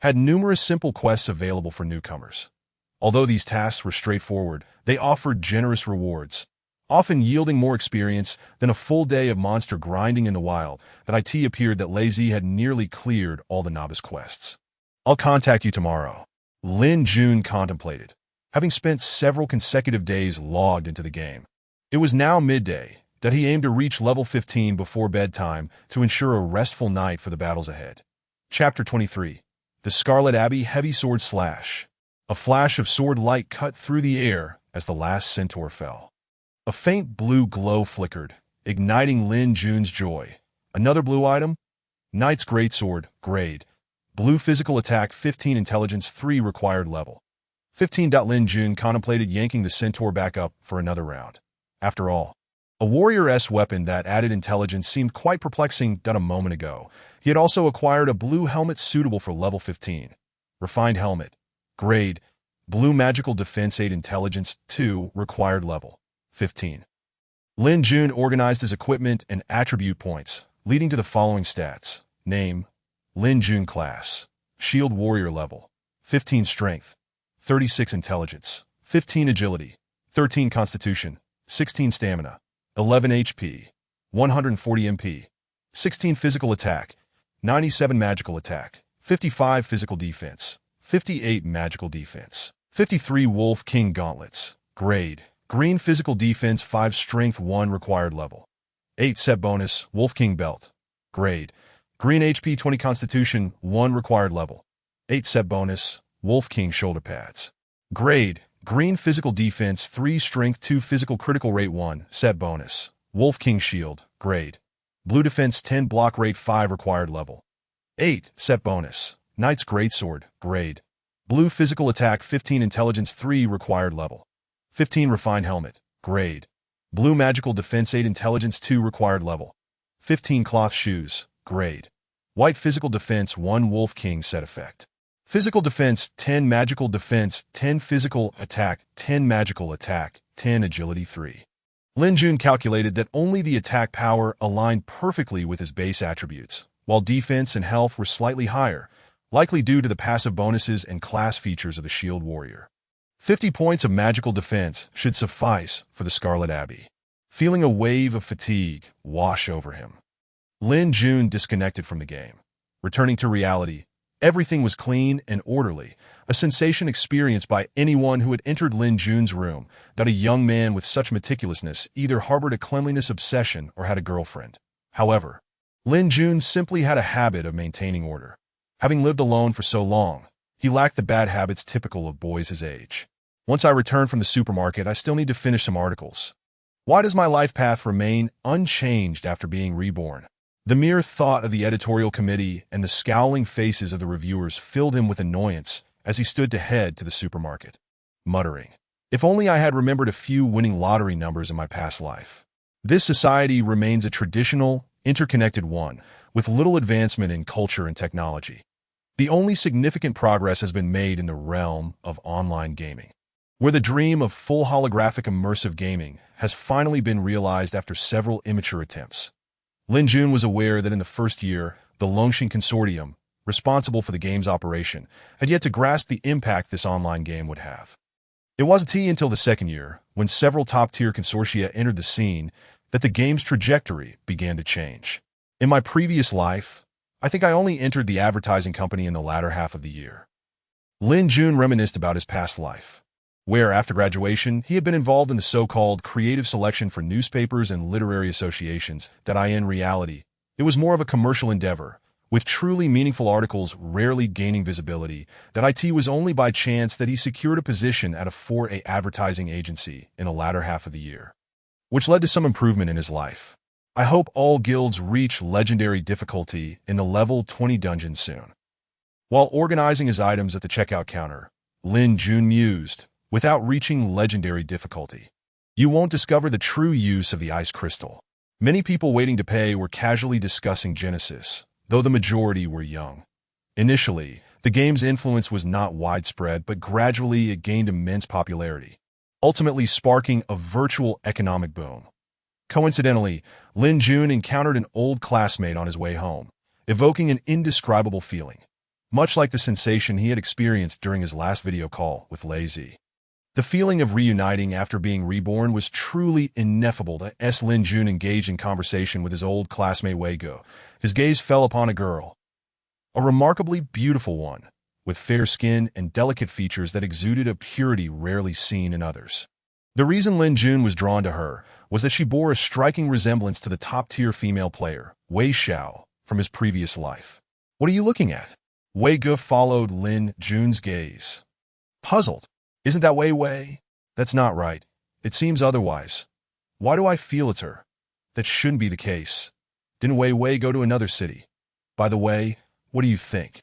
had numerous simple quests available for newcomers. Although these tasks were straightforward, they offered generous rewards, often yielding more experience than a full day of monster grinding in the wild. That it appeared that Lei Zi had nearly cleared all the novice quests. I'll contact you tomorrow. Lin Jun contemplated, having spent several consecutive days logged into the game. It was now midday, that he aimed to reach level 15 before bedtime to ensure a restful night for the battles ahead. Chapter 23. The Scarlet Abbey Heavy Sword Slash. A flash of sword light cut through the air as the last centaur fell. A faint blue glow flickered, igniting Lin Jun's joy. Another blue item? Knight's Greatsword, grade. Blue physical attack 15, intelligence 3 required level. 15. Lin Jun contemplated yanking the centaur back up for another round. After all, A warrior-esque weapon that added intelligence seemed quite perplexing a moment ago. He had also acquired a blue helmet suitable for level 15. Refined helmet. Grade. Blue magical defense 8 intelligence 2 required level 15. Lin Jun organized his equipment and attribute points, leading to the following stats. Name. Lin Jun class. Shield warrior level. 15 strength. 36 intelligence. 15 agility. 13 constitution. 16 stamina. 11 HP. 140 MP. 16 physical attack. 97 magical attack. 55 physical defense. 58 magical defense. 53 Wolf King gauntlets. Grade. Green physical defense 5 strength 1 required level. 8 set bonus Wolf King belt. Grade. Green HP 20 constitution 1 required level. 8 set bonus Wolf King shoulder pads. Grade. Green physical defense 3 strength 2 physical critical rate 1 set bonus. Wolf King shield. Grade. Blue defense 10 block rate 5 required level. 8 set bonus. Knight's greatsword. Grade. Blue physical attack 15 intelligence 3 required level. 15 refined helmet. Grade. Blue magical defense 8 intelligence 2 required level. 15 cloth shoes. Grade. White physical defense 1 Wolf King set effect. Physical defense 10 magical defense 10 physical attack 10 magical attack 10 agility 3. Lin Jun calculated that only the attack power aligned perfectly with his base attributes, while defense and health were slightly higher, likely due to the passive bonuses and class features of the shield warrior. 50 points of magical defense should suffice for the Scarlet Abbey. Feeling a wave of fatigue wash over him, Lin Jun disconnected from the game. Returning to reality, everything was clean and orderly, a sensation experienced by anyone who had entered Lin Jun's room, that a young man with such meticulousness either harbored a cleanliness obsession or had a girlfriend. However, Lin Jun simply had a habit of maintaining order. Having lived alone for so long, he lacked the bad habits typical of boys his age. Once I return from the supermarket, I still need to finish some articles. Why does my life path remain unchanged after being reborn? The mere thought of the editorial committee and the scowling faces of the reviewers filled him with annoyance as he stood to head to the supermarket, muttering, "If only I had remembered a few winning lottery numbers in my past life." This society remains a traditional, interconnected one, with little advancement in culture and technology. The only significant progress has been made in the realm of online gaming, where the dream of full holographic immersive gaming has finally been realized after several immature attempts. Lin Jun was aware that in the first year, the Longshin consortium, responsible for the game's operation, had yet to grasp the impact this online game would have. It wasn't until the second year, when several top-tier consortia entered the scene, that the game's trajectory began to change. In my previous life, I think I only entered the advertising company in the latter half of the year. Lin Jun reminisced about his past life, where, after graduation, he had been involved in the so-called creative selection for newspapers and literary associations, that in reality, it was more of a commercial endeavor, with truly meaningful articles rarely gaining visibility, that it was only by chance that he secured a position at a 4A advertising agency in the latter half of the year, which led to some improvement in his life. I hope all guilds reach legendary difficulty in the level 20 dungeon soon. While organizing his items at the checkout counter, Lin Jun mused, without reaching legendary difficulty, you won't discover the true use of the ice crystal. Many people waiting to pay were casually discussing Genesis, though the majority were young. Initially, the game's influence was not widespread, but gradually it gained immense popularity, ultimately sparking a virtual economic boom. Coincidentally, Lin Jun encountered an old classmate on his way home, evoking an indescribable feeling, much like the sensation he had experienced during his last video call with Lazy. The feeling of reuniting after being reborn was truly ineffable as Lin Jun engaged in conversation with his old classmate Weigo. His gaze fell upon a girl, a remarkably beautiful one, with fair skin and delicate features that exuded a purity rarely seen in others. The reason Lin Jun was drawn to her was that she bore a striking resemblance to the top-tier female player, Wei Xiao, from his previous life. "What are you looking at?" Weigo followed Lin Jun's gaze, puzzled. "Isn't that Wei? That's not right. It seems otherwise. Why do I feel it's her? That shouldn't be the case. Didn't Wei go to another city? By the way, what do you think?"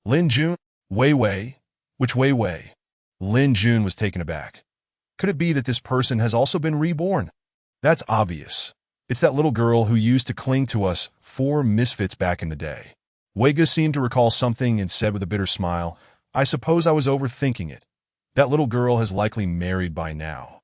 Lin Jun? Wei? Which Wei? Lin Jun was taken aback. Could it be that this person has also been reborn? That's obvious. It's that little girl who used to cling to us four misfits back in the day. Wega seemed to recall something and said with a bitter smile, I suppose I was overthinking it. That little girl has likely married by now.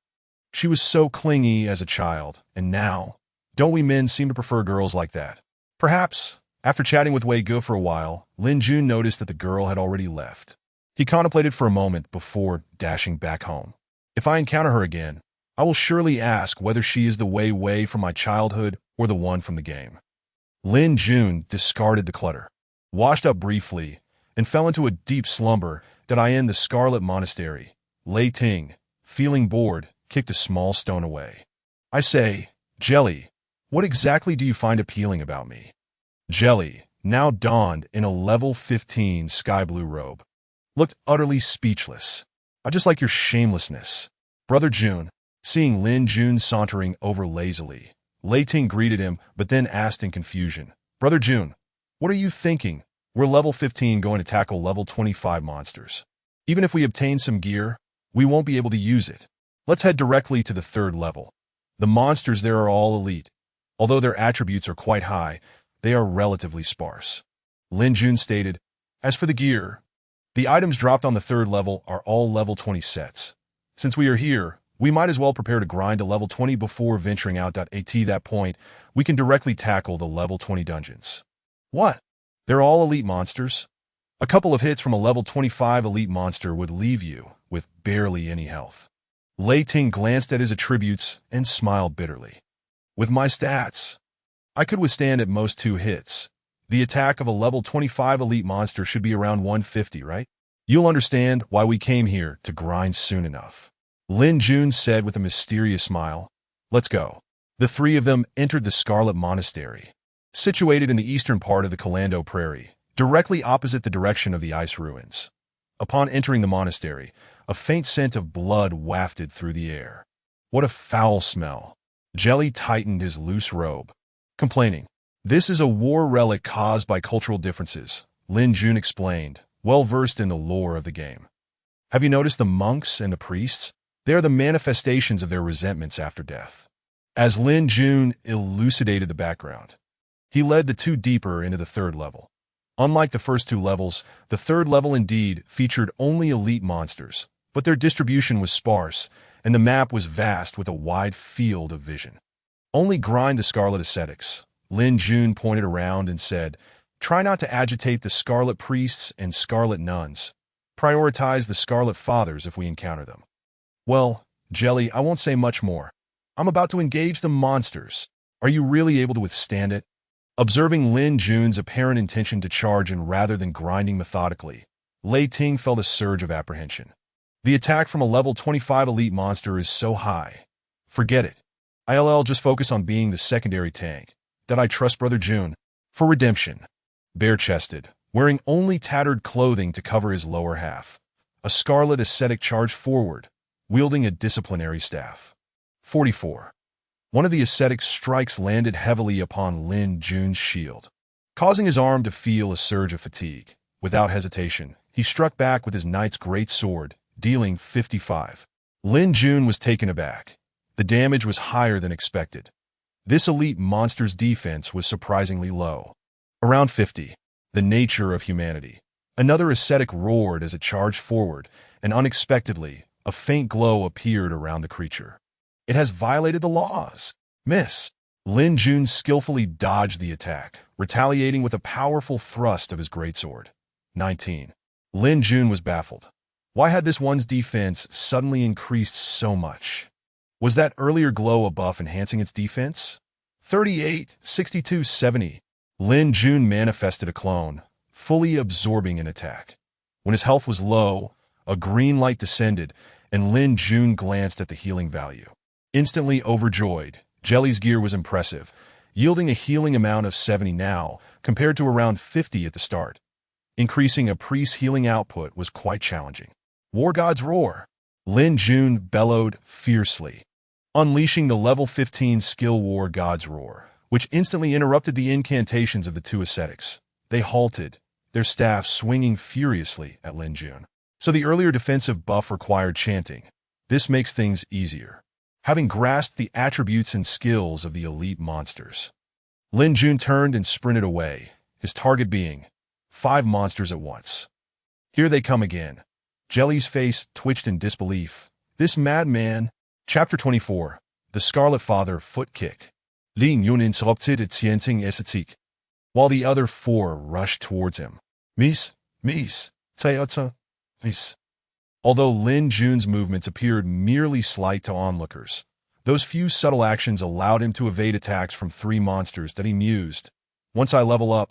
She was so clingy as a child, and now, don't we men seem to prefer girls like that? Perhaps, after chatting with Wei Ge for a while, Lin Jun noticed that the girl had already left. He contemplated for a moment before dashing back home. If I encounter her again, I will surely ask whether she is the Wei from my childhood or the one from the game. Lin Jun discarded the clutter, washed up briefly, and fell into a deep slumber that I in the Scarlet Monastery. Lei Ting, feeling bored, kicked a small stone away. I say, Jelly, what exactly do you find appealing about me? Jelly, now donned in a level 15 sky blue robe, looked utterly speechless. I just like your shamelessness. Brother Jun, seeing Lin Jun sauntering over lazily, Lei Ting greeted him but then asked in confusion, Brother Jun, what are you thinking? We're level 15 going to tackle level 25 monsters. Even if we obtain some gear, we won't be able to use it. Let's head directly to the third level. The monsters there are all elite. Although their attributes are quite high, they are relatively sparse. Lin Jun stated, as for the gear, the items dropped on the third level are all level 20 sets. Since we are here, we might as well prepare to grind to level 20 before venturing out. At that point, we can directly tackle the level 20 dungeons. What? They're all elite monsters? A couple of hits from a level 25 elite monster would leave you with barely any health. Lei Ting glanced at his attributes and smiled bitterly. With my stats, I could withstand at most 2 hits. The attack of a level 25 elite monster should be around 150, right? You'll understand why we came here to grind soon enough. Lin Jun said with a mysterious smile. Let's go. The three of them entered the Scarlet Monastery, situated in the eastern part of the Kalando Prairie, directly opposite the direction of the ice ruins. Upon entering the monastery, a faint scent of blood wafted through the air. What a foul smell. Jelly tightened his loose robe, complaining. This is a war relic caused by cultural differences, Lin Jun explained, well versed in the lore of the game. Have you noticed the monks and the priests? They are the manifestations of their resentments after death. As Lin Jun elucidated the background, he led the two deeper into the third level. Unlike the first 2 levels, the third level indeed featured only elite monsters, but their distribution was sparse, and the map was vast with a wide field of vision. Only grind the Scarlet Ascetics, Lin Jun pointed around and said, try not to agitate the Scarlet Priests and Scarlet Nuns. Prioritize the Scarlet Fathers if we encounter them. Well, Jelly, I won't say much more. I'm about to engage the monsters. Are you really able to withstand it? Observing Lin Jun's apparent intention to charge in rather than grinding methodically, Lei Ting felt a surge of apprehension. The attack from a level 25 elite monster is so high. Forget it. I'll just focus on being the secondary tank. That I trust Brother Jun. For redemption. Bare-chested, wearing only tattered clothing to cover his lower half, a Scarlet Ascetic charged forward, wielding a disciplinary staff. 44. One of the ascetic strikes landed heavily upon Lin Jun's shield, causing his arm to feel a surge of fatigue. Without hesitation, he struck back with his knight's great sword, dealing 55. Lin Jun was taken aback. The damage was higher than expected. This elite monster's defense was surprisingly low. Around 50. The nature of humanity. Another ascetic roared as it charged forward, and unexpectedly, a faint glow appeared around the creature. It has violated the laws. Miss. Lin Jun skillfully dodged the attack, retaliating with a powerful thrust of his greatsword. 19. Lin Jun was baffled. Why had this one's defense suddenly increased so much? Was that earlier glow a buff enhancing its defense? 38, 62, 70. Lin Jun manifested a clone, fully absorbing an attack. When his health was low, a green light descended, and Lin Jun glanced at the healing value. Instantly overjoyed, Jelly's gear was impressive, yielding a healing amount of 70 now, compared to around 50 at the start. Increasing a priest's healing output was quite challenging. War God's Roar! Lin Jun bellowed fiercely, unleashing the level 15 skill War God's Roar, which instantly interrupted the incantations of the two ascetics. They halted, their staffs swinging furiously at Lin Jun. So the earlier defensive buff required chanting. This makes things easier. having grasped the attributes and skills of the elite monsters. Lin Jun turned and sprinted away, his target being 5 monsters at once. Here they come again. Jelly's face twitched in disbelief. This madman. Chapter 24. The Scarlet Father Foot Kick. Lin Yun interrupted its Yenting Esetik, while the other 4 rushed towards him. Miss, Tayota, Miss. Although Lin Jun's movements appeared merely slight to onlookers, those few subtle actions allowed him to evade attacks from 3 monsters that he mused. Once I level up,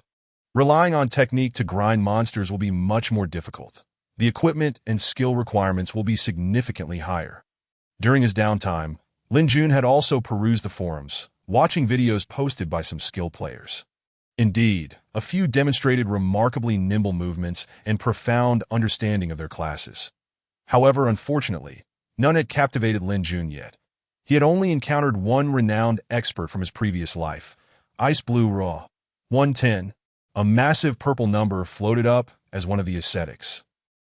relying on technique to grind monsters will be much more difficult. The equipment and skill requirements will be significantly higher. During his downtime, Lin Jun had also perused the forums, watching videos posted by some skilled players. Indeed, a few demonstrated remarkably nimble movements and profound understanding of their classes. However, unfortunately, none had captivated Lin Jun yet. He had only encountered one renowned expert from his previous life, Ice Blue Raw. 110, a massive purple number floated up as one of the ascetics,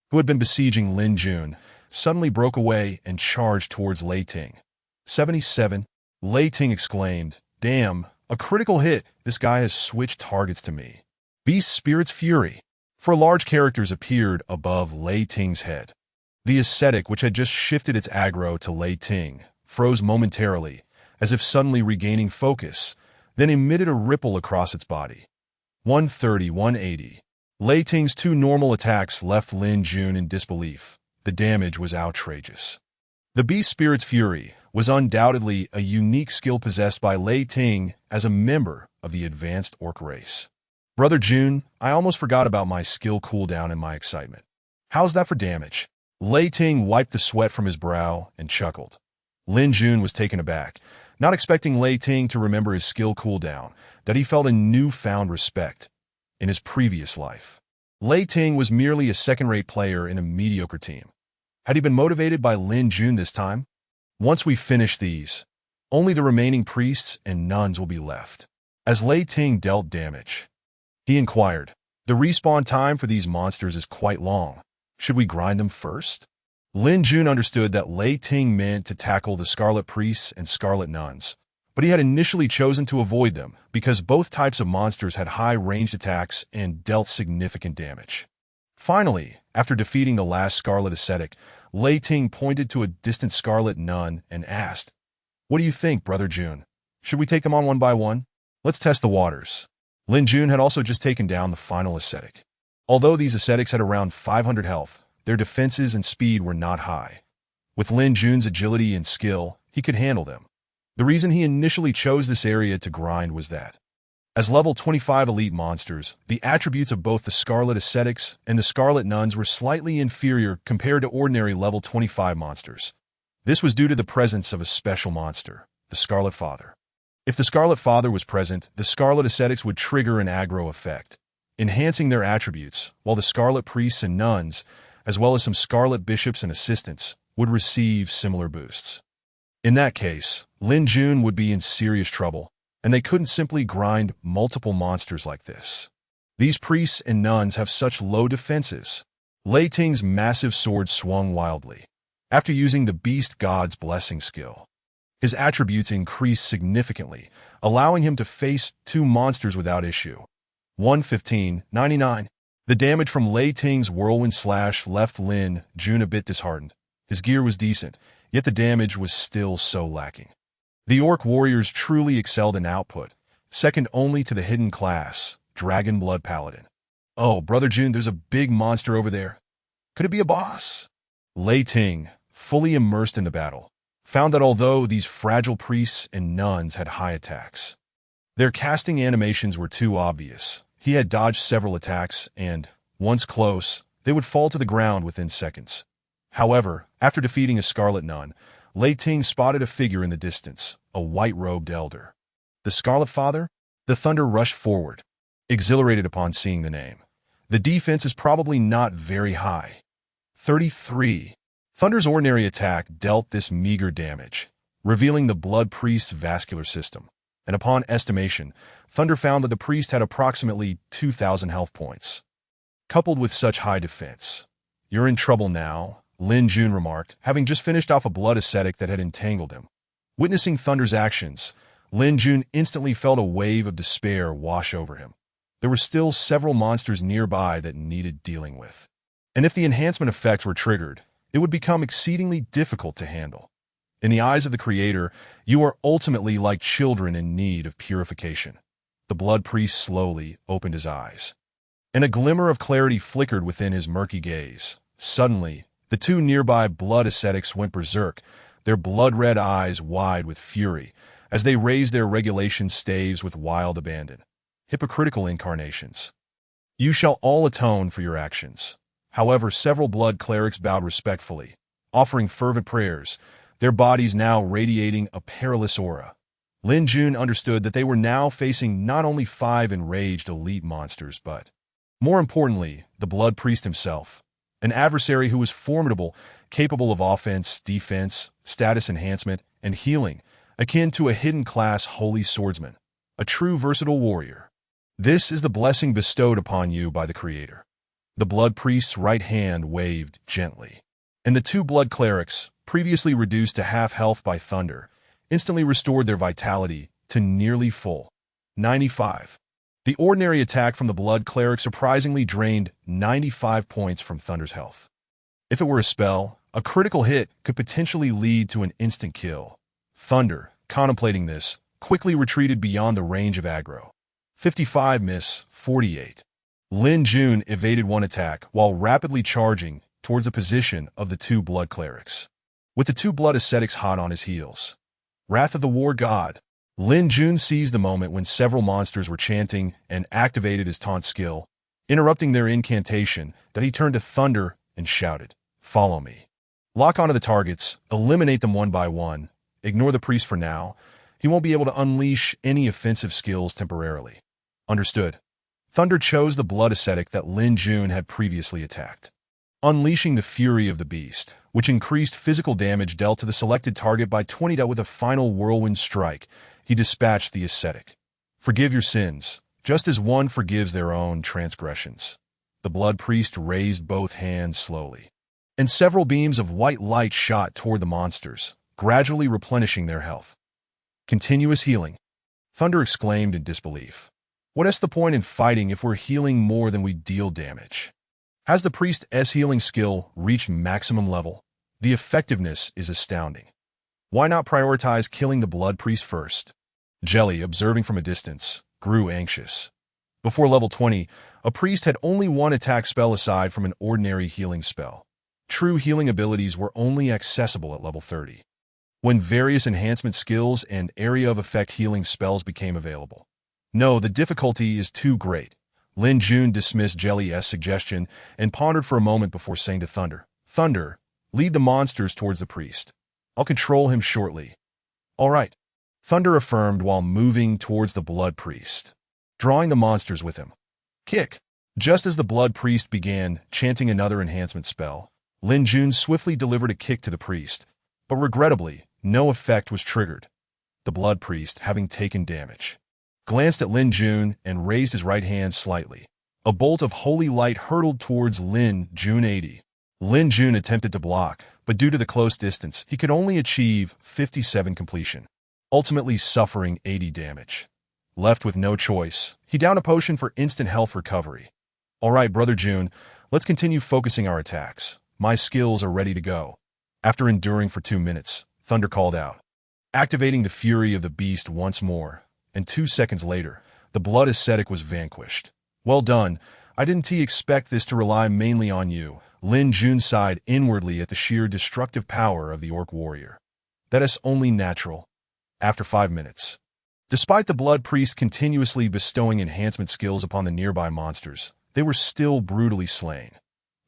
who had been besieging Lin Jun, suddenly broke away and charged towards Lei Ting. 77, Lei Ting exclaimed, "Damn, a critical hit. This guy has switched targets to me." Beast Spirit's Fury. 4 large characters appeared above Lei Ting's head. The ascetic, which had just shifted its aggro to Lei Ting, froze momentarily, as if suddenly regaining focus, then emitted a ripple across its body. 130, 180. Lei Ting's 2 normal attacks left Lin Jun in disbelief. The damage was outrageous. The Beast Spirit's Fury was undoubtedly a unique skill possessed by Lei Ting as a member of the advanced orc race. Brother Jun, I almost forgot about my skill cooldown in my excitement. How's that for damage? Lei Ting wiped the sweat from his brow and chuckled. Lin Jun was taken aback, not expecting Lei Ting to remember his skill cooldown, that he felt a newfound respect. In his previous life, Lei Ting was merely a second-rate player in a mediocre team. Had he been motivated by Lin Jun this time? Once we finish these, only the remaining priests and nuns will be left. As Lei Ting dealt damage, he inquired, "The respawn time for these monsters is quite long. Should we grind them first?" Lin Jun understood that Lei Ting meant to tackle the Scarlet Priests and Scarlet Nuns, but he had initially chosen to avoid them because both types of monsters had high ranged attacks and dealt significant damage. Finally, after defeating the last Scarlet Ascetic, Lei Ting pointed to a distant Scarlet Nun and asked, "What do you think, Brother Jun? Should we take them on one by one? Let's test the waters." Lin Jun had also just taken down the final Ascetic. Although these Ascetics had around 500 health, their defenses and speed were not high. With Lin Jun's agility and skill, he could handle them. The reason he initially chose this area to grind was that, as level 25 elite monsters, the attributes of both the Scarlet Ascetics and the Scarlet Nuns were slightly inferior compared to ordinary level 25 monsters. This was due to the presence of a special monster, the Scarlet Father. If the Scarlet Father was present, the Scarlet Ascetics would trigger an aggro effect, enhancing their attributes, while the Scarlet Priests and Nuns, as well as some Scarlet Bishops and Assistants, would receive similar boosts. In that case, Lin Jun would be in serious trouble, and they couldn't simply grind multiple monsters like this. These priests and nuns have such low defenses. Lei Ting's massive sword swung wildly. After using the Beast God's Blessing skill, his attributes increased significantly, allowing him to face 2 monsters without issue. 115, 99. The damage from Lei Ting's whirlwind slash left Lin Jun a bit disheartened. His gear was decent, yet the damage was still so lacking. The Orc warriors truly excelled in output, second only to the hidden class, Dragon Blood Paladin. "Oh, Brother Jun, there's a big monster over there. Could it be a boss?" Lei Ting, fully immersed in the battle, found that although these fragile priests and nuns had high attacks, their casting animations were too obvious. He had dodged several attacks, and, once close, they would fall to the ground within seconds. However, after defeating a Scarlet Nun, Lei Ting spotted a figure in the distance, a white-robed elder. The Scarlet Father? The Thunder rushed forward, exhilarated upon seeing the name. The defense is probably not very high. 33. Thunder's ordinary attack dealt this meager damage, revealing the Blood Priest's vascular system, and upon estimation, Thunder found that the priest had approximately 2,000 health points. Coupled with such high defense, "You're in trouble now," Lin Jun remarked, having just finished off a blood ascetic that had entangled him. Witnessing Thunder's actions, Lin Jun instantly felt a wave of despair wash over him. There were still several monsters nearby that needed dealing with. And if the enhancement effects were triggered, it would become exceedingly difficult to handle. In the eyes of the Creator, you are ultimately like children in need of purification. The Blood Priest slowly opened his eyes, and a glimmer of clarity flickered within his murky gaze. Suddenly, the two nearby blood ascetics went berserk, their blood-red eyes wide with fury, as they raised their regulation staves with wild abandon. Hypocritical incarnations. You shall all atone for your actions. However, several blood clerics bowed respectfully, offering fervent prayers, their bodies now radiating a perilous aura. Lin Jun understood that they were now facing not only 5 enraged elite monsters, but, more importantly, the Blood Priest himself, an adversary who was formidable, capable of offense, defense, status enhancement, and healing, akin to a hidden class holy swordsman, a true versatile warrior. This is the blessing bestowed upon you by the Creator. The Blood Priest's right hand waved gently, and the 2 blood clerics, previously reduced to half health by Thunder, instantly restored their vitality to nearly full 95. The ordinary attack from the blood cleric surprisingly drained 95 points from Thunder's health. If it were a spell, a critical hit could potentially lead to an instant kill. Thunder, contemplating this, quickly retreated beyond the range of aggro. 55 miss, 48. Lin Jun evaded one attack while rapidly charging towards the position of the 2 blood clerics, with the 2 blood ascetics hot on his heels. Wrath of the War God. Lin Jun seized the moment when several monsters were chanting and activated his taunt skill, interrupting their incantation, that he turned to Thunder and shouted, "Follow me." Lock onto the targets, eliminate them one by one, ignore the priest for now. He won't be able to unleash any offensive skills temporarily. Understood. Thunder chose the blood ascetic that Lin Jun had previously attacked, unleashing the fury of the beast, which increased physical damage dealt to the selected target by 20. With a final whirlwind strike, he dispatched the ascetic. Forgive your sins, just as one forgives their own transgressions. The blood priest raised both hands slowly, and several beams of white light shot toward the monsters, gradually replenishing their health. Continuous healing. Thunder exclaimed in disbelief. What's the point in fighting if we're healing more than we deal damage? Has the priest's healing skill reached maximum level? The effectiveness is astounding. Why not prioritize killing the blood priest first? Jelly, observing from a distance, grew anxious. Before level 20, a priest had only one attack spell aside from an ordinary healing spell. True healing abilities were only accessible at level 30, when various enhancement skills and area of effect healing spells became available. No, the difficulty is too great. Lin Jun dismissed Jelly's suggestion and pondered for a moment before saying to Thunder, "Thunder, lead the monsters towards the priest. I'll control him shortly." "All right," Thunder affirmed while moving towards the blood priest, drawing the monsters with him. Kick. Just as the blood priest began chanting another enhancement spell, Lin Jun swiftly delivered a kick to the priest, but regrettably, no effect was triggered. The blood priest, having taken damage, glanced at Lin Jun and raised his right hand slightly. A bolt of holy light hurtled towards Lin Jun 80. Lin Jun attempted to block, but due to the close distance, he could only achieve 57 completion, ultimately suffering 80 damage. Left with no choice, he downed a potion for instant health recovery. "All right, Brother Jun, let's continue focusing our attacks. My skills are ready to go." After enduring for 2 minutes, Thunder called out, activating the fury of the beast once more, and 2 seconds later, the blood ascetic was vanquished. "Well done. I didn't expect this to rely mainly on you." Lin Jun sighed inwardly at the sheer destructive power of the orc warrior. "That is only natural." After 5 minutes, despite the blood priest continuously bestowing enhancement skills upon the nearby monsters, they were still brutally slain.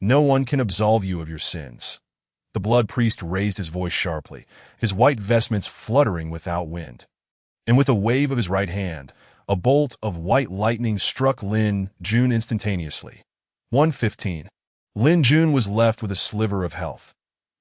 "No one can absolve you of your sins." The blood priest raised his voice sharply, his white vestments fluttering without wind. And with a wave of his right hand, a bolt of white lightning struck Lin Jun instantaneously. 115. Lin Jun was left with a sliver of health.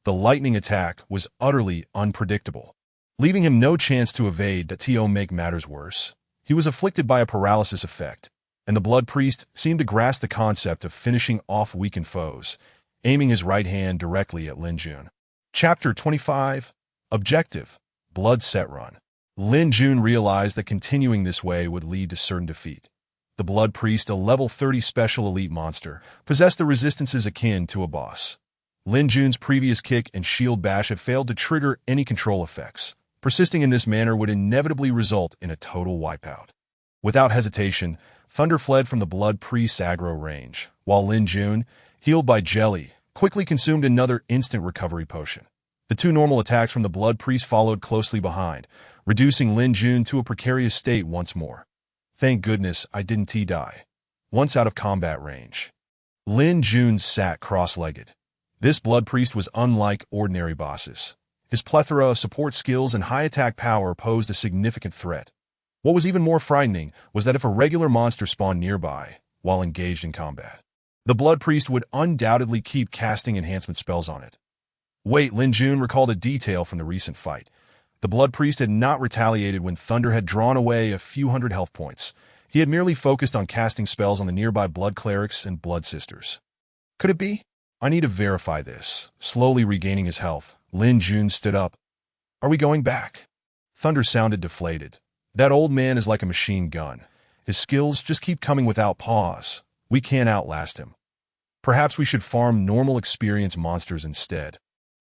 The lightning attack was utterly unpredictable, leaving him no chance to evade. To make matters worse, he was afflicted by a paralysis effect, and the blood priest seemed to grasp the concept of finishing off weakened foes, aiming his right hand directly at Lin Jun. Chapter 25. Objective. Blood set run. Lin Jun realized that continuing this way would lead to certain defeat. The Blood Priest, a level 30 special elite monster, possessed the resistances akin to a boss. Lin Jun's previous kick and shield bash had failed to trigger any control effects. Persisting in this manner would inevitably result in a total wipeout. Without hesitation, Thunder fled from the Blood Priest's aggro range, while Lin Jun, healed by Jelly, quickly consumed another instant recovery potion. The two normal attacks from the Blood Priest followed closely behind, reducing Lin Jun to a precarious state once more. Thank goodness I didn't die. Once out of combat range, Lin Jun sat cross-legged. This Blood Priest was unlike ordinary bosses. His plethora of support skills and high attack power posed a significant threat. What was even more frightening was that if a regular monster spawned nearby, while engaged in combat, the Blood Priest would undoubtedly keep casting enhancement spells on it. Wait, Lin Jun recalled a detail from the recent fight. The Blood Priest had not retaliated when Thunder had drawn away a few hundred health points. He had merely focused on casting spells on the nearby Blood Clerics and Blood Sisters. Could it be? I need to verify this. Slowly regaining his health, Lin Jun stood up. Are we going back? Thunder sounded deflated. That old man is like a machine gun. His skills just keep coming without pause. We can't outlast him. Perhaps we should farm normal experience monsters instead.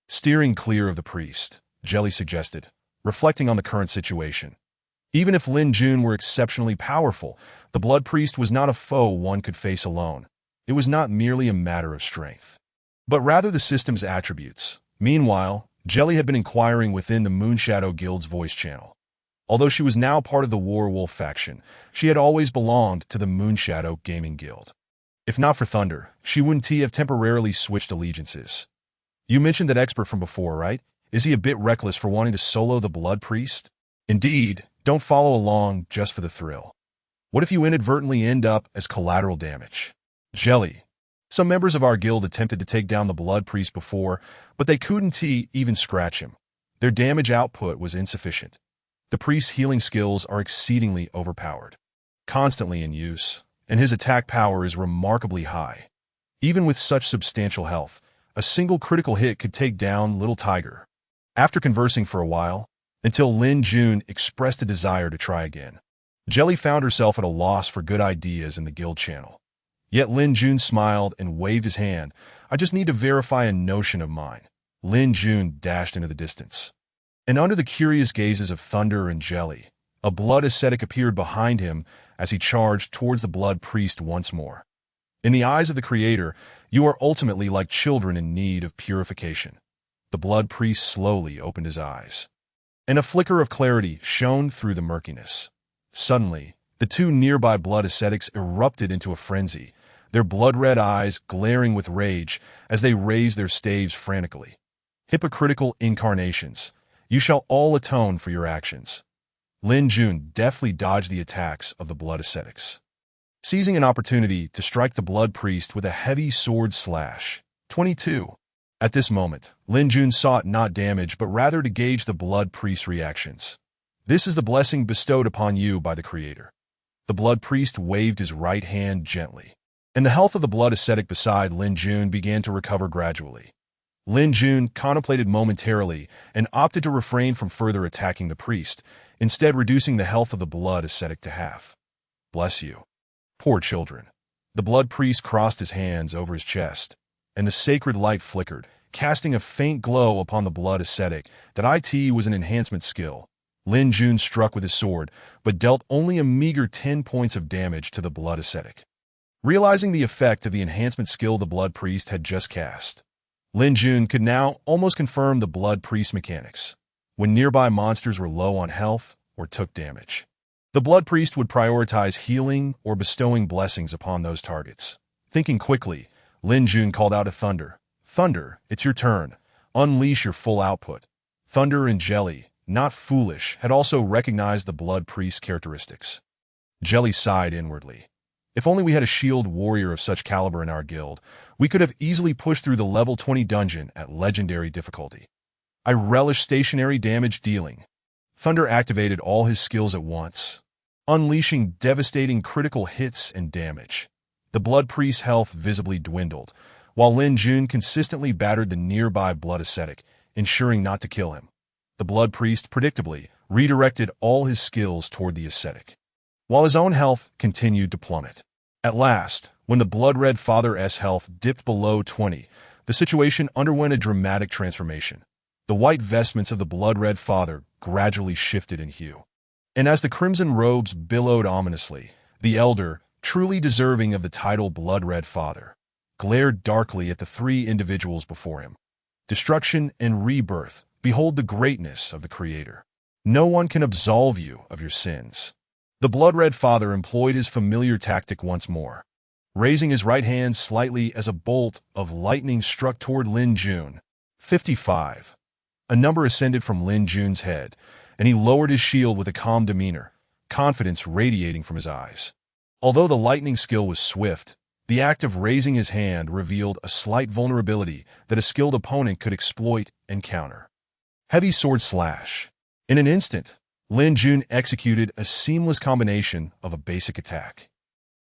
Steering clear of the priest, Jelly suggested, reflecting on the current situation. Even if Lin Jun were exceptionally powerful, the Blood Priest was not a foe one could face alone. It was not merely a matter of strength, but rather the system's attributes. Meanwhile, Jelly had been inquiring within the Moonshadow Guild's voice channel. Although she was now part of the Warwolf faction, she had always belonged to the Moonshadow Gaming Guild. If not for Thunder, she wouldn't have temporarily switched allegiances. You mentioned that expert from before, right? Is he a bit reckless for wanting to solo the Blood Priest? Indeed, don't follow along just for the thrill. What if you inadvertently end up as collateral damage? Jelly. Some members of our guild attempted to take down the Blood Priest before, but they couldn't even scratch him. Their damage output was insufficient. The priest's healing skills are exceedingly overpowered, constantly in use, and his attack power is remarkably high. Even with such substantial health, a single critical hit could take down Little Tiger. After conversing for a while, until Lin Jun expressed a desire to try again, Jelly found herself at a loss for good ideas in the guild channel. Yet Lin Jun smiled and waved his hand. I just need to verify a notion of mine. Lin Jun dashed into the distance. And under the curious gazes of Thunder and Jelly, a blood ascetic appeared behind him as he charged towards the Blood Priest once more. In the eyes of the Creator, you are ultimately like children in need of purification. The Blood Priest slowly opened his eyes, and a flicker of clarity shone through the murkiness. Suddenly, the two nearby blood ascetics erupted into a frenzy, their blood-red eyes glaring with rage as they raised their staves frantically. Hypocritical incarnations, you shall all atone for your actions. Lin Jun deftly dodged the attacks of the blood ascetics, seizing an opportunity to strike the Blood Priest with a heavy sword slash. 22. At this moment, Lin Jun sought not damage but rather to gauge the Blood Priest's reactions. This is the blessing bestowed upon you by the Creator. The Blood Priest waved his right hand gently, and the health of the blood ascetic beside Lin Jun began to recover gradually. Lin Jun contemplated momentarily and opted to refrain from further attacking the priest, instead reducing the health of the blood ascetic to half. Bless you. Poor children. The Blood Priest crossed his hands over his chest, and the sacred light flickered, casting a faint glow upon the blood ascetic. That it was an enhancement skill. Lin Jun struck with his sword, but dealt only a meager 10 points of damage to the blood ascetic. Realizing the effect of the enhancement skill the Blood Priest had just cast, Lin Jun could now almost confirm the Blood Priest mechanics. When nearby monsters were low on health or took damage, the Blood Priest would prioritize healing or bestowing blessings upon those targets. Thinking quickly, Lin Jun called out to Thunder. Thunder, it's your turn. Unleash your full output. Thunder and Jelly, not foolish, had also recognized the Blood Priest's characteristics. Jelly sighed inwardly. If only we had a shield warrior of such caliber in our guild, we could have easily pushed through the level 20 dungeon at legendary difficulty. I relish stationary damage dealing. Thunder activated all his skills at once, unleashing devastating critical hits and damage. The Blood Priest's health visibly dwindled, while Lin Jun consistently battered the nearby blood ascetic, ensuring not to kill him. the Blood Priest predictably redirected all his skills toward the ascetic, while his own health continued to plummet. At last, when the Blood-Red Father's health dipped below 20, the situation underwent a dramatic transformation. The white vestments of the Blood-Red Father gradually shifted in hue, and as the crimson robes billowed ominously, the elder, truly deserving of the title Blood-Red Father, glared darkly at the three individuals before him. Destruction and rebirth, behold the greatness of the Creator. No one can absolve you of your sins. The Blood-Red Father employed his familiar tactic once more, raising his right hand slightly as a bolt of lightning struck toward Lin Jun. 55. A number ascended from Lin Jun's head, and he lowered his shield with a calm demeanor, confidence radiating from his eyes. Although the lightning skill was swift, the act of raising his hand revealed a slight vulnerability that a skilled opponent could exploit and counter. Heavy sword slash. In an instant, Lin Jun executed a seamless combination of a basic attack,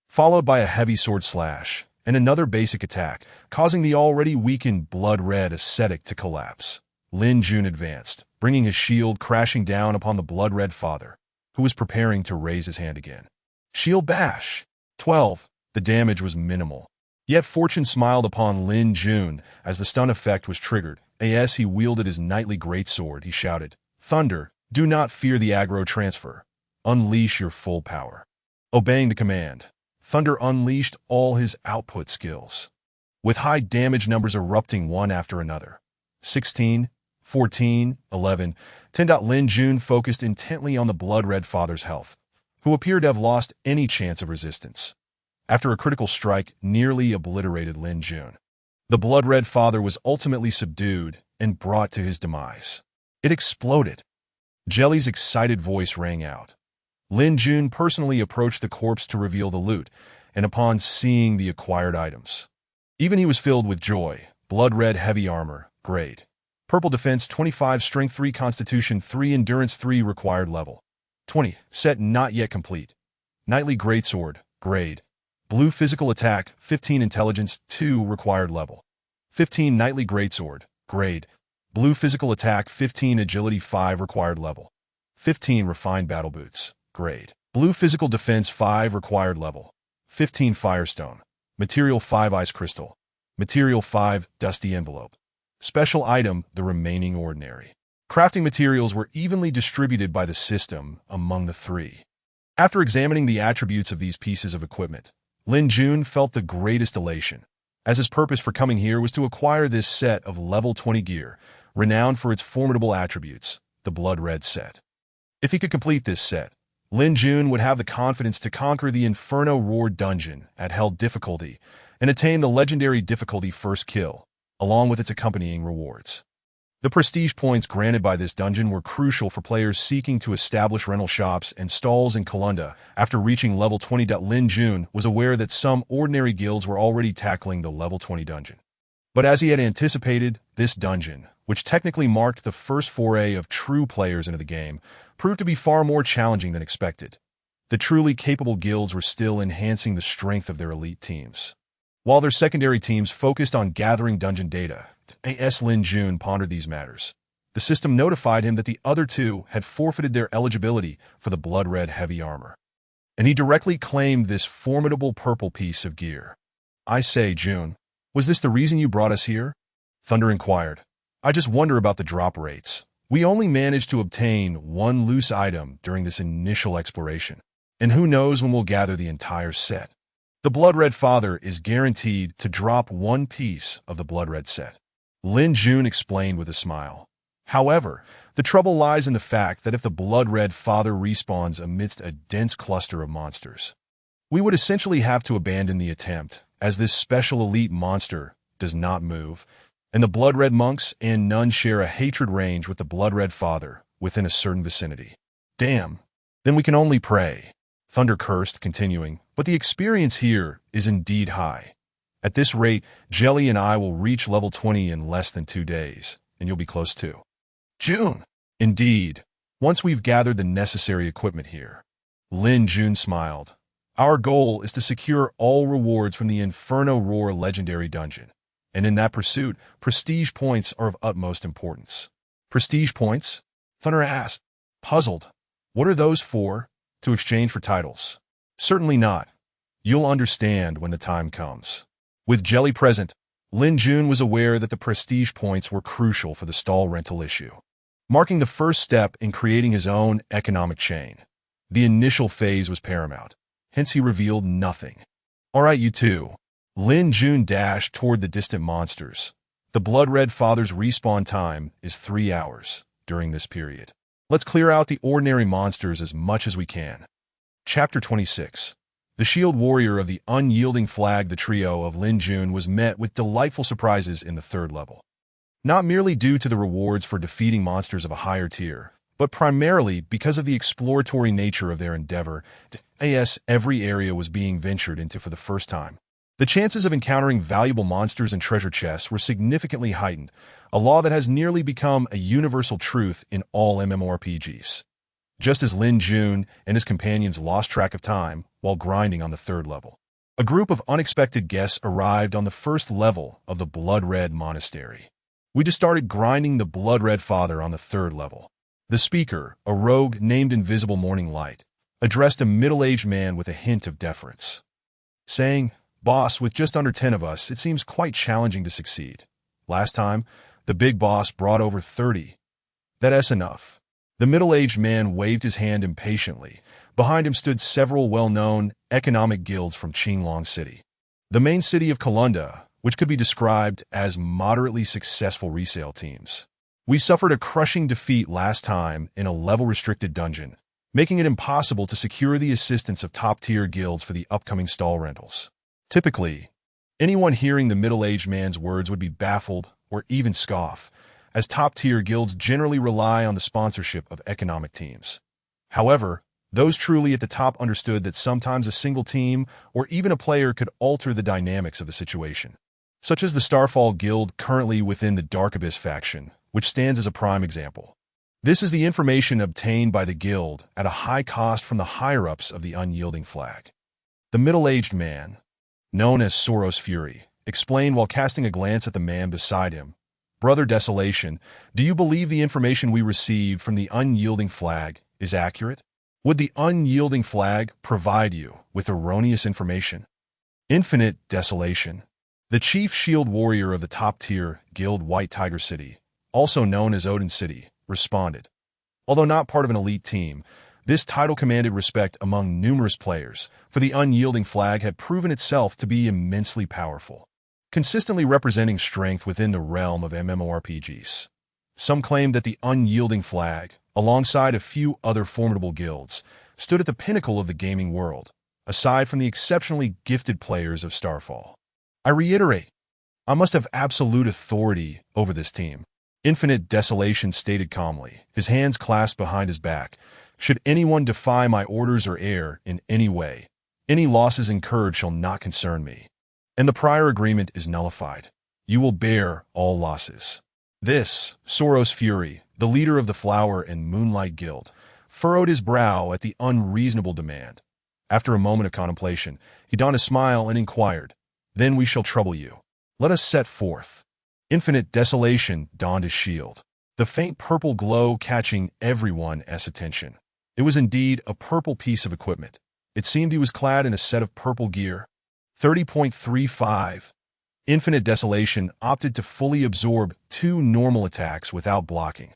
followed by a heavy sword slash and another basic attack, causing the already weakened blood-red ascetic to collapse. Lin Jun advanced, bringing his shield crashing down upon the Blood-Red Father, who was preparing to raise his hand again. Shield bash. 12. The damage was minimal. Yet fortune smiled upon Lin Jun as the stun effect was triggered. As he wielded his knightly greatsword, he shouted, "Thunder, do not fear the aggro transfer. Unleash your full power." Obeying the command, Thunder unleashed all his output skills, with high damage numbers erupting one after another. 16, 14, 11, 10. Lin Jun focused intently on the Blood-Red Father's health, who appeared to have lost any chance of resistance. After a critical strike nearly obliterated Lin Jun, the Blood-Red Father was ultimately subdued and brought to his demise. It exploded. Jelly's excited voice rang out. Lin Jun personally approached the corpse to reveal the loot, and upon seeing the acquired items, even he was filled with joy. Blood-red heavy armor, grade. Purple defense 25, strength 3, constitution 3, endurance 3, required level 20, set not yet complete. Knightly greatsword, grade. Blue physical attack 15, intelligence 2, required level 15, knightly greatsword, grade. Blue physical attack 15, agility 5, required level 15, refined battle boots, grade. Blue physical defense 5, required level 15, firestone. Material 5, ice crystal. Material 5, dusty envelope. Special item, the remaining ordinary. Crafting materials were evenly distributed by the system among the three. After examining the attributes of these pieces of equipment, Lin Jun felt the greatest elation, as his purpose for coming here was to acquire this set of level 20 gear, renowned for its formidable attributes, the Blood-Red set. If he could complete this set, Lin Jun would have the confidence to conquer the Inferno Roar dungeon at hell difficulty and attain the legendary difficulty first kill, along with its accompanying rewards. The prestige points granted by this dungeon were crucial for players seeking to establish rental shops and stalls in Kalunda. After reaching level 20, Lin Jun was aware that some ordinary guilds were already tackling the level 20 dungeon. But as he had anticipated, this dungeon, which technically marked the first foray of true players into the game, proved to be far more challenging than expected. The truly capable guilds were still enhancing the strength of their elite teams, while their secondary teams focused on gathering dungeon data. As Lin Jun pondered these matters, the system notified him that the other two had forfeited their eligibility for the blood-red heavy armor, and he directly claimed this formidable purple piece of gear. "I say, Jun, was this the reason you brought us here?" Thunder inquired. "I just wonder about the drop rates. We only managed to obtain one loose item during this initial exploration, and who knows when we'll gather the entire set. The Blood-Red Father is guaranteed to drop one piece of the Blood-Red set," Lin Jun explained with a smile. "However, the trouble lies in the fact that if the Blood-Red Father respawns amidst a dense cluster of monsters, we would essentially have to abandon the attempt, as this special elite monster does not move, and the Blood-Red monks and nuns share a hatred range with the Blood-Red Father within a certain vicinity." "Damn, then we can only pray," Thunder cursed, continuing, "but the experience here is indeed high. At this rate, Jelly and I will reach level 20 in less than 2 days, and you'll be close too." "Jun." "Indeed, once we've gathered the necessary equipment here." Lin Jun smiled. "Our goal is to secure all rewards from the Inferno Roar legendary dungeon, and in that pursuit, prestige points are of utmost importance." "Prestige points?" Thunder asked, puzzled. What are those for? To exchange for titles? Certainly not. You'll understand when the time comes. With Jelly present, Lin Jun was aware that the prestige points were crucial for the stall rental issue, marking the first step in creating his own economic chain. The initial phase was paramount, hence he revealed nothing. All right, you two. Lin Jun dashed toward the distant monsters. The Blood-Red Father's respawn time is 3 hours during this period. Let's clear out the ordinary monsters as much as we can. Chapter 26. The Shield Warrior of the Unyielding Flag. The trio of Lin Jun was met with delightful surprises in the 3rd level. Not merely due to the rewards for defeating monsters of a higher tier, but primarily because of the exploratory nature of their endeavor. As every area was being ventured into for the first time, the chances of encountering valuable monsters and treasure chests were significantly heightened, a law that has nearly become a universal truth in all MMORPGs. Just as Lin Jun and his companions lost track of time while grinding on the 3rd level, a group of unexpected guests arrived on the 1st level of the Blood-Red Monastery. We just started grinding the Blood-Red Father on the 3rd level. The speaker, a rogue named Invisible Morning Light, addressed a middle-aged man with a hint of deference, saying, "Boss, with just under 10 of us, it seems quite challenging to succeed. Last time, the big boss brought over 30. That's enough." The middle-aged man waved his hand impatiently. Behind him stood several well-known economic guilds from Qinglong City, the main city of Kalunda, which could be described as moderately successful resale teams. We suffered a crushing defeat last time in a level-restricted dungeon, making it impossible to secure the assistance of top-tier guilds for the upcoming stall rentals. Typically, anyone hearing the middle-aged man's words would be baffled or even scoff, as top-tier guilds generally rely on the sponsorship of economic teams. However, those truly at the top understood that sometimes a single team or even a player could alter the dynamics of the situation, such as the Starfall Guild currently within the Dark Abyss faction, which stands as a prime example. This is the information obtained by the guild at a high cost from the higher-ups of the Unyielding Flag. The middle-aged man, known as Soros Fury, explained while casting a glance at the man beside him, "Brother Desolation, do you believe the information we received from the Unyielding Flag is accurate? Would the Unyielding Flag provide you with erroneous information?" Infinite Desolation, the chief shield warrior of the top-tier guild White Tiger City, also known as Odin City, responded. Although not part of an elite team, this title commanded respect among numerous players, for the Unyielding Flag had proven itself to be immensely powerful, consistently representing strength within the realm of MMORPGs. Some claimed that the Unyielding Flag, alongside a few other formidable guilds, stood at the pinnacle of the gaming world, aside from the exceptionally gifted players of Starfall. I reiterate, I must have absolute authority over this team, Infinite Desolation stated calmly, his hands clasped behind his back. Should anyone defy my orders or err in any way, any losses incurred shall not concern me, and the prior agreement is nullified. You will bear all losses. This, Soros Fury, the leader of the Flower and Moonlight Guild, furrowed his brow at the unreasonable demand. After a moment of contemplation, he donned a smile and inquired, "Then we shall trouble you. Let us set forth." Infinite Desolation donned his shield, the faint purple glow catching everyone's attention. It was indeed a purple piece of equipment. It seemed he was clad in a set of purple gear. 30.35. Infinite Desolation opted to fully absorb 2 normal attacks without blocking,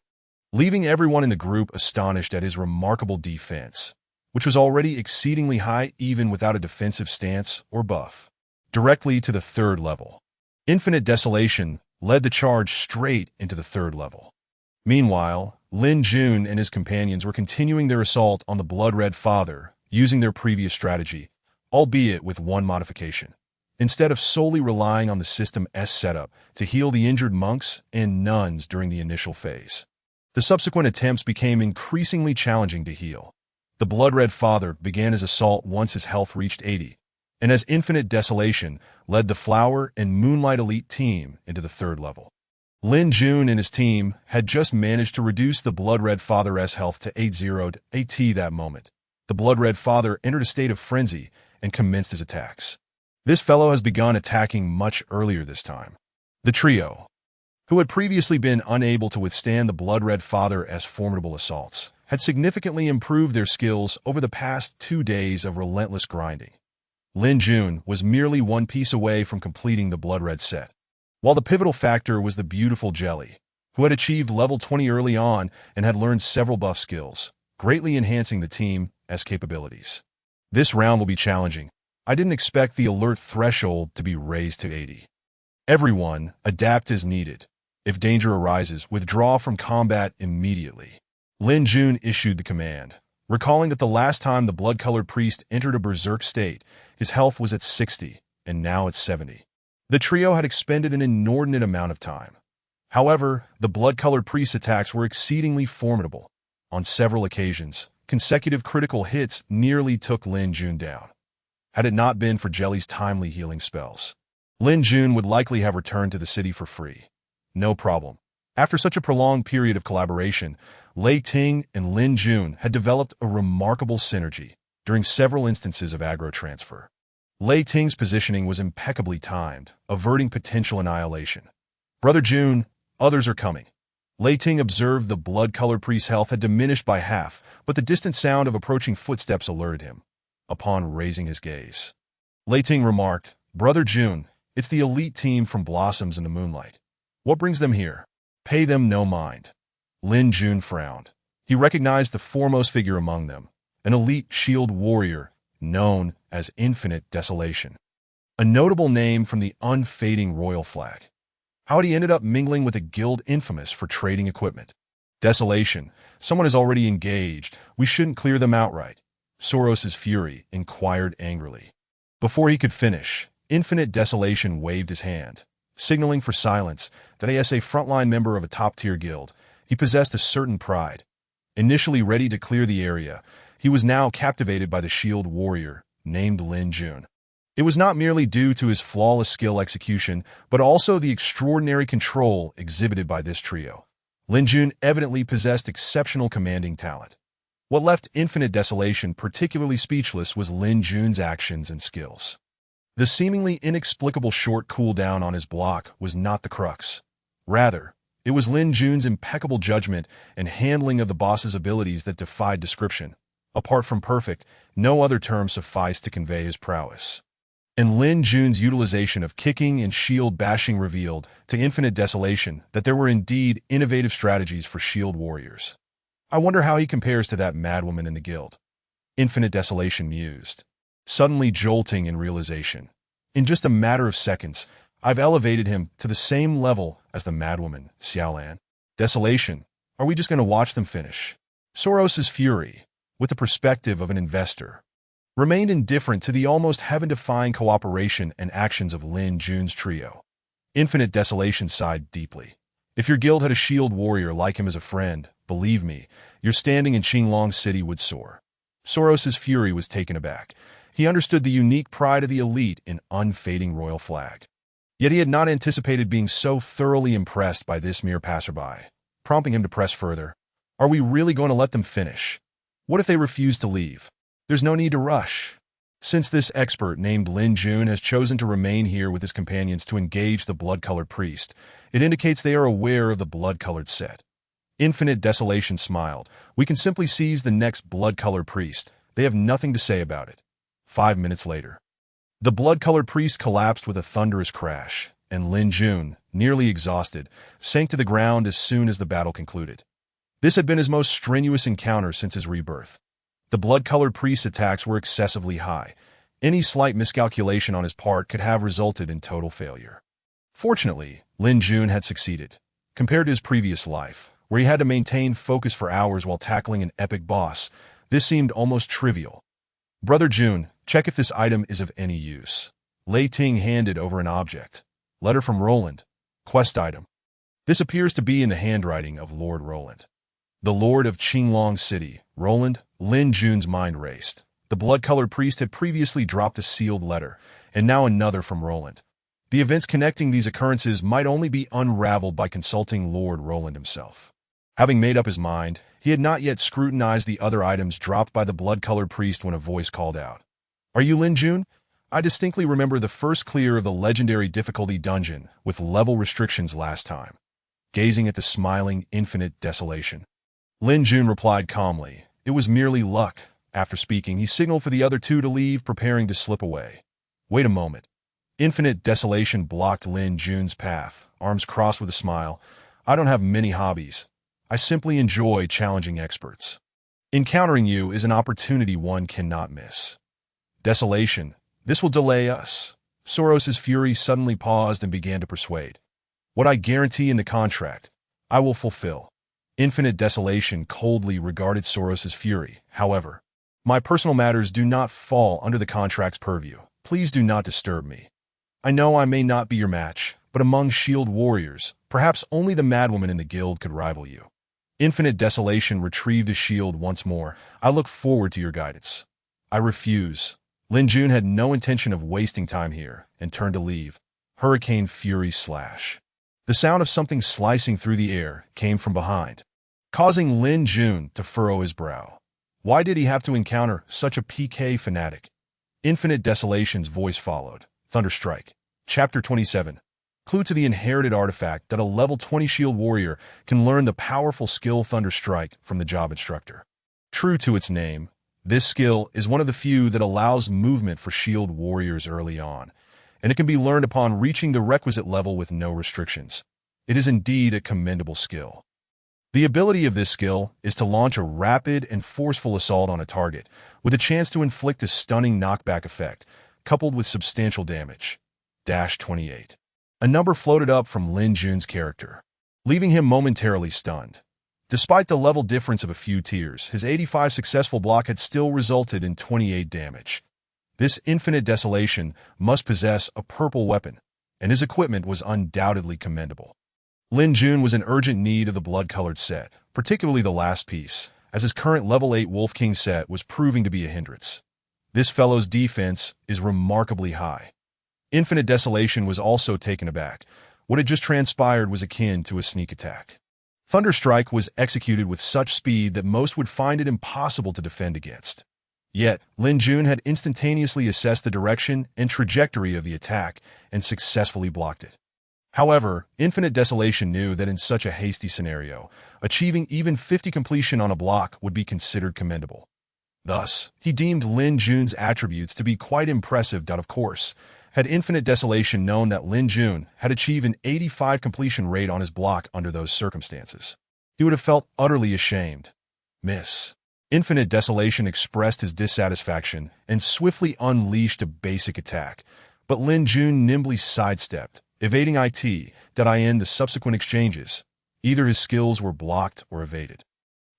leaving everyone in the group astonished at his remarkable defense, which was already exceedingly high even without a defensive stance or buff. Directly to the 3rd level, Infinite Desolation led the charge straight into the 3rd level. Meanwhile, Lin Jun and his companions were continuing their assault on the Blood-Red Father using their previous strategy, albeit with one modification. Instead of solely relying on the system's setup to heal the injured monks and nuns during the initial phase, the subsequent attempts became increasingly challenging to heal. The Blood-Red Father began his assault once his health reached 80, and as Infinite Desolation led the Flower and Moonlight Elite team into the 3rd level. Lin Jun and his team had just managed to reduce the Blood-Red Father's health to 80 AT that moment. The Blood-Red Father entered a state of frenzy and commenced his attacks. This fellow has begun attacking much earlier this time. The trio, who had previously been unable to withstand the Blood-Red Father's formidable assaults, had significantly improved their skills over the past 2 days of relentless grinding. Lin Jun was merely one piece away from completing the Blood-Red set, while the pivotal factor was the beautiful Jelly, who had achieved level 20 early on and had learned several buff skills, greatly enhancing the team's capabilities. This round will be challenging. I didn't expect the alert threshold to be raised to 80. Everyone, adapt as needed. If danger arises, withdraw from combat immediately. Lin Jun issued the command, recalling that the last time the blood-colored priest entered a berserk state, his health was at 60, and now it's 70. The trio had expended an inordinate amount of time. However, the blood-colored priest's attacks were exceedingly formidable. On several occasions, consecutive critical hits nearly took Lin Jun down. Had it not been for Jelly's timely healing spells, Lin Jun would likely have returned to the city for free. No problem. After such a prolonged period of collaboration, Lei Ting and Lin Jun had developed a remarkable synergy during several instances of aggro transfer. Lei Ting's positioning was impeccably timed, averting potential annihilation. Brother Jun, others are coming. Lei Ting observed the blood-colored priest's health had diminished by half, but the distant sound of approaching footsteps alerted him. Upon raising his gaze, Lei Ting remarked, "Brother Jun, it's the elite team from Blossoms in the Moonlight. What brings them here? Pay them no mind." Lin Jun frowned. He recognized the foremost figure among them, an elite shield warrior known as Infinite Desolation, a notable name from the unfading royal flag. How had he ended up mingling with a guild infamous for trading equipment? Desolation. Someone is already engaged. We shouldn't clear them outright. Soros's fury inquired angrily. Before he could finish, Infinite Desolation waved his hand, signaling for silence that as a frontline member of a top-tier guild, he possessed a certain pride. Initially ready to clear the area, he was now captivated by the shield warrior named Lin Jun. It was not merely due to his flawless skill execution, but also the extraordinary control exhibited by this trio. Lin Jun evidently possessed exceptional commanding talent. What left Infinite Desolation particularly speechless was Lin Jun's actions and skills. The seemingly inexplicable short cooldown on his block was not the crux. Rather, it was Lin Jun's impeccable judgment and handling of the boss's abilities that defied description. Apart from perfect, no other term sufficed to convey his prowess. And Lin Jun's utilization of kicking and shield bashing revealed to Infinite Desolation that there were indeed innovative strategies for shield warriors. I wonder how he compares to that madwoman in the guild. Infinite Desolation mused, suddenly jolting in realization. In just a matter of seconds, I've elevated him to the same level as the madwoman, Xiaolan. Desolation, are we just going to watch them finish? Soros's fury, with the perspective of an investor, remained indifferent to the almost heaven-defying cooperation and actions of Lin Jun's trio. Infinite Desolation sighed deeply. If your guild had a shield warrior like him as a friend, believe me, your standing in Qinglong City would soar. Soros's fury was taken aback. He understood the unique pride of the elite in unfading royal flag. Yet he had not anticipated being so thoroughly impressed by this mere passerby, prompting him to press further. Are we really going to let them finish? What if they refuse to leave? There's no need to rush. Since this expert named Lin Jun has chosen to remain here with his companions to engage the blood-colored priest, it indicates they are aware of the blood-colored set. Infinite Desolation smiled. We can simply seize the next blood-colored priest. They have nothing to say about it. 5 minutes later, the blood-colored priest collapsed with a thunderous crash, and Lin Jun, nearly exhausted, sank to the ground as soon as the battle concluded. This had been his most strenuous encounter since his rebirth. The blood-colored priest's attacks were excessively high. Any slight miscalculation on his part could have resulted in total failure. Fortunately, Lin Jun had succeeded. Compared to his previous life, where he had to maintain focus for hours while tackling an epic boss, this seemed almost trivial. Brother Jun, check if this item is of any use. Lei Ting handed over an object. Letter from Roland. Quest item. This appears to be in the handwriting of Lord Roland. The Lord of Qinglong City, Roland. Lin Jun's mind raced. The blood-colored priest had previously dropped a sealed letter, and now another from Roland. The events connecting these occurrences might only be unraveled by consulting Lord Roland himself. Having made up his mind, he had not yet scrutinized the other items dropped by the blood-colored priest when a voice called out. Are you Lin Jun? I distinctly remember the first clear of the legendary difficulty dungeon with level restrictions last time. gazing at the smiling, infinite desolation. Lin Jun replied calmly, "It was merely luck." After speaking, he signaled for the other two to leave, preparing to slip away. "Wait a moment." Infinite desolation blocked Lin Jun's path, arms crossed with a smile. "I don't have many hobbies. I simply enjoy challenging experts. Encountering you is an opportunity one cannot miss." Desolation. "This will delay us." Soros's fury suddenly paused and began to persuade. "What I guarantee in the contract, I will fulfill." Infinite desolation coldly regarded Soros's fury. "However, my personal matters do not fall under the contract's purview. Please do not disturb me. I know I may not be your match, but among shield warriors, perhaps only the madwoman in the guild could rival you." Infinite desolation retrieved his shield once more. "I look forward to your guidance." "I refuse." Lin Jun had no intention of wasting time here and turned to leave. Hurricane fury slash. The sound of something slicing through the air came from behind, causing Lin Jun to furrow his brow. Why did he have to encounter such a PK fanatic? Infinite Desolation's voice followed. Thunderstrike. Chapter 27. Clue to the inherited artifact that a level 20 shield warrior can learn the powerful skill Thunderstrike from the job instructor. True to its name, this skill is one of the few that allows movement for shield warriors early on, and it can be learned upon reaching the requisite level with no restrictions. It is indeed a commendable skill. The ability of this skill is to launch a rapid and forceful assault on a target, with a chance to inflict a stunning knockback effect, coupled with substantial damage. 28. A number floated up from Lin Jun's character, leaving him momentarily stunned. Despite the level difference of a few tiers, his 85 successful block had still resulted in 28 damage. This Infinite Desolation must possess a purple weapon, and his equipment was undoubtedly commendable. Lin Jun was in urgent need of the blood-colored set, particularly the last piece, as his current level 8 Wolf King set was proving to be a hindrance. This fellow's defense is remarkably high. Infinite Desolation was also taken aback. What had just transpired was akin to a sneak attack. Thunderstrike was executed with such speed that most would find it impossible to defend against. Yet, Lin Jun had instantaneously assessed the direction and trajectory of the attack and successfully blocked it. However, Infinite Desolation knew that in such a hasty scenario, achieving even 50 completion on a block would be considered commendable. Thus, he deemed Lin Jun's attributes to be quite impressive. Of course, had Infinite Desolation known that Lin Jun had achieved an 85 completion rate on his block under those circumstances, he would have felt utterly ashamed. Miss. Infinite Desolation expressed his dissatisfaction and swiftly unleashed a basic attack, but Lin Jun nimbly sidestepped, evading the subsequent exchanges. Either his skills were blocked or evaded,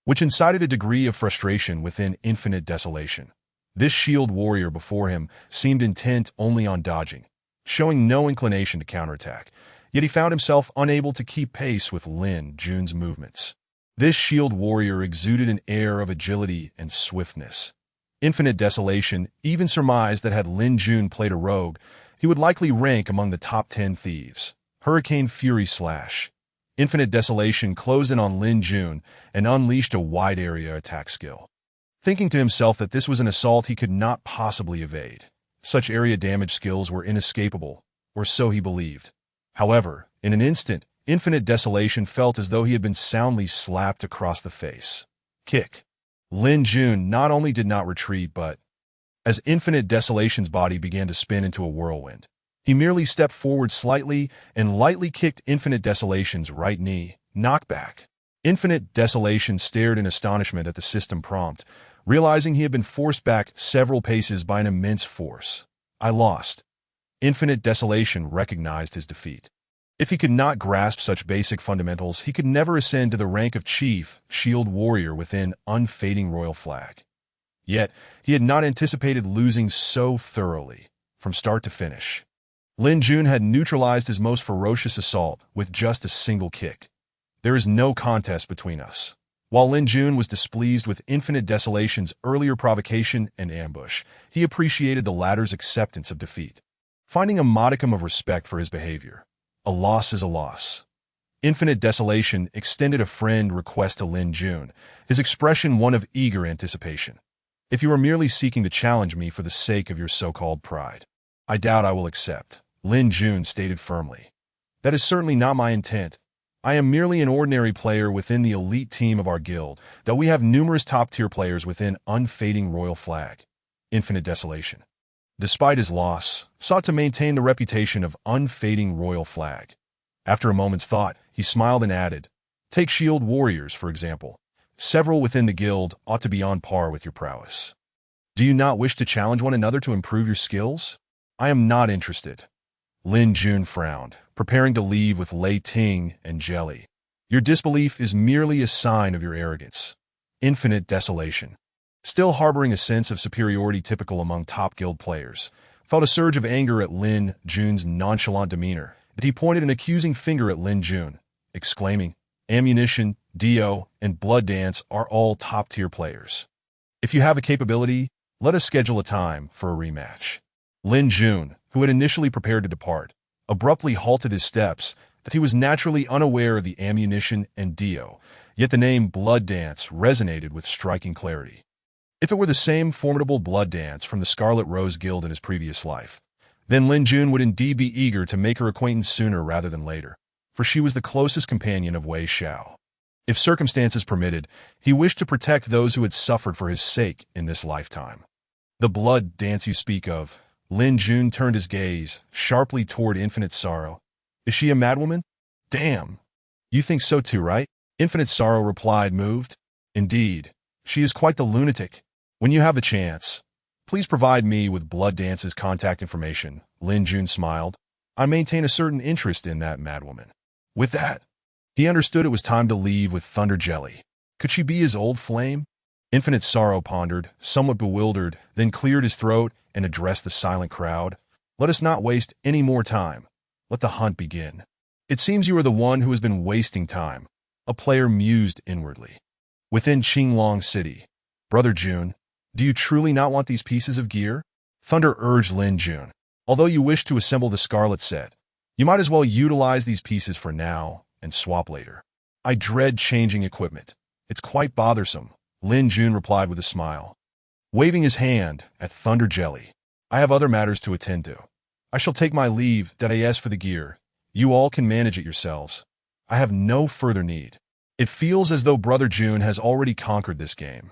which incited a degree of frustration within Infinite Desolation. This shield warrior before him seemed intent only on dodging, showing no inclination to counterattack, yet he found himself unable to keep pace with Lin Jun's movements. This shield warrior exuded an air of agility and swiftness. Infinite Desolation even surmised that had Lin Jun played a rogue, he would likely rank among the top 10 thieves. Hurricane Fury Slash. Infinite Desolation closed in on Lin Jun and unleashed a wide area attack skill, thinking to himself that this was an assault he could not possibly evade. Such area damage skills were inescapable, or so he believed. However, in an instant, Infinite Desolation felt as though he had been soundly slapped across the face. Kick. Lin Jun not only did not retreat, but, as Infinite Desolation's body began to spin into a whirlwind, he merely stepped forward slightly and lightly kicked Infinite Desolation's right knee. Knockback. Infinite Desolation stared in astonishment at the system prompt, realizing he had been forced back several paces by an immense force. I lost. Infinite Desolation recognized his defeat. If he could not grasp such basic fundamentals, he could never ascend to the rank of Chief Shield Warrior within Unfading Royal Flag. Yet, he had not anticipated losing so thoroughly, from start to finish. Lin Jun had neutralized his most ferocious assault with just a single kick. There is no contest between us. While Lin Jun was displeased with Infinite Desolation's earlier provocation and ambush, he appreciated the latter's acceptance of defeat, finding a modicum of respect for his behavior. A loss is a loss. Infinite Desolation extended a friend request to Lin Jun, his expression one of eager anticipation. If you are merely seeking to challenge me for the sake of your so-called pride, I doubt I will accept, Lin Jun stated firmly. That is certainly not my intent. I am merely an ordinary player within the elite team of our guild, though we have numerous top-tier players within Unfading Royal Flag. Infinite Desolation. Despite his loss, sought to maintain the reputation of Unfading Royal Flag. After a moment's thought, he smiled and added, "Take Shield Warriors, for example. Several within the guild ought to be on par with your prowess. Do you not wish to challenge one another to improve your skills? I am not interested." Lin Jun frowned, preparing to leave with Lei Ting and Jelly. "Your disbelief is merely a sign of your arrogance." Infinite Desolation. Still harboring a sense of superiority typical among top guild players, felt a surge of anger at Lin Jun's nonchalant demeanor, and he pointed an accusing finger at Lin Jun, exclaiming, "Ammunition, Dio, and Blood Dance are all top-tier players. If you have a capability, let us schedule a time for a rematch." Lin Jun, who had initially prepared to depart, abruptly halted his steps, that he was naturally unaware of the ammunition and Dio, yet the name Blood Dance resonated with striking clarity. If it were the same formidable Blood Dance from the Scarlet Rose Guild in his previous life, then Lin Jun would indeed be eager to make her acquaintance sooner rather than later, for she was the closest companion of Wei Xiao. If circumstances permitted, he wished to protect those who had suffered for his sake in this lifetime. "The Blood Dance you speak of," Lin Jun turned his gaze sharply toward Infinite Sorrow. "Is she a madwoman?" "Damn. You think so too, right?" Infinite Sorrow replied, moved. "Indeed, she is quite the lunatic. When you have the chance, please provide me with Blood Dance's contact information." Lin Jun smiled. "I maintain a certain interest in that madwoman." With that, he understood it was time to leave with Thunder Jelly. Could she be his old flame? Infinite Sorrow pondered, somewhat bewildered, then cleared his throat and addressed the silent crowd. "Let us not waste any more time. Let the hunt begin." "It seems you are the one who has been wasting time," a player mused inwardly. Within Qinglong City, "Brother Jun, do you truly not want these pieces of gear?" Thunder urged Lin Jun. "Although you wish to assemble the Scarlet set, you might as well utilize these pieces for now and swap later." "I dread changing equipment. It's quite bothersome," Lin Jun replied with a smile. Waving his hand at Thunder Jelly, "I have other matters to attend to. I shall take my leave, as for the gear. You all can manage it yourselves. I have no further need." It feels as though Brother Jun has already conquered this game.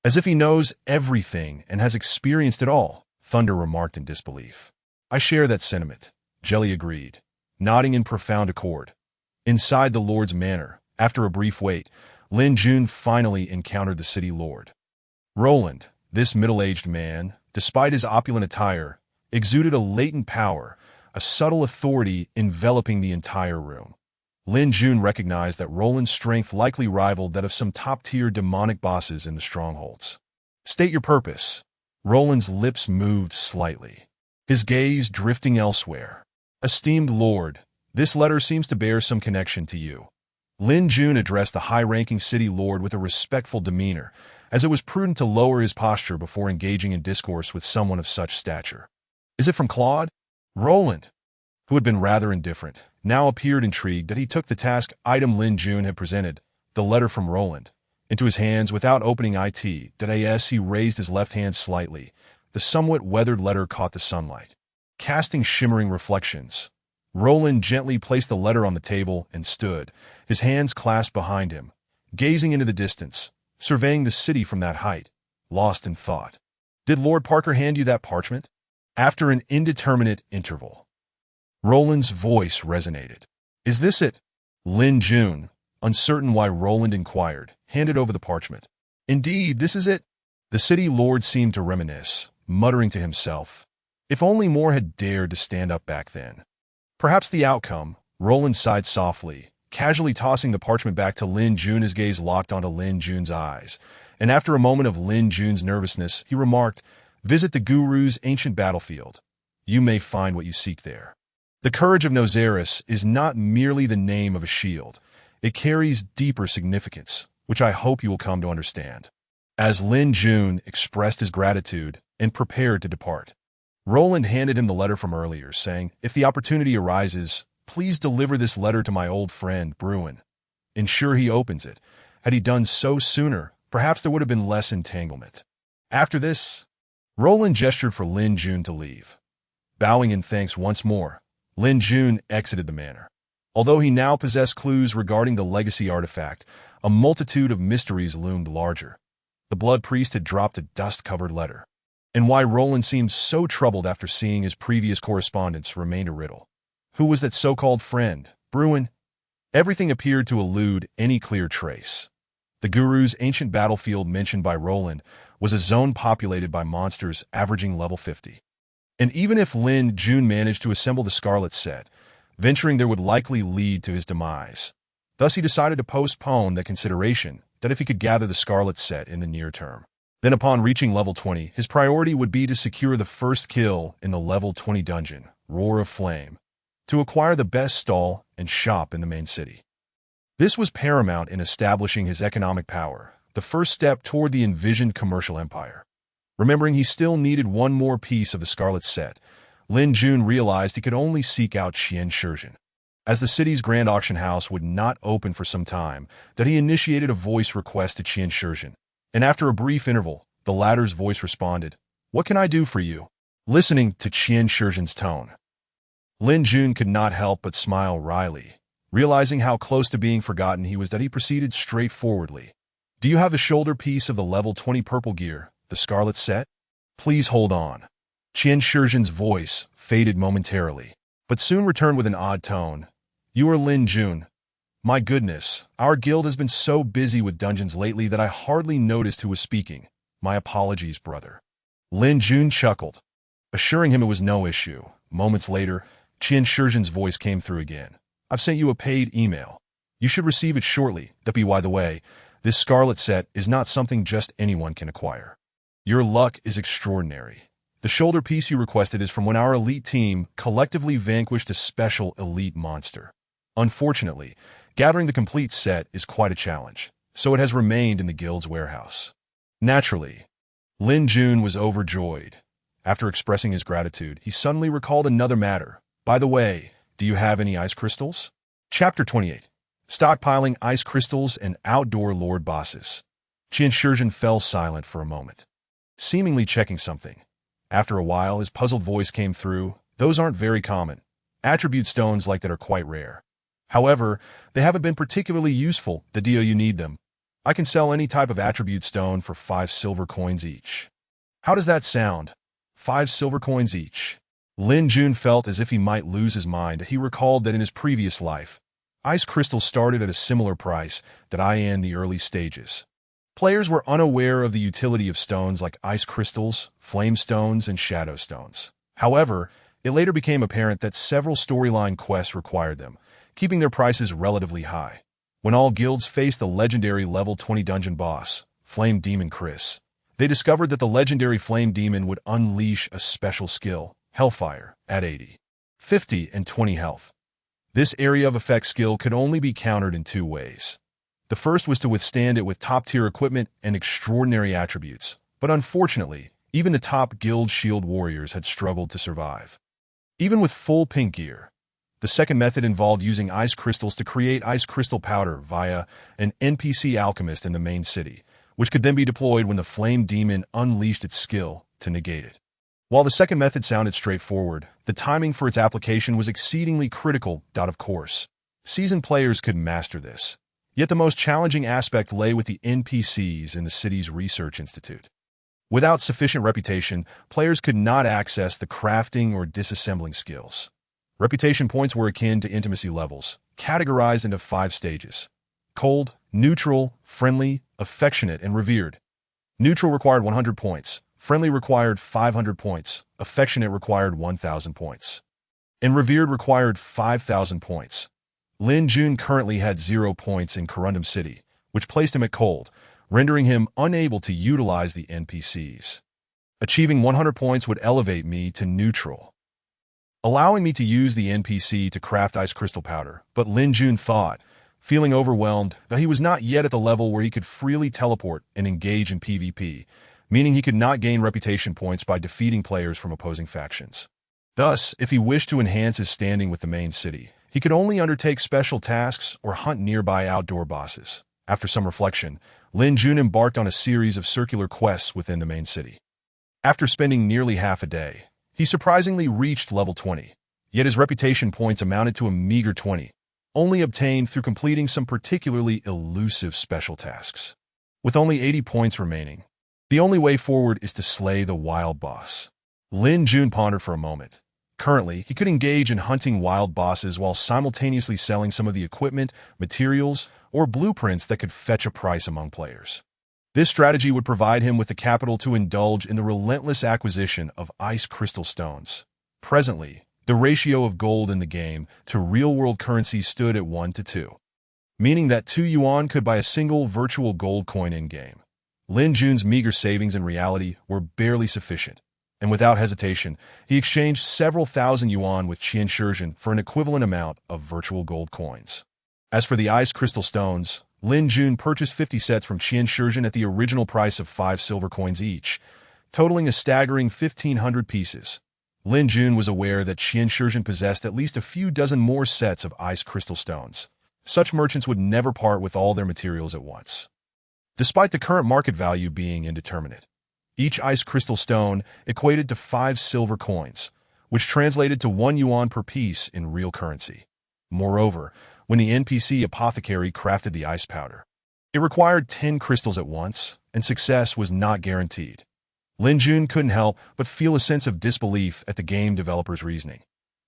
As if he knows everything and has experienced it all, Thunder remarked in disbelief. "I share that sentiment," Jelly agreed, nodding in profound accord. Inside the Lord's manor, after a brief wait, Lin Jun finally encountered the city lord. Roland, this middle-aged man, despite his opulent attire, exuded a latent power, a subtle authority enveloping the entire room. Lin Jun recognized that Roland's strength likely rivaled that of some top-tier demonic bosses in the strongholds. "State your purpose." Roland's lips moved slightly, his gaze drifting elsewhere. "Esteemed Lord, this letter seems to bear some connection to you." Lin Jun addressed the high-ranking city lord with a respectful demeanor, as it was prudent to lower his posture before engaging in discourse with someone of such stature. "Is it from Claude?" Roland, who had been rather indifferent, now appeared intrigued that he took the task item Lin Jun had presented, the letter from Roland, into his hands without opening it. As he raised his left hand slightly, the somewhat weathered letter caught the sunlight, casting shimmering reflections. Roland gently placed the letter on the table and stood, his hands clasped behind him, gazing into the distance, surveying the city from that height, lost in thought. "Did Lord Parker hand you that parchment?" After an indeterminate interval, Roland's voice resonated. "Is this it?" Lin Jun, uncertain why Roland inquired, handed over the parchment. "Indeed, this is it." The city lord seemed to reminisce, muttering to himself, "If only more had dared to stand up back then." Perhaps the outcome, Roland sighed softly, casually tossing the parchment back to Lin Jun. His gaze locked onto Lin Jun's eyes, and after a moment of Lin Jun's nervousness, he remarked, "Visit the Guru's ancient battlefield. You may find what you seek there." The courage of Nozaris is not merely the name of a shield. It carries deeper significance, which I hope you will come to understand. As Lin Jun expressed his gratitude and prepared to depart, Roland handed him the letter from earlier, saying, "If the opportunity arises, please deliver this letter to my old friend, Bruin. Ensure he opens it. Had he done so sooner, perhaps there would have been less entanglement." After this, Roland gestured for Lin Jun to leave. Bowing in thanks once more, Lin Jun exited the manor. Although he now possessed clues regarding the legacy artifact, a multitude of mysteries loomed larger. The Blood Priest had dropped a dust-covered letter, and why Roland seemed so troubled after seeing his previous correspondence remained a riddle. Who was that so-called friend? Bruin? Everything appeared to elude any clear trace. The Guru's ancient battlefield mentioned by Roland was a zone populated by monsters averaging level 50. And even if Lin Jun managed to assemble the Scarlet Set, venturing there would likely lead to his demise. Thus he decided to postpone that consideration that if he could gather the Scarlet Set in the near term. Then upon reaching level 20, his priority would be to secure the first kill in the level 20 dungeon, Roar of Flame, to acquire the best stall and shop in the main city. This was paramount in establishing his economic power, the first step toward the envisioned commercial empire. Remembering he still needed one more piece of the Scarlet Set, Lin Jun realized he could only seek out Qian Shizhen. As the city's grand auction house would not open for some time, that he initiated a voice request to Qian Shizhen. And after a brief interval, the latter's voice responded, "What can I do for you?" Listening to Qian Shizhen's tone, Lin Jun could not help but smile wryly. Realizing how close to being forgotten he was, that he proceeded straightforwardly. "Do you have a shoulder piece of the level 20 purple gear, the Scarlet Set? Please hold on." Qian Shizhen's voice faded momentarily, but soon returned with an odd tone. "You are Lin Jun. My goodness, our guild has been so busy with dungeons lately that I hardly noticed who was speaking. My apologies, brother." Lin Jun chuckled, assuring him it was no issue. Moments later, Qian Shizhen's voice came through again. "I've sent you a paid email. You should receive it shortly. By the way, this Scarlet Set is not something just anyone can acquire. Your luck is extraordinary. The shoulder piece you requested is from when our elite team collectively vanquished a special elite monster. Unfortunately, gathering the complete set is quite a challenge, so it has remained in the guild's warehouse." Naturally, Lin Jun was overjoyed. After expressing his gratitude, he suddenly recalled another matter. "By the way, do you have any ice crystals?" Chapter 28. Stockpiling Ice Crystals and Outdoor Lord Bosses. Qian Shizhen fell silent for a moment, seemingly checking something. After a while, his puzzled voice came through. "Those aren't very common. Attribute stones like that are quite rare. However, they haven't been particularly useful the deal you need them. I can sell any type of attribute stone for 5 silver coins each." How does that sound? 5 silver coins each. Lin Jun felt as if he might lose his mind. He recalled that in his previous life, ice crystals started at a similar price that in the early stages. Players were unaware of the utility of stones like ice crystals, flame stones, and shadow stones. However, it later became apparent that several storyline quests required them, keeping their prices relatively high. When all guilds faced the legendary level 20 dungeon boss, Flame Demon Chris, they discovered that the legendary Flame Demon would unleash a special skill, Hellfire, at 80, 50, and 20 health. This area of effect skill could only be countered in 2 ways. The first was to withstand it with top-tier equipment and extraordinary attributes, but unfortunately, even the top guild shield warriors had struggled to survive. Even with full pink gear, the second method involved using ice crystals to create ice crystal powder via an NPC alchemist in the main city, which could then be deployed when the Flame Demon unleashed its skill to negate it. While the second method sounded straightforward, the timing for its application was exceedingly critical. Of course, seasoned players could master this. Yet the most challenging aspect lay with the NPCs in the city's research institute. Without sufficient reputation, players could not access the crafting or disassembling skills. Reputation points were akin to intimacy levels, categorized into 5 stages: cold, neutral, friendly, affectionate, and revered. Neutral required 100 points, friendly required 500 points, affectionate required 1,000 points, and revered required 5,000 points. Lin Jun currently had 0 points in Corundum City, which placed him at cold, rendering him unable to utilize the NPCs. Achieving 100 points would elevate me to neutral, allowing me to use the NPC to craft ice crystal powder. But Lin Jun thought, feeling overwhelmed, that he was not yet at the level where he could freely teleport and engage in PvP, meaning he could not gain reputation points by defeating players from opposing factions. Thus, if he wished to enhance his standing with the main city, he could only undertake special tasks or hunt nearby outdoor bosses. After some reflection, Lin Jun embarked on a series of circular quests within the main city. After spending nearly half a day, he surprisingly reached level 20, yet his reputation points amounted to a meager 20, only obtained through completing some particularly elusive special tasks. With only 80 points remaining, the only way forward is to slay the wild boss. Lin Jun pondered for a moment. Currently, he could engage in hunting wild bosses while simultaneously selling some of the equipment, materials, or blueprints that could fetch a price among players. This strategy would provide him with the capital to indulge in the relentless acquisition of ice crystal stones. Presently, the ratio of gold in the game to real-world currency stood at 1:2, meaning that 2 yuan could buy a single virtual gold coin in-game. Lin Jun's meager savings in reality were barely sufficient, and without hesitation, he exchanged several thousand yuan with Qian Shizhen for an equivalent amount of virtual gold coins. As for the ice crystal stones, Lin Jun purchased 50 sets from Qian Shizhen at the original price of 5 silver coins each, totaling a staggering 1,500 pieces. Lin Jun was aware that Qian Shizhen possessed at least a few dozen more sets of ice crystal stones. Such merchants would never part with all their materials at once. Despite the current market value being indeterminate, each ice crystal stone equated to 5 silver coins, which translated to 1 yuan per piece in real currency. Moreover, when the NPC apothecary crafted the ice powder, it required 10 crystals at once, and success was not guaranteed. Lin Jun couldn't help but feel a sense of disbelief at the game developer's reasoning.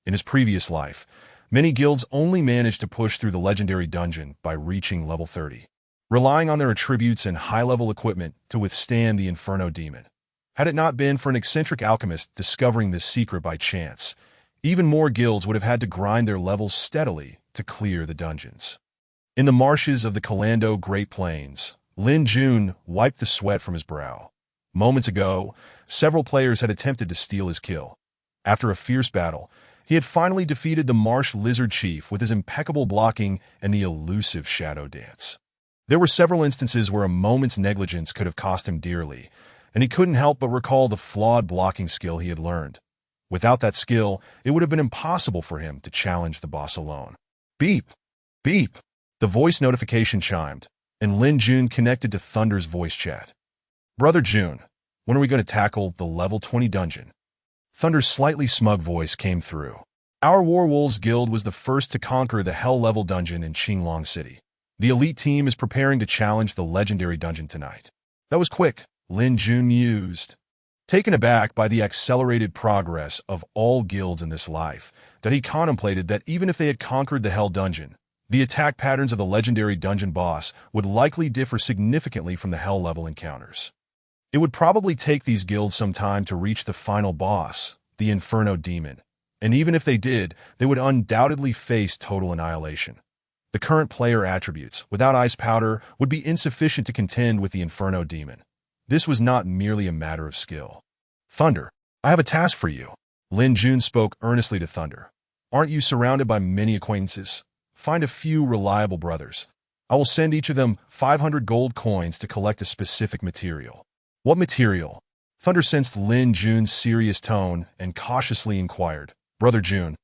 In his previous life, many guilds only managed to push through the legendary dungeon by reaching level 30, relying on their attributes and high-level equipment to withstand the Inferno Demon. Had it not been for an eccentric alchemist discovering this secret by chance, even more guilds would have had to grind their levels steadily to clear the dungeons. In the marshes of the Kalando Great Plains, Lin Jun wiped the sweat from his brow. Moments ago, several players had attempted to steal his kill. After a fierce battle, he had finally defeated the Marsh Lizard Chief with his impeccable blocking and the elusive shadow dance. There were several instances where a moment's negligence could have cost him dearly, and he couldn't help but recall the flawed blocking skill he had learned. Without that skill, it would have been impossible for him to challenge the boss alone. Beep! Beep! The voice notification chimed, and Lin Jun connected to Thunder's voice chat. "Brother Jun, when are we going to tackle the level 20 dungeon?" Thunder's slightly smug voice came through. "Our Warwolves Guild was the first to conquer the Hell-level dungeon in Qinglong City. The elite team is preparing to challenge the legendary dungeon tonight." That was quick, Lin Jun mused. Taken aback by the accelerated progress of all guilds in this life, that he contemplated that even if they had conquered the Hell dungeon, the attack patterns of the legendary dungeon boss would likely differ significantly from the Hell-level encounters. It would probably take these guilds some time to reach the final boss, the Inferno Demon, and even if they did, they would undoubtedly face total annihilation. The current player attributes, without ice powder, would be insufficient to contend with the Inferno Demon. This was not merely a matter of skill. "Thunder, I have a task for you." Lin Jun spoke earnestly to Thunder. "Aren't you surrounded by many acquaintances? Find a few reliable brothers. I will send each of them 500 gold coins to collect a specific material." "What material?" Thunder sensed Lin Jun's serious tone and cautiously inquired. "Brother Jun,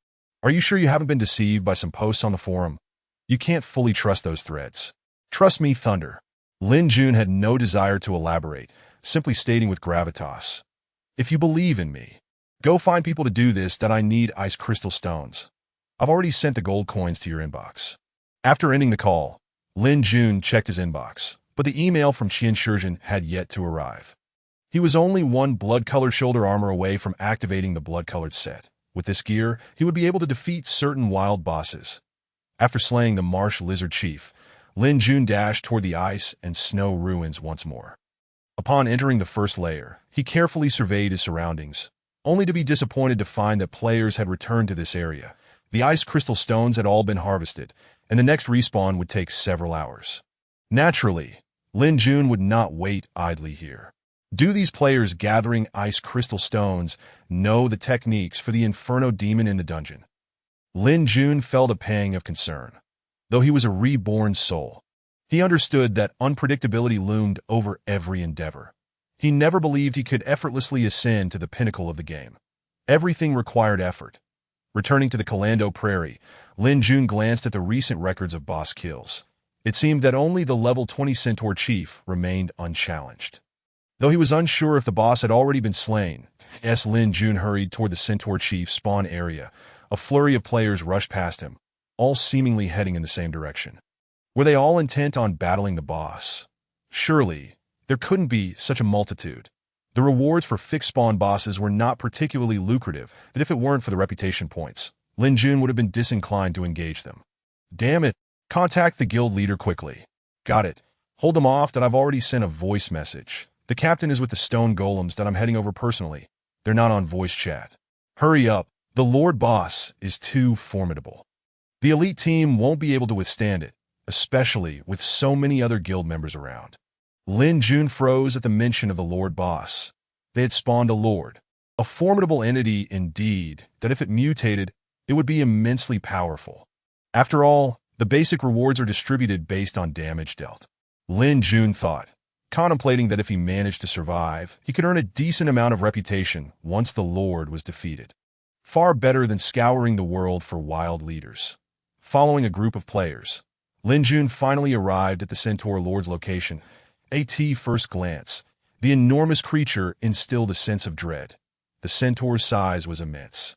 are you sure you haven't been deceived by some posts on the forum? You can't fully trust those threads." "Trust me, Thunder." Lin Jun had no desire to elaborate, simply stating with gravitas, "If you believe in me, go find people to do this that I need ice crystal stones. I've already sent the gold coins to your inbox." After ending the call, Lin Jun checked his inbox, but the email from Qian Shizhen had yet to arrive. He was only one blood-colored shoulder armor away from activating the blood-colored set. With this gear, he would be able to defeat certain wild bosses. After slaying the Marsh Lizard Chief, Lin Jun dashed toward the ice and snow ruins once more. Upon entering the first layer, he carefully surveyed his surroundings, only to be disappointed to find that players had returned to this area. The ice crystal stones had all been harvested, and the next respawn would take several hours. Naturally, Lin Jun would not wait idly here. Do these players gathering ice crystal stones know the techniques for the Inferno Demon in the dungeon? Lin Jun felt a pang of concern. Though he was a reborn soul, he understood that unpredictability loomed over every endeavor. He never believed he could effortlessly ascend to the pinnacle of the game. Everything required effort. Returning to the Kalando Prairie, Lin Jun glanced at the recent records of boss kills. It seemed that only the level 20 Centaur Chief remained unchallenged. Though he was unsure if the boss had already been slain, Lin Jun hurried toward the Centaur Chief spawn area. A flurry of players rushed past him. all seemingly heading in the same direction. Were they all intent on battling the boss? Surely, there couldn't be such a multitude. The rewards for fixed spawn bosses were not particularly lucrative, and if it weren't for the reputation points, Lin Jun would have been disinclined to engage them. Damn it, contact the guild leader quickly. Got it. Hold them off that I've already sent a voice message. The captain is with the stone golems that I'm heading over personally. They're not on voice chat. Hurry up, the Lord Boss is too formidable. The elite team won't be able to withstand it, especially with so many other guild members around. Lin Jun froze at the mention of the Lord Boss. They had spawned a lord, a formidable entity indeed, that if it mutated, it would be immensely powerful. After all, the basic rewards are distributed based on damage dealt. Lin Jun thought, contemplating that if he managed to survive, he could earn a decent amount of reputation once the Lord was defeated. Far better than scouring the world for wild leaders. Following a group of players, Lin Jun finally arrived at the Centaur Lord's location. At first glance, the enormous creature instilled a sense of dread. The centaur's size was immense.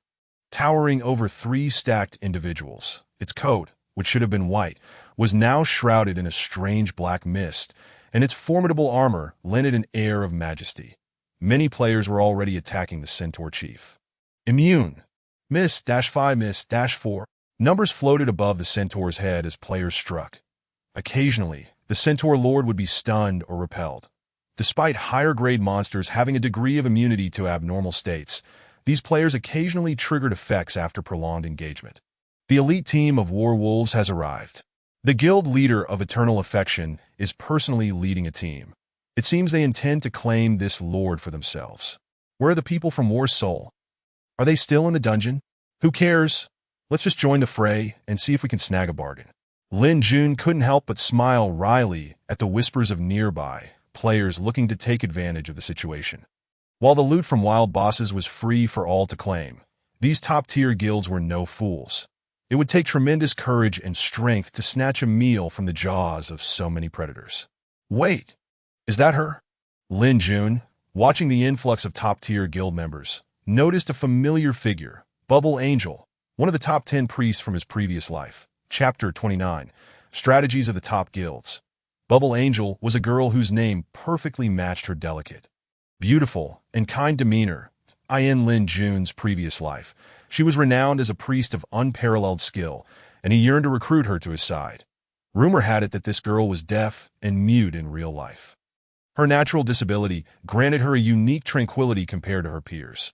Towering over 3 stacked individuals, its coat, which should have been white, was now shrouded in a strange black mist, and its formidable armor lent it an air of majesty. Many players were already attacking the centaur chief. Immune. Miss-5, Miss-4. Numbers floated above the centaur's head as players struck. Occasionally, the centaur lord would be stunned or repelled. Despite higher-grade monsters having a degree of immunity to abnormal states, these players occasionally triggered effects after prolonged engagement. The elite team of war wolves has arrived. The guild leader of Eternal Affection is personally leading a team. It seems they intend to claim this lord for themselves. Where are the people from War's Soul? Are they still in the dungeon? Who cares? Let's just join the fray and see if we can snag a bargain. Lin Jun couldn't help but smile wryly at the whispers of nearby players looking to take advantage of the situation. While the loot from wild bosses was free for all to claim, these top-tier guilds were no fools. It would take tremendous courage and strength to snatch a meal from the jaws of so many predators. Wait, is that her? Lin Jun, watching the influx of top-tier guild members, noticed a familiar figure, Bubble Angel, one of the top 10 priests from his previous life. Chapter 29, Strategies of the Top Guilds. Bubble Angel was a girl whose name perfectly matched her delicate, beautiful, and kind demeanor. In Lin Jun's previous life, she was renowned as a priest of unparalleled skill, and he yearned to recruit her to his side. Rumor had it that this girl was deaf and mute in real life. Her natural disability granted her a unique tranquility compared to her peers.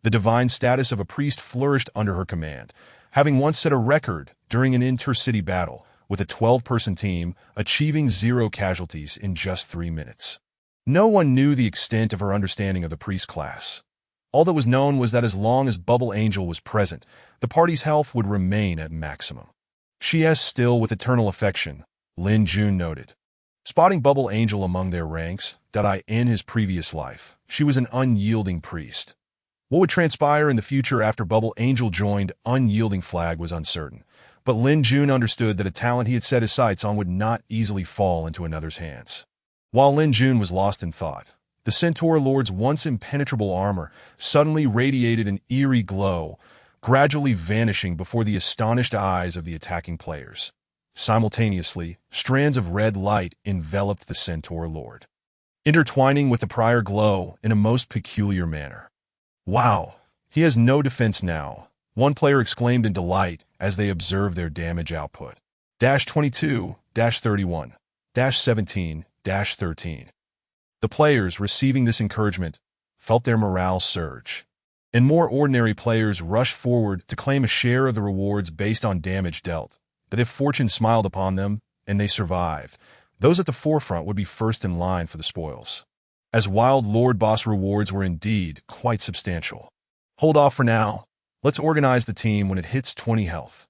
The divine status of a priest flourished under her command, having once set a record during an intercity battle, with a 12-person team achieving 0 casualties in just 3 minutes. No one knew the extent of her understanding of the priest class. All that was known was that as long as Bubble Angel was present, the party's health would remain at maximum. She is still with Eternal Affection, Lin Jun noted. Spotting Bubble Angel among their ranks, in his previous life, she was an unyielding priest. What would transpire in the future after Bubble Angel joined Unyielding Flag was uncertain, but Lin Jun understood that a talent he had set his sights on would not easily fall into another's hands. While Lin Jun was lost in thought, the Centaur Lord's once impenetrable armor suddenly radiated an eerie glow, gradually vanishing before the astonished eyes of the attacking players. Simultaneously, strands of red light enveloped the Centaur Lord, intertwining with the prior glow in a most peculiar manner. Wow, he has no defense now, one player exclaimed in delight as they observed their damage output. 22, 31, 17, 13. The players receiving this encouragement felt their morale surge, and more ordinary players rushed forward to claim a share of the rewards based on damage dealt, that if fortune smiled upon them and they survived, those at the forefront would be first in line for the spoils. As Wild Lord Boss rewards were indeed quite substantial. Hold off for now. Let's organize the team when it hits 20 health.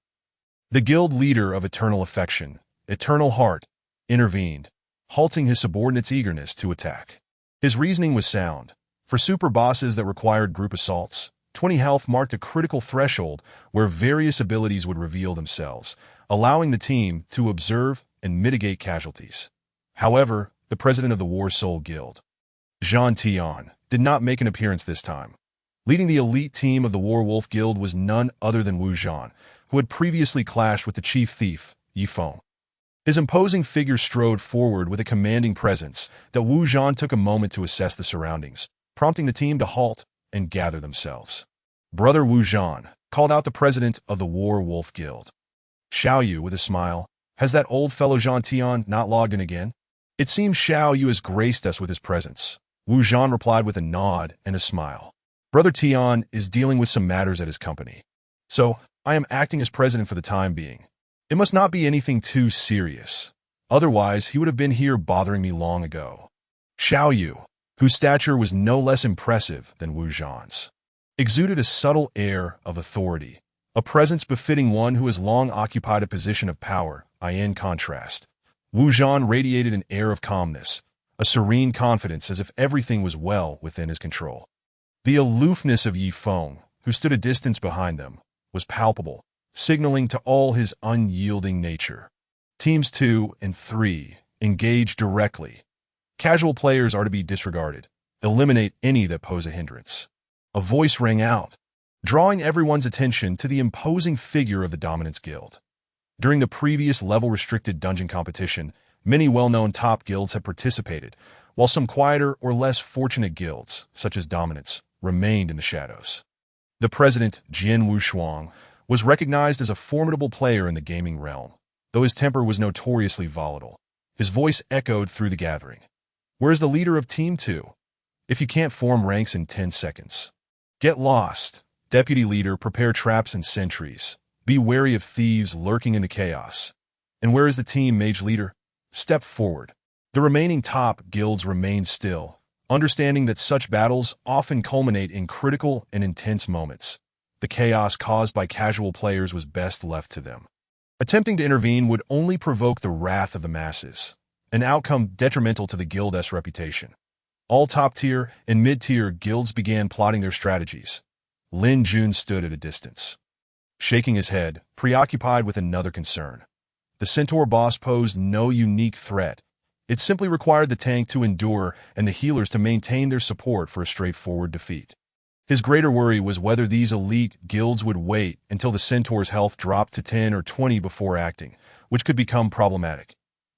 The guild leader of Eternal Affection, Eternal Heart, intervened, halting his subordinate's eagerness to attack. His reasoning was sound. For super bosses that required group assaults, 20 health marked a critical threshold where various abilities would reveal themselves, allowing the team to observe and mitigate casualties. However, the president of the War Soul Guild, Zhan Tian, did not make an appearance this time. Leading the elite team of the War Wolf Guild was none other than Wu Zhan, who who had previously clashed with the chief thief, Yi Feng. His imposing figure strode forward with a commanding presence that Wu Zhan took a moment to assess the surroundings, prompting the team to halt and gather themselves. "Brother Wu Zhan," called out the president of the War Wolf Guild. Xiao Yu, with a smile, "Has that old fellow Zhan Tian not logged in again?" "It seems Xiao Yu has graced us with his presence," Wu Zhan replied with a nod and a smile. "Brother Tian is dealing with some matters at his company, so I am acting as president for the time being. It must not be anything too serious. Otherwise, he would have been here bothering me long ago." Xiao Yu, whose stature was no less impressive than Wu Zhan's, exuded a subtle air of authority, a presence befitting one who has long occupied a position of power. In contrast, Wu Zhan radiated an air of calmness, a serene confidence as if everything was well within his control. The aloofness of Yi Feng, who stood a distance behind them, was palpable, signaling to all his unyielding nature. Teams 2 and 3 engage directly. Casual players are to be disregarded. Eliminate any that pose a hindrance. A voice rang out, drawing everyone's attention to the imposing figure of the Dominance Guild. During the previous level-restricted dungeon competition, many well-known top guilds have participated, while some quieter or less fortunate guilds, such as Dominance, remained in the shadows. The president, Jian Wushuang, was recognized as a formidable player in the gaming realm, though his temper was notoriously volatile. His voice echoed through the gathering. "Where's the leader of Team 2? If you can't form ranks in 10 seconds, get lost. Deputy leader, prepare traps and sentries. Be wary of thieves lurking in the chaos. And where is the team mage leader? Step forward." The remaining top guilds remained still, understanding that such battles often culminate in critical and intense moments. The chaos caused by casual players was best left to them. Attempting to intervene would only provoke the wrath of the masses, an outcome detrimental to the guild's reputation. All top-tier and mid-tier guilds began plotting their strategies. Lin Jun stood at a distance, shaking his head, preoccupied with another concern. The Centaur boss posed no unique threat. It simply required the tank to endure and the healers to maintain their support for a straightforward defeat. His greater worry was whether these elite guilds would wait until the Centaur's health dropped to 10 or 20 before acting, which could become problematic.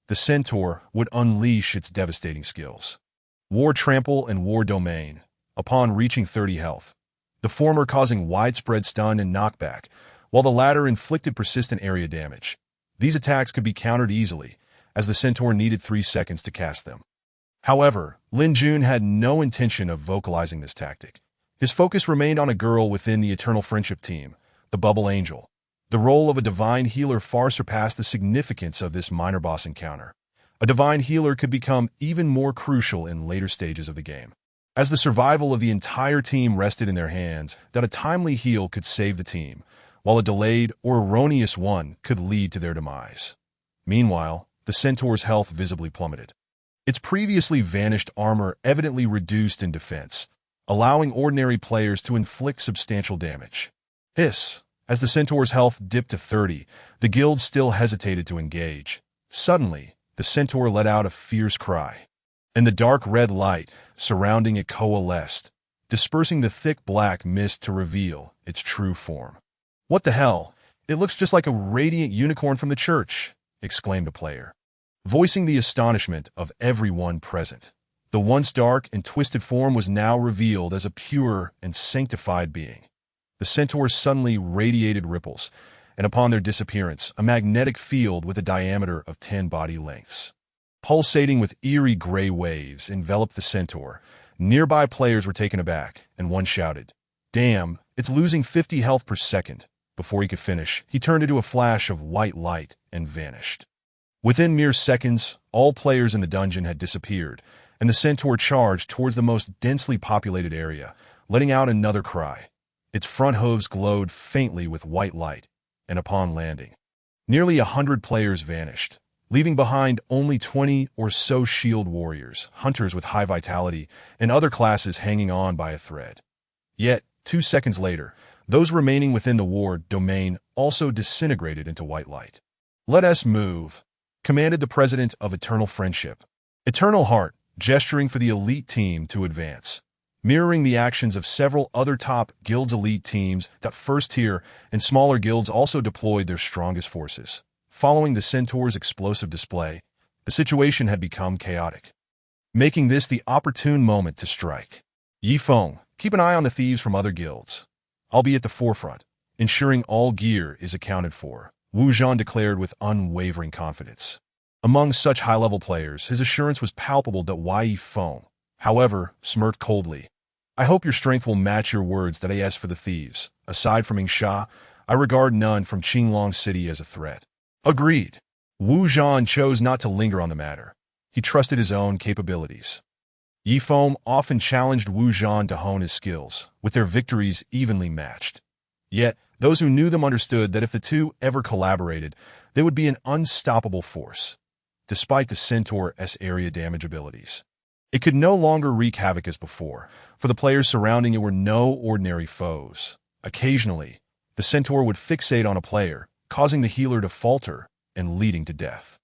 The Centaur would unleash its devastating skills. War Trample and War Domain, upon reaching 30 health, the former causing widespread stun and knockback, while the latter inflicted persistent area damage. These attacks could be countered easily, as the Centaur needed 3 seconds to cast them. However, Lin Jun had no intention of vocalizing this tactic. His focus remained on a girl within the Eternal Friendship team, the Bubble Angel. The role of a divine healer far surpassed the significance of this minor boss encounter. A divine healer could become even more crucial in later stages of the game, as the survival of the entire team rested in their hands. That a timely heal could save the team, while a delayed or erroneous one could lead to their demise. Meanwhile, the Centaur's health visibly plummeted. Its previously vanished armor evidently reduced in defense, allowing ordinary players to inflict substantial damage. Hiss! As the Centaur's health dipped to 30, the guild still hesitated to engage. Suddenly, the Centaur let out a fierce cry, and the dark red light surrounding it coalesced, dispersing the thick black mist to reveal its true form. "What the hell? It looks just like a radiant unicorn from the church," exclaimed a player, voicing the astonishment of everyone present. The once dark and twisted form was now revealed as a pure and sanctified being. The Centaurs suddenly radiated ripples, and upon their disappearance, a magnetic field with a diameter of 10 body lengths, pulsating with eerie gray waves, enveloped the Centaur. Nearby players were taken aback, and one shouted, "Damn, it's losing 50 health per second." Before he could finish, he turned into a flash of white light and vanished. Within mere seconds, all players in the dungeon had disappeared, and the Centaur charged towards the most densely populated area, letting out another cry. Its front hooves glowed faintly with white light, and upon landing, nearly 100 players vanished, leaving behind only 20 or so shield warriors, hunters with high vitality, and other classes hanging on by a thread. Yet, 2 seconds later, those remaining within the war domain also disintegrated into white light. "Let us move," commanded the president of Eternal Friendship, Eternal Heart, gesturing for the elite team to advance. mirroring the actions of several other top guilds elite teams that first tier and smaller guilds also deployed their strongest forces. Following the Centaur's explosive display, the situation had become chaotic, making this the opportune moment to strike. Yi Feng, keep an eye on the thieves from other guilds. I'll be at the forefront, ensuring all gear is accounted for, Wu Zhan declared with unwavering confidence. Among such high-level players, his assurance was palpable that Yi Feng, however, smirked coldly. I hope your strength will match your words that as for the thieves. Aside from Yingsha, I regard none from Qinglong City as a threat. Agreed. Wu Zhan chose not to linger on the matter. He trusted his own capabilities. Yi Feng often challenged Wu Zhan to hone his skills, with their victories evenly matched. Yet, those who knew them understood that if the two ever collaborated, they would be an unstoppable force. Despite the Centaur's area damage abilities, it could no longer wreak havoc as before, for the players surrounding it were no ordinary foes. Occasionally, the Centaur would fixate on a player, causing the healer to falter and leading to death.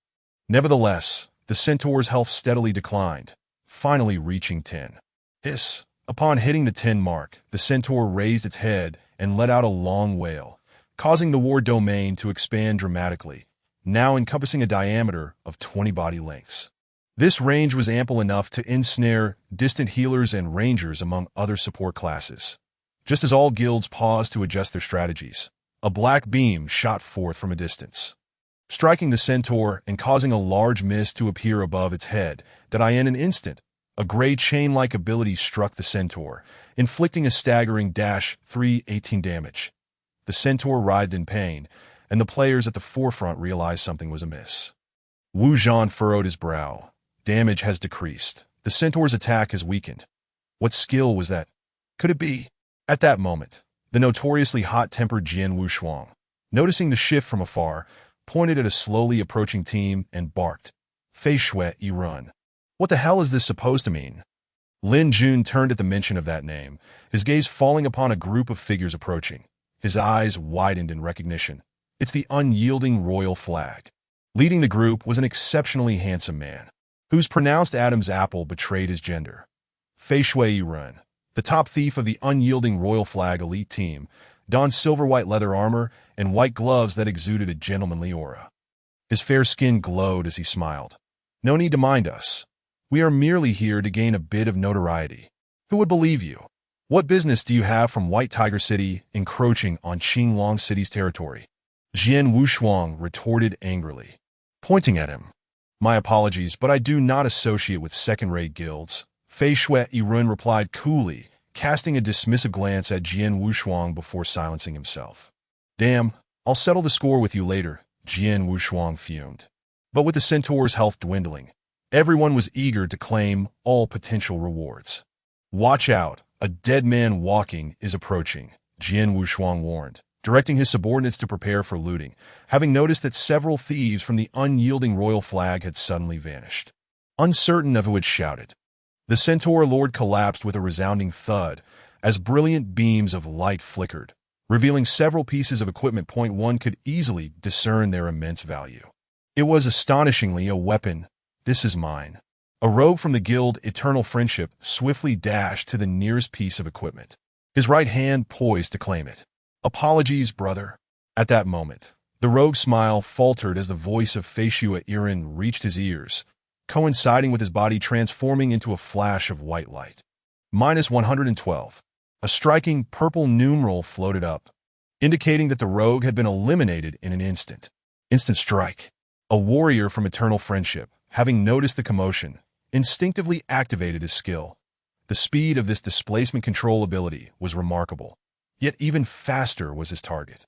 Nevertheless, the Centaur's health steadily declined, finally reaching 10. Upon hitting the 10 mark, the Centaur raised its head and let out a long wail, causing the war domain to expand dramatically, now encompassing a diameter of 20 body lengths. This range was ample enough to ensnare distant healers and rangers among other support classes. Just as all guilds paused to adjust their strategies, a black beam shot forth from a distance, striking the Centaur and causing a large mist to appear above its head, that in an instant, a gray chain-like ability struck the Centaur, inflicting a staggering -318 damage. The Centaur writhed in pain, and the players at the forefront realized something was amiss. Wu Zhan furrowed his brow. Damage has decreased. The Centaur's attack has weakened. What skill was that? Could it be? At that moment, the notoriously hot-tempered Jian Wushuang, noticing the shift from afar, pointed at a slowly approaching team and barked, "Fei Shui Yi Run." What the hell is this supposed to mean? Lin Jun turned at the mention of that name, his gaze falling upon a group of figures approaching. His eyes widened in recognition. It's the unyielding royal flag. Leading the group was an exceptionally handsome man, whose pronounced Adam's apple betrayed his gender. Fei Shui Yi Run, the top thief of the unyielding royal flag elite team, donned silver-white leather armor and white gloves that exuded a gentlemanly aura. His fair skin glowed as he smiled. No need to mind us. We are merely here to gain a bit of notoriety. Who would believe you? What business do you have from White Tiger City encroaching on Qinglong City's territory? Jian Wushuang retorted angrily, pointing at him. My apologies, but I do not associate with second-rate guilds. Fei Shui Yi Run replied coolly, casting a dismissive glance at Jian Wushuang before silencing himself. Damn, I'll settle the score with you later, Jian Wushuang fumed. But with the Centaur's health dwindling, everyone was eager to claim all potential rewards. Watch out, a dead man walking is approaching, Jian Wushuang warned, directing his subordinates to prepare for looting, having noticed that several thieves from the unyielding royal flag had suddenly vanished. Uncertain of who had shouted, the Centaur Lord collapsed with a resounding thud as brilliant beams of light flickered, revealing several pieces of equipment. One could easily discern their immense value. It was astonishingly a weapon. This is mine. A rogue from the guild Eternal Friendship swiftly dashed to the nearest piece of equipment, his right hand poised to claim it. Apologies, brother. At that moment, the rogue's smile faltered as the voice of Fei Shui Yi Run reached his ears, coinciding with his body transforming into a flash of white light. -112. A striking purple numeral floated up, indicating that the rogue had been eliminated in an instant. Instant strike. A warrior from Eternal Friendship, having noticed the commotion, instinctively activated his skill. The speed of this displacement control ability was remarkable, yet even faster was his target.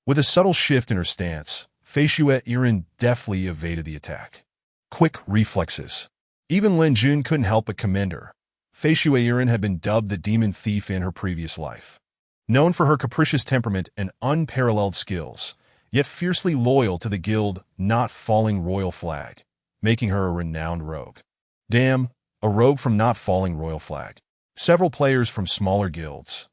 With a subtle shift in her stance, Fei Shui Yi Run deftly evaded the attack. Quick reflexes. Even Lin Jun couldn't help but commend her. Fei Shui Yi Run had been dubbed the demon thief in her previous life. Known for her capricious temperament and unparalleled skills, yet fiercely loyal to the guild Not Falling Royal Flag, making her a renowned rogue. Damn, a rogue from Not Falling Royal Flag. Several players from smaller guilds,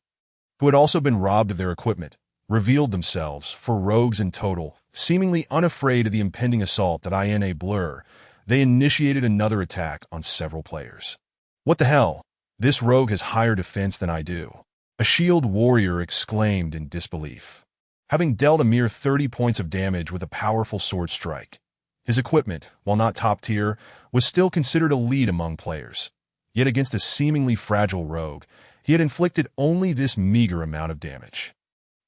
who had also been robbed of their equipment, revealed themselves for rogues in total, seemingly unafraid of the impending assault that in a blur, they initiated another attack on several players. What the hell? This rogue has higher defense than I do. A shield warrior exclaimed in disbelief. Having dealt a mere 30 points of damage with a powerful sword strike, his equipment, while not top tier, was still considered elite among players. Yet against a seemingly fragile rogue, he had inflicted only this meager amount of damage.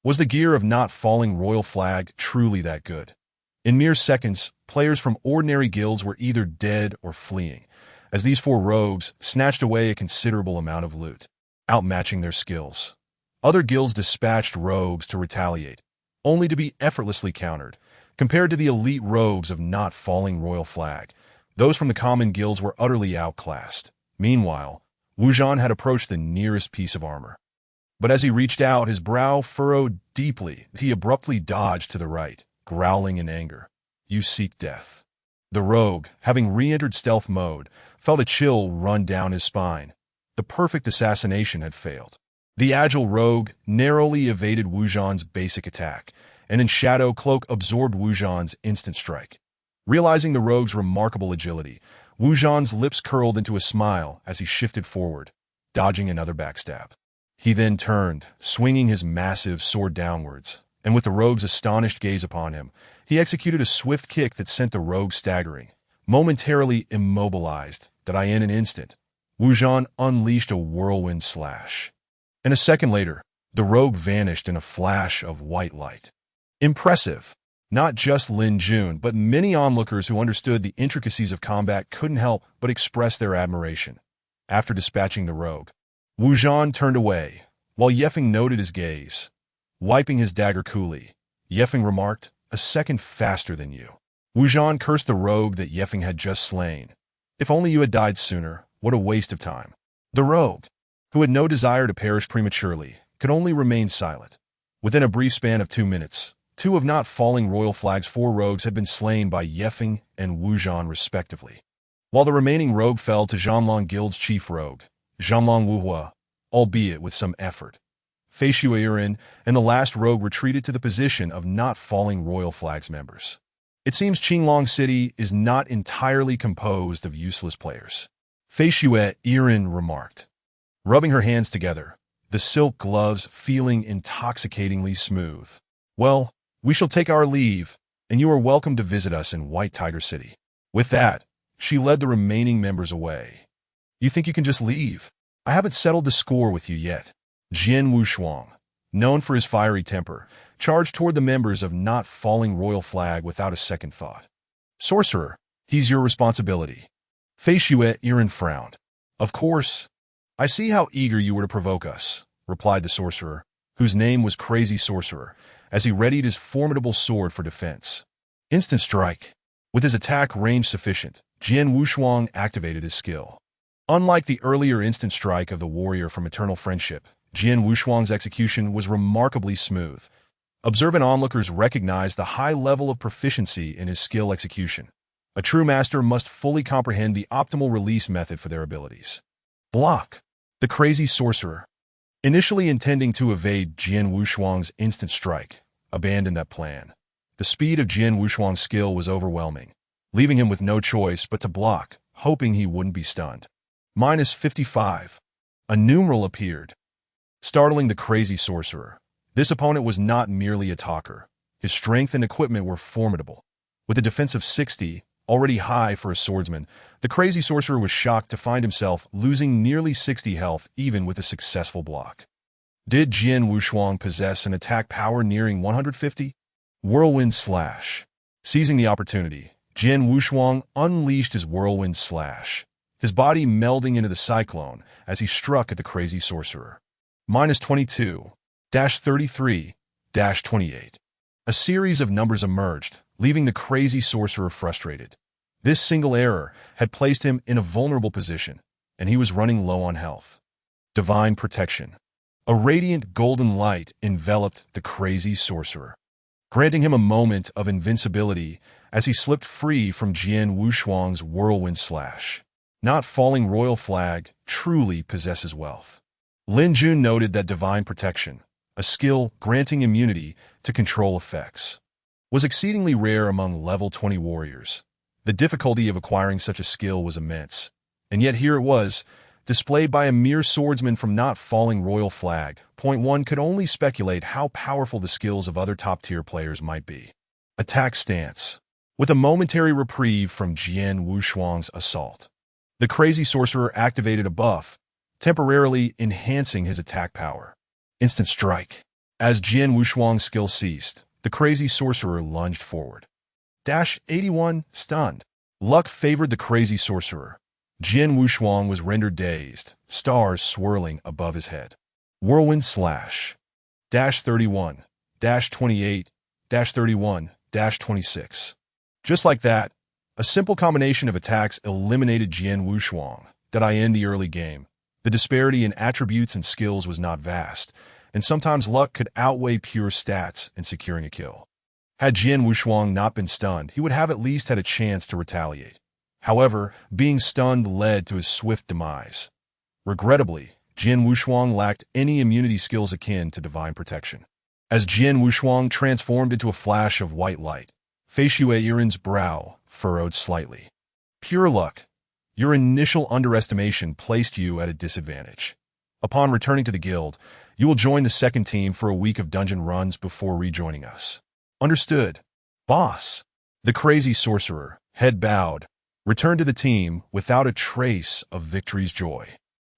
Was the gear of Not Falling Royal Flag truly that good? In mere seconds, players from ordinary guilds were either dead or fleeing, as these four rogues snatched away a considerable amount of loot, outmatching their skills. Other guilds dispatched rogues to retaliate, only to be effortlessly countered. Compared to the elite rogues of Not Falling Royal Flag, those from the common guilds were utterly outclassed. Meanwhile, Wu Zhan had approached the nearest piece of armor. But as he reached out, his brow furrowed deeply. He abruptly dodged to the right, growling in anger. You seek death. The rogue, having re-entered stealth mode, felt a chill run down his spine. The perfect assassination had failed. The agile rogue narrowly evaded Wu Zhan's basic attack, and in shadow cloak absorbed Wu Zhan's instant strike. Realizing the rogue's remarkable agility, Wu Zhan's lips curled into a smile as he shifted forward, dodging another backstab. He then turned, swinging his massive sword downwards, and with the rogue's astonished gaze upon him, he executed a swift kick that sent the rogue staggering. Momentarily immobilized, that in an instant, Wu Zhan unleashed a whirlwind slash. And a second later, the rogue vanished in a flash of white light. Impressive. Not just Lin Jun, but many onlookers who understood the intricacies of combat couldn't help but express their admiration. After dispatching the rogue, Wu Zhan turned away, while Yefeng noted his gaze. Wiping his dagger coolly, Yefeng remarked, a second faster than you. Wu Zhan cursed the rogue that Yefeng had just slain. If only you had died sooner, what a waste of time. The rogue, who had no desire to perish prematurely, could only remain silent. Within a brief span of 2 minutes, two of Not Falling Royal Flag's four rogues had been slain by Yefeng and Wu Zhan respectively, while the remaining rogue fell to Zhanlong Guild's chief rogue, Zhanlong Wuhua, albeit with some effort. Fei Shuiren and the last rogue retreated to the position of Not Falling Royal Flag's members. It seems Qinglong City is not entirely composed of useless players, Fei Shuiren remarked, rubbing her hands together, the silk gloves feeling intoxicatingly smooth. Well, we shall take our leave, and you are welcome to visit us in White Tiger City. With that, she led the remaining members away. You think you can just leave? I haven't settled the score with you yet. Jian Wushuang, known for his fiery temper, charged toward the members of Not Falling Royal Flag without a second thought. Sorcerer, he's your responsibility. Fei Shuiren frowned. Of course. I see how eager you were to provoke us, replied the sorcerer, whose name was Crazy Sorcerer, as he readied his formidable sword for defense. Instant strike. With his attack range sufficient, Jian Wushuang activated his skill. Unlike the earlier instant strike of the warrior from Eternal Friendship, Jian Wushuang's execution was remarkably smooth. Observant onlookers recognized the high level of proficiency in his skill execution. A true master must fully comprehend the optimal release method for their abilities. Block. The Crazy Sorcerer, initially intending to evade Jian Wushuang's instant strike, abandoned that plan. The speed of Jian Wushuang's skill was overwhelming, leaving him with no choice but to block, hoping he wouldn't be stunned. -55. A numeral appeared, startling the Crazy Sorcerer. This opponent was not merely a talker. His strength and equipment were formidable. With a defense of 60, already high for a swordsman, the Crazy Sorcerer was shocked to find himself losing nearly 60 health even with a successful block. Did Jian Wushuang possess an attack power nearing 150? Whirlwind Slash. Seizing the opportunity, Jian Wushuang unleashed his Whirlwind Slash, his body melding into the cyclone as he struck at the Crazy Sorcerer. -22, -33, -28. A series of numbers emerged, leaving the Crazy Sorcerer frustrated. This single error had placed him in a vulnerable position, and he was running low on health. Divine Protection. A radiant golden light enveloped the Crazy Sorcerer, granting him a moment of invincibility as he slipped free from Jian Wushuang's Whirlwind Slash. Not Falling Royal Flag truly possesses wealth. Lin Jun noted that Divine Protection, a skill granting immunity to control effects, was exceedingly rare among level 20 warriors. The difficulty of acquiring such a skill was immense, and yet here it was, displayed by a mere swordsman from not falling royal flag. Point 1 could only speculate how powerful the skills of other top-tier players might be. Attack stance. With a momentary reprieve from Jian Wushuang's assault, the crazy sorcerer activated a buff, temporarily enhancing his attack power. Instant strike. As Jian Wushuang's skill ceased, the crazy sorcerer lunged forward. Dash 81, stunned. Luck favored the crazy sorcerer. Jian Wushuang was rendered dazed, stars swirling above his head. Whirlwind slash. Dash 31, dash 28, dash 31, dash 26. Just like that, a simple combination of attacks eliminated Jian Wushuang. Did I end the early game? The disparity in attributes and skills was not vast, and sometimes luck could outweigh pure stats in securing a kill. Had Jian Wushuang not been stunned, he would have at least had a chance to retaliate. However, being stunned led to his swift demise. Regrettably, Jian Wushuang lacked any immunity skills akin to divine protection. As Jian Wushuang transformed into a flash of white light, Fei Xueyiren's brow furrowed slightly. Pure luck. Your initial underestimation placed you at a disadvantage. Upon returning to the guild, you will join the second team for a week of dungeon runs before rejoining us. Understood, boss. The crazy sorcerer, head bowed, returned to the team without a trace of victory's joy.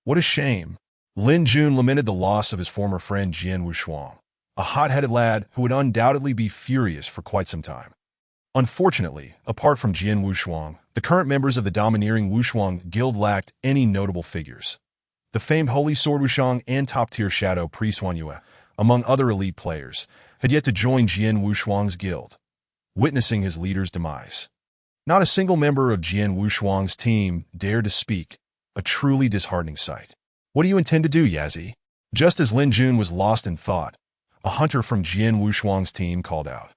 What a shame. Lin Jun lamented the loss of his former friend Jian Wushuang, a hot-headed lad who would undoubtedly be furious for quite some time. Unfortunately, apart from Jian Wushuang, the current members of the domineering Wushuang Guild lacked any notable figures. The famed Holy Sword Wushang and top-tier Shadow Priest Wanyue, among other elite players, had yet to join Jian Wushuang's guild, witnessing his leader's demise. Not a single member of Jian Wushuang's team dared to speak, a truly disheartening sight. What do you intend to do, Yazi? Just as Lin Jun was lost in thought, a hunter from Jian Wushuang's team called out.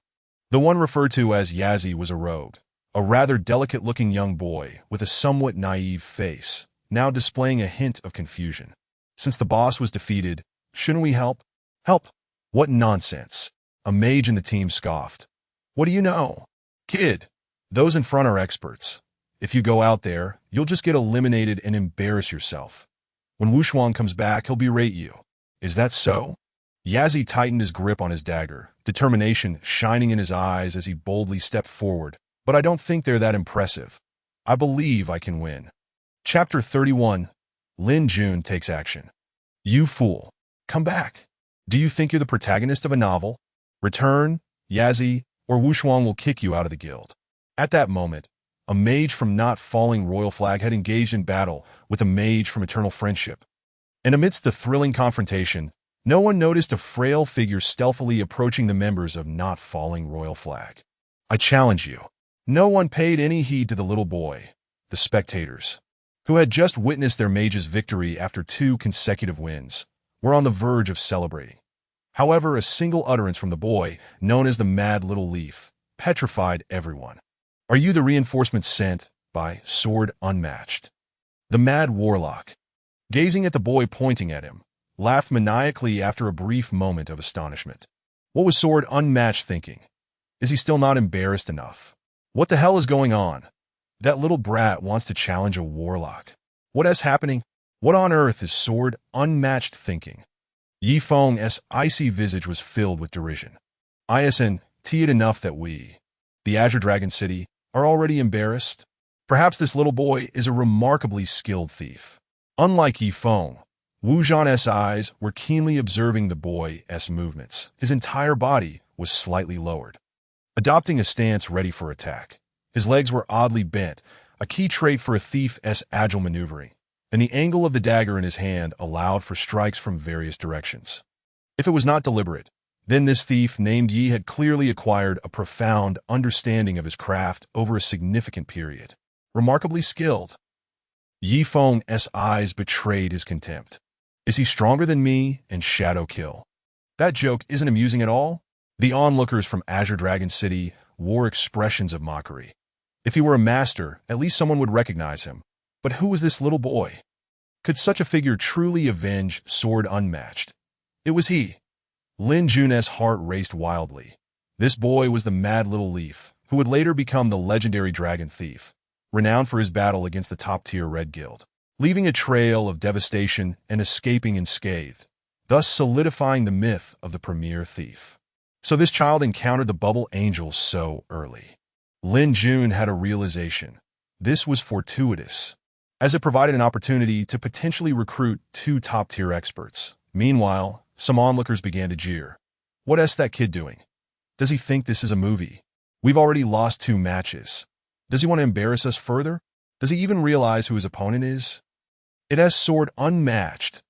The one referred to as Yazi was a rogue, a rather delicate-looking young boy with a somewhat naive face, now displaying a hint of confusion. Since the boss was defeated, shouldn't we help? Help? What nonsense. A mage in the team scoffed. What do you know? Kid, those in front are experts. If you go out there, you'll just get eliminated and embarrass yourself. When Wushuang comes back, he'll berate you. Is that so? Yazi tightened his grip on his dagger, determination shining in his eyes as he boldly stepped forward. But I don't think they're that impressive. I believe I can win. Chapter 31. Lin Jun takes action. You fool. Come back. Do you think you're the protagonist of a novel? Return, Yazi, or Wushuang will kick you out of the guild. At that moment, a mage from not falling royal flag had engaged in battle with a mage from eternal friendship. And amidst the thrilling confrontation, no one noticed a frail figure stealthily approaching the members of not falling royal flag. I challenge you. No one paid any heed to the little boy, the spectators, who had just witnessed their mage's victory after 2 consecutive wins, were on the verge of celebrating. However, a single utterance from the boy, known as the Mad Little Leaf, petrified everyone. Are you the reinforcement sent by Sword Unmatched? The Mad Warlock, gazing at the boy pointing at him, laughed maniacally after a brief moment of astonishment. What was Sword Unmatched thinking? Is he still not embarrassed enough? What the hell is going on? That little brat wants to challenge a warlock. What is happening? What on earth is Sword Unmatched thinking? Yi Feng's icy visage was filled with derision. Isn't it enough that we, the Azure Dragon City, are already embarrassed? Perhaps this little boy is a remarkably skilled thief. Unlike Yi Feng, Wu Zhan's eyes were keenly observing the boy's movements. His entire body was slightly lowered, adopting a stance ready for attack. His legs were oddly bent, a key trait for a thief's agile maneuvering, and the angle of the dagger in his hand allowed for strikes from various directions. If it was not deliberate, then this thief named Yi had clearly acquired a profound understanding of his craft over a significant period. Remarkably skilled. Yi Feng's eyes betrayed his contempt. Is he stronger than me and Shadow Kill? That joke isn't amusing at all. The onlookers from Azure Dragon City wore expressions of mockery. If he were a master, at least someone would recognize him. But who was this little boy? Could such a figure truly avenge Sword Unmatched? It was he. Lin Jun's heart raced wildly. This boy was the Mad Little Leaf, who would later become the legendary Dragon Thief, renowned for his battle against the top-tier Red Guild. leaving a trail of devastation and escaping unscathed, thus solidifying the myth of the premier thief. So this child encountered the bubble angels so early. Lin Jun had a realization. This was fortuitous, as it provided an opportunity to potentially recruit two top-tier experts. Meanwhile, some onlookers began to jeer. What's that kid doing? Does he think this is a movie? We've already lost 2 matches. Does he want to embarrass us further? Does he even realize who his opponent is? It has sword unmatched.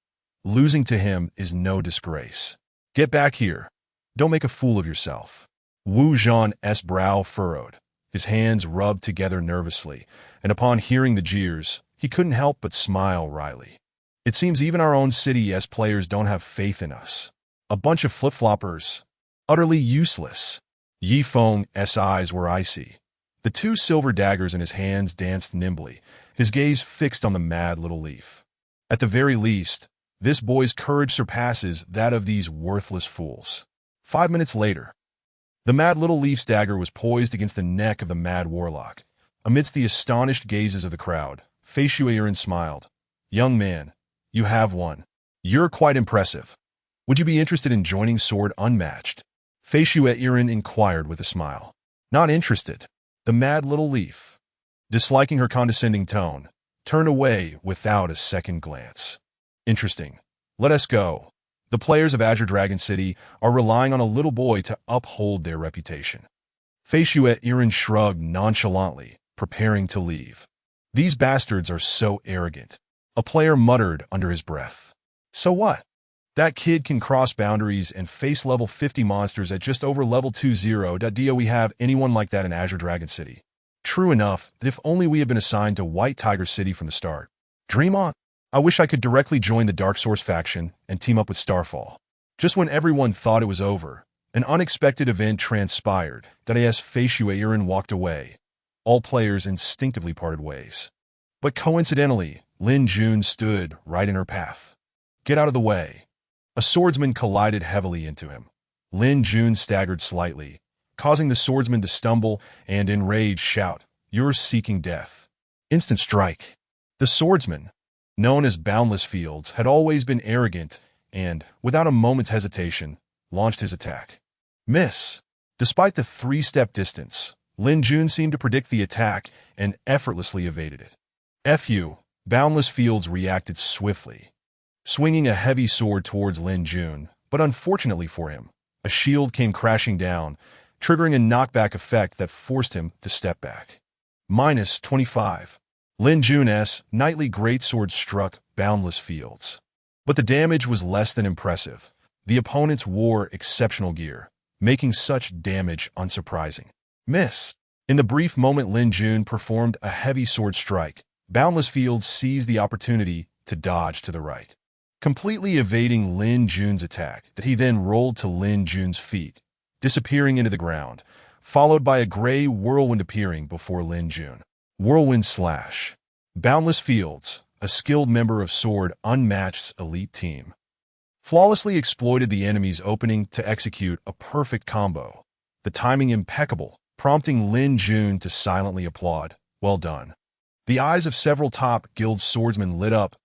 Losing to him is no disgrace. Get back here. Don't make a fool of yourself. Wu Zhan's brow furrowed. His hands rubbed together nervously, and upon hearing the jeers, he couldn't help but smile wryly. It seems even our own city's players don't have faith in us. A bunch of flip-floppers. Utterly useless. Yi Feng's eyes were icy. The 2 silver daggers in his hands danced nimbly, his gaze fixed on the mad little leaf. At the very least, this boy's courage surpasses that of these worthless fools. 5 minutes later, the mad little leaf's dagger was poised against the neck of the mad warlock. Amidst the astonished gazes of the crowd, Fei Shuiren smiled. Young man, you have won. You're quite impressive. Would you be interested in joining Sword Unmatched? Fei Shuiren inquired with a smile. Not interested. The mad little leaf, disliking her condescending tone, turned away without a second glance. Interesting. Let us go. The players of Azure Dragon City are relying on a little boy to uphold their reputation. Fei Shuiren shrugged nonchalantly, preparing to leave. These bastards are so arrogant. A player muttered under his breath. So what? That kid can cross boundaries and face level 50 monsters at just over level 20. Do we have anyone like that in Azure Dragon City? True enough that if only we had been assigned to White Tiger City from the start. Dream on. I wish I could directly join the Dark Source faction and team up with Starfall. Just when everyone thought it was over, an unexpected event transpired that Fei Shuiren walked away. All players instinctively parted ways. But coincidentally, Lin Jun stood right in her path. Get out of the way. A swordsman collided heavily into him. Lin Jun staggered slightly, causing the swordsman to stumble and in rage shout, "You're seeking death." Instant strike. The swordsman, known as Boundless Fields, had always been arrogant and, without a moment's hesitation, launched his attack. Miss. Despite the 3-step distance, Lin Jun seemed to predict the attack and effortlessly evaded it. Fu. Boundless Fields reacted swiftly, swinging a heavy sword towards Lin Jun, but unfortunately for him, a shield came crashing down, triggering a knockback effect that forced him to step back. -25. Lin Jun's knightly greatsword struck Boundless Fields. But the damage was less than impressive. The opponents wore exceptional gear, making such damage unsurprising. Miss. In the brief moment Lin Jun performed a heavy sword strike, Boundless Fields seized the opportunity to dodge to the right, completely evading Lin Jun's attack that he then rolled to Lin Jun's feet, disappearing into the ground, followed by a gray whirlwind appearing before Lin Jun. Whirlwind Slash. Boundless Fields, a skilled member of Sword Unmatched's elite team, flawlessly exploited the enemy's opening to execute a perfect combo, the timing impeccable, prompting Lin Jun to silently applaud. Well done. The eyes of several top guild swordsmen lit up.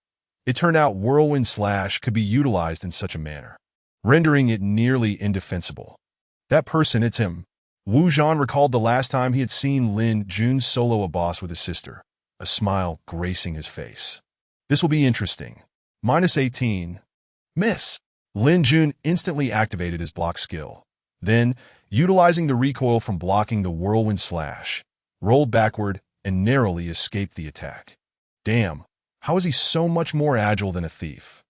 It turned out Whirlwind Slash could be utilized in such a manner, rendering it nearly indefensible. That person, it's him. Wu Zhan recalled the last time he had seen Lin Jun solo a boss with his sister, a smile gracing his face. This will be interesting. -18. Miss. Lin Jun instantly activated his block skill. Then, utilizing the recoil from blocking the Whirlwind Slash, rolled backward and narrowly escaped the attack. Damn, how is he so much more agile than a thief?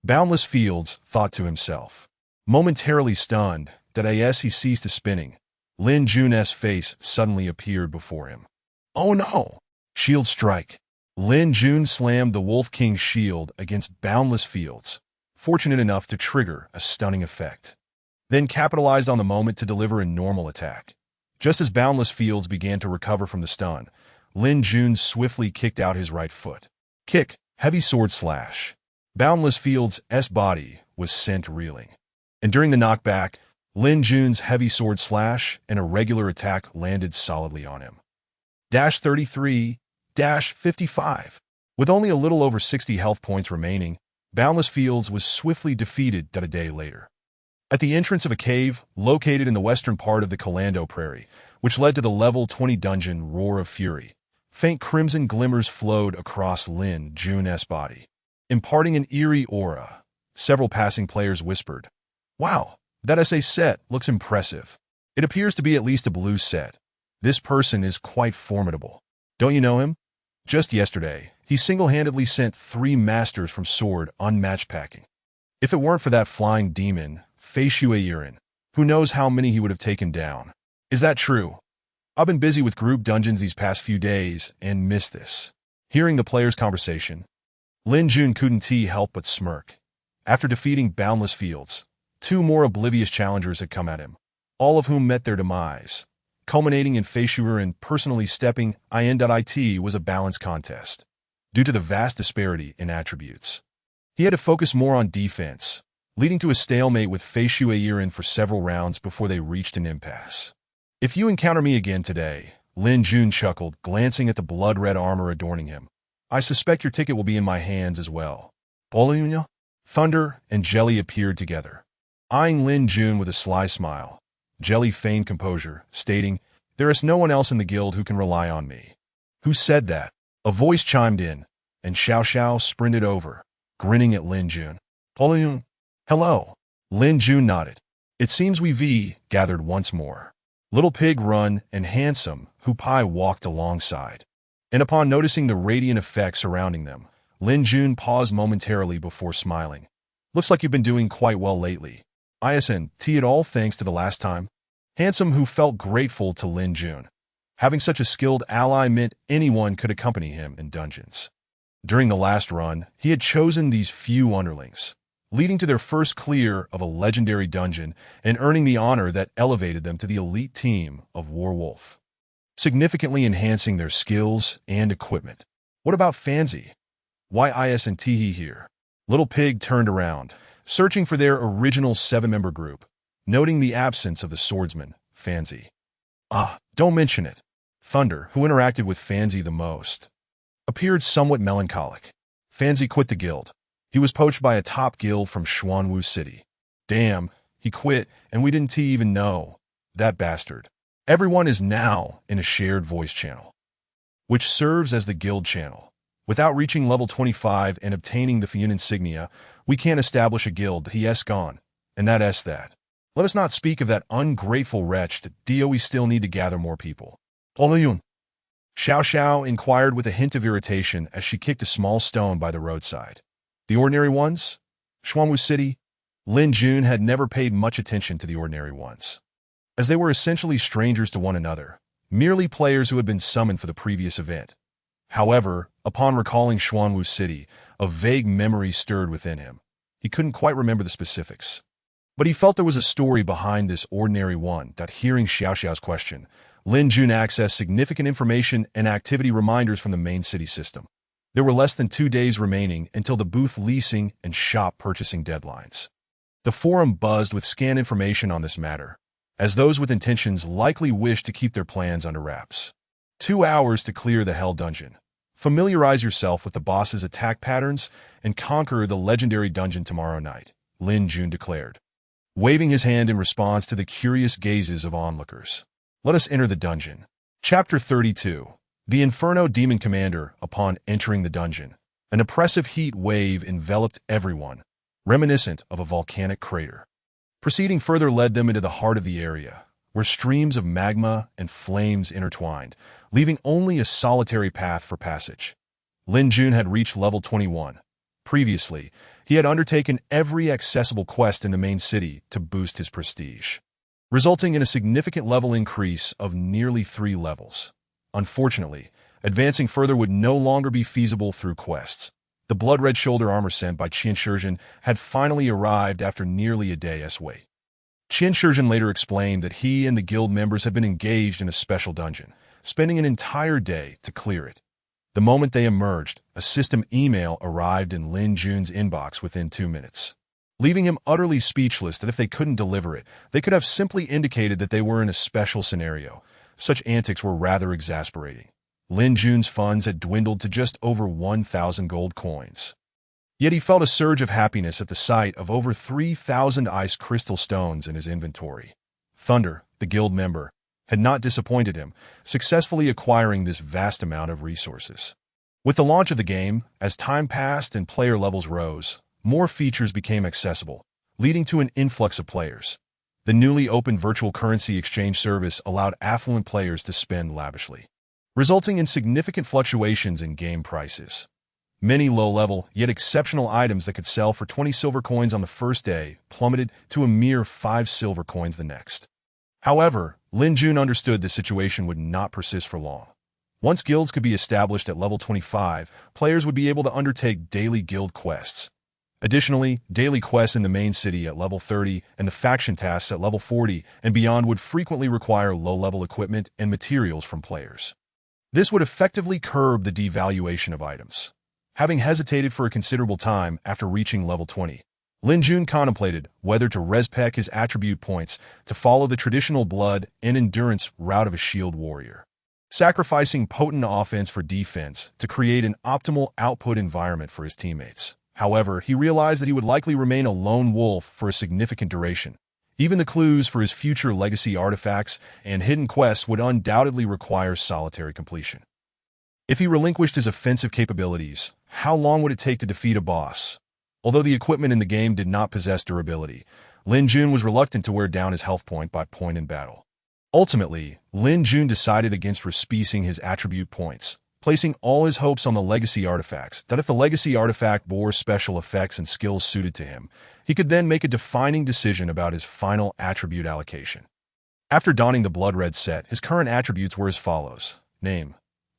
Boundless Fields thought to himself. Momentarily stunned, that as he ceased his spinning, Lin Jun's face suddenly appeared before him. Oh no! Shield strike. Lin Jun slammed the Wolf King's shield against Boundless Fields, fortunate enough to trigger a stunning effect. Then capitalized on the moment to deliver a normal attack. Just as Boundless Fields began to recover from the stun, Lin Jun swiftly kicked out his right foot. Kick, heavy sword slash. Boundless Fields' body was sent reeling. And during the knockback, Lin Jun's heavy sword slash and a regular attack landed solidly on him. -33, -55. With only a little over 60 health points remaining, Boundless Fields was swiftly defeated a day later. At the entrance of a cave located in the western part of the Colando Prairie, which led to the level 20 dungeon Roar of Fury, faint crimson glimmers flowed across Lin Jun's body, imparting an eerie aura. Several passing players whispered, "Wow, that SA set looks impressive. It appears to be at least a blue set. This person is quite formidable. Don't you know him? Just yesterday, he single-handedly sent 3 masters from Sword unmatched packing. If it weren't for that flying demon, Fei Shuairen, who knows how many he would have taken down. Is that true? I've been busy with group dungeons these past few days and missed this." Hearing the players' conversation, Lin Jun couldn't help but smirk. After defeating Boundless Fields, 2 more oblivious challengers had come at him, all of whom met their demise, culminating in Fei Shuairen personally stepping in.it was a balanced contest. Due to the vast disparity in attributes, he had to focus more on defense, leading to a stalemate with Fei Shuairen for several rounds before they reached an impasse. "If you encounter me again today," Lin Jun chuckled, glancing at the blood-red armor adorning him, "I suspect your ticket will be in my hands as well." Bologna, Thunder, and Jelly appeared together, eyeing Lin Jun with a sly smile. Jelly feigned composure, stating, "There is no one else in the guild who can rely on me." "Who said that?" A voice chimed in, and Xiao Xiao sprinted over, grinning at Lin Jun. "Bologna, hello." Lin Jun nodded. "It seems we've gathered once more." Little Pig Run and Handsome Hu Pai walked alongside, and upon noticing the radiant effect surrounding them, Lin Jun paused momentarily before smiling. "Looks like you've been doing quite well lately. Isn't it all thanks to the last time?" Handsome Hu felt grateful to Lin Jun. Having such a skilled ally meant anyone could accompany him in dungeons. During the last run, he had chosen these few underlings, leading to their first clear of a legendary dungeon and earning the honor that elevated them to the elite team of Warwolf, significantly enhancing their skills and equipment. "What about Fanzi? Why isn't he here?" Little Pig turned around, searching for their original 7-member group, noting the absence of the swordsman, Fanzi. Don't mention it." Thunder, who interacted with Fanzi the most, appeared somewhat melancholic. "Fanzi quit the guild. He was poached by a top guild from Xuanwu City. Damn, he quit and we didn't even know. That bastard." Everyone is now in a shared voice channel, which serves as the guild channel. "Without reaching level 25 and obtaining the Fiyun insignia, we can't establish a guild. He's gone, and that's that. Let us not speak of that ungrateful wretch. We still need to gather more people." "Olayun," Xiao Xiao inquired with a hint of irritation as she kicked a small stone by the roadside. "The ordinary ones? Xuanwu City?" Lin Jun had never paid much attention to the ordinary ones, as they were essentially strangers to one another, merely players who had been summoned for the previous event. However, upon recalling Xuanwu City, a vague memory stirred within him. He couldn't quite remember the specifics, but he felt there was a story behind this ordinary one. Hearing Xiao Xiao's question, Lin Jun accessed significant information and activity reminders from the main city system. There were less than 2 days remaining until the booth leasing and shop purchasing deadlines. The forum buzzed with scan information on this matter, as those with intentions likely wished to keep their plans under wraps. 2 hours to clear the Hell Dungeon. Familiarize yourself with the boss's attack patterns and conquer the legendary dungeon tomorrow night, Lin Jun declared, waving his hand in response to the curious gazes of onlookers. "Let us enter the dungeon." Chapter 32. The Inferno Demon Commander. Upon entering the dungeon, an oppressive heat wave enveloped everyone, reminiscent of a volcanic crater. Proceeding further led them into the heart of the area, where streams of magma and flames intertwined, leaving only a solitary path for passage. Lin Jun had reached level 21. Previously, he had undertaken every accessible quest in the main city to boost his prestige, resulting in a significant level increase of nearly 3 levels. Unfortunately, advancing further would no longer be feasible through quests. The blood-red shoulder armor sent by Qian Shizhen had finally arrived after nearly a day's wait. Qian Shizhen later explained that he and the guild members had been engaged in a special dungeon, spending an entire day to clear it. The moment they emerged, a system email arrived in Lin Jun's inbox within 2 minutes, leaving him utterly speechless that if they couldn't deliver it, they could have simply indicated that they were in a special scenario. Such antics were rather exasperating. Lin Jun's funds had dwindled to just over 1,000 gold coins. Yet he felt a surge of happiness at the sight of over 3,000 ice crystal stones in his inventory. Thunder, the guild member, had not disappointed him, successfully acquiring this vast amount of resources. With the launch of the game, as time passed and player levels rose, more features became accessible, leading to an influx of players. The newly opened virtual currency exchange service allowed affluent players to spend lavishly, resulting in significant fluctuations in game prices. Many low-level, yet exceptional items that could sell for 20 silver coins on the first day plummeted to a mere 5 silver coins the next. However, Lin Jun understood the situation would not persist for long. Once guilds could be established at level 25, players would be able to undertake daily guild quests. Additionally, daily quests in the main city at level 30 and the faction tasks at level 40 and beyond would frequently require low-level equipment and materials from players. This would effectively curb the devaluation of items. Having hesitated for a considerable time after reaching level 20, Lin Jun contemplated whether to respec his attribute points to follow the traditional blood and endurance route of a shield warrior, sacrificing potent offense for defense to create an optimal output environment for his teammates. However, he realized that he would likely remain a lone wolf for a significant duration. Even the clues for his future legacy artifacts and hidden quests would undoubtedly require solitary completion. If he relinquished his offensive capabilities, how long would it take to defeat a boss? Although the equipment in the game did not possess durability, Lin Jun was reluctant to wear down his health point by point in battle. Ultimately, Lin Jun decided against respecing his attribute points, placing all his hopes on the legacy artifacts, that if the legacy artifact bore special effects and skills suited to him, he could then make a defining decision about his final attribute allocation. After donning the Blood Red set, his current attributes were as follows. Name: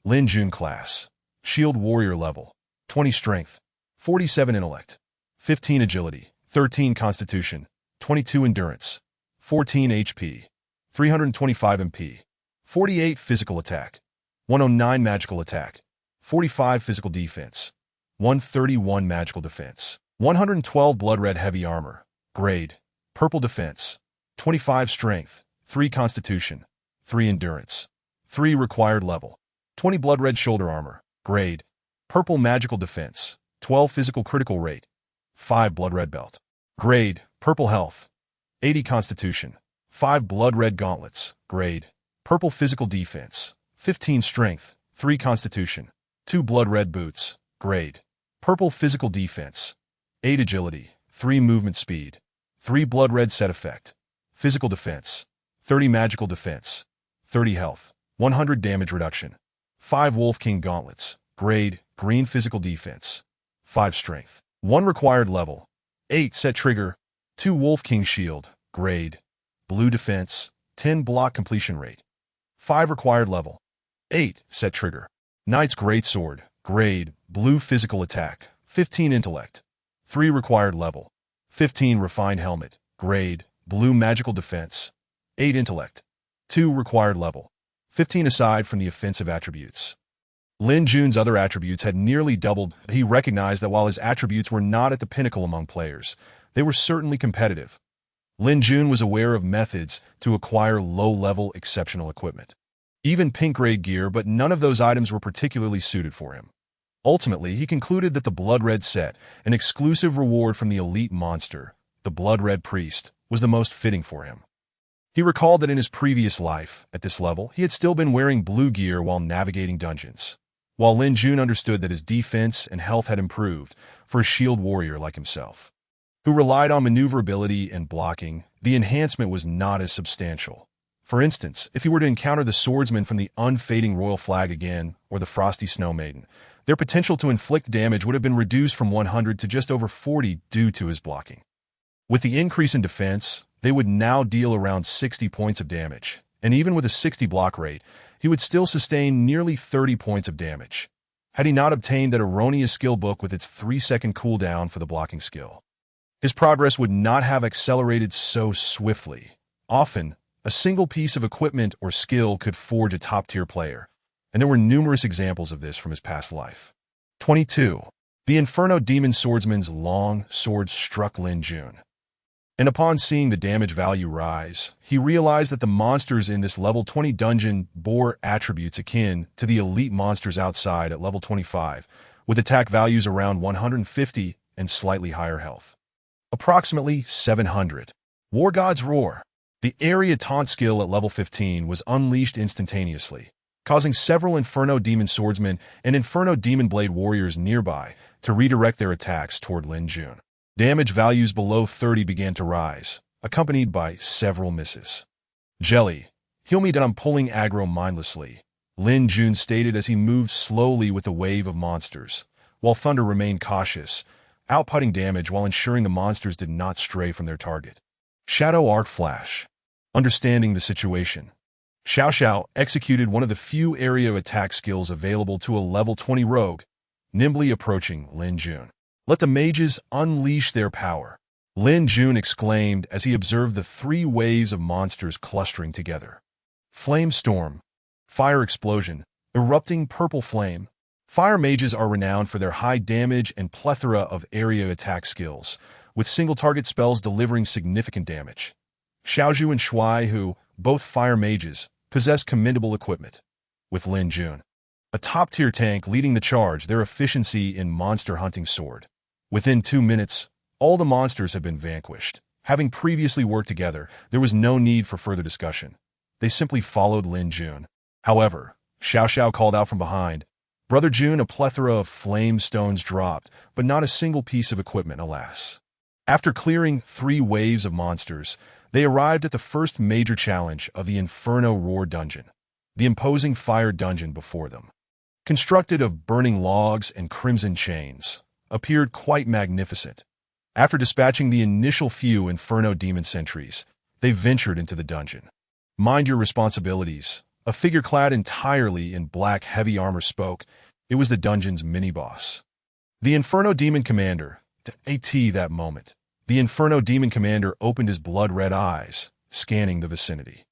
Lin Jun class. Shield Warrior level. 20 Strength. 47 Intellect. 15 Agility. 13 Constitution. 22 Endurance. 14 HP. 325 MP. 48 Physical Attack. 109 Magical Attack. 45 Physical Defense. 131 Magical Defense. 112 Blood Red Heavy Armor. Grade: Purple Defense. 25 Strength. 3 Constitution. 3 Endurance. 3 Required Level. 20 Blood Red Shoulder Armor. Grade: Purple Magical Defense. 12 Physical Critical Rate. 5 Blood Red Belt. Grade: Purple Health. 80 Constitution. 5 Blood Red Gauntlets. Grade: Purple Physical Defense. 15 Strength. 3 Constitution. 2 Blood Red Boots. Grade: Purple Physical Defense. 8 Agility. 3 Movement Speed. 3 Blood Red Set Effect. Physical Defense. 30 Magical Defense. 30 Health. 100 Damage Reduction. 5 Wolf King Gauntlets. Grade: Green Physical Defense. 5 Strength. 1 Required Level. 8 Set Trigger. 2 Wolf King Shield. Grade: Blue Defense. 10 Block Completion Rate. 5 Required Level. 8 Set Trigger. Knight's Greatsword. Grade: Blue Physical Attack. 15 Intellect. 3 Required Level. 15 Refined Helmet. Grade: Blue Magical Defense. 8 Intellect. 2 Required Level. 15 aside from the offensive attributes. Lin Jun's other attributes had nearly doubled. He recognized that while his attributes were not at the pinnacle among players, they were certainly competitive. Lin Jun was aware of methods to acquire low-level exceptional equipment. Even pink-grade gear, but none of those items were particularly suited for him. Ultimately, he concluded that the Blood Red set, an exclusive reward from the elite monster, the Blood Red Priest, was the most fitting for him. He recalled that in his previous life, at this level, he had still been wearing blue gear while navigating dungeons. While Lin Jun understood that his defense and health had improved for a shield warrior like himself, who relied on maneuverability and blocking, the enhancement was not as substantial. For instance, if he were to encounter the swordsman from the unfading Royal Flag again, or the Frosty Snow Maiden, their potential to inflict damage would have been reduced from 100 to just over 40 due to his blocking. With the increase in defense, they would now deal around 60 points of damage, and even with a 60 block rate, he would still sustain nearly 30 points of damage, had he not obtained that erroneous skill book with its 3-second cooldown for the blocking skill. His progress would not have accelerated so swiftly. Often, a single piece of equipment or skill could forge a top-tier player, and there were numerous examples of this from his past life. 22. The Inferno Demon Swordsman's long sword struck Lin Jun. And upon seeing the damage value rise, he realized that the monsters in this level 20 dungeon bore attributes akin to the elite monsters outside at level 25, with attack values around 150 and slightly higher health. Approximately 700. War God's Roar. The area taunt skill at level 15 was unleashed instantaneously, causing several Inferno Demon Swordsmen and Inferno Demon Blade Warriors nearby to redirect their attacks toward Lin Jun. Damage values below 30 began to rise, accompanied by several misses. Jelly, heal me that I'm pulling aggro mindlessly, Lin Jun stated as he moved slowly with a wave of monsters, while Thunder remained cautious, outputting damage while ensuring the monsters did not stray from their target. Shadow Arc Flash. Understanding the situation, Xiao Xiao executed one of the few area attack skills available to a level 20 rogue, nimbly approaching Lin Jun. Let the mages unleash their power, Lin Jun exclaimed as he observed the 3 waves of monsters clustering together. Flame Storm. Fire Explosion. Erupting Purple Flame. Fire mages are renowned for their high damage and plethora of area attack skills, with single-target spells delivering significant damage. Xiaozhu and Shuai, who, both fire mages, possess commendable equipment. With Lin Jun, a top-tier tank leading the charge, their efficiency in monster hunting soared. Within 2 minutes, all the monsters had been vanquished. Having previously worked together, there was no need for further discussion. They simply followed Lin Jun. However, Xiao Xiao called out from behind, "Brother Jun," a plethora of flame stones dropped, but not a single piece of equipment, alas. After clearing 3 waves of monsters, they arrived at the first major challenge of the Inferno Roar dungeon, the imposing fire dungeon before them. Constructed of burning logs and crimson chains, appeared quite magnificent. After dispatching the initial few Inferno Demon sentries, they ventured into the dungeon. "Mind your responsibilities," a figure clad entirely in black heavy armor spoke. It was the dungeon's mini-boss. The Inferno Demon Commander, that moment. The Inferno Demon Commander opened his blood-red eyes, scanning the vicinity.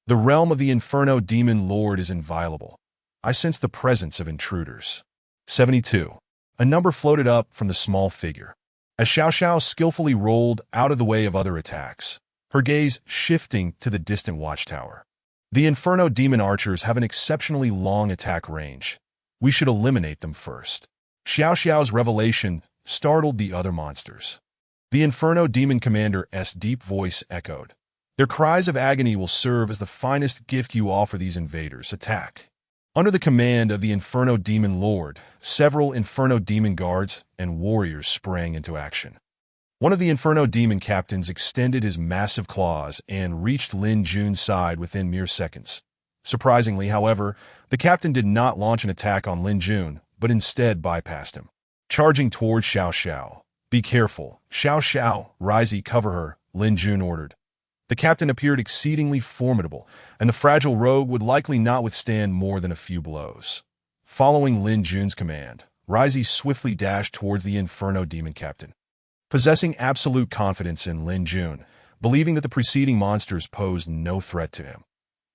"The realm of the Inferno Demon Lord is inviolable. I sense the presence of intruders." 72. A number floated up from the small figure. As Xiao Xiao skillfully rolled out of the way of other attacks, her gaze shifting to the distant watchtower. "The Inferno Demon Archers have an exceptionally long attack range. We should eliminate them first." Xiao Xiao's revelation startled the other monsters. The Inferno Demon Commander's deep voice echoed. "Their cries of agony will serve as the finest gift you offer these invaders. Attack." Under the command of the Inferno Demon Lord, several Inferno Demon Guards and warriors sprang into action. One of the Inferno Demon Captains extended his massive claws and reached Lin Jun's side within mere seconds. Surprisingly, however, the captain did not launch an attack on Lin Jun, but instead bypassed him. Charging towards Xiao Xiao. "Be careful, Xiao Xiao, Rizey, cover her," Lin Jun ordered. The captain appeared exceedingly formidable, and the fragile rogue would likely not withstand more than a few blows. Following Lin Jun's command, Rizey swiftly dashed towards the Inferno Demon Captain. Possessing absolute confidence in Lin Jun, believing that the preceding monsters posed no threat to him.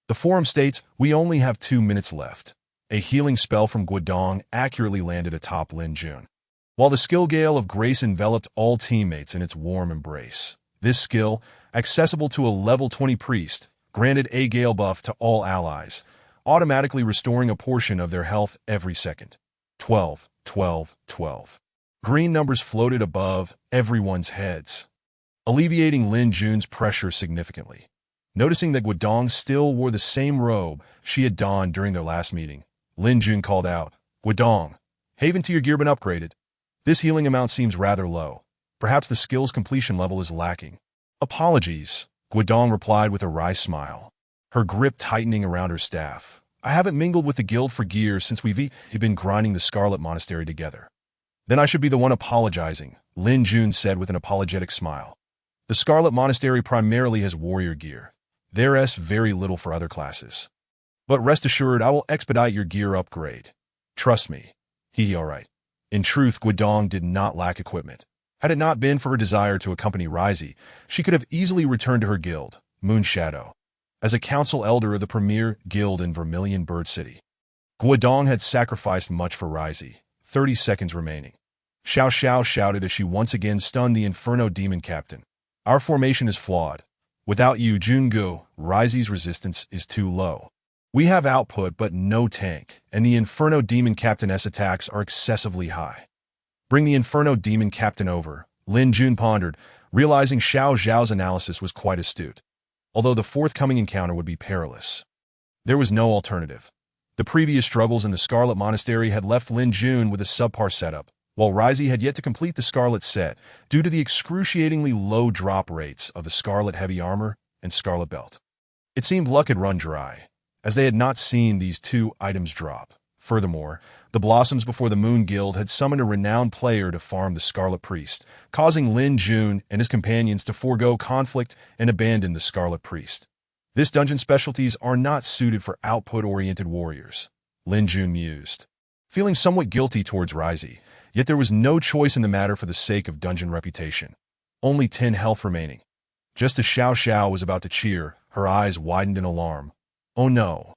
The forum states, "We only have 2 minutes left." A healing spell from Guodong accurately landed atop Lin Jun, while the skill gale of grace enveloped all teammates in its warm embrace. This skill, accessible to a level 20 priest, granted a gale buff to all allies, automatically restoring a portion of their health every second. 12, 12, 12. Green numbers floated above everyone's heads, alleviating Lin Jun's pressure significantly. Noticing that Guodong still wore the same robe she had donned during their last meeting, Lin Jun called out, "Guodong, haven to your gear been upgraded. This healing amount seems rather low. Perhaps the skill's completion level is lacking." "Apologies," Guodong replied with a wry smile, her grip tightening around her staff. "I haven't mingled with the guild for gear since we've been grinding the Scarlet Monastery together." "Then I should be the one apologizing," Lin Jun said with an apologetic smile. "The Scarlet Monastery primarily has warrior gear. There's very little for other classes. But rest assured, I will expedite your gear upgrade. Trust me." All right. In truth, Guodong did not lack equipment. Had it not been for her desire to accompany Rizey, she could have easily returned to her guild, Moon Shadow, as a council elder of the premier guild in Vermilion Bird City. Guodong had sacrificed much for Rizey, 30 seconds remaining. Xiao Xiao shouted as she once again stunned the Inferno Demon Captain. Our formation is flawed. Without you, Jungu, Ryze's resistance is too low. We have output but no tank, and the Inferno Demon Captain-S attacks are excessively high. Bring the Inferno Demon Captain over, Lin Jun pondered, realizing Xiao Zhao's analysis was quite astute. Although the forthcoming encounter would be perilous, there was no alternative. The previous struggles in the Scarlet Monastery had left Lin Jun with a subpar setup, while Ryze had yet to complete the Scarlet set due to the excruciatingly low drop rates of the Scarlet Heavy Armor and Scarlet Belt. It seemed luck had run dry, as they had not seen these two items drop. Furthermore, the Blossoms before the Moon Guild had summoned a renowned player to farm the Scarlet Priest, causing Lin Jun and his companions to forego conflict and abandon the Scarlet Priest. This dungeon specialties are not suited for output-oriented warriors, Lin Jun mused, feeling somewhat guilty towards Ryze, yet there was no choice in the matter for the sake of dungeon reputation. Only 10 health remaining. Just as Xiao Xiao was about to cheer, her eyes widened in alarm. Oh no.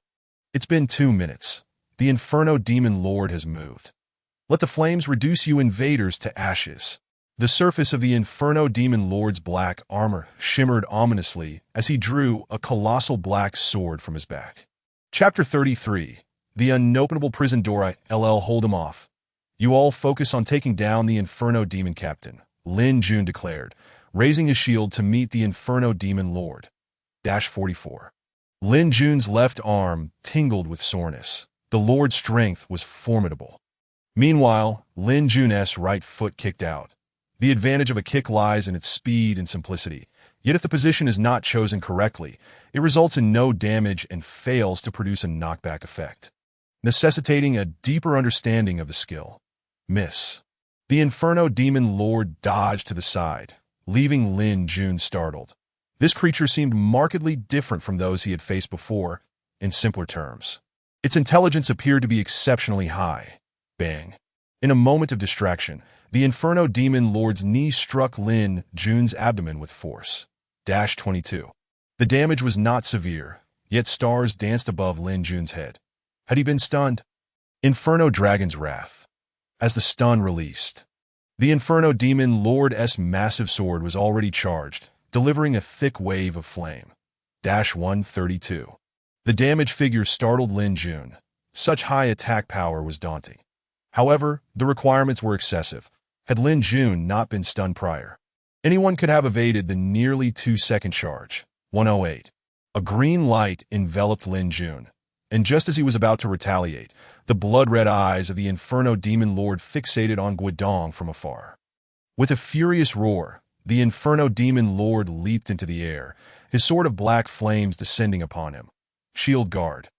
It's been 2 minutes. The Inferno Demon Lord has moved. Let the flames reduce you invaders to ashes. The surface of the Inferno Demon Lord's black armor shimmered ominously as he drew a colossal black sword from his back. Chapter 33. The Unopenable Prison Door. Hold him off. You all focus on taking down the Inferno Demon Captain, Lin Jun declared, raising his shield to meet the Inferno Demon Lord. 44. Lin Jun's left arm tingled with soreness. The Lord's strength was formidable. Meanwhile, Lin Jun's right foot kicked out. The advantage of a kick lies in its speed and simplicity, yet if the position is not chosen correctly, it results in no damage and fails to produce a knockback effect, necessitating a deeper understanding of the skill. Miss. The Inferno Demon Lord dodged to the side, leaving Lin Jun startled. This creature seemed markedly different from those he had faced before, in simpler terms. Its intelligence appeared to be exceptionally high. Bang. In a moment of distraction, the Inferno Demon Lord's knee struck Lin Jun's abdomen with force. 22. The damage was not severe, yet stars danced above Lin Jun's head. Had he been stunned? Inferno Dragon's Wrath. As the stun released, the Inferno Demon Lord's massive sword was already charged, delivering a thick wave of flame. 132. The damage figure startled Lin Jun. Such high attack power was daunting. However, the requirements were excessive. Had Lin Jun not been stunned prior, anyone could have evaded the nearly 2-second charge. 108. A green light enveloped Lin Jun, and just as he was about to retaliate, the blood-red eyes of the Inferno Demon Lord fixated on Guidong from afar. With a furious roar, the Inferno Demon Lord leaped into the air, his sword of black flames descending upon him. Shield guard.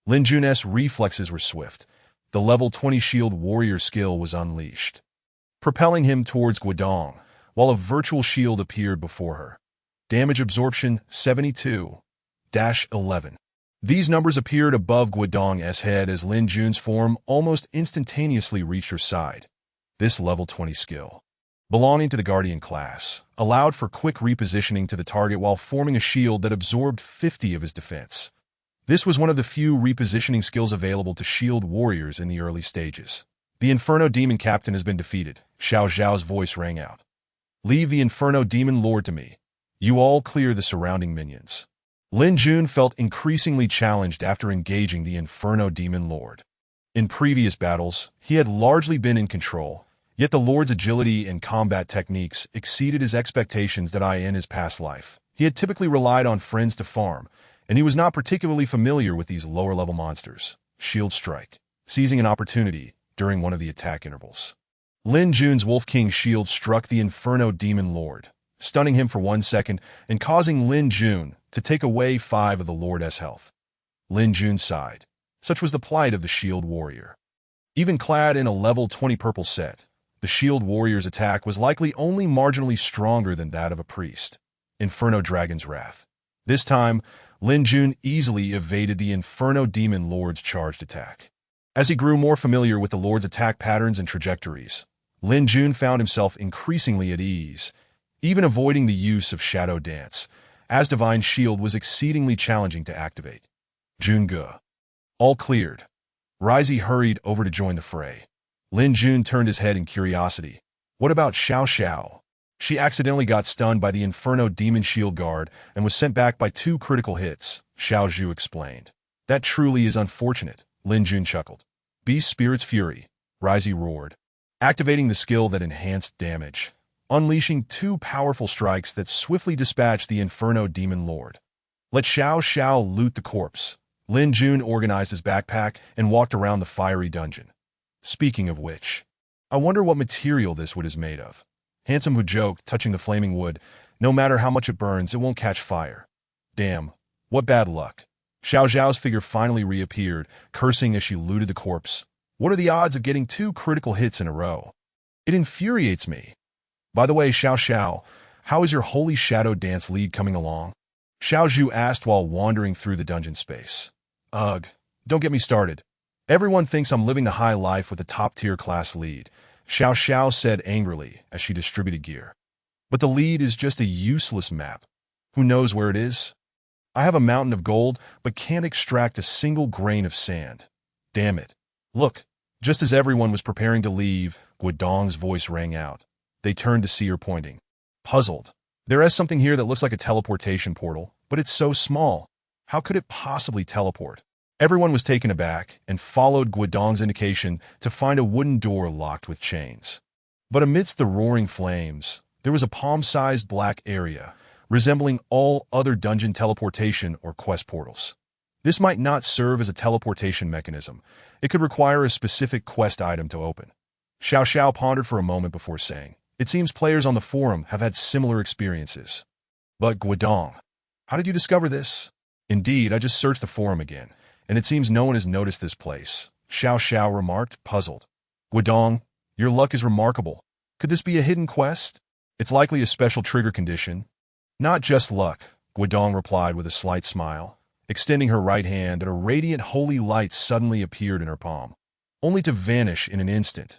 Lin Jun's reflexes were swift. The level 20 shield warrior skill was unleashed, propelling him towards Guidong, while a virtual shield appeared before her. Damage absorption 72-11. These numbers appeared above Guidong's head as Lin Jun's form almost instantaneously reached her side. This level 20 skill, belonging to the Guardian class, allowed for quick repositioning to the target while forming a shield that absorbed 50 of his defense. This was one of the few repositioning skills available to shield warriors in the early stages. The Inferno Demon Captain has been defeated, Xiao Zhao's voice rang out. Leave the Inferno Demon Lord to me. You all clear the surrounding minions. Lin Jun felt increasingly challenged after engaging the Inferno Demon Lord. In previous battles, he had largely been in control, yet the Lord's agility and combat techniques exceeded his expectations that in his past life. He had typically relied on friends to farm, and he was not particularly familiar with these lower-level monsters. Shield strike. Seizing an opportunity during one of the attack intervals, Lin Jun's Wolf King shield struck the Inferno Demon Lord, stunning him for 1 second and causing Lin Jun to take away 5 of the Lord's health. Lin Jun sighed. Such was the plight of the shield warrior. Even clad in a level 20 purple set, the shield warrior's attack was likely only marginally stronger than that of a priest. Inferno Dragon's Wrath. This time, Lin Jun easily evaded the Inferno Demon Lord's charged attack. As he grew more familiar with the Lord's attack patterns and trajectories, Lin Jun found himself increasingly at ease, even avoiding the use of Shadow Dance, as Divine Shield was exceedingly challenging to activate. Jungu. All cleared. Ryze hurried over to join the fray. Lin Jun turned his head in curiosity. What about Xiao Xiao? She accidentally got stunned by the Inferno Demon Shield Guard and was sent back by 2 critical hits, Xiao Zhu explained. That truly is unfortunate, Lin Jun chuckled. Beast Spirit's Fury, Ryze roared, activating the skill that enhanced damage, unleashing 2 powerful strikes that swiftly dispatched the Inferno Demon Lord. Let Xiao Xiao loot the corpse. Lin Jun organized his backpack and walked around the fiery dungeon. Speaking of which, I wonder what material this wood is made of. Handsome who joked, touching the flaming wood. No matter how much it burns, it won't catch fire. Damn, what bad luck. Xiao Zhao's figure finally reappeared, cursing as she looted the corpse. What are the odds of getting 2 critical hits in a row? It infuriates me. By the way, Xiao Xiao, how is your holy shadow dance lead coming along? Xiao Zhu asked while wandering through the dungeon space. Ugh, don't get me started. Everyone thinks I'm living the high life with a top-tier class lead, Xiao Xiao said angrily as she distributed gear. But the lead is just a useless map. Who knows where it is? I have a mountain of gold, but can't extract a single grain of sand. Damn it. Look, just as everyone was preparing to leave, Guodong's voice rang out. They turned to see her pointing. Puzzled. There is something here that looks like a teleportation portal, but it's so small. How could it possibly teleport? Everyone was taken aback and followed Guodong's indication to find a wooden door locked with chains. But amidst the roaring flames, there was a palm-sized black area, resembling all other dungeon teleportation or quest portals. This might not serve as a teleportation mechanism. It could require a specific quest item to open. Xiao Xiao pondered for a moment before saying, It seems players on the forum have had similar experiences. But Guodong, how did you discover this? Indeed, I just searched the forum again, and it seems no one has noticed this place, Xiao Xiao remarked, puzzled. Guodong, your luck is remarkable. Could this be a hidden quest? It's likely a special trigger condition. Not just luck, Guodong replied with a slight smile, extending her right hand, and a radiant holy light suddenly appeared in her palm, only to vanish in an instant.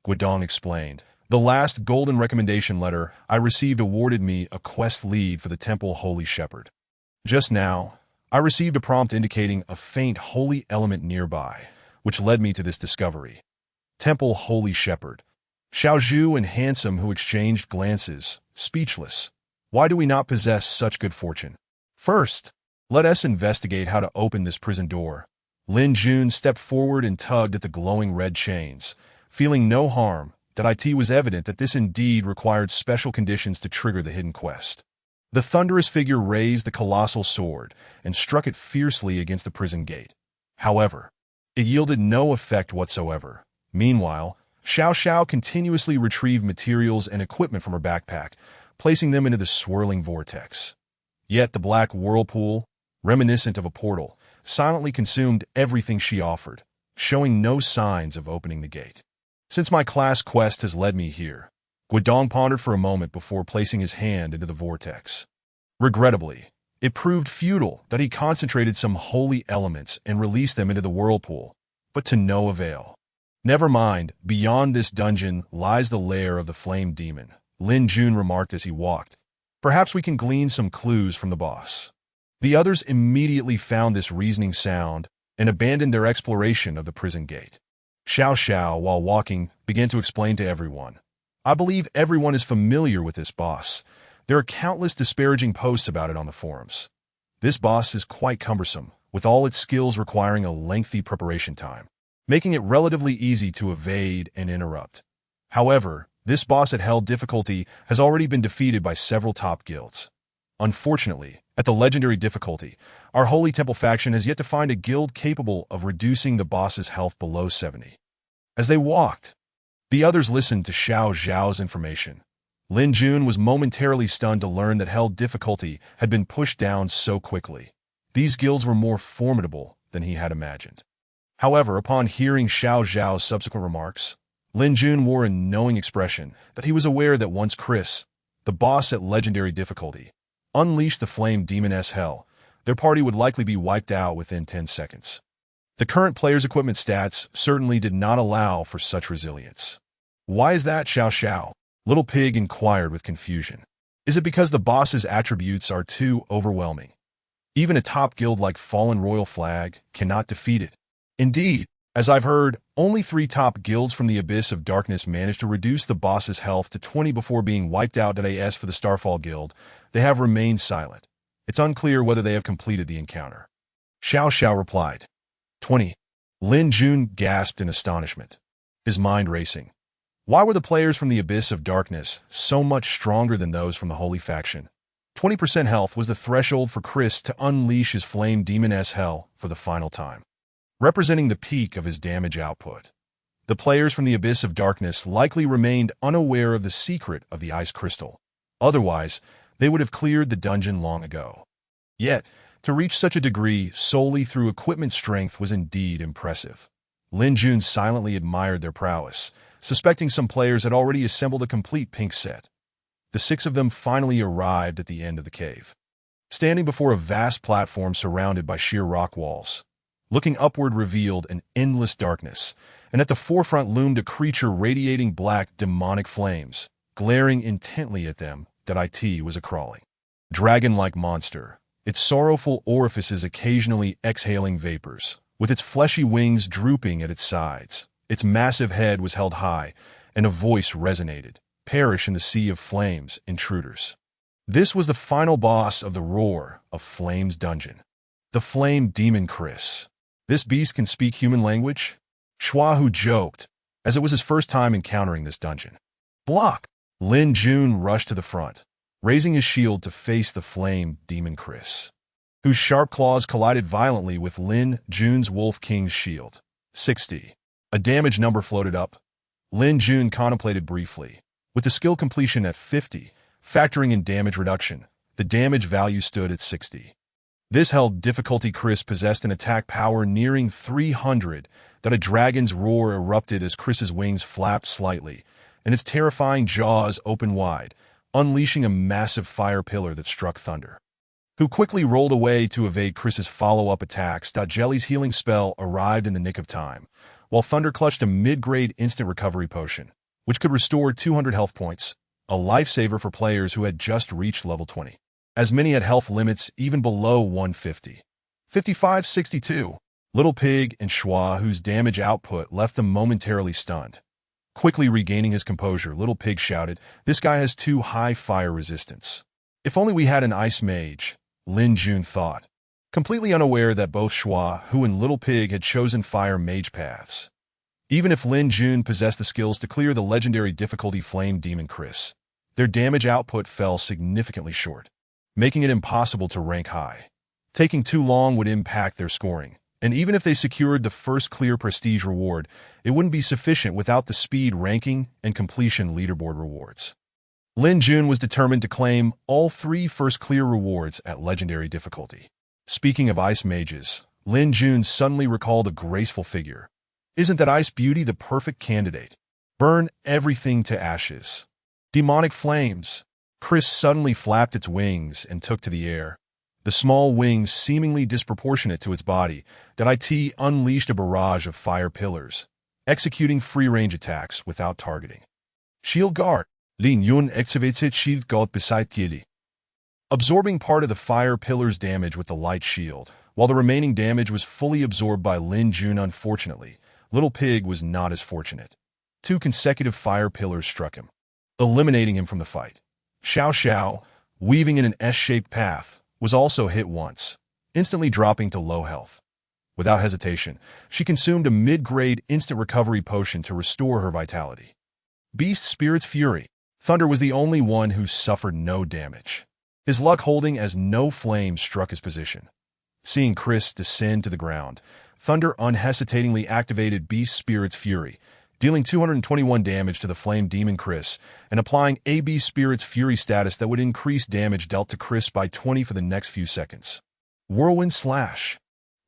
Guodong explained, The last golden recommendation letter I received awarded me a quest lead for the Temple Holy Shepherd. Just now, I received a prompt indicating a faint holy element nearby, which led me to this discovery. Temple Holy Shepherd. Xiao Zhu and Handsome, who exchanged glances, speechless. Why do we not possess such good fortune? First, let us investigate how to open this prison door. Lin Jun stepped forward and tugged at the glowing red chains. Feeling no harm, that it was evident that this indeed required special conditions to trigger the hidden quest. The thunderous figure raised the colossal sword and struck it fiercely against the prison gate. However, it yielded no effect whatsoever. Meanwhile, Xiao Xiao continuously retrieved materials and equipment from her backpack, placing them into the swirling vortex. Yet the black whirlpool, reminiscent of a portal, silently consumed everything she offered, showing no signs of opening the gate. Since my class quest has led me here, Guodong pondered for a moment before placing his hand into the vortex. Regrettably, it proved futile that he concentrated some holy elements and released them into the whirlpool, but to no avail. Never mind, beyond this dungeon lies the lair of the flame demon, Lin Jun remarked as he walked. Perhaps we can glean some clues from the boss. The others immediately found this reasoning sound and abandoned their exploration of the prison gate. Xiao Xiao, while walking, began to explain to everyone. I believe everyone is familiar with this boss. There are countless disparaging posts about it on the forums. This boss is quite cumbersome, with all its skills requiring a lengthy preparation time, making it relatively easy to evade and interrupt. However, this boss at Hell difficulty has already been defeated by several top guilds. Unfortunately, at the legendary difficulty, our Holy Temple faction has yet to find a guild capable of reducing the boss's health below 70. As they walked, the others listened to Xiao Zhao's information. Lin Jun was momentarily stunned to learn that Hell difficulty had been pushed down so quickly. These guilds were more formidable than he had imagined. However, upon hearing Xiao Zhao's subsequent remarks, Lin Jun wore a knowing expression that he was aware that once Chris, the boss at legendary difficulty, unleashed the flame demoness Hell, their party would likely be wiped out within 10 seconds. The current player's equipment stats certainly did not allow for such resilience. Why is that, Xiao Xiao? Little Pig inquired with confusion. Is it because the boss's attributes are too overwhelming? Even a top guild like Fallen Royal Flag cannot defeat it. Indeed, As I've heard, only 3 top guilds from the Abyss of Darkness managed to reduce the boss's health to 20 before being wiped out. As for the Starfall Guild, they have remained silent. It's unclear whether they have completed the encounter. Xiao Xiao replied. 20. Lin Jun gasped in astonishment, his mind racing. Why were the players from the Abyss of Darkness so much stronger than those from the Holy Faction? 20% health was the threshold for Chris to unleash his Flame Demon-S Hell for the final time, representing the peak of his damage output. The players from the Abyss of Darkness likely remained unaware of the secret of the Ice Crystal. Otherwise, they would have cleared the dungeon long ago. Yet, to reach such a degree solely through equipment strength was indeed impressive. Lin Jun silently admired their prowess, suspecting some players had already assembled a complete pink set. The 6 of them finally arrived at the end of the cave, standing before a vast platform surrounded by sheer rock walls. Looking upward revealed an endless darkness, and at the forefront loomed a creature radiating black demonic flames, glaring intently at them. It was a crawling, dragon-like monster, its sorrowful orifices occasionally exhaling vapors, with its fleshy wings drooping at its sides. Its massive head was held high, and a voice resonated. Perish in the sea of flames, intruders. This was the final boss of the Roar of Flames dungeon. The Flame Demon Chris. This beast can speak human language? Shuahu joked, as it was his first time encountering this dungeon. Block! Lin Jun rushed to the front, raising his shield to face the Flame Demon Chris, whose sharp claws collided violently with Lin Jun's Wolf King's shield. 60. A damage number floated up. Lin Jun contemplated briefly. With the skill completion at 50, factoring in damage reduction, the damage value stood at 60. This held difficulty. Chris possessed an attack power nearing 300. A dragon's roar erupted as Chris's wings flapped slightly, and its terrifying jaws opened wide, unleashing a massive fire pillar that struck Thunder, who quickly rolled away to evade Chris's follow-up attacks. Jelly's healing spell arrived in the nick of time, while Thunder clutched a mid-grade instant recovery potion, which could restore 200 health points, a lifesaver for players who had just reached level 20. As many had health limits even below 150. 55-62. Little Pig and Schwa, whose damage output left them momentarily stunned. Quickly regaining his composure, Little Pig shouted, "This guy has too high fire resistance. If only we had an ice mage," Lin Jun thought, completely unaware that both Schwa, who and Little Pig had chosen fire mage paths. Even if Lin Jun possessed the skills to clear the legendary difficulty Flame Demon Chris, their damage output fell significantly short, making it impossible to rank high. Taking too long would impact their scoring, and even if they secured the first clear prestige reward, it wouldn't be sufficient without the speed ranking and completion leaderboard rewards. Lin Jun was determined to claim all 3 first clear rewards at legendary difficulty. Speaking of ice mages, Lin Jun suddenly recalled a graceful figure. Isn't that Ice Beauty the perfect candidate? Burn everything to ashes. Demonic flames. Chris suddenly flapped its wings and took to the air. The small wings seemingly disproportionate to its body, it unleashed a barrage of fire pillars, executing free-range attacks without targeting. Shield Guard. Lin Yun activated Shield Guard beside Tilly, absorbing part of the fire pillar's damage with the light shield, while the remaining damage was fully absorbed by Lin Jun. Unfortunately, Little Pig was not as fortunate. 2 consecutive fire pillars struck him, eliminating him from the fight. Xiao Xiao, weaving in an S-shaped path, was also hit once, instantly dropping to low health. Without hesitation, she consumed a mid-grade instant recovery potion to restore her vitality. Beast Spirit's Fury. Thunder was the only one who suffered no damage, his luck holding as no flame struck his position. Seeing Chris descend to the ground, Thunder unhesitatingly activated Beast Spirit's Fury, dealing 221 damage to the Flame Demon Chris and applying a Beast Spirit's Fury status that would increase damage dealt to Chris by 20 for the next few seconds. Whirlwind Slash.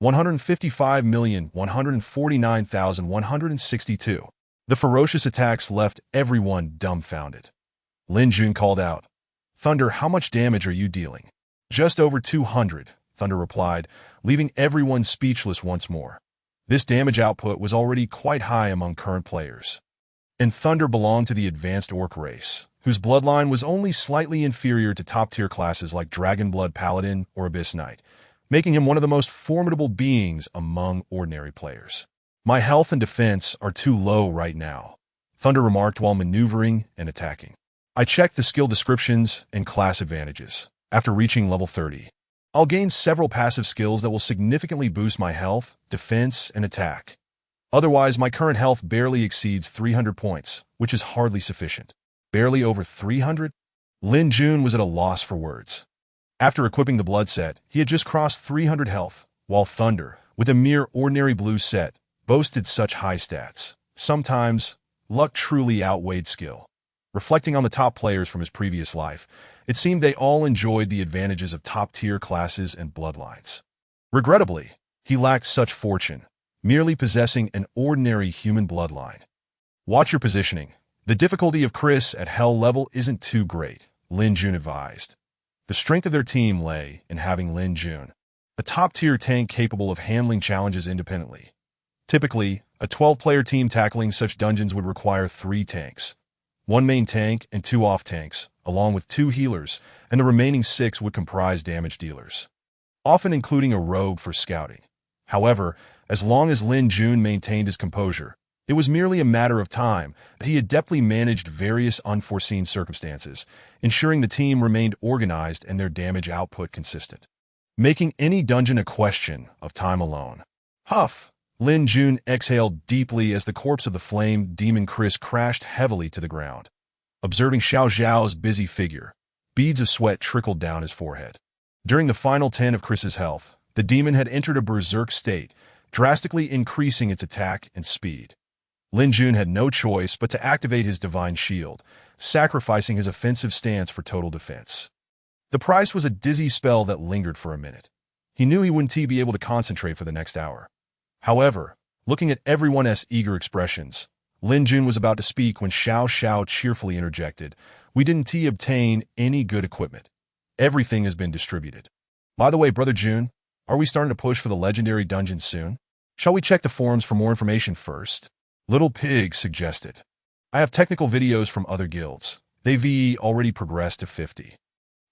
155,149,162. The ferocious attacks left everyone dumbfounded. Lin Jun called out, "Thunder, how much damage are you dealing?" "Just over 200, Thunder replied, leaving everyone speechless once more. This damage output was already quite high among current players. And Thunder belonged to the advanced orc race, whose bloodline was only slightly inferior to top-tier classes like Dragonblood Paladin or Abyss Knight, making him one of the most formidable beings among ordinary players. My health and defense are too low right now, Thunder remarked while maneuvering and attacking. I checked the skill descriptions and class advantages. After reaching level 30, I'll gain several passive skills that will significantly boost my health, defense, and attack. Otherwise, my current health barely exceeds 300 points, which is hardly sufficient. Barely over 300? Lin Jun was at a loss for words. After equipping the blood set, he had just crossed 300 health, while Thunder, with a mere ordinary blue set, boasted such high stats. Sometimes, luck truly outweighed skill. Reflecting on the top players from his previous life, it seemed they all enjoyed the advantages of top-tier classes and bloodlines. Regrettably, he lacked such fortune, merely possessing an ordinary human bloodline. Watch your positioning. The difficulty of Chris at Hell level isn't too great, Lin Jun advised. The strength of their team lay in having Lin Jun, a top-tier tank capable of handling challenges independently. Typically, a 12-player team tackling such dungeons would require 3 tanks. 1 main tank and 2 off-tanks, along with 2 healers, and the remaining 6 would comprise damage dealers, often including a rogue for scouting. However, as long as Lin Jun maintained his composure, it was merely a matter of time that he adeptly managed various unforeseen circumstances, ensuring the team remained organized and their damage output consistent, making any dungeon a question of time alone. Huff! Lin Jun exhaled deeply as the corpse of the flame demon Chris crashed heavily to the ground. Observing Xiao Zhao's busy figure, beads of sweat trickled down his forehead. During the final 10 of Chris's health, the demon had entered a berserk state, drastically increasing its attack and speed. Lin Jun had no choice but to activate his divine shield, sacrificing his offensive stance for total defense. The price was a dizzy spell that lingered for a minute. He knew he wouldn't be able to concentrate for the next hour. However, looking at everyone's eager expressions, Lin Jun was about to speak when Xiao Xiao cheerfully interjected, "We didn't obtain any good equipment. Everything has been distributed. By the way, Brother Jun, are we starting to push for the legendary dungeon soon? Shall we check the forums for more information first?" Little Pig suggested. "I have technical videos from other guilds. They've already progressed to 50.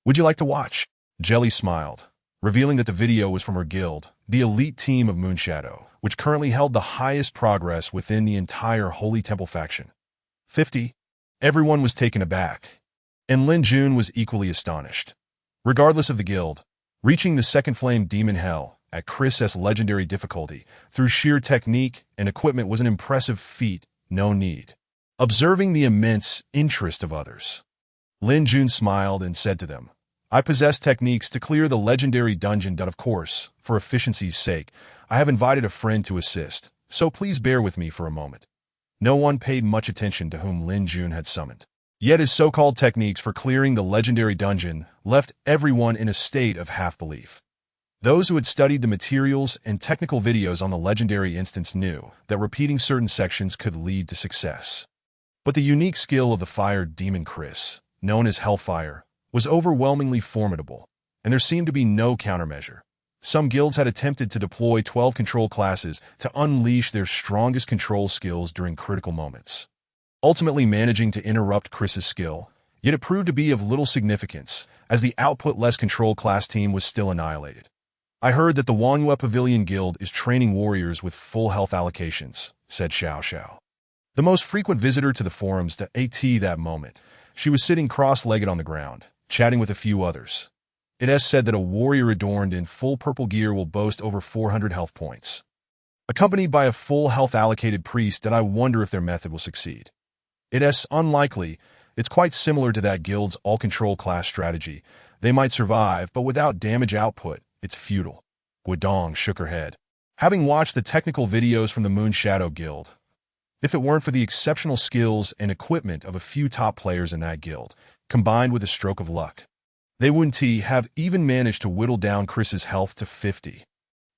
Would you like to watch?" Jelly smiled, revealing that the video was from her guild, the elite team of Moonshadow, which currently held the highest progress within the entire Holy Temple faction. 50? Everyone was taken aback, and Lin Jun was equally astonished. Regardless of the guild, reaching the second flame demon hell at Chris's legendary difficulty through sheer technique and equipment was an impressive feat, no need. Observing the immense interest of others, Lin Jun smiled and said to them, "I possess techniques to clear the legendary dungeon, but of course, for efficiency's sake, I have invited a friend to assist, so please bear with me for a moment." No one paid much attention to whom Lin Jun had summoned. Yet his so-called techniques for clearing the legendary dungeon left everyone in a state of half-belief. Those who had studied the materials and technical videos on the legendary instance knew that repeating certain sections could lead to success. But the unique skill of the fire demon Chris, known as Hellfire, was overwhelmingly formidable, and there seemed to be no countermeasure. Some guilds had attempted to deploy 12 control classes to unleash their strongest control skills during critical moments, ultimately managing to interrupt Chris's skill, yet it proved to be of little significance, as the output-less control class team was still annihilated. "I heard that the Wangyue Pavilion Guild is training warriors with full health allocations," said Xiao Xiao, the most frequent visitor to the forums to AT that moment. She was sitting cross-legged on the ground, chatting with a few others. It is said that a warrior adorned in full purple gear will boast over 400 health points, accompanied by a full health allocated priest, that I wonder if their method will succeed. It is unlikely. It's quite similar to that guild's all-control class strategy. They might survive, but without damage output, it's futile. Guodong shook her head. Having watched the technical videos from the Moonshadow Guild, if it weren't for the exceptional skills and equipment of a few top players in that guild, combined with a stroke of luck, they wouldn't have even managed to whittle down Chris's health to 50.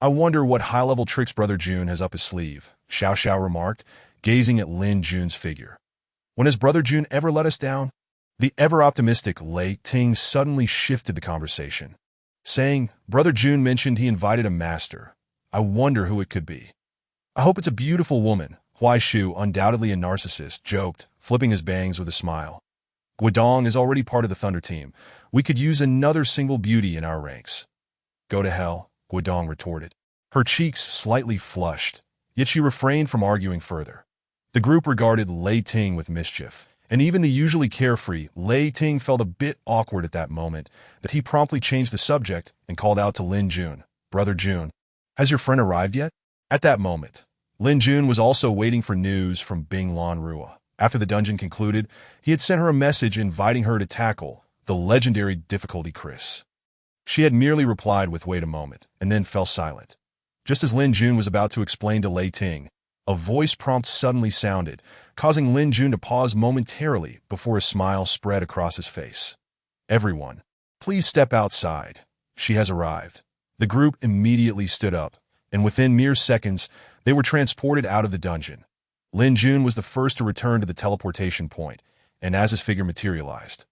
"I wonder what high-level tricks Brother Jun has up his sleeve," Xiao Xiao remarked, gazing at Lin Jun's figure. "When has Brother Jun ever let us down?" The ever-optimistic Lei Ting suddenly shifted the conversation, saying, "Brother Jun mentioned he invited a master. I wonder who it could be." "I hope it's a beautiful woman," Huai Shu, undoubtedly a narcissist, joked, flipping his bangs with a smile. "Guodong is already part of the Thunder team. We could use another single beauty in our ranks." "Go to hell," Guodong retorted. Her cheeks slightly flushed, yet she refrained from arguing further. The group regarded Lei Ting with mischief, and even the usually carefree Lei Ting felt a bit awkward at that moment, but he promptly changed the subject and called out to Lin Jun, "Brother Jun, has your friend arrived yet?" At that moment, Lin Jun was also waiting for news from Bing Lan Rua. After the dungeon concluded, he had sent her a message inviting her to tackle the legendary difficulty Chris. She had merely replied with "wait a moment," and then fell silent. Just as Lin Jun was about to explain to Lei Ting, a voice prompt suddenly sounded, causing Lin Jun to pause momentarily before a smile spread across his face. "Everyone, please step outside. She has arrived." The group immediately stood up, and within mere seconds, they were transported out of the dungeon. Lin Jun was the first to return to the teleportation point, and as his figure materialized,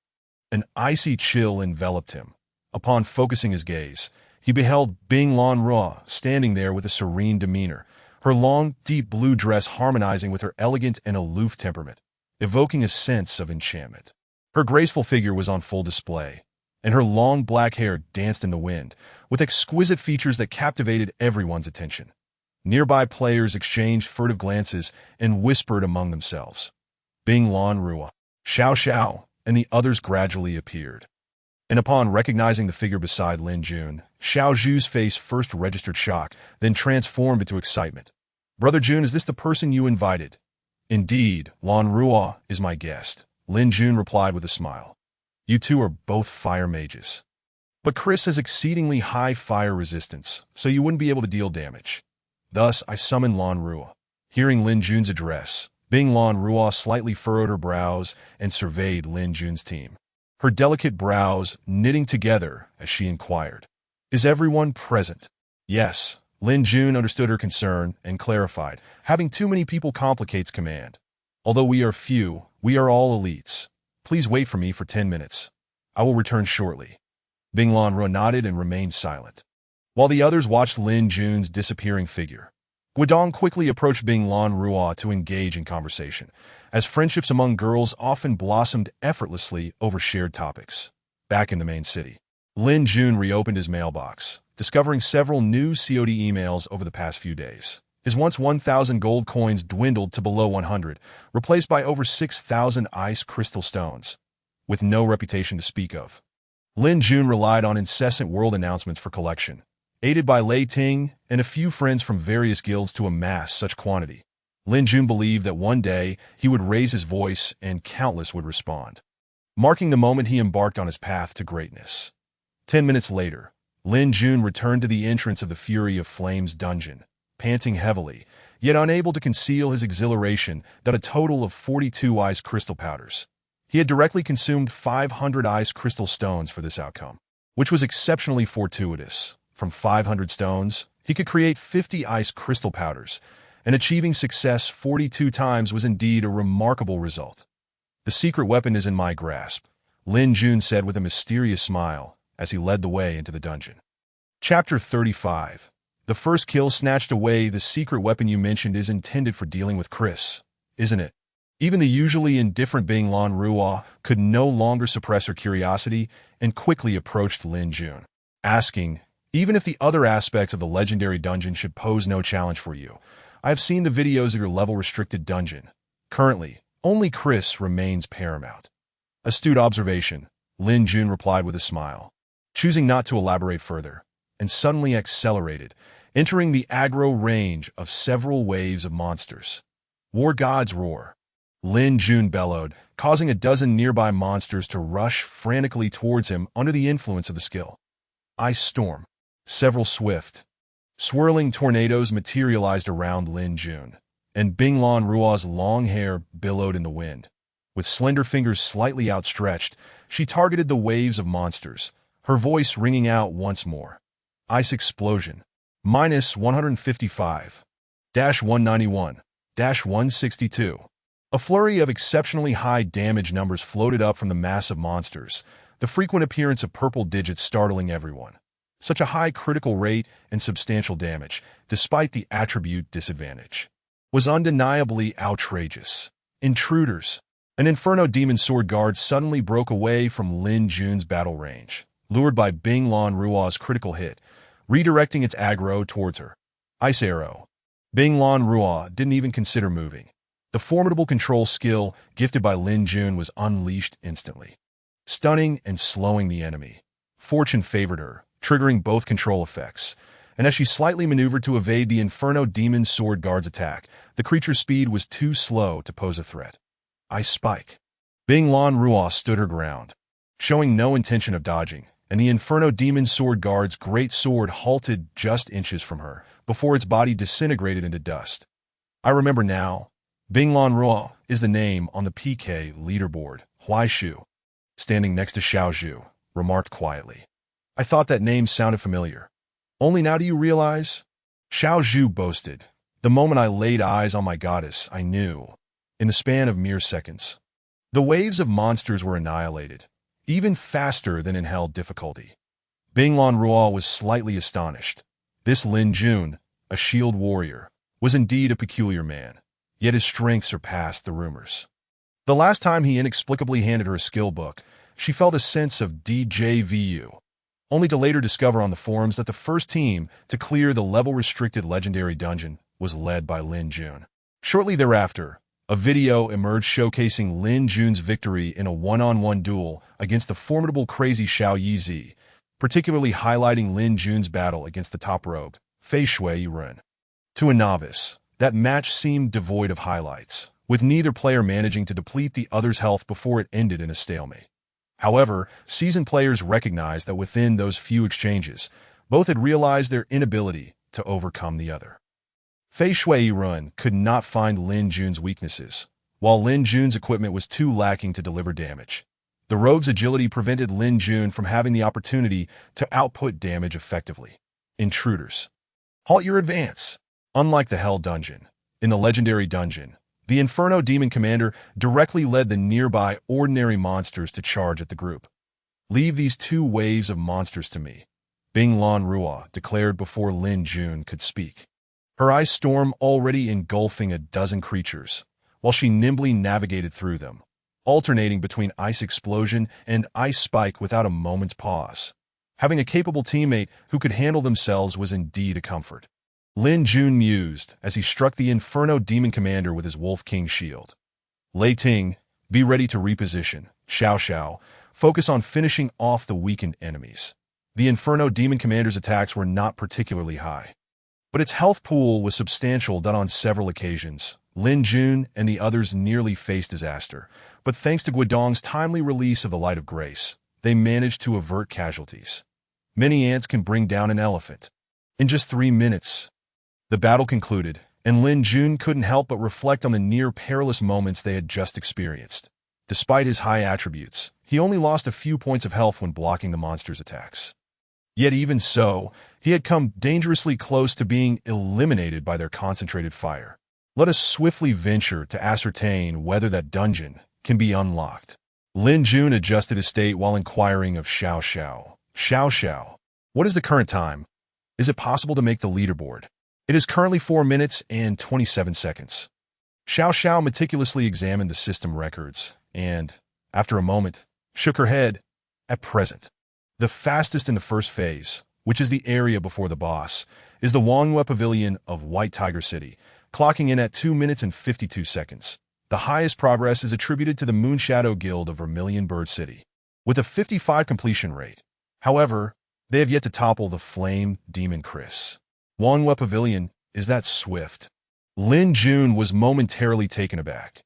an icy chill enveloped him. Upon focusing his gaze, he beheld Bing Lan Rua standing there with a serene demeanor, her long, deep blue dress harmonizing with her elegant and aloof temperament, evoking a sense of enchantment. Her graceful figure was on full display, and her long black hair danced in the wind, with exquisite features that captivated everyone's attention. Nearby players exchanged furtive glances and whispered among themselves. Bing Lan Rua, Xiao Xiao, and the others gradually appeared. And upon recognizing the figure beside Lin Jun, Xiao Zhu's face first registered shock, then transformed into excitement. "Brother Jun, is this the person you invited?" "Indeed, Lan Rua is my guest," Lin Jun replied with a smile. "You two are both fire mages. But Chris has exceedingly high fire resistance, so you wouldn't be able to deal damage. Thus, I summoned Lan Rua." Hearing Lin Jun's address, Bing Lan Rua slightly furrowed her brows and surveyed Lin Jun's team, her delicate brows knitting together as she inquired, "Is everyone present?" "Yes." Lin Jun understood her concern and clarified, "Having too many people complicates command. Although we are few, we are all elites. Please wait for me for 10 minutes. I will return shortly." Bing Lan Rua nodded and remained silent, while the others watched Lin Jun's disappearing figure. Guidong quickly approached Bing Lan Rua to engage in conversation, as friendships among girls often blossomed effortlessly over shared topics. Back in the main city, Lin Jun reopened his mailbox, discovering several new COD emails over the past few days. His once 1,000 gold coins dwindled to below 100, replaced by over 6,000 ice crystal stones, with no reputation to speak of. Lin Jun relied on incessant world announcements for collection, aided by Lei Ting and a few friends from various guilds to amass such quantity. Lin Jun believed that one day he would raise his voice and countless would respond, marking the moment he embarked on his path to greatness. 10 minutes later, Lin Jun returned to the entrance of the Fury of Flames dungeon, panting heavily, yet unable to conceal his exhilaration that a total of 42 ice crystal powders. He had directly consumed 500 ice crystal stones for this outcome, which was exceptionally fortuitous. From 500 stones, he could create 50 ice crystal powders, and achieving success 42 times was indeed a remarkable result. "The secret weapon is in my grasp," Lin Jun said with a mysterious smile as he led the way into the dungeon. Chapter 35. The first kill snatched away. "The secret weapon you mentioned is intended for dealing with Chris, isn't it?" Even the usually indifferent Bing Lan Rua could no longer suppress her curiosity and quickly approached Lin Jun, asking, "Even if the other aspects of the legendary dungeon should pose no challenge for you, I have seen the videos of your level-restricted dungeon. Currently, only Chris remains paramount." "Astute observation," Lin Jun replied with a smile, choosing not to elaborate further, and suddenly accelerated, entering the aggro range of several waves of monsters. "War God's Roar," Lin Jun bellowed, causing a dozen nearby monsters to rush frantically towards him under the influence of the skill. "Ice Storm." Several swift, swirling tornadoes materialized around Lin Jun, and Bing Lan Rua's long hair billowed in the wind. With slender fingers slightly outstretched, she targeted the waves of monsters, her voice ringing out once more. "Ice Explosion. -155. -191. -162. A flurry of exceptionally high damage numbers floated up from the mass of monsters, the frequent appearance of purple digits startling everyone. Such a high critical rate and substantial damage, despite the attribute disadvantage, was undeniably outrageous. Intruders. An Inferno Demon Sword Guard suddenly broke away from Lin Jun's battle range, lured by Bing Lan Rua's critical hit, redirecting its aggro towards her. "Ice Arrow." Bing Lan Rua didn't even consider moving. The formidable control skill gifted by Lin Jun was unleashed instantly, stunning and slowing the enemy. Fortune favored her, triggering both control effects, and as she slightly maneuvered to evade the Inferno Demon Sword Guard's attack, the creature's speed was too slow to pose a threat. Ice Spike. Bing Lan Rua stood her ground, showing no intention of dodging, and the Inferno Demon Sword Guard's great sword halted just inches from her, before its body disintegrated into dust. I remember now. Bing Lan Rua is the name on the PK leaderboard. Huai Shu, standing next to Xiao Zhu, remarked quietly. I thought that name sounded familiar. Only now do you realize? Xiao Zhu boasted. The moment I laid eyes on my goddess, I knew. In the span of mere seconds. The waves of monsters were annihilated, even faster than in hell difficulty. Bing Lan Rua was slightly astonished. This Lin Jun, a shield warrior, was indeed a peculiar man, yet his strength surpassed the rumors. The last time he inexplicably handed her a skill book, she felt a sense of DJVU, only to later discover on the forums that the first team to clear the level-restricted legendary dungeon was led by Lin Jun. Shortly thereafter, a video emerged showcasing Lin Jun's victory in a one-on-one duel against the formidable crazy Xiao Yizi, particularly highlighting Lin Jun's battle against the top rogue, Fei Shui Yirun. To a novice, that match seemed devoid of highlights, with neither player managing to deplete the other's health before it ended in a stalemate. However, seasoned players recognized that within those few exchanges, both had realized their inability to overcome the other. Fei Shui Yirun could not find Lin Jun's weaknesses, while Lin Jun's equipment was too lacking to deliver damage. The rogue's agility prevented Lin Jun from having the opportunity to output damage effectively. Intruders. Halt your advance. Unlike the Hell Dungeon, in the Legendary Dungeon, the Inferno Demon Commander directly led the nearby ordinary monsters to charge at the group. Leave these two waves of monsters to me, Bing Lan Rua declared before Lin Jun could speak. Her ice storm already engulfing a dozen creatures, while she nimbly navigated through them, alternating between Ice Explosion and Ice Spike without a moment's pause. Having a capable teammate who could handle themselves was indeed a comfort. Lin Jun mused as he struck the Inferno Demon Commander with his Wolf King shield. Lei Ting, be ready to reposition. Xiao Xiao, focus on finishing off the weakened enemies. The Inferno Demon Commander's attacks were not particularly high, but its health pool was substantial. On several occasions, Lin Jun and the others nearly faced disaster, but thanks to Guidong's timely release of the Light of Grace, they managed to avert casualties. Many ants can bring down an elephant. In just 3 minutes, the battle concluded, and Lin Jun couldn't help but reflect on the near-perilous moments they had just experienced. Despite his high attributes, he only lost a few points of health when blocking the monster's attacks. Yet even so, he had come dangerously close to being eliminated by their concentrated fire. Let us swiftly venture to ascertain whether that dungeon can be unlocked. Lin Jun adjusted his state while inquiring of Xiao Xiao. Xiao Xiao, what is the current time? Is it possible to make the leaderboard? It is currently 4 minutes and 27 seconds. Xiao Xiao meticulously examined the system records and, after a moment, shook her head. At present, the fastest in the first phase, which is the area before the boss, is the Wanghua Pavilion of White Tiger City, clocking in at 2 minutes and 52 seconds. The highest progress is attributed to the Moonshadow Guild of Vermilion Bird City, with a 55 completion rate. However, they have yet to topple the Flame Demon Chris. Wanghua Pavilion is that swift. Lin Jun was momentarily taken aback.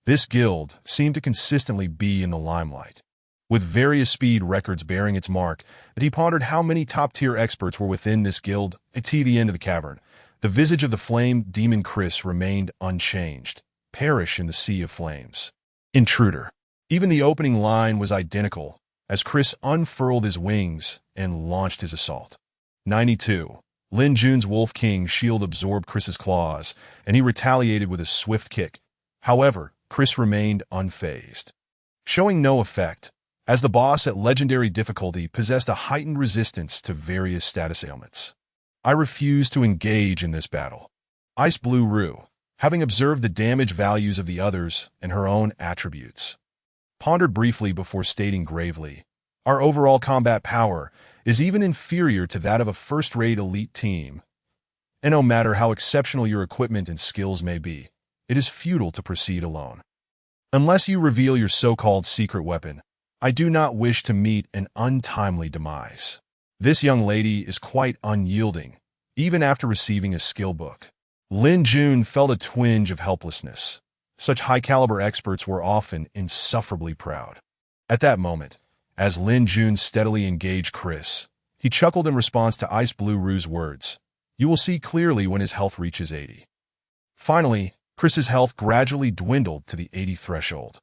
This guild seemed to consistently be in the limelight, with various speed records bearing its mark, that he pondered how many top-tier experts were within this guild. At the end of the cavern, the visage of the Flame Demon Chris remained unchanged. Perish in the sea of flames. Intruder. Even the opening line was identical, as Chris unfurled his wings and launched his assault. 92. Lin Jun's Wolf King shield absorbed Chris's claws, and he retaliated with a swift kick. However, Chris remained unfazed, showing no effect, as the boss at legendary difficulty possessed a heightened resistance to various status ailments. I refuse to engage in this battle. Ice Blue Rue, having observed the damage values of the others and her own attributes, pondered briefly before stating gravely, our overall combat power is even inferior to that of a first-rate elite team, And no matter how exceptional your equipment and skills may be, it is futile to proceed alone. Unless you reveal your so-called secret weapon, I do not wish to meet an untimely demise. This young lady is quite unyielding, even after receiving a skill book. Lin Jun felt a twinge of helplessness. Such high-caliber experts were often insufferably proud. At that moment, as Lin Jun steadily engaged Chris, he chuckled in response to Ice Blue Rue's words. You will see clearly when his health reaches 80. Finally, Chris's health gradually dwindled to the 80 threshold.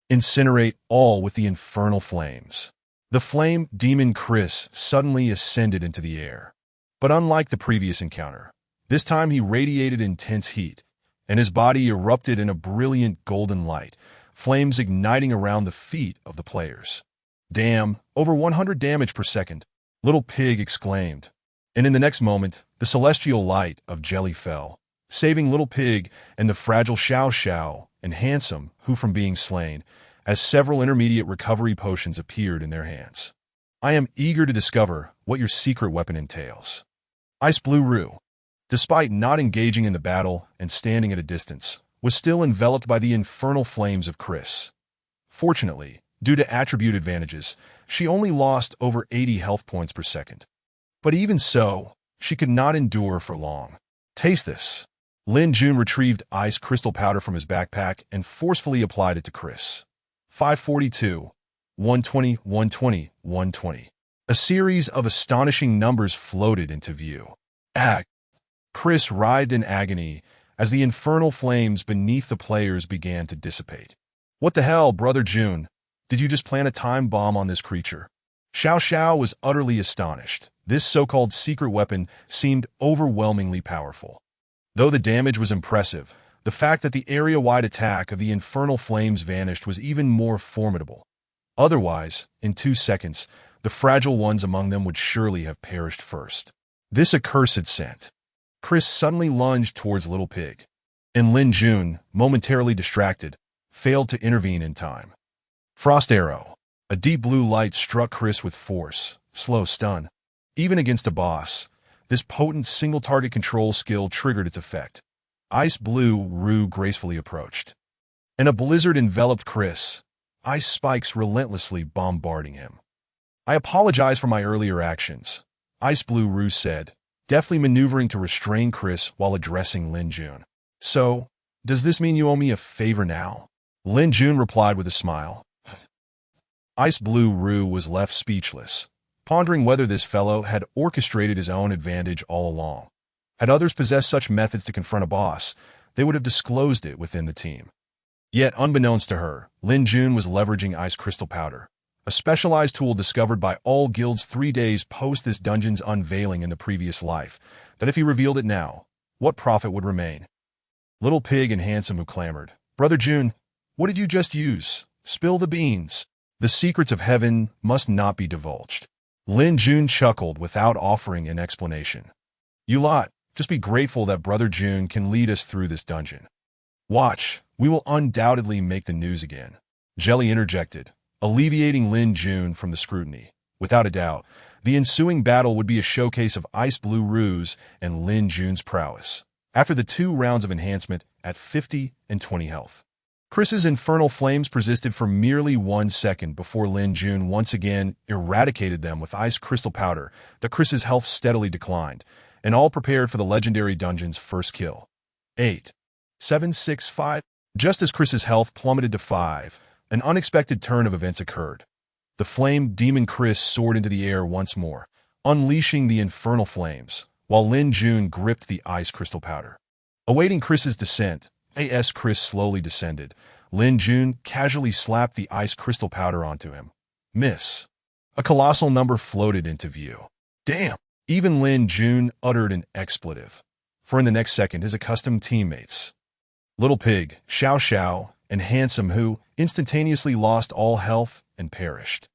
Incinerate all with the infernal flames. The flame demon Chris suddenly ascended into the air. But unlike the previous encounter, this time he radiated intense heat, and his body erupted in a brilliant golden light, flames igniting around the feet of the players. Damn, over 100 damage per second, Little Pig exclaimed. And in the next moment, the celestial light of Jelly fell, saving Little Pig and the fragile Xiao Xiao and Handsome, who from being slain, as several intermediate recovery potions appeared in their hands. I am eager to discover what your secret weapon entails. Ice Blue Rue, despite not engaging in the battle and standing at a distance, was still enveloped by the infernal flames of Chris. Fortunately, due to attribute advantages, she only lost over 80 health points per second. But even so, she could not endure for long. Taste this. Lin Jun retrieved ice crystal powder from his backpack and forcefully applied it to Chris. 542, 120, 120, 120. A series of astonishing numbers floated into view. Chris writhed in agony as the infernal flames beneath the players began to dissipate. What the hell, Brother Jun? Did you just plant a time bomb on this creature? Xiao Xiao was utterly astonished. This so-called secret weapon seemed overwhelmingly powerful. Though the damage was impressive, the fact that the area-wide attack of the infernal flames vanished was even more formidable. Otherwise, in 2 seconds, the fragile ones among them would surely have perished first. This accursed scent. Chris suddenly lunged towards Little Pig, and Lin Jun, momentarily distracted, failed to intervene in time. Frost Arrow. A deep blue light struck Chris with force, slow stun. Even against a boss, this potent single-target control skill triggered its effect. Ice Blue Rue gracefully approached. And a blizzard enveloped Chris, ice spikes relentlessly bombarding him. I apologize for my earlier actions, Ice Blue Rue said, deftly maneuvering to restrain Chris while addressing Lin Jun. So, does this mean you owe me a favor now? Lin Jun replied with a smile. Ice Blue Rue was left speechless, pondering whether this fellow had orchestrated his own advantage all along. Had others possessed such methods to confront a boss, they would have disclosed it within the team. Yet, unbeknownst to her, Lin Jun was leveraging ice crystal powder, a specialized tool discovered by all guilds 3 days post this dungeon's unveiling in the previous life, that if he revealed it now, what profit would remain? Little Pig and Handsome who clamored, Brother Jun, what did you just use? Spill the beans. The secrets of heaven must not be divulged. Lin Jun chuckled without offering an explanation. You lot, just be grateful that Brother Jun can lead us through this dungeon. Watch, we will undoubtedly make the news again. Jelly interjected, alleviating Lin Jun from the scrutiny. Without a doubt, the ensuing battle would be a showcase of Ice Blue Rue's and Lin Jun's prowess, after the 2 rounds of enhancement at 50 and 20 health. Chris's infernal flames persisted for merely 1 second before Lin Jun once again eradicated them with ice crystal powder, that Chris's health steadily declined, and all prepared for the legendary dungeon's first kill. 8. 7, 6, 5. Just as Chris's health plummeted to 5, an unexpected turn of events occurred. The flame demon Chris soared into the air once more, unleashing the infernal flames, while Lin Jun gripped the ice crystal powder. Awaiting Chris's descent, as Chris slowly descended, Lin Jun casually slapped the ice crystal powder onto him. Miss. A colossal number floated into view. Damn! Even Lin Jun uttered an expletive, for in the next second his accustomed teammates, Little Pig, Xiao Xiao, and Handsome, who instantaneously lost all health and perished.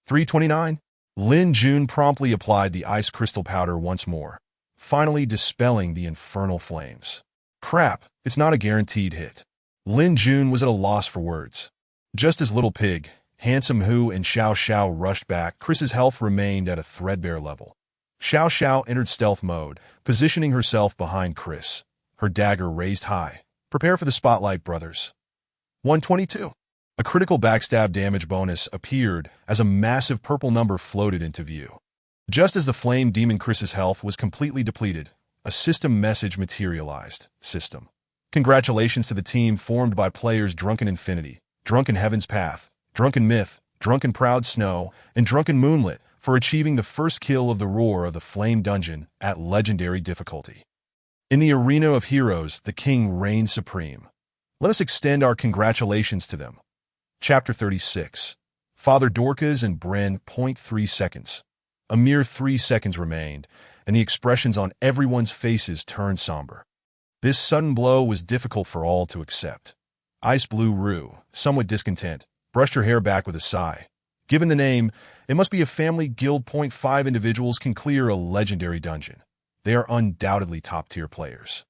329. Lin Jun promptly applied the ice crystal powder once more, finally dispelling the infernal flames. Crap, it's not a guaranteed hit. Lin Jun was at a loss for words. Just as Little Pig, Handsome Who, and Xiao Xiao rushed back, Chris's health remained at a threadbare level. Xiao Xiao entered stealth mode, positioning herself behind Chris, her dagger raised high. Prepare for the spotlight, brothers. 122. A critical backstab damage bonus appeared as a massive purple number floated into view. Just as the flame demon Chris's health was completely depleted, a system message materialized. System. Congratulations to the team formed by players Drunken Infinity, Drunken Heaven's Path, Drunken Myth, Drunken Proud Snow, and Drunken Moonlit for achieving the first kill of the Roar of the Flame Dungeon at legendary difficulty. In the arena of heroes, the king reigns supreme. Let us extend our congratulations to them. Chapter 36. Father Dorcas and Bryn. 3 seconds. A mere 3 seconds remained, and the expressions on everyone's faces turned somber. This sudden blow was difficult for all to accept. Ice Blue Rue, somewhat discontent, brushed her hair back with a sigh. Given the name, it must be a family guild. 5 individuals can clear a legendary dungeon. They are undoubtedly top-tier players.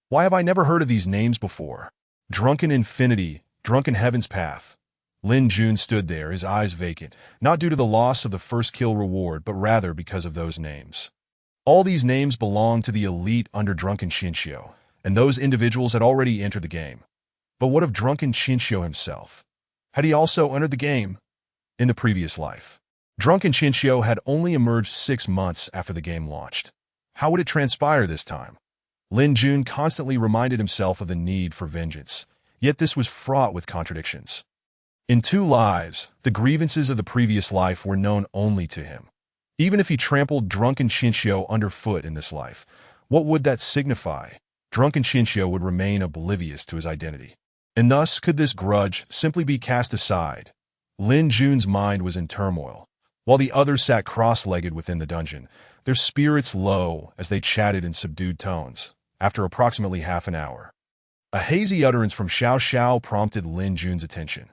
Why have I never heard of these names before? Drunken Infinity, Drunken Heaven's Path. Lin Jun stood there, his eyes vacant, not due to the loss of the first kill reward, but rather because of those names. All these names belong to the elite under Drunken Shinshio, and those individuals had already entered the game. But what of Drunken Shinshio himself? Had he also entered the game? In the previous life, Drunken Shinshio had only emerged 6 months after the game launched. How would it transpire this time? Lin Jun constantly reminded himself of the need for vengeance, yet this was fraught with contradictions. In 2 lives, the grievances of the previous life were known only to him. Even if he trampled Drunken Shinshio underfoot in this life, what would that signify? Drunken Shinshio would remain oblivious to his identity. And thus, could this grudge simply be cast aside? Lin Jun's mind was in turmoil, while the others sat cross-legged within the dungeon, their spirits low as they chatted in subdued tones. After approximately half an hour, a hazy utterance from Xiao Xiao prompted Lin Jun's attention.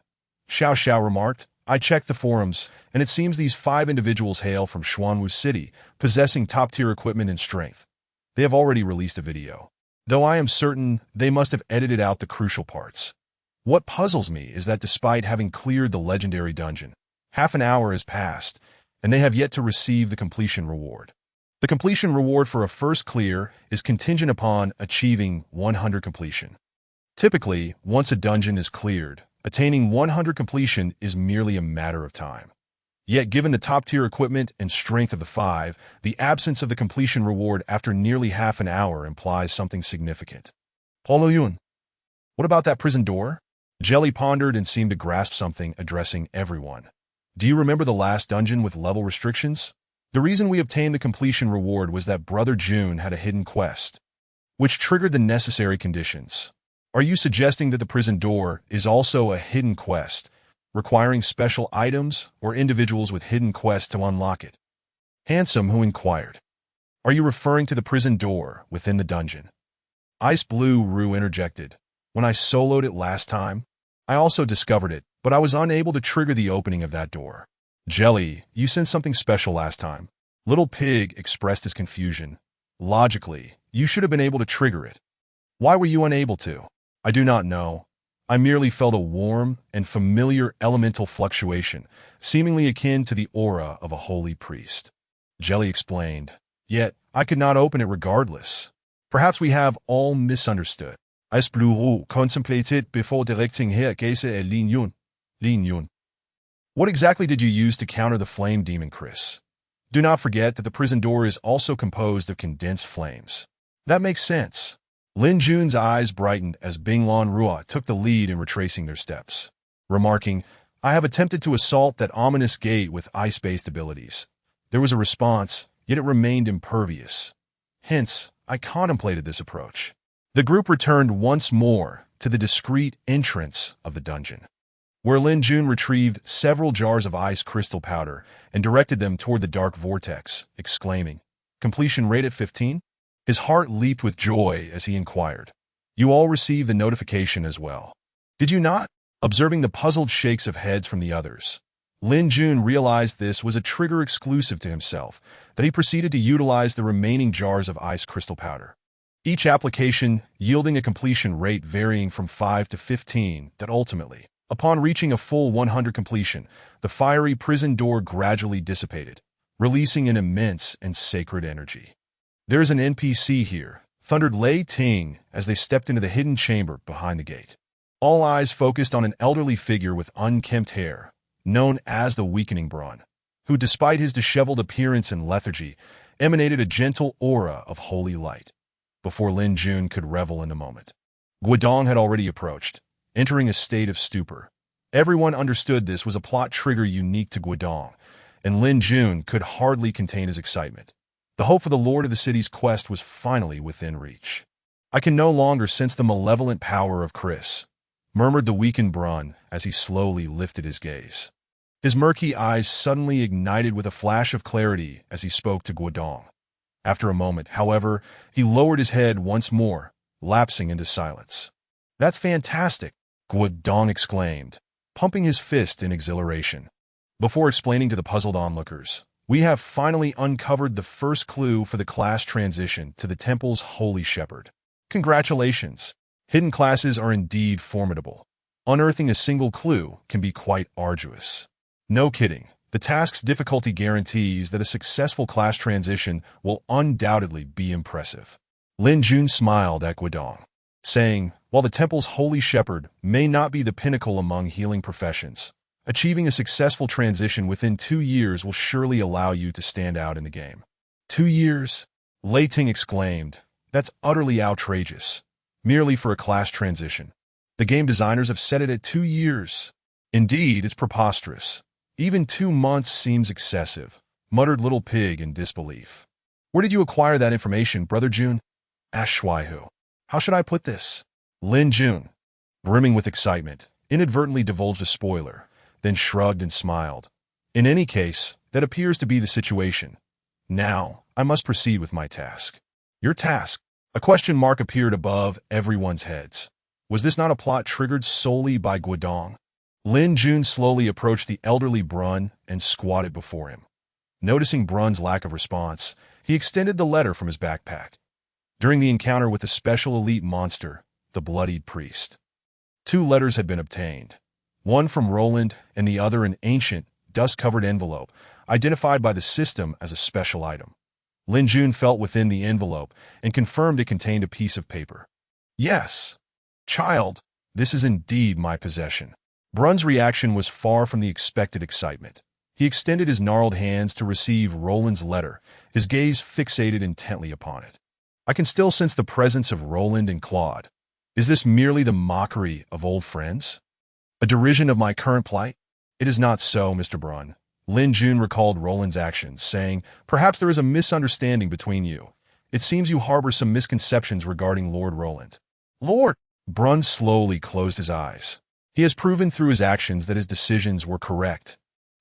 Xiao Xiao remarked, I checked the forums, and it seems these 5 individuals hail from Xuanwu City, possessing top-tier equipment and strength. They have already released a video, though I am certain they must have edited out the crucial parts. What puzzles me is that despite having cleared the legendary dungeon, half an hour has passed, and they have yet to receive the completion reward. The completion reward for a first clear is contingent upon achieving 100 completion. Typically, once a dungeon is cleared, attaining 100 completion is merely a matter of time. Yet given the top-tier equipment and strength of the 5, the absence of the completion reward after nearly half an hour implies something significant. Paulo Yun. What about that prison door? Jelly pondered and seemed to grasp something, addressing everyone. Do you remember the last dungeon with level restrictions? The reason we obtained the completion reward was that Brother June had a hidden quest, which triggered the necessary conditions. Are you suggesting that the prison door is also a hidden quest, requiring special items or individuals with hidden quests to unlock it? Handsome, who inquired. Are you referring to the prison door within the dungeon? Ice Blue Rue interjected. When I soloed it last time, I also discovered it, but I was unable to trigger the opening of that door. Jelly, you sensed something special last time. Little Pig expressed his confusion. Logically, you should have been able to trigger it. Why were you unable to? I do not know. I merely felt a warm and familiar elemental fluctuation, seemingly akin to the aura of a holy priest. Jelly explained. Yet, I could not open it regardless. Perhaps we have all misunderstood. Ice Blue Rue contemplated before directing her gaze at Lin Yun. Lin Yun. What exactly did you use to counter the flame demon, Chris? Do not forget that the prison door is also composed of condensed flames. That makes sense. Lin Jun's eyes brightened as Binglan Rua took the lead in retracing their steps, remarking, I have attempted to assault that ominous gate with ice-based abilities. There was a response, yet it remained impervious. Hence, I contemplated this approach. The group returned once more to the discreet entrance of the dungeon, where Lin Jun retrieved several jars of ice crystal powder and directed them toward the dark vortex, exclaiming, Completion rate at 15? His heart leaped with joy as he inquired, You all received the notification as well. Did you not? Observing the puzzled shakes of heads from the others, Lin Jun realized this was a trigger exclusive to himself, that he proceeded to utilize the remaining jars of ice crystal powder. Each application yielding a completion rate varying from 5 to 15 that ultimately, upon reaching a full 100 completion, the fiery prison door gradually dissipated, releasing an immense and sacred energy. "There's an NPC here," thundered Lei Ting as they stepped into the hidden chamber behind the gate. All eyes focused on an elderly figure with unkempt hair, known as the Weakening Braun, who, despite his disheveled appearance and lethargy, emanated a gentle aura of holy light. Before Lin Jun could revel in the moment, Guodong had already approached, entering a state of stupor. Everyone understood this was a plot trigger unique to Guodong, and Lin Jun could hardly contain his excitement. The hope for the Lord of the City's quest was finally within reach. "I can no longer sense the malevolent power of Chris," murmured the weakened Brun as he slowly lifted his gaze. His murky eyes suddenly ignited with a flash of clarity as he spoke to Guodong. After a moment, however, he lowered his head once more, lapsing into silence. "That's fantastic," Guodong exclaimed, pumping his fist in exhilaration. Before explaining to the puzzled onlookers, "We have finally uncovered the first clue for the class transition to the temple's holy shepherd. Congratulations! Hidden classes are indeed formidable. Unearthing a single clue can be quite arduous. No kidding, the task's difficulty guarantees that a successful class transition will undoubtedly be impressive." Lin Jun smiled at Guodong, saying, "While the temple's holy shepherd may not be the pinnacle among healing professions, achieving a successful transition within 2 years will surely allow you to stand out in the game." 2 years? Lei Ting exclaimed. "That's utterly outrageous. Merely for a class transition. The game designers have set it at 2 years. Indeed, it's preposterous. Even 2 months seems excessive," muttered Little Pig in disbelief. "Where did you acquire that information, Brother Jun?" asked Shuaihu. "How should I put this?" Lin Jun, brimming with excitement, inadvertently divulged a spoiler, then shrugged and smiled. "In any case, that appears to be the situation. Now, I must proceed with my task." "Your task?" A question mark appeared above everyone's heads. Was this not a plot triggered solely by Guodong? Lin Jun slowly approached the elderly Brun and squatted before him. Noticing Brun's lack of response, he extended the letter from his backpack. During the encounter with the special elite monster, the Bloodied Priest, 2 letters had been obtained. One from Roland and the other an ancient, dust-covered envelope, identified by the system as a special item. Lin Jun felt within the envelope and confirmed it contained a piece of paper. "Yes, child, this is indeed my possession." Brun's reaction was far from the expected excitement. He extended his gnarled hands to receive Roland's letter, his gaze fixated intently upon it. "I can still sense the presence of Roland and Claude. Is this merely the mockery of old friends? A derision of my current plight?" "It is not so, Mr. Brun." Lin Jun recalled Roland's actions, saying, "Perhaps there is a misunderstanding between you. It seems you harbor some misconceptions regarding Lord Roland." "Lord!" Brun slowly closed his eyes. He has proven through his actions that his decisions were correct.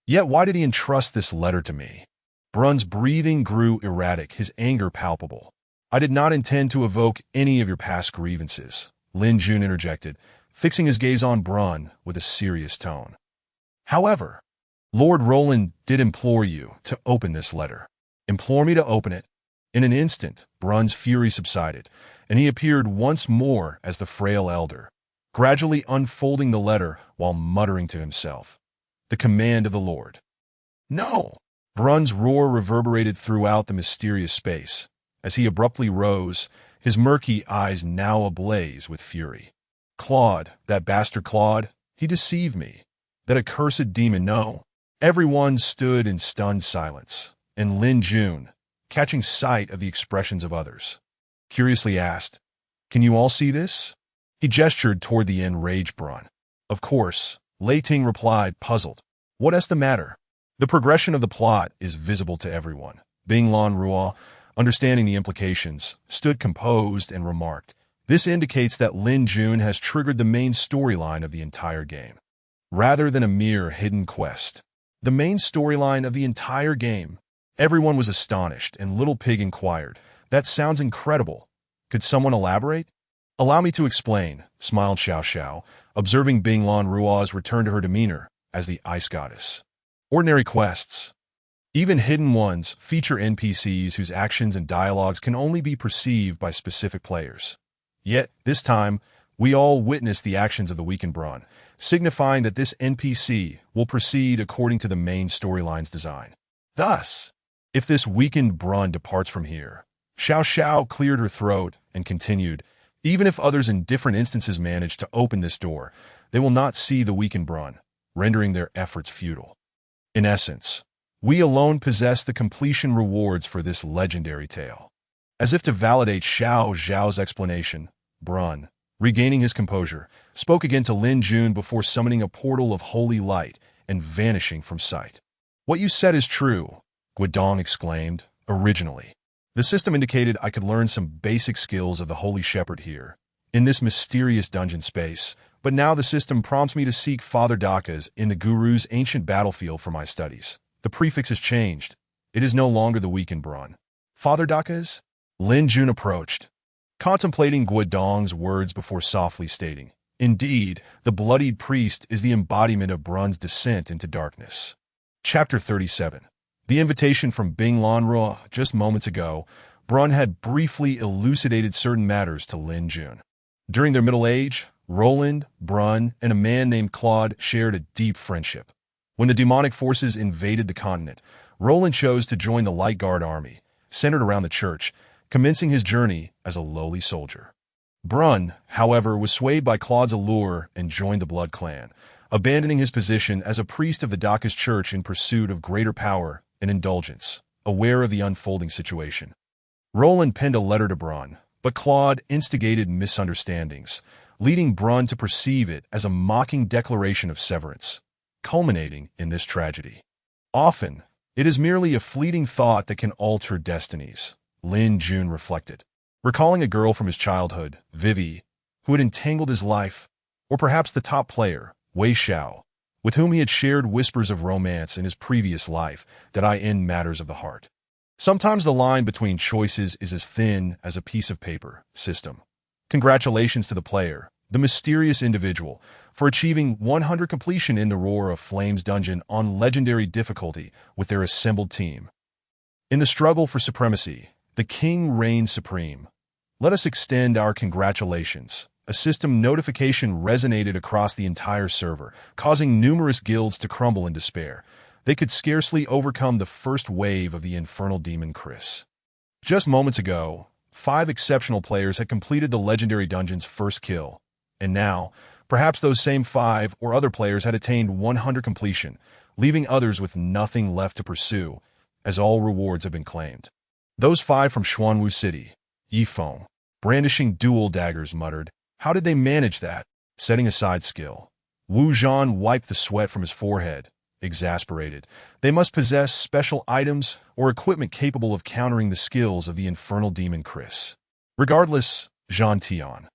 Yet why did he entrust this letter to me? Brun's breathing grew erratic, his anger palpable. "I did not intend to evoke any of your past grievances," Lin Jun interjected, fixing his gaze on Brun with a serious tone. "However, Lord Roland did implore you to open this letter." "Implore me to open it?" In an instant, Brun's fury subsided, and he appeared once more as the frail elder, gradually unfolding the letter while muttering to himself, "The command of the Lord." "No!" Brun's roar reverberated throughout the mysterious space. As he abruptly rose, his murky eyes now ablaze with fury. "Claude, that bastard Claude, he deceived me. That accursed demon, no." Everyone stood in stunned silence, and Lin Jun, catching sight of the expressions of others, curiously asked, "Can you all see this?" He gestured toward the enraged Brun. "Of course," Lei Ting replied, puzzled. "What is the matter?" "The progression of the plot is visible to everyone." Bing Lan Ruo, understanding the implications, stood composed and remarked, "This indicates that Lin Jun has triggered the main storyline of the entire game, rather than a mere hidden quest." "The main storyline of the entire game?" Everyone was astonished, and Little Pig inquired, "That sounds incredible. Could someone elaborate?" "Allow me to explain," smiled Xiao Xiao, observing Bing Lan Ruo's return to her demeanor as the ice goddess. "Ordinary quests, even hidden ones, feature NPCs whose actions and dialogues can only be perceived by specific players. Yet, this time, we all witness the actions of the weakened Braun, signifying that this NPC will proceed according to the main storyline's design. Thus, If this weakened Brun departs from here, Xiao Xiao cleared her throat and continued, even if others in different instances manage to open this door, they will not see the weakened Brun, rendering their efforts futile. In essence, we alone possess the completion rewards for this legendary tale. As if to validate Xiao Xiao's explanation, Brun, regaining his composure, spoke again to Lin Jun before summoning a portal of holy light and vanishing from sight. What you said is true, Guodong exclaimed, originally. The system indicated I could learn some basic skills of the Holy Shepherd here, in this mysterious dungeon space, but now the system prompts me to seek Father Daka's in the Guru's ancient battlefield for my studies. The prefix has changed. It is no longer the weakened Brun. Father Daka's? Lin Jun approached, contemplating Guodong's words before softly stating, indeed, the bloodied priest is the embodiment of Brun's descent into darkness. Chapter 37. The invitation from Bing Lanruo just moments ago, Brun had briefly elucidated certain matters to Lin Jun. During their middle age, Roland, Brun, and a man named Claude shared a deep friendship. When the demonic forces invaded the continent, Roland chose to join the Light Guard army, centered around the church, commencing his journey as a lowly soldier. Brun, however, was swayed by Claude's allure and joined the Blood Clan, abandoning his position as a priest of the Daka's church in pursuit of greater power and indulgence, aware of the unfolding situation. Roland penned a letter to Brun, but Claude instigated misunderstandings, leading Brun to perceive it as a mocking declaration of severance, culminating in this tragedy. Often, it is merely a fleeting thought that can alter destinies, Lin Jun reflected, recalling a girl from his childhood, Vivi, who had entangled his life, or perhaps the top player, Wei Xiao, with whom he had shared whispers of romance in his previous life that in matters of the heart. Sometimes the line between choices is as thin as a piece of paper. System. Congratulations to the player, the mysterious individual, for achieving 100 completion in the Roar of Flames dungeon on legendary difficulty with their assembled team. In the struggle for supremacy, the king reigns supreme. Let us extend our congratulations. A system notification resonated across the entire server, causing numerous guilds to crumble in despair. They could scarcely overcome the first wave of the infernal demon Chris. Just moments ago, 5 exceptional players had completed the legendary dungeon's first kill, and now, perhaps those same 5 or other players had attained 100 completion, leaving others with nothing left to pursue, as all rewards have been claimed. Those 5 from Xuanwu City, Yifeng, brandishing dual daggers, muttered, "How did they manage that?" Setting aside skill, Wu Zhan wiped the sweat from his forehead, exasperated. They must possess special items or equipment capable of countering the skills of the infernal demon Chris. Regardless, Zhan Tian,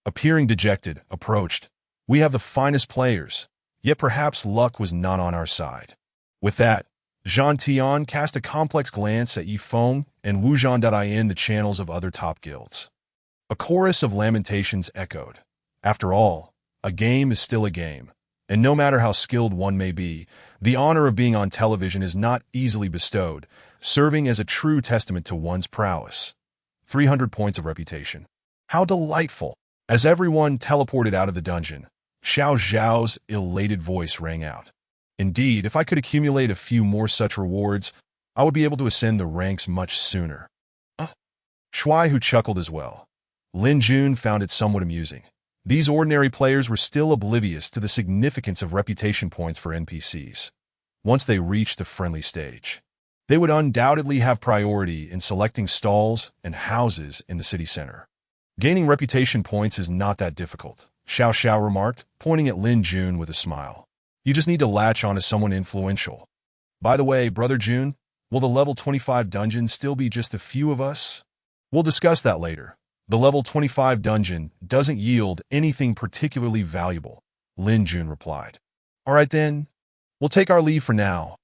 appearing dejected, approached. "We have the finest players, yet perhaps luck was not on our side." With that, Zhan Tian cast a complex glance at Yifeng and Wu Zhan in the channels of other top guilds. A chorus of lamentations echoed. After all, a game is still a game, and no matter how skilled one may be, the honor of being on television is not easily bestowed, serving as a true testament to one's prowess. 300 points of reputation. How delightful! As everyone teleported out of the dungeon, Xiao Zhao's elated voice rang out. Indeed, if I could accumulate a few more such rewards, I would be able to ascend the ranks much sooner. Shuai, who chuckled as well. Lin Jun found it somewhat amusing. These ordinary players were still oblivious to the significance of reputation points for NPCs. Once they reached the friendly stage, they would undoubtedly have priority in selecting stalls and houses in the city center. Gaining reputation points is not that difficult, Xiao Xiao remarked, pointing at Lin Jun with a smile. You just need to latch on to someone influential. By the way, Brother Jun, will the level 25 dungeon still be just a few of us? We'll discuss that later. The level 25 dungeon doesn't yield anything particularly valuable, Lin Jun replied. All right then, we'll take our leave for now.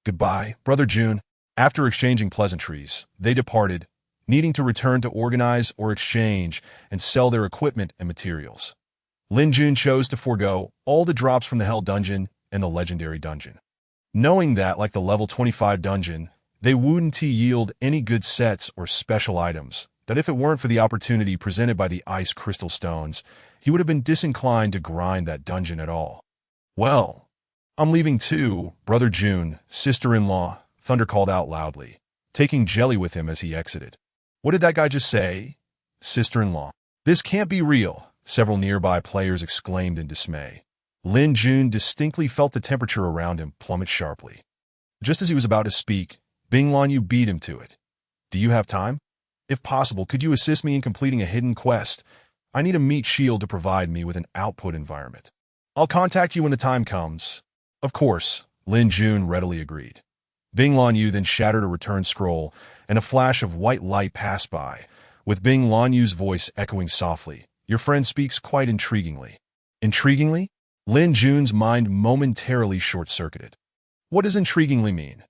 Goodbye, Brother Jun. After exchanging pleasantries, they departed, needing to return to organize or exchange and sell their equipment and materials. Lin Jun chose to forego all the drops from the Hell Dungeon and the Legendary Dungeon, knowing that, like the level 25 dungeon, they wouldn't yield any good sets or special items, that if it weren't for the opportunity presented by the ice crystal stones, he would have been disinclined to grind that dungeon at all. Well, I'm leaving too, Brother Jun, sister-in-law, Thunder called out loudly, taking jelly with him as he exited. What did that guy just say? Sister-in-law. This can't be real, several nearby players exclaimed in dismay. Lin Jun distinctly felt the temperature around him plummet sharply. Just as he was about to speak, Bing Lanyu beat him to it. Do you have time? If possible, could you assist me in completing a hidden quest? I need a meat shield to provide me with an output environment. I'll contact you when the time comes. Of course, Lin Jun readily agreed. Bing Lanyu then shattered a return scroll, and a flash of white light passed by, with Bing Lanyu's voice echoing softly. Your friend speaks quite intriguingly. Intriguingly? Lin Jun's mind momentarily short-circuited. What does intriguingly mean?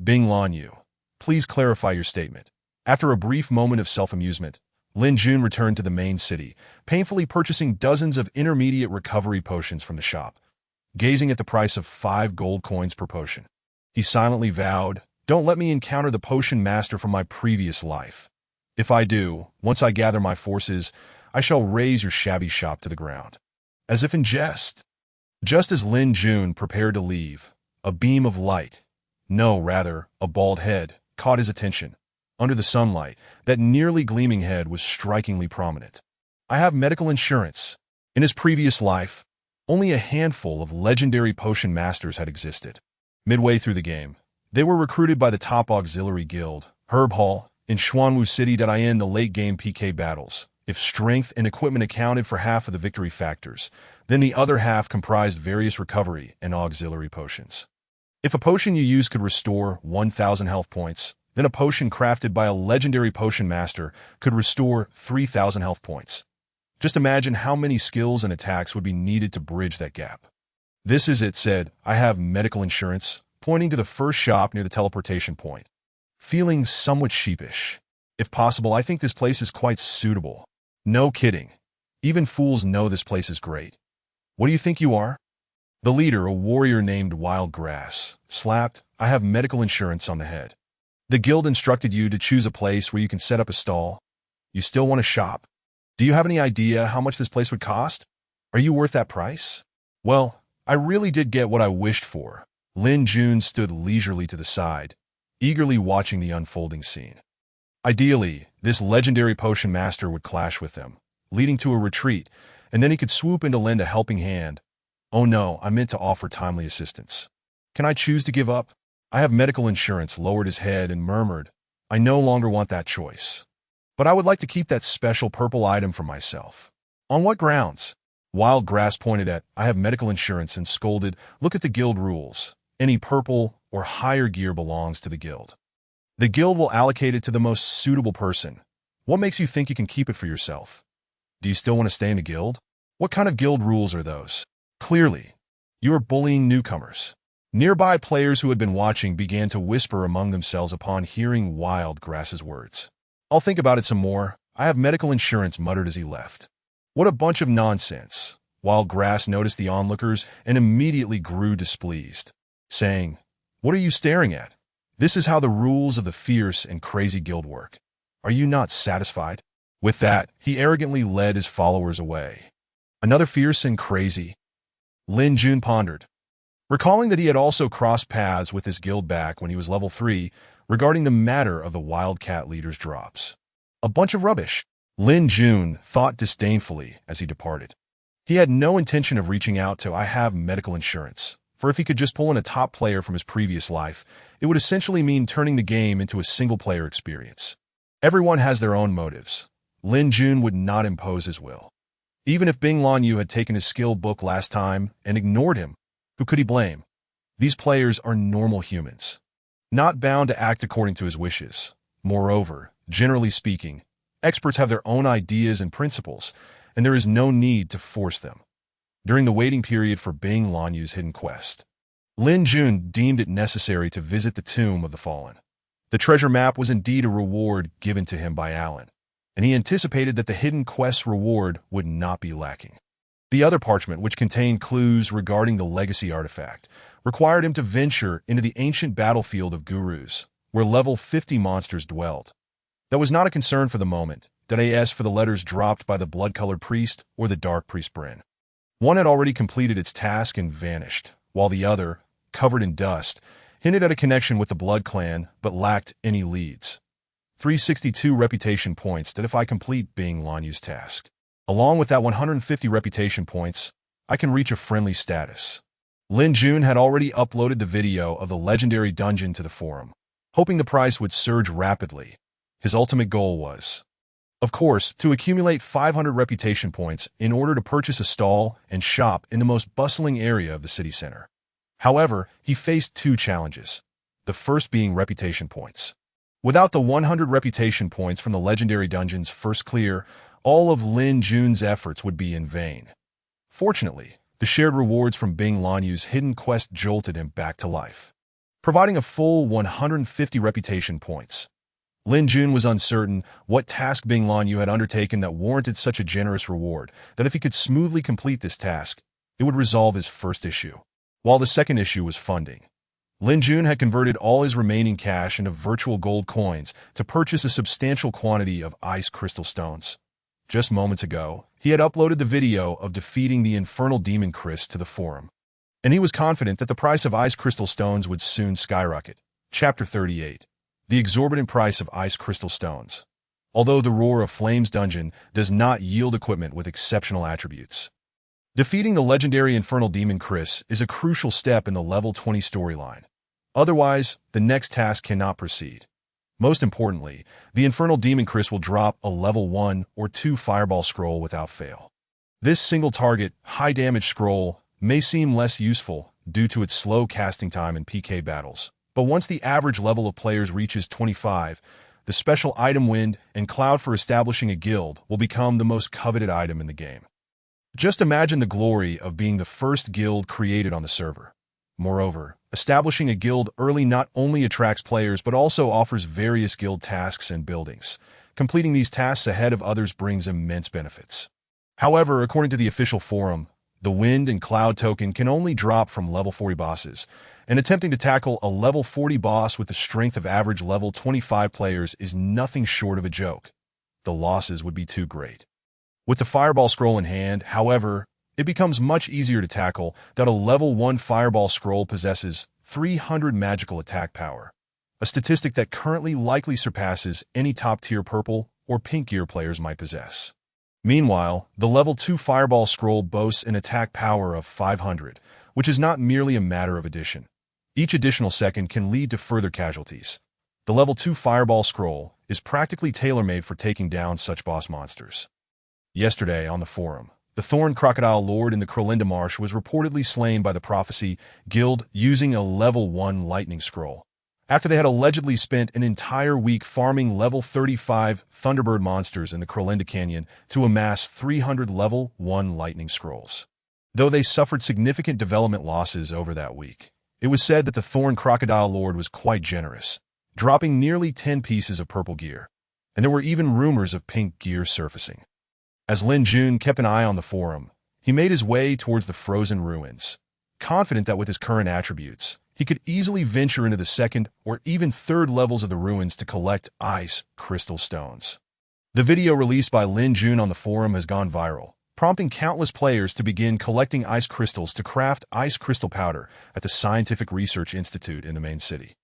Bing Lanyu, please clarify your statement. After a brief moment of self-amusement, Lin Jun returned to the main city, painfully purchasing dozens of intermediate recovery potions from the shop. Gazing at the price of 5 gold coins per potion, he silently vowed, don't let me encounter the potion master from my previous life. If I do, once I gather my forces, I shall raze your shabby shop to the ground. As if in jest. Just as Lin Jun prepared to leave, a beam of light, a bald head, caught his attention. Under the sunlight, that nearly gleaming head was strikingly prominent. I have medical insurance. In his previous life, only a handful of legendary potion masters had existed. Midway through the game, they were recruited by the top auxiliary guild, Herb Hall, in Xuanwu City. In the late-game PK battles, if strength and equipment accounted for half of the victory factors, then the other half comprised various recovery and auxiliary potions. If a potion you use could restore 1,000 health points, then a potion crafted by a legendary potion master could restore 3,000 health points. Just imagine how many skills and attacks would be needed to bridge that gap. This is it, said, I have medical insurance, pointing to the first shop near the teleportation point. Feeling somewhat sheepish. If possible, I think this place is quite suitable. No kidding. Even fools know this place is great. What do you think you are? The leader, a warrior named Wild Grass, slapped, I have medical insurance on the head. The guild instructed you to choose a place where you can set up a stall. You still want to shop? Do you have any idea how much this place would cost? Are you worth that price? Well, I really did get what I wished for. Lin Jun stood leisurely to the side, eagerly watching the unfolding scene. Ideally, this legendary potion master would clash with them, leading to a retreat, and then he could swoop in to lend a helping hand. Oh no, I meant to offer timely assistance. Can I choose to give up? I have medical insurance, lowered his head and murmured, I no longer want that choice. But I would like to keep that special purple item for myself. On what grounds? Wild Grass pointed at, I have medical insurance and scolded, look at the guild rules. Any purple or higher gear belongs to the guild. The guild will allocate it to the most suitable person. What makes you think you can keep it for yourself? Do you still want to stay in the guild? What kind of guild rules are those? Clearly, you are bullying newcomers. Nearby players who had been watching began to whisper among themselves upon hearing Wild Grass's words. I'll think about it some more. I have medical insurance, muttered as he left. What a bunch of nonsense. Wild Grass noticed the onlookers and immediately grew displeased, saying, What are you staring at? This is how the rules of the fierce and crazy guild work. Are you not satisfied? With that, he arrogantly led his followers away. Another fierce and crazy? Lin Jun pondered, recalling that he had also crossed paths with his guild back when he was level 3 regarding the matter of the Wildcat leader's drops. A bunch of rubbish, Lin Jun thought disdainfully as he departed. He had no intention of reaching out to I have medical insurance, for if he could just pull in a top player from his previous life, it would essentially mean turning the game into a single-player experience. Everyone has their own motives. Lin Jun would not impose his will. Even if Bing Lanyu had taken his skill book last time and ignored him, who could he blame? These players are normal humans, not bound to act according to his wishes. Moreover, generally speaking, experts have their own ideas and principles, and there is no need to force them. During the waiting period for Bing Lanyu's hidden quest, Lin Jun deemed it necessary to visit the tomb of the fallen. The treasure map was indeed a reward given to him by Alan, and he anticipated that the hidden quest's reward would not be lacking. The other parchment, which contained clues regarding the legacy artifact, required him to venture into the ancient battlefield of Gurus, where level 50 monsters dwelled. That was not a concern for the moment, as for the letters dropped by the blood-colored priest or the dark priest Bryn. One had already completed its task and vanished, while the other, covered in dust, hinted at a connection with the Blood Clan, but lacked any leads. 362 reputation points that if I complete Bing Lanyu's task. Along with that 150 reputation points, I can reach a friendly status. Lin Jun had already uploaded the video of the legendary dungeon to the forum, hoping the price would surge rapidly. His ultimate goal was, of course, to accumulate 500 reputation points in order to purchase a stall and shop in the most bustling area of the city center. However, he faced two challenges, the first being reputation points. Without the 100 reputation points from the legendary dungeon's first clear, all of Lin Jun's efforts would be in vain. Fortunately, the shared rewards from Bing Lanyu's hidden quest jolted him back to life, providing a full 150 reputation points. Lin Jun was uncertain what task Bing Lanyu had undertaken that warranted such a generous reward, that if he could smoothly complete this task, it would resolve his first issue. While the second issue was funding. Lin Jun had converted all his remaining cash into virtual gold coins to purchase a substantial quantity of ice crystal stones. Just moments ago, he had uploaded the video of defeating the infernal demon Chris to the forum, and he was confident that the price of ice crystal stones would soon skyrocket. Chapter 38. The exorbitant price of ice crystal stones. Although the Roar of Flames dungeon does not yield equipment with exceptional attributes, defeating the legendary infernal demon Chris is a crucial step in the level 20 storyline. Otherwise, the next task cannot proceed. Most importantly, the infernal demon Chris will drop a level 1 or 2 fireball scroll without fail. This single-target, high-damage scroll may seem less useful due to its slow casting time in PK battles, but once the average level of players reaches 25, the special item Wind and Cloud for establishing a guild will become the most coveted item in the game. Just imagine the glory of being the first guild created on the server. Moreover, establishing a guild early not only attracts players but also offers various guild tasks and buildings. Completing these tasks ahead of others brings immense benefits. However, according to the official forum, the Wind and Cloud token can only drop from level 40 bosses, and attempting to tackle a level 40 boss with the strength of average level 25 players is nothing short of a joke. The losses would be too great. With the Fireball Scroll in hand, however, it becomes much easier to tackle that a level 1 Fireball Scroll possesses 300 magical attack power, a statistic that currently likely surpasses any top-tier purple or pink gear players might possess. Meanwhile, the level 2 Fireball Scroll boasts an attack power of 500, which is not merely a matter of addition. Each additional second can lead to further casualties. The level 2 Fireball Scroll is practically tailor-made for taking down such boss monsters. Yesterday, on the forum, the Thorn Crocodile Lord in the Crolinda Marsh was reportedly slain by the Prophecy Guild using a level 1 Lightning Scroll, after they had allegedly spent an entire week farming level 35 Thunderbird monsters in the Crolinda Canyon to amass 300 level 1 Lightning Scrolls. Though they suffered significant development losses over that week, it was said that the Thorn Crocodile Lord was quite generous, dropping nearly 10 pieces of purple gear, and there were even rumors of pink gear surfacing. As Lin Jun kept an eye on the forum, he made his way towards the frozen ruins, confident that with his current attributes, he could easily venture into the second or even third levels of the ruins to collect ice crystal stones. The video released by Lin Jun on the forum has gone viral, prompting countless players to begin collecting ice crystals to craft ice crystal powder at the Scientific Research Institute in the main city.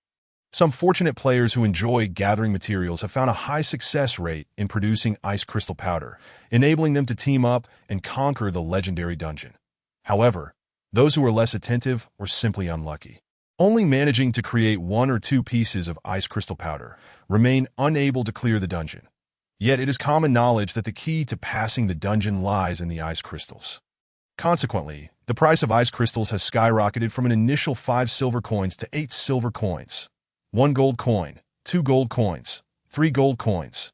Some fortunate players who enjoy gathering materials have found a high success rate in producing ice crystal powder, enabling them to team up and conquer the legendary dungeon. However, those who are less attentive or simply unlucky, only managing to create 1 or 2 pieces of ice crystal powder, remain unable to clear the dungeon. Yet it is common knowledge that the key to passing the dungeon lies in the ice crystals. Consequently, the price of ice crystals has skyrocketed from an initial 5 silver coins to 8 silver coins. 1 gold coin, 2 gold coins, 3 gold coins.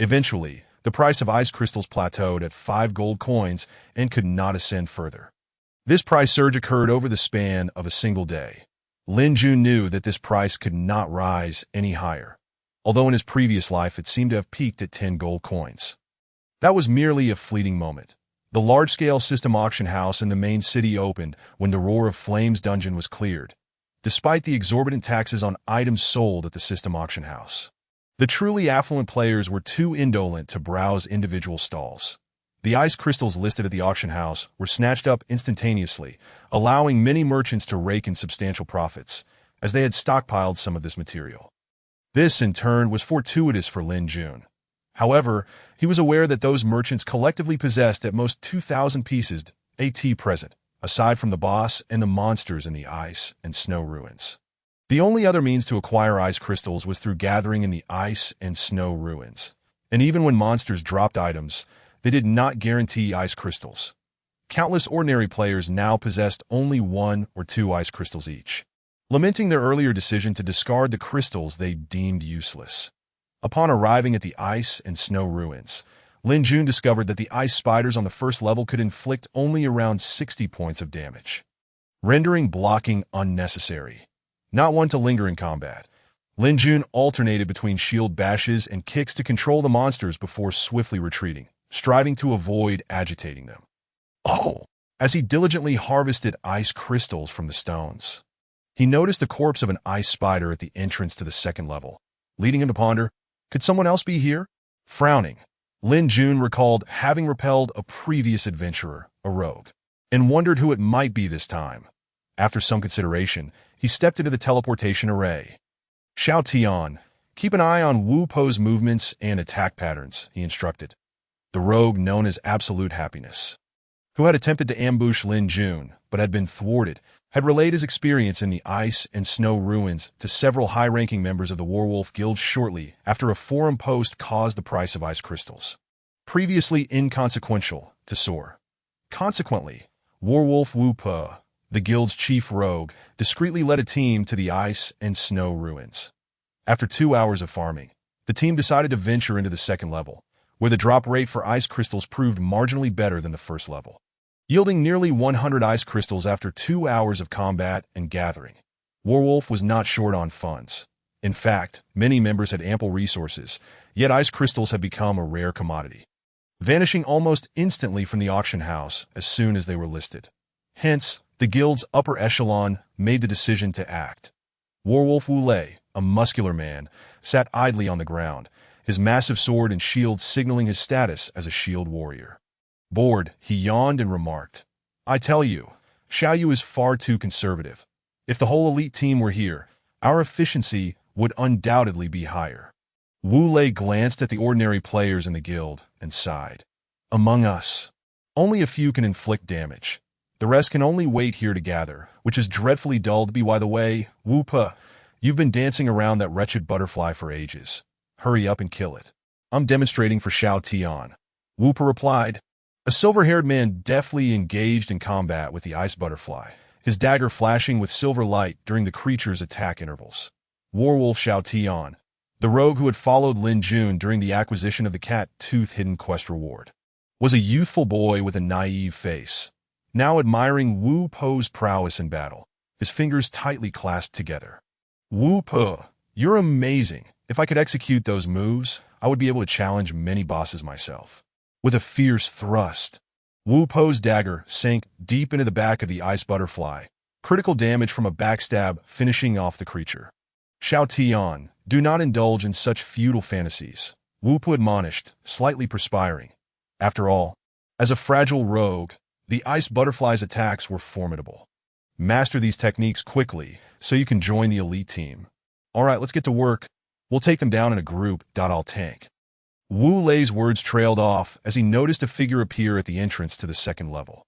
Eventually, the price of ice crystals plateaued at 5 gold coins and could not ascend further. This price surge occurred over the span of a single day. Lin Jun knew that this price could not rise any higher, although in his previous life it seemed to have peaked at 10 gold coins. That was merely a fleeting moment. The large-scale system auction house in the main city opened when the Roar of Flames dungeon was cleared, despite the exorbitant taxes on items sold at the system auction house. The truly affluent players were too indolent to browse individual stalls. The ice crystals listed at the auction house were snatched up instantaneously, allowing many merchants to rake in substantial profits. as they had stockpiled some of this material. This, in turn, was fortuitous for Lin Jun. However, he was aware that those merchants collectively possessed at most 2,000 pieces at present, aside from the boss and the monsters in the ice and snow ruins. The only other means to acquire ice crystals was through gathering in the ice and snow ruins. And even when monsters dropped items, they did not guarantee ice crystals. Countless ordinary players now possessed only 1 or 2 ice crystals each, lamenting their earlier decision to discard the crystals they deemed useless. Upon arriving at the ice and snow ruins, Lin Jun discovered that the ice spiders on the first level could inflict only around 60 points of damage, rendering blocking unnecessary. Not one to linger in combat, Lin Jun alternated between shield bashes and kicks to control the monsters before swiftly retreating, striving to avoid agitating them. As he diligently harvested ice crystals from the stones, he noticed the corpse of an ice spider at the entrance to the second level, leading him to ponder, could someone else be here? Frowning, Lin Jun recalled having repelled a previous adventurer, a rogue, and wondered who it might be this time. After some consideration, he stepped into the teleportation array. Xiao Tian, keep an eye on Wu Po's movements and attack patterns, he instructed. The rogue known as Absolute Happiness, who had attempted to ambush Lin Jun but had been thwarted, had relayed his experience in the ice and snow ruins to several high-ranking members of the Werewolf Guild shortly after a forum post caused the price of ice crystals previously inconsequential to soar. Consequently, Werewolf Wu Po, the guild's chief rogue, discreetly led a team to the ice and snow ruins. After 2 hours of farming, the team decided to venture into the second level, where the drop rate for ice crystals proved marginally better than the first level, yielding nearly 100 ice crystals after 2 hours of combat and gathering. Werewolf was not short on funds. In fact, many members had ample resources, yet ice crystals had become a rare commodity, vanishing almost instantly from the auction house as soon as they were listed. Hence, the guild's upper echelon made the decision to act. Werewolf Wu Lei, a muscular man, sat idly on the ground, his massive sword and shield signaling his status as a shield warrior. Bored, he yawned and remarked, I tell you, Xiaoyu is far too conservative. If the whole elite team were here, our efficiency would undoubtedly be higher. Wu Lei glanced at the ordinary players in the guild and sighed. Among us, only a few can inflict damage. The rest can only wait here to gather, which is dreadfully dull to be. By the way, Wu Po, you've been dancing around that wretched butterfly for ages. Hurry up and kill it. I'm demonstrating for Xiao Tian. Wu Po replied. A silver-haired man deftly engaged in combat with the ice butterfly, his dagger flashing with silver light during the creature's attack intervals. Werewolf Xiao Tian, the rogue who had followed Lin Jun during the acquisition of the cat-tooth hidden quest reward, was a youthful boy with a naive face, now admiring Wu Po's prowess in battle, his fingers tightly clasped together. Wu Po, you're amazing. If I could execute those moves, I would be able to challenge many bosses myself. With a fierce thrust, Wu Po's dagger sank deep into the back of the ice butterfly, critical damage from a backstab finishing off the creature. Xiao Tian, do not indulge in such futile fantasies, Wu Po admonished, slightly perspiring. After all, as a fragile rogue, the ice butterfly's attacks were formidable. Master these techniques quickly so you can join the elite team. All right, let's get to work. We'll take them down in a group. I'll tank. Wu Lei's words trailed off as he noticed a figure appear at the entrance to the second level.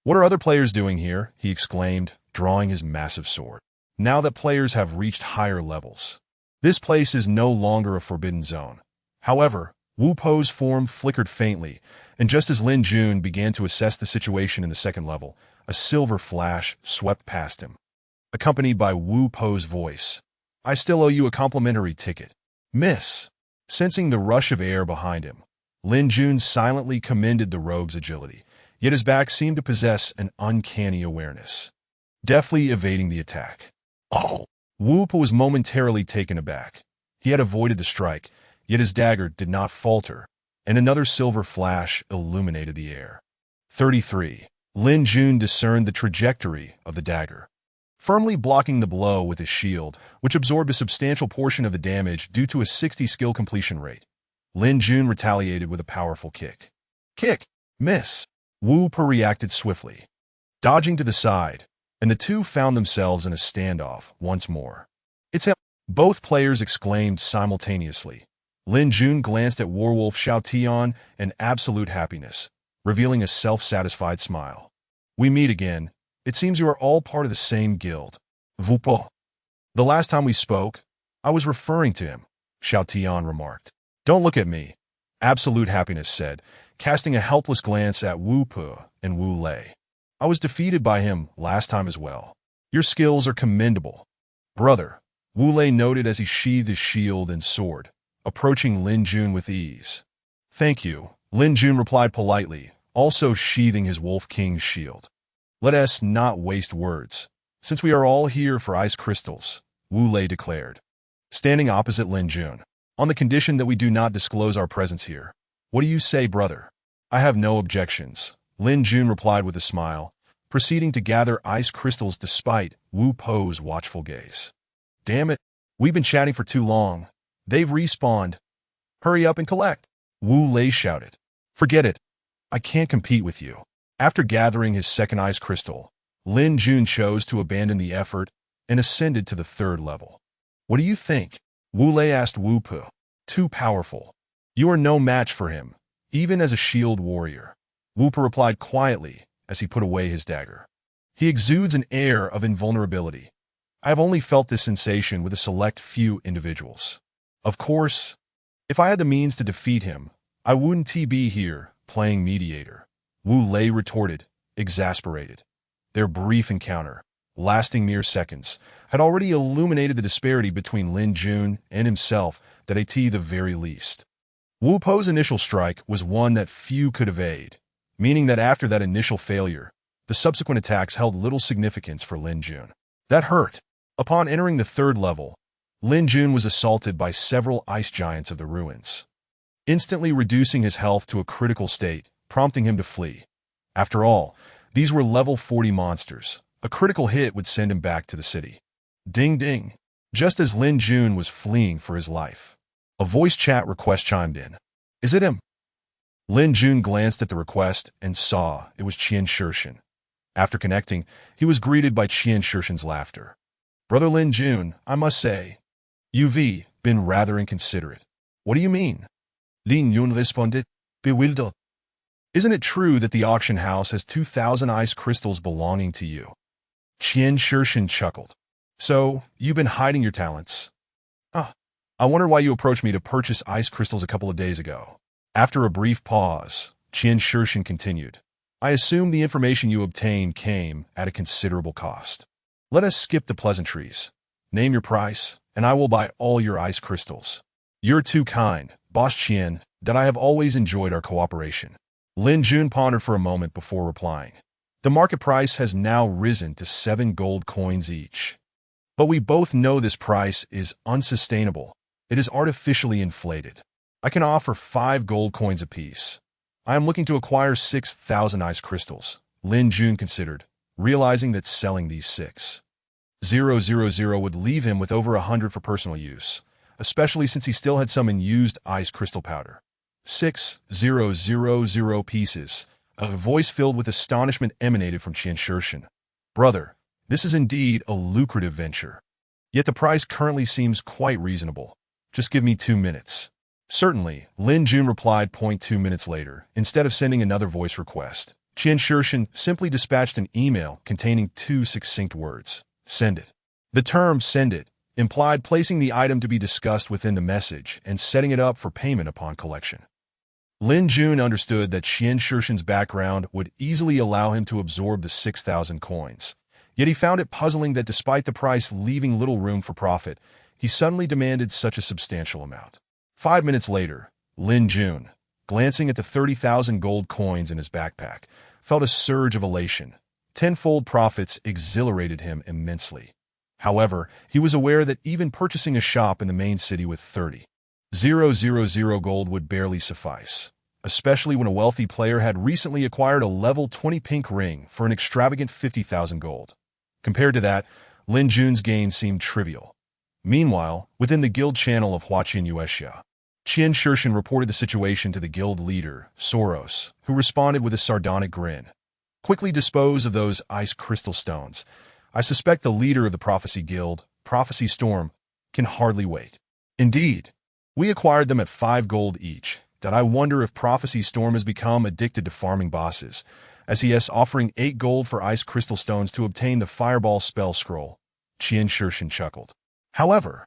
What are other players doing here? He exclaimed, drawing his massive sword. Now that players have reached higher levels, this place is no longer a forbidden zone. However, Wu Po's form flickered faintly, and just as Lin Jun began to assess the situation in the second level, a silver flash swept past him, accompanied by Wu Po's voice. I still owe you a complimentary ticket, miss. Sensing the rush of air behind him, Lin Jun silently commended the rogue's agility, yet his back seemed to possess an uncanny awareness, deftly evading the attack. Wu Po was momentarily taken aback. He had avoided the strike, yet his dagger did not falter, and another silver flash illuminated the air. 33. Lin Jun discerned the trajectory of the dagger, firmly blocking the blow with his shield, which absorbed a substantial portion of the damage due to a 60 skill completion rate. Lin Jun retaliated with a powerful kick. Kick! Miss! Wu Po reacted swiftly, dodging to the side, and the two found themselves in a standoff once more. "It's him!" Both players exclaimed simultaneously. Lin Jun glanced at Warwolf Xiao Tian in absolute happiness, revealing a self-satisfied smile. "We meet again. It seems you are all part of the same guild. Vupo." "The last time we spoke, I was referring to him," Xiao Tian remarked. "Don't look at me," Absolute Happiness said, casting a helpless glance at Wu Pu and Wu Lei. "I was defeated by him last time as well. Your skills are commendable, brother," Wu Lei noted as he sheathed his shield and sword, approaching Lin Jun with ease. "Thank you," Lin Jun replied politely, also sheathing his Wolf King's shield. "Let us not waste words, since we are all here for ice crystals," Wu Lei declared, standing opposite Lin Jun. "On the condition that we do not disclose our presence here. What do you say, brother?" "I have no objections," Lin Jun replied with a smile, proceeding to gather ice crystals despite Wu Po's watchful gaze. "Damn it, we've been chatting for too long. They've respawned. Hurry up and collect," Wu Lei shouted. "Forget it. I can't compete with you." After gathering his second ice crystal, Lin Jun chose to abandon the effort and ascended to the third level. "What do you think?" Wu Lei asked Wu Pu. "Too powerful. You are no match for him, even as a shield warrior," Wu Pu replied quietly as he put away his dagger. "He exudes an air of invulnerability. I have only felt this sensation with a select few individuals. Of course, if I had the means to defeat him, I wouldn't be here playing mediator," Wu Lei retorted, exasperated. Their brief encounter, lasting mere seconds, had already illuminated the disparity between Lin Jun and himself at the very least. Wu Po's initial strike was one that few could evade, meaning that after that initial failure, the subsequent attacks held little significance for Lin Jun. That hurt. Upon entering the third level, Lin Jun was assaulted by several ice giants of the ruins, instantly reducing his health to a critical state, prompting him to flee. After all, these were level 40 monsters. A critical hit would send him back to the city. Ding ding. Just as Lin Jun was fleeing for his life, a voice chat request chimed in. "Is it him?" Lin Jun glanced at the request and saw it was Qian Shirshin. After connecting, he was greeted by Qian Shirshin's laughter. "Brother Lin Jun, I must say, you've been rather inconsiderate." "What do you mean?" Lin Yun responded, bewildered. "Isn't it true that the auction house has 2,000 ice crystals belonging to you?" Qian Shirshin chuckled. "So, you've been hiding your talents. I wonder why you approached me to purchase ice crystals a couple of days ago." After a brief pause, Qian Shirshin continued, "I assume the information you obtained came at a considerable cost. Let us skip the pleasantries. Name your price, and I will buy all your ice crystals." "You're too kind, Boss Qian, that I have always enjoyed our cooperation." Lin Jun pondered for a moment before replying. "The market price has now risen to 7 gold coins each. But we both know this price is unsustainable. It is artificially inflated. I can offer 5 gold coins apiece. I am looking to acquire 6,000 ice crystals," Lin Jun considered, realizing that selling these 6,000 would leave him with over 100 for personal use, especially since he still had some unused ice crystal powder. 6,000 pieces. A voice filled with astonishment emanated from Qian Shirshin. "Brother, this is indeed a lucrative venture. Yet the price currently seems quite reasonable. Just give me 2 minutes." "Certainly," Lin Jun replied. 2 minutes later, instead of sending another voice request, Qian Shirshin simply dispatched an email containing 2 succinct words. "Send it." The term "send it" implied placing the item to be discussed within the message and setting it up for payment upon collection. Lin Jun understood that Qian Shirshin's background would easily allow him to absorb the 6,000 coins, yet he found it puzzling that despite the price leaving little room for profit, he suddenly demanded such a substantial amount. 5 minutes later, Lin Jun, glancing at the 30,000 gold coins in his backpack, felt a surge of elation. Tenfold profits exhilarated him immensely. However, he was aware that even purchasing a shop in the main city with 30,000 gold would barely suffice, especially when a wealthy player had recently acquired a level 20 pink ring for an extravagant 50,000 gold. Compared to that, Lin Jun's gain seemed trivial. Meanwhile, within the guild channel of Huaqin Yuexia, Qian Shirshin reported the situation to the guild leader, Soros, who responded with a sardonic grin. "Quickly dispose of those ice crystal stones. I suspect the leader of the Prophecy Guild, Prophecy Storm, can hardly wait. Indeed, we acquired them at 5 gold each. I wonder if Prophecy Storm has become addicted to farming bosses, as he is offering 8 gold for ice crystal stones to obtain the Fireball spell scroll. Qian Shirshin chuckled. However,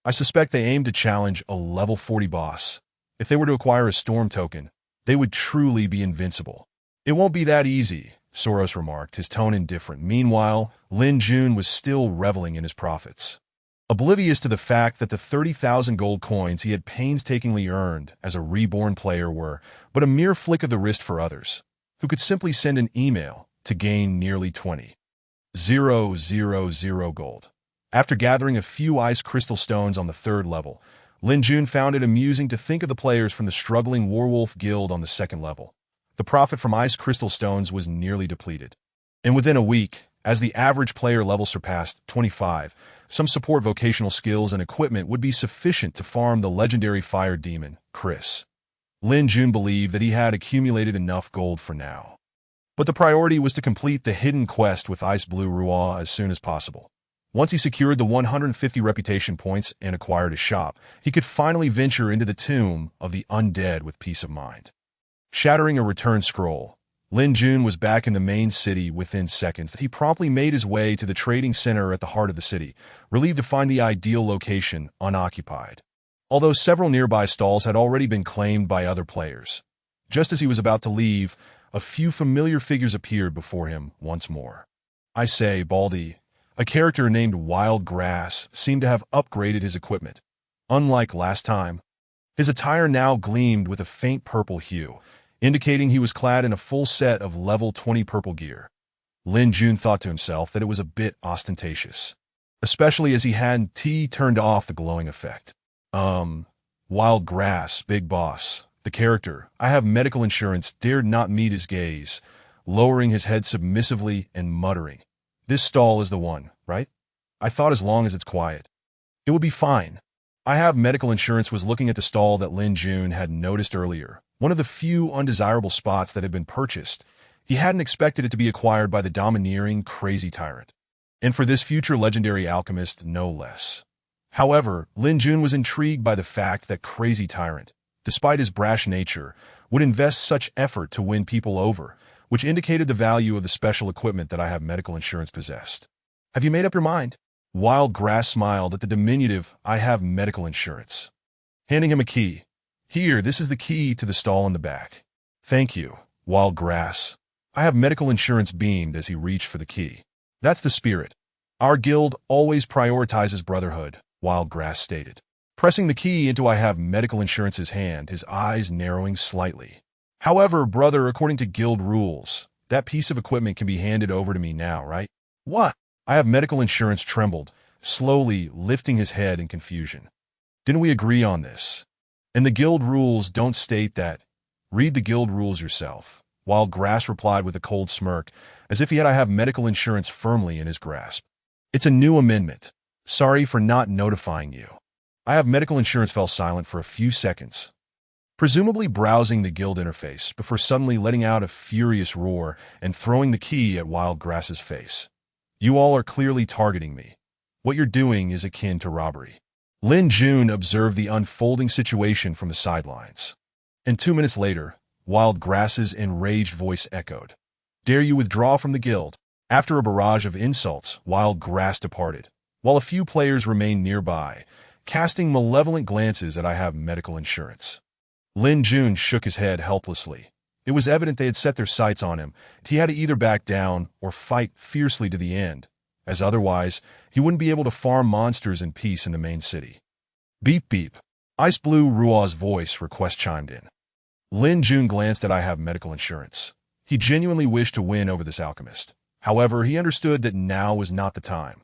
I suspect they aim to challenge a level 40 boss. If they were to acquire a storm token, they would truly be invincible. It won't be that easy, Soros remarked, his tone indifferent. Meanwhile, Lin Jun was still reveling in his profits, oblivious to the fact that the 30,000 gold coins he had painstakingly earned as a reborn player were but a mere flick of the wrist for others, who could simply send an email to gain nearly 20,000 gold. After gathering a few ice crystal stones on the 3rd level, Lin Jun found it amusing to think of the players from the struggling Warwolf Guild on the 2nd level. The profit from ice crystal stones was nearly depleted. And within a week, as the average player level surpassed 25, some support vocational skills and equipment would be sufficient to farm the legendary fire demon, Chris. Lin Jun believed that he had accumulated enough gold for now. But the priority was to complete the hidden quest with Ice Blue Ruah as soon as possible. Once he secured the 150 reputation points and acquired a shop, he could finally venture into the tomb of the undead with peace of mind. Shattering a return scroll, Lin Jun was back in the main city within seconds. He promptly made his way to the trading center at the heart of the city, relieved to find the ideal location unoccupied, although several nearby stalls had already been claimed by other players. Just as he was about to leave, a few familiar figures appeared before him once more. I say, Baldy, a character named Wild Grass, seemed to have upgraded his equipment. Unlike last time, his attire now gleamed with a faint purple hue, indicating he was clad in a full set of level 20 purple gear. Lin Jun thought to himself that it was a bit ostentatious, especially as he hadn't turned off the glowing effect. Wild Grass, big boss, the character, I have medical insurance, dared not meet his gaze, lowering his head submissively and muttering, "This stall is the one, right? I thought as long as it's quiet, it would be fine." I have medical insurance was looking at the stall that Lin Jun had noticed earlier, one of the few undesirable spots that had been purchased. He hadn't expected it to be acquired by the domineering, crazy tyrant, and for this future legendary alchemist no less. However, Lin Jun was intrigued by the fact that Crazy Tyrant, despite his brash nature, would invest such effort to win people over, which indicated the value of the special equipment that I have medical insurance possessed. Have you made up your mind? Wild Grass smiled at the diminutive, I have medical insurance, handing him a key. Here, this is the key to the stall in the back. Thank you, Wild Grass. I have medical insurance, beamed as he reached for the key. That's the spirit. Our guild always prioritizes brotherhood, Wild Grass stated. Pressing the key into I have medical insurance's hand, his eyes narrowing slightly. However, brother, according to guild rules, that piece of equipment can be handed over to me now, right? What? I have medical insurance trembled, slowly lifting his head in confusion. Didn't we agree on this? And the guild rules don't state that. Read the guild rules yourself. Wild Grass replied with a cold smirk, as if he had I have medical insurance firmly in his grasp. It's a new amendment. Sorry for not notifying you. I have medical insurance fell silent for a few seconds, presumably browsing the guild interface, before suddenly letting out a furious roar and throwing the key at Wild Grass's face. You all are clearly targeting me. What you're doing is akin to robbery. Lin Jun observed the unfolding situation from the sidelines. And 2 minutes later, Wild Grass's enraged voice echoed. Dare you withdraw from the guild? After a barrage of insults, Wild Grass departed, while a few players remained nearby, casting malevolent glances at I have medical insurance. Lin Jun shook his head helplessly. It was evident they had set their sights on him. He had to either back down or fight fiercely to the end, as otherwise he wouldn't be able to farm monsters in peace in the main city. Beep beep. Ice Blue Ruah's voice request chimed in. Lin Jun glanced at I have medical insurance. He genuinely wished to win over this alchemist. However, he understood that now was not the time.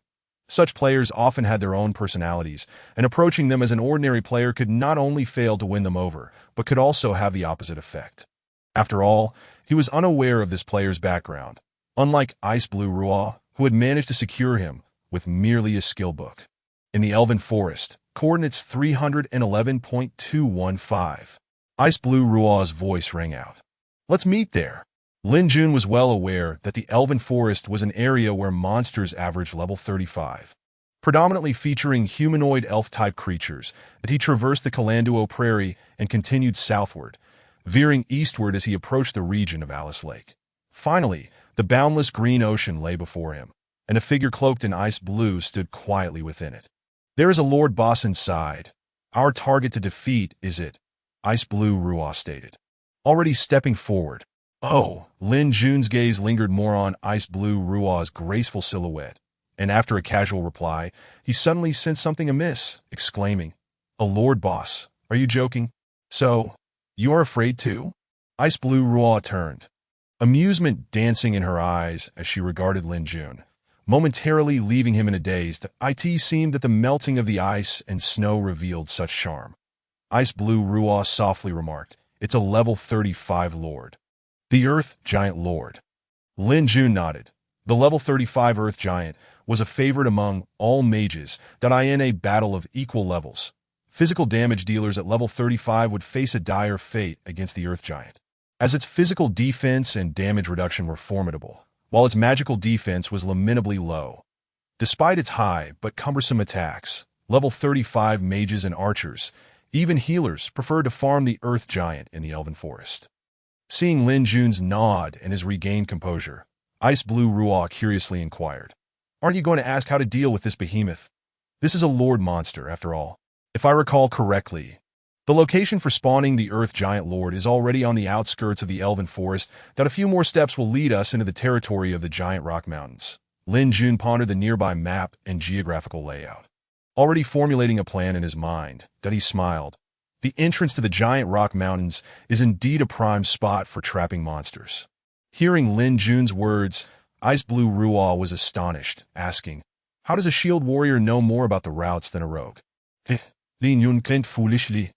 Such players often had their own personalities, and approaching them as an ordinary player could not only fail to win them over, but could also have the opposite effect. After all, he was unaware of this player's background, unlike Ice Blue Ruah, who had managed to secure him with merely a skill book. In the Elven Forest, coordinates 311.215. Ice Blue Ruah's voice rang out. Let's meet there. Lin Jun was well aware that the Elven Forest was an area where monsters averaged level 35. Predominantly featuring humanoid elf-type creatures, that he traversed the Kalanduo Prairie and continued southward, veering eastward as he approached the region of Alice Lake. Finally, the boundless green ocean lay before him, and a figure cloaked in ice blue stood quietly within it. There is a Lord Boss inside. Our target to defeat is it, Ice Blue Ruaw stated. Already stepping forward. Oh, Lin Jun's gaze lingered more on Ice Blue Ruaw's graceful silhouette, and after a casual reply, he suddenly sensed something amiss, exclaiming, "A Lord Boss, are you joking? So, you are afraid too?" Ice Blue Ruaw turned, amusement dancing in her eyes as she regarded Lin Jun, momentarily leaving him in a daze. It seemed that the melting of the ice and snow revealed such charm. Ice Blue Ruaw softly remarked, "It's a level 35 Lord. The Earth Giant Lord." Lin Jun nodded. The level 35 Earth Giant was a favorite among all mages in a battle of equal levels. Physical damage dealers at level 35 would face a dire fate against the Earth Giant, as its physical defense and damage reduction were formidable, while its magical defense was lamentably low. Despite its high but cumbersome attacks, level 35 mages and archers, even healers, preferred to farm the Earth Giant in the Elven Forest. Seeing Lin Jun's nod and his regained composure, Ice Blue Ruaw curiously inquired, "Aren't you going to ask how to deal with this behemoth? This is a Lord monster, after all. If I recall correctly, the location for spawning the Earth Giant Lord is already on the outskirts of the Elven Forest. That a few more steps will lead us into the territory of the Giant Rock Mountains." Lin Jun pondered the nearby map and geographical layout, already formulating a plan in his mind. He smiled. The entrance to the Giant Rock Mountains is indeed a prime spot for trapping monsters. Hearing Lin Jun's words, Ice Blue Ruaw was astonished, asking, "How does a shield warrior know more about the routes than a rogue?" Lin Jun clinked foolishly,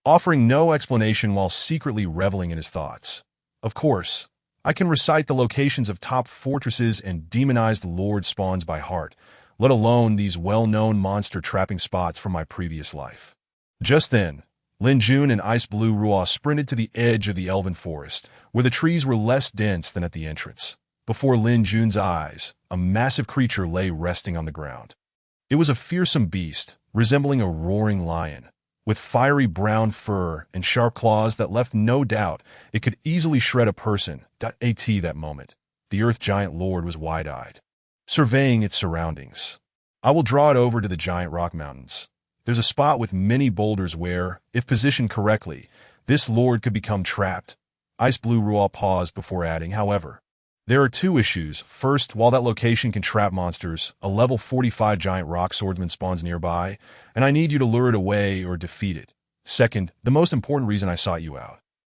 offering no explanation while secretly reveling in his thoughts. "Of course, I can recite the locations of top fortresses and demonized lord spawns by heart, let alone these well-known monster trapping spots from my previous life." Just then, Lin Jun and Ice Blue Ruaw sprinted to the edge of the Elven Forest, where the trees were less dense than at the entrance. Before Lin Jun's eyes, a massive creature lay resting on the ground. It was a fearsome beast, resembling a roaring lion, with fiery brown fur and sharp claws that left no doubt it could easily shred a person. At that moment, the Earth Giant Lord was wide-eyed, surveying its surroundings. "I will draw it over to the Giant Rock Mountains. There's a spot with many boulders where, if positioned correctly, this lord could become trapped." Ice Blue Ruaw paused before adding, "However, there are two issues. First, while that location can trap monsters, a level 45 giant rock swordsman spawns nearby, and I need you to lure it away or defeat it. Second, the most important reason I sought you out.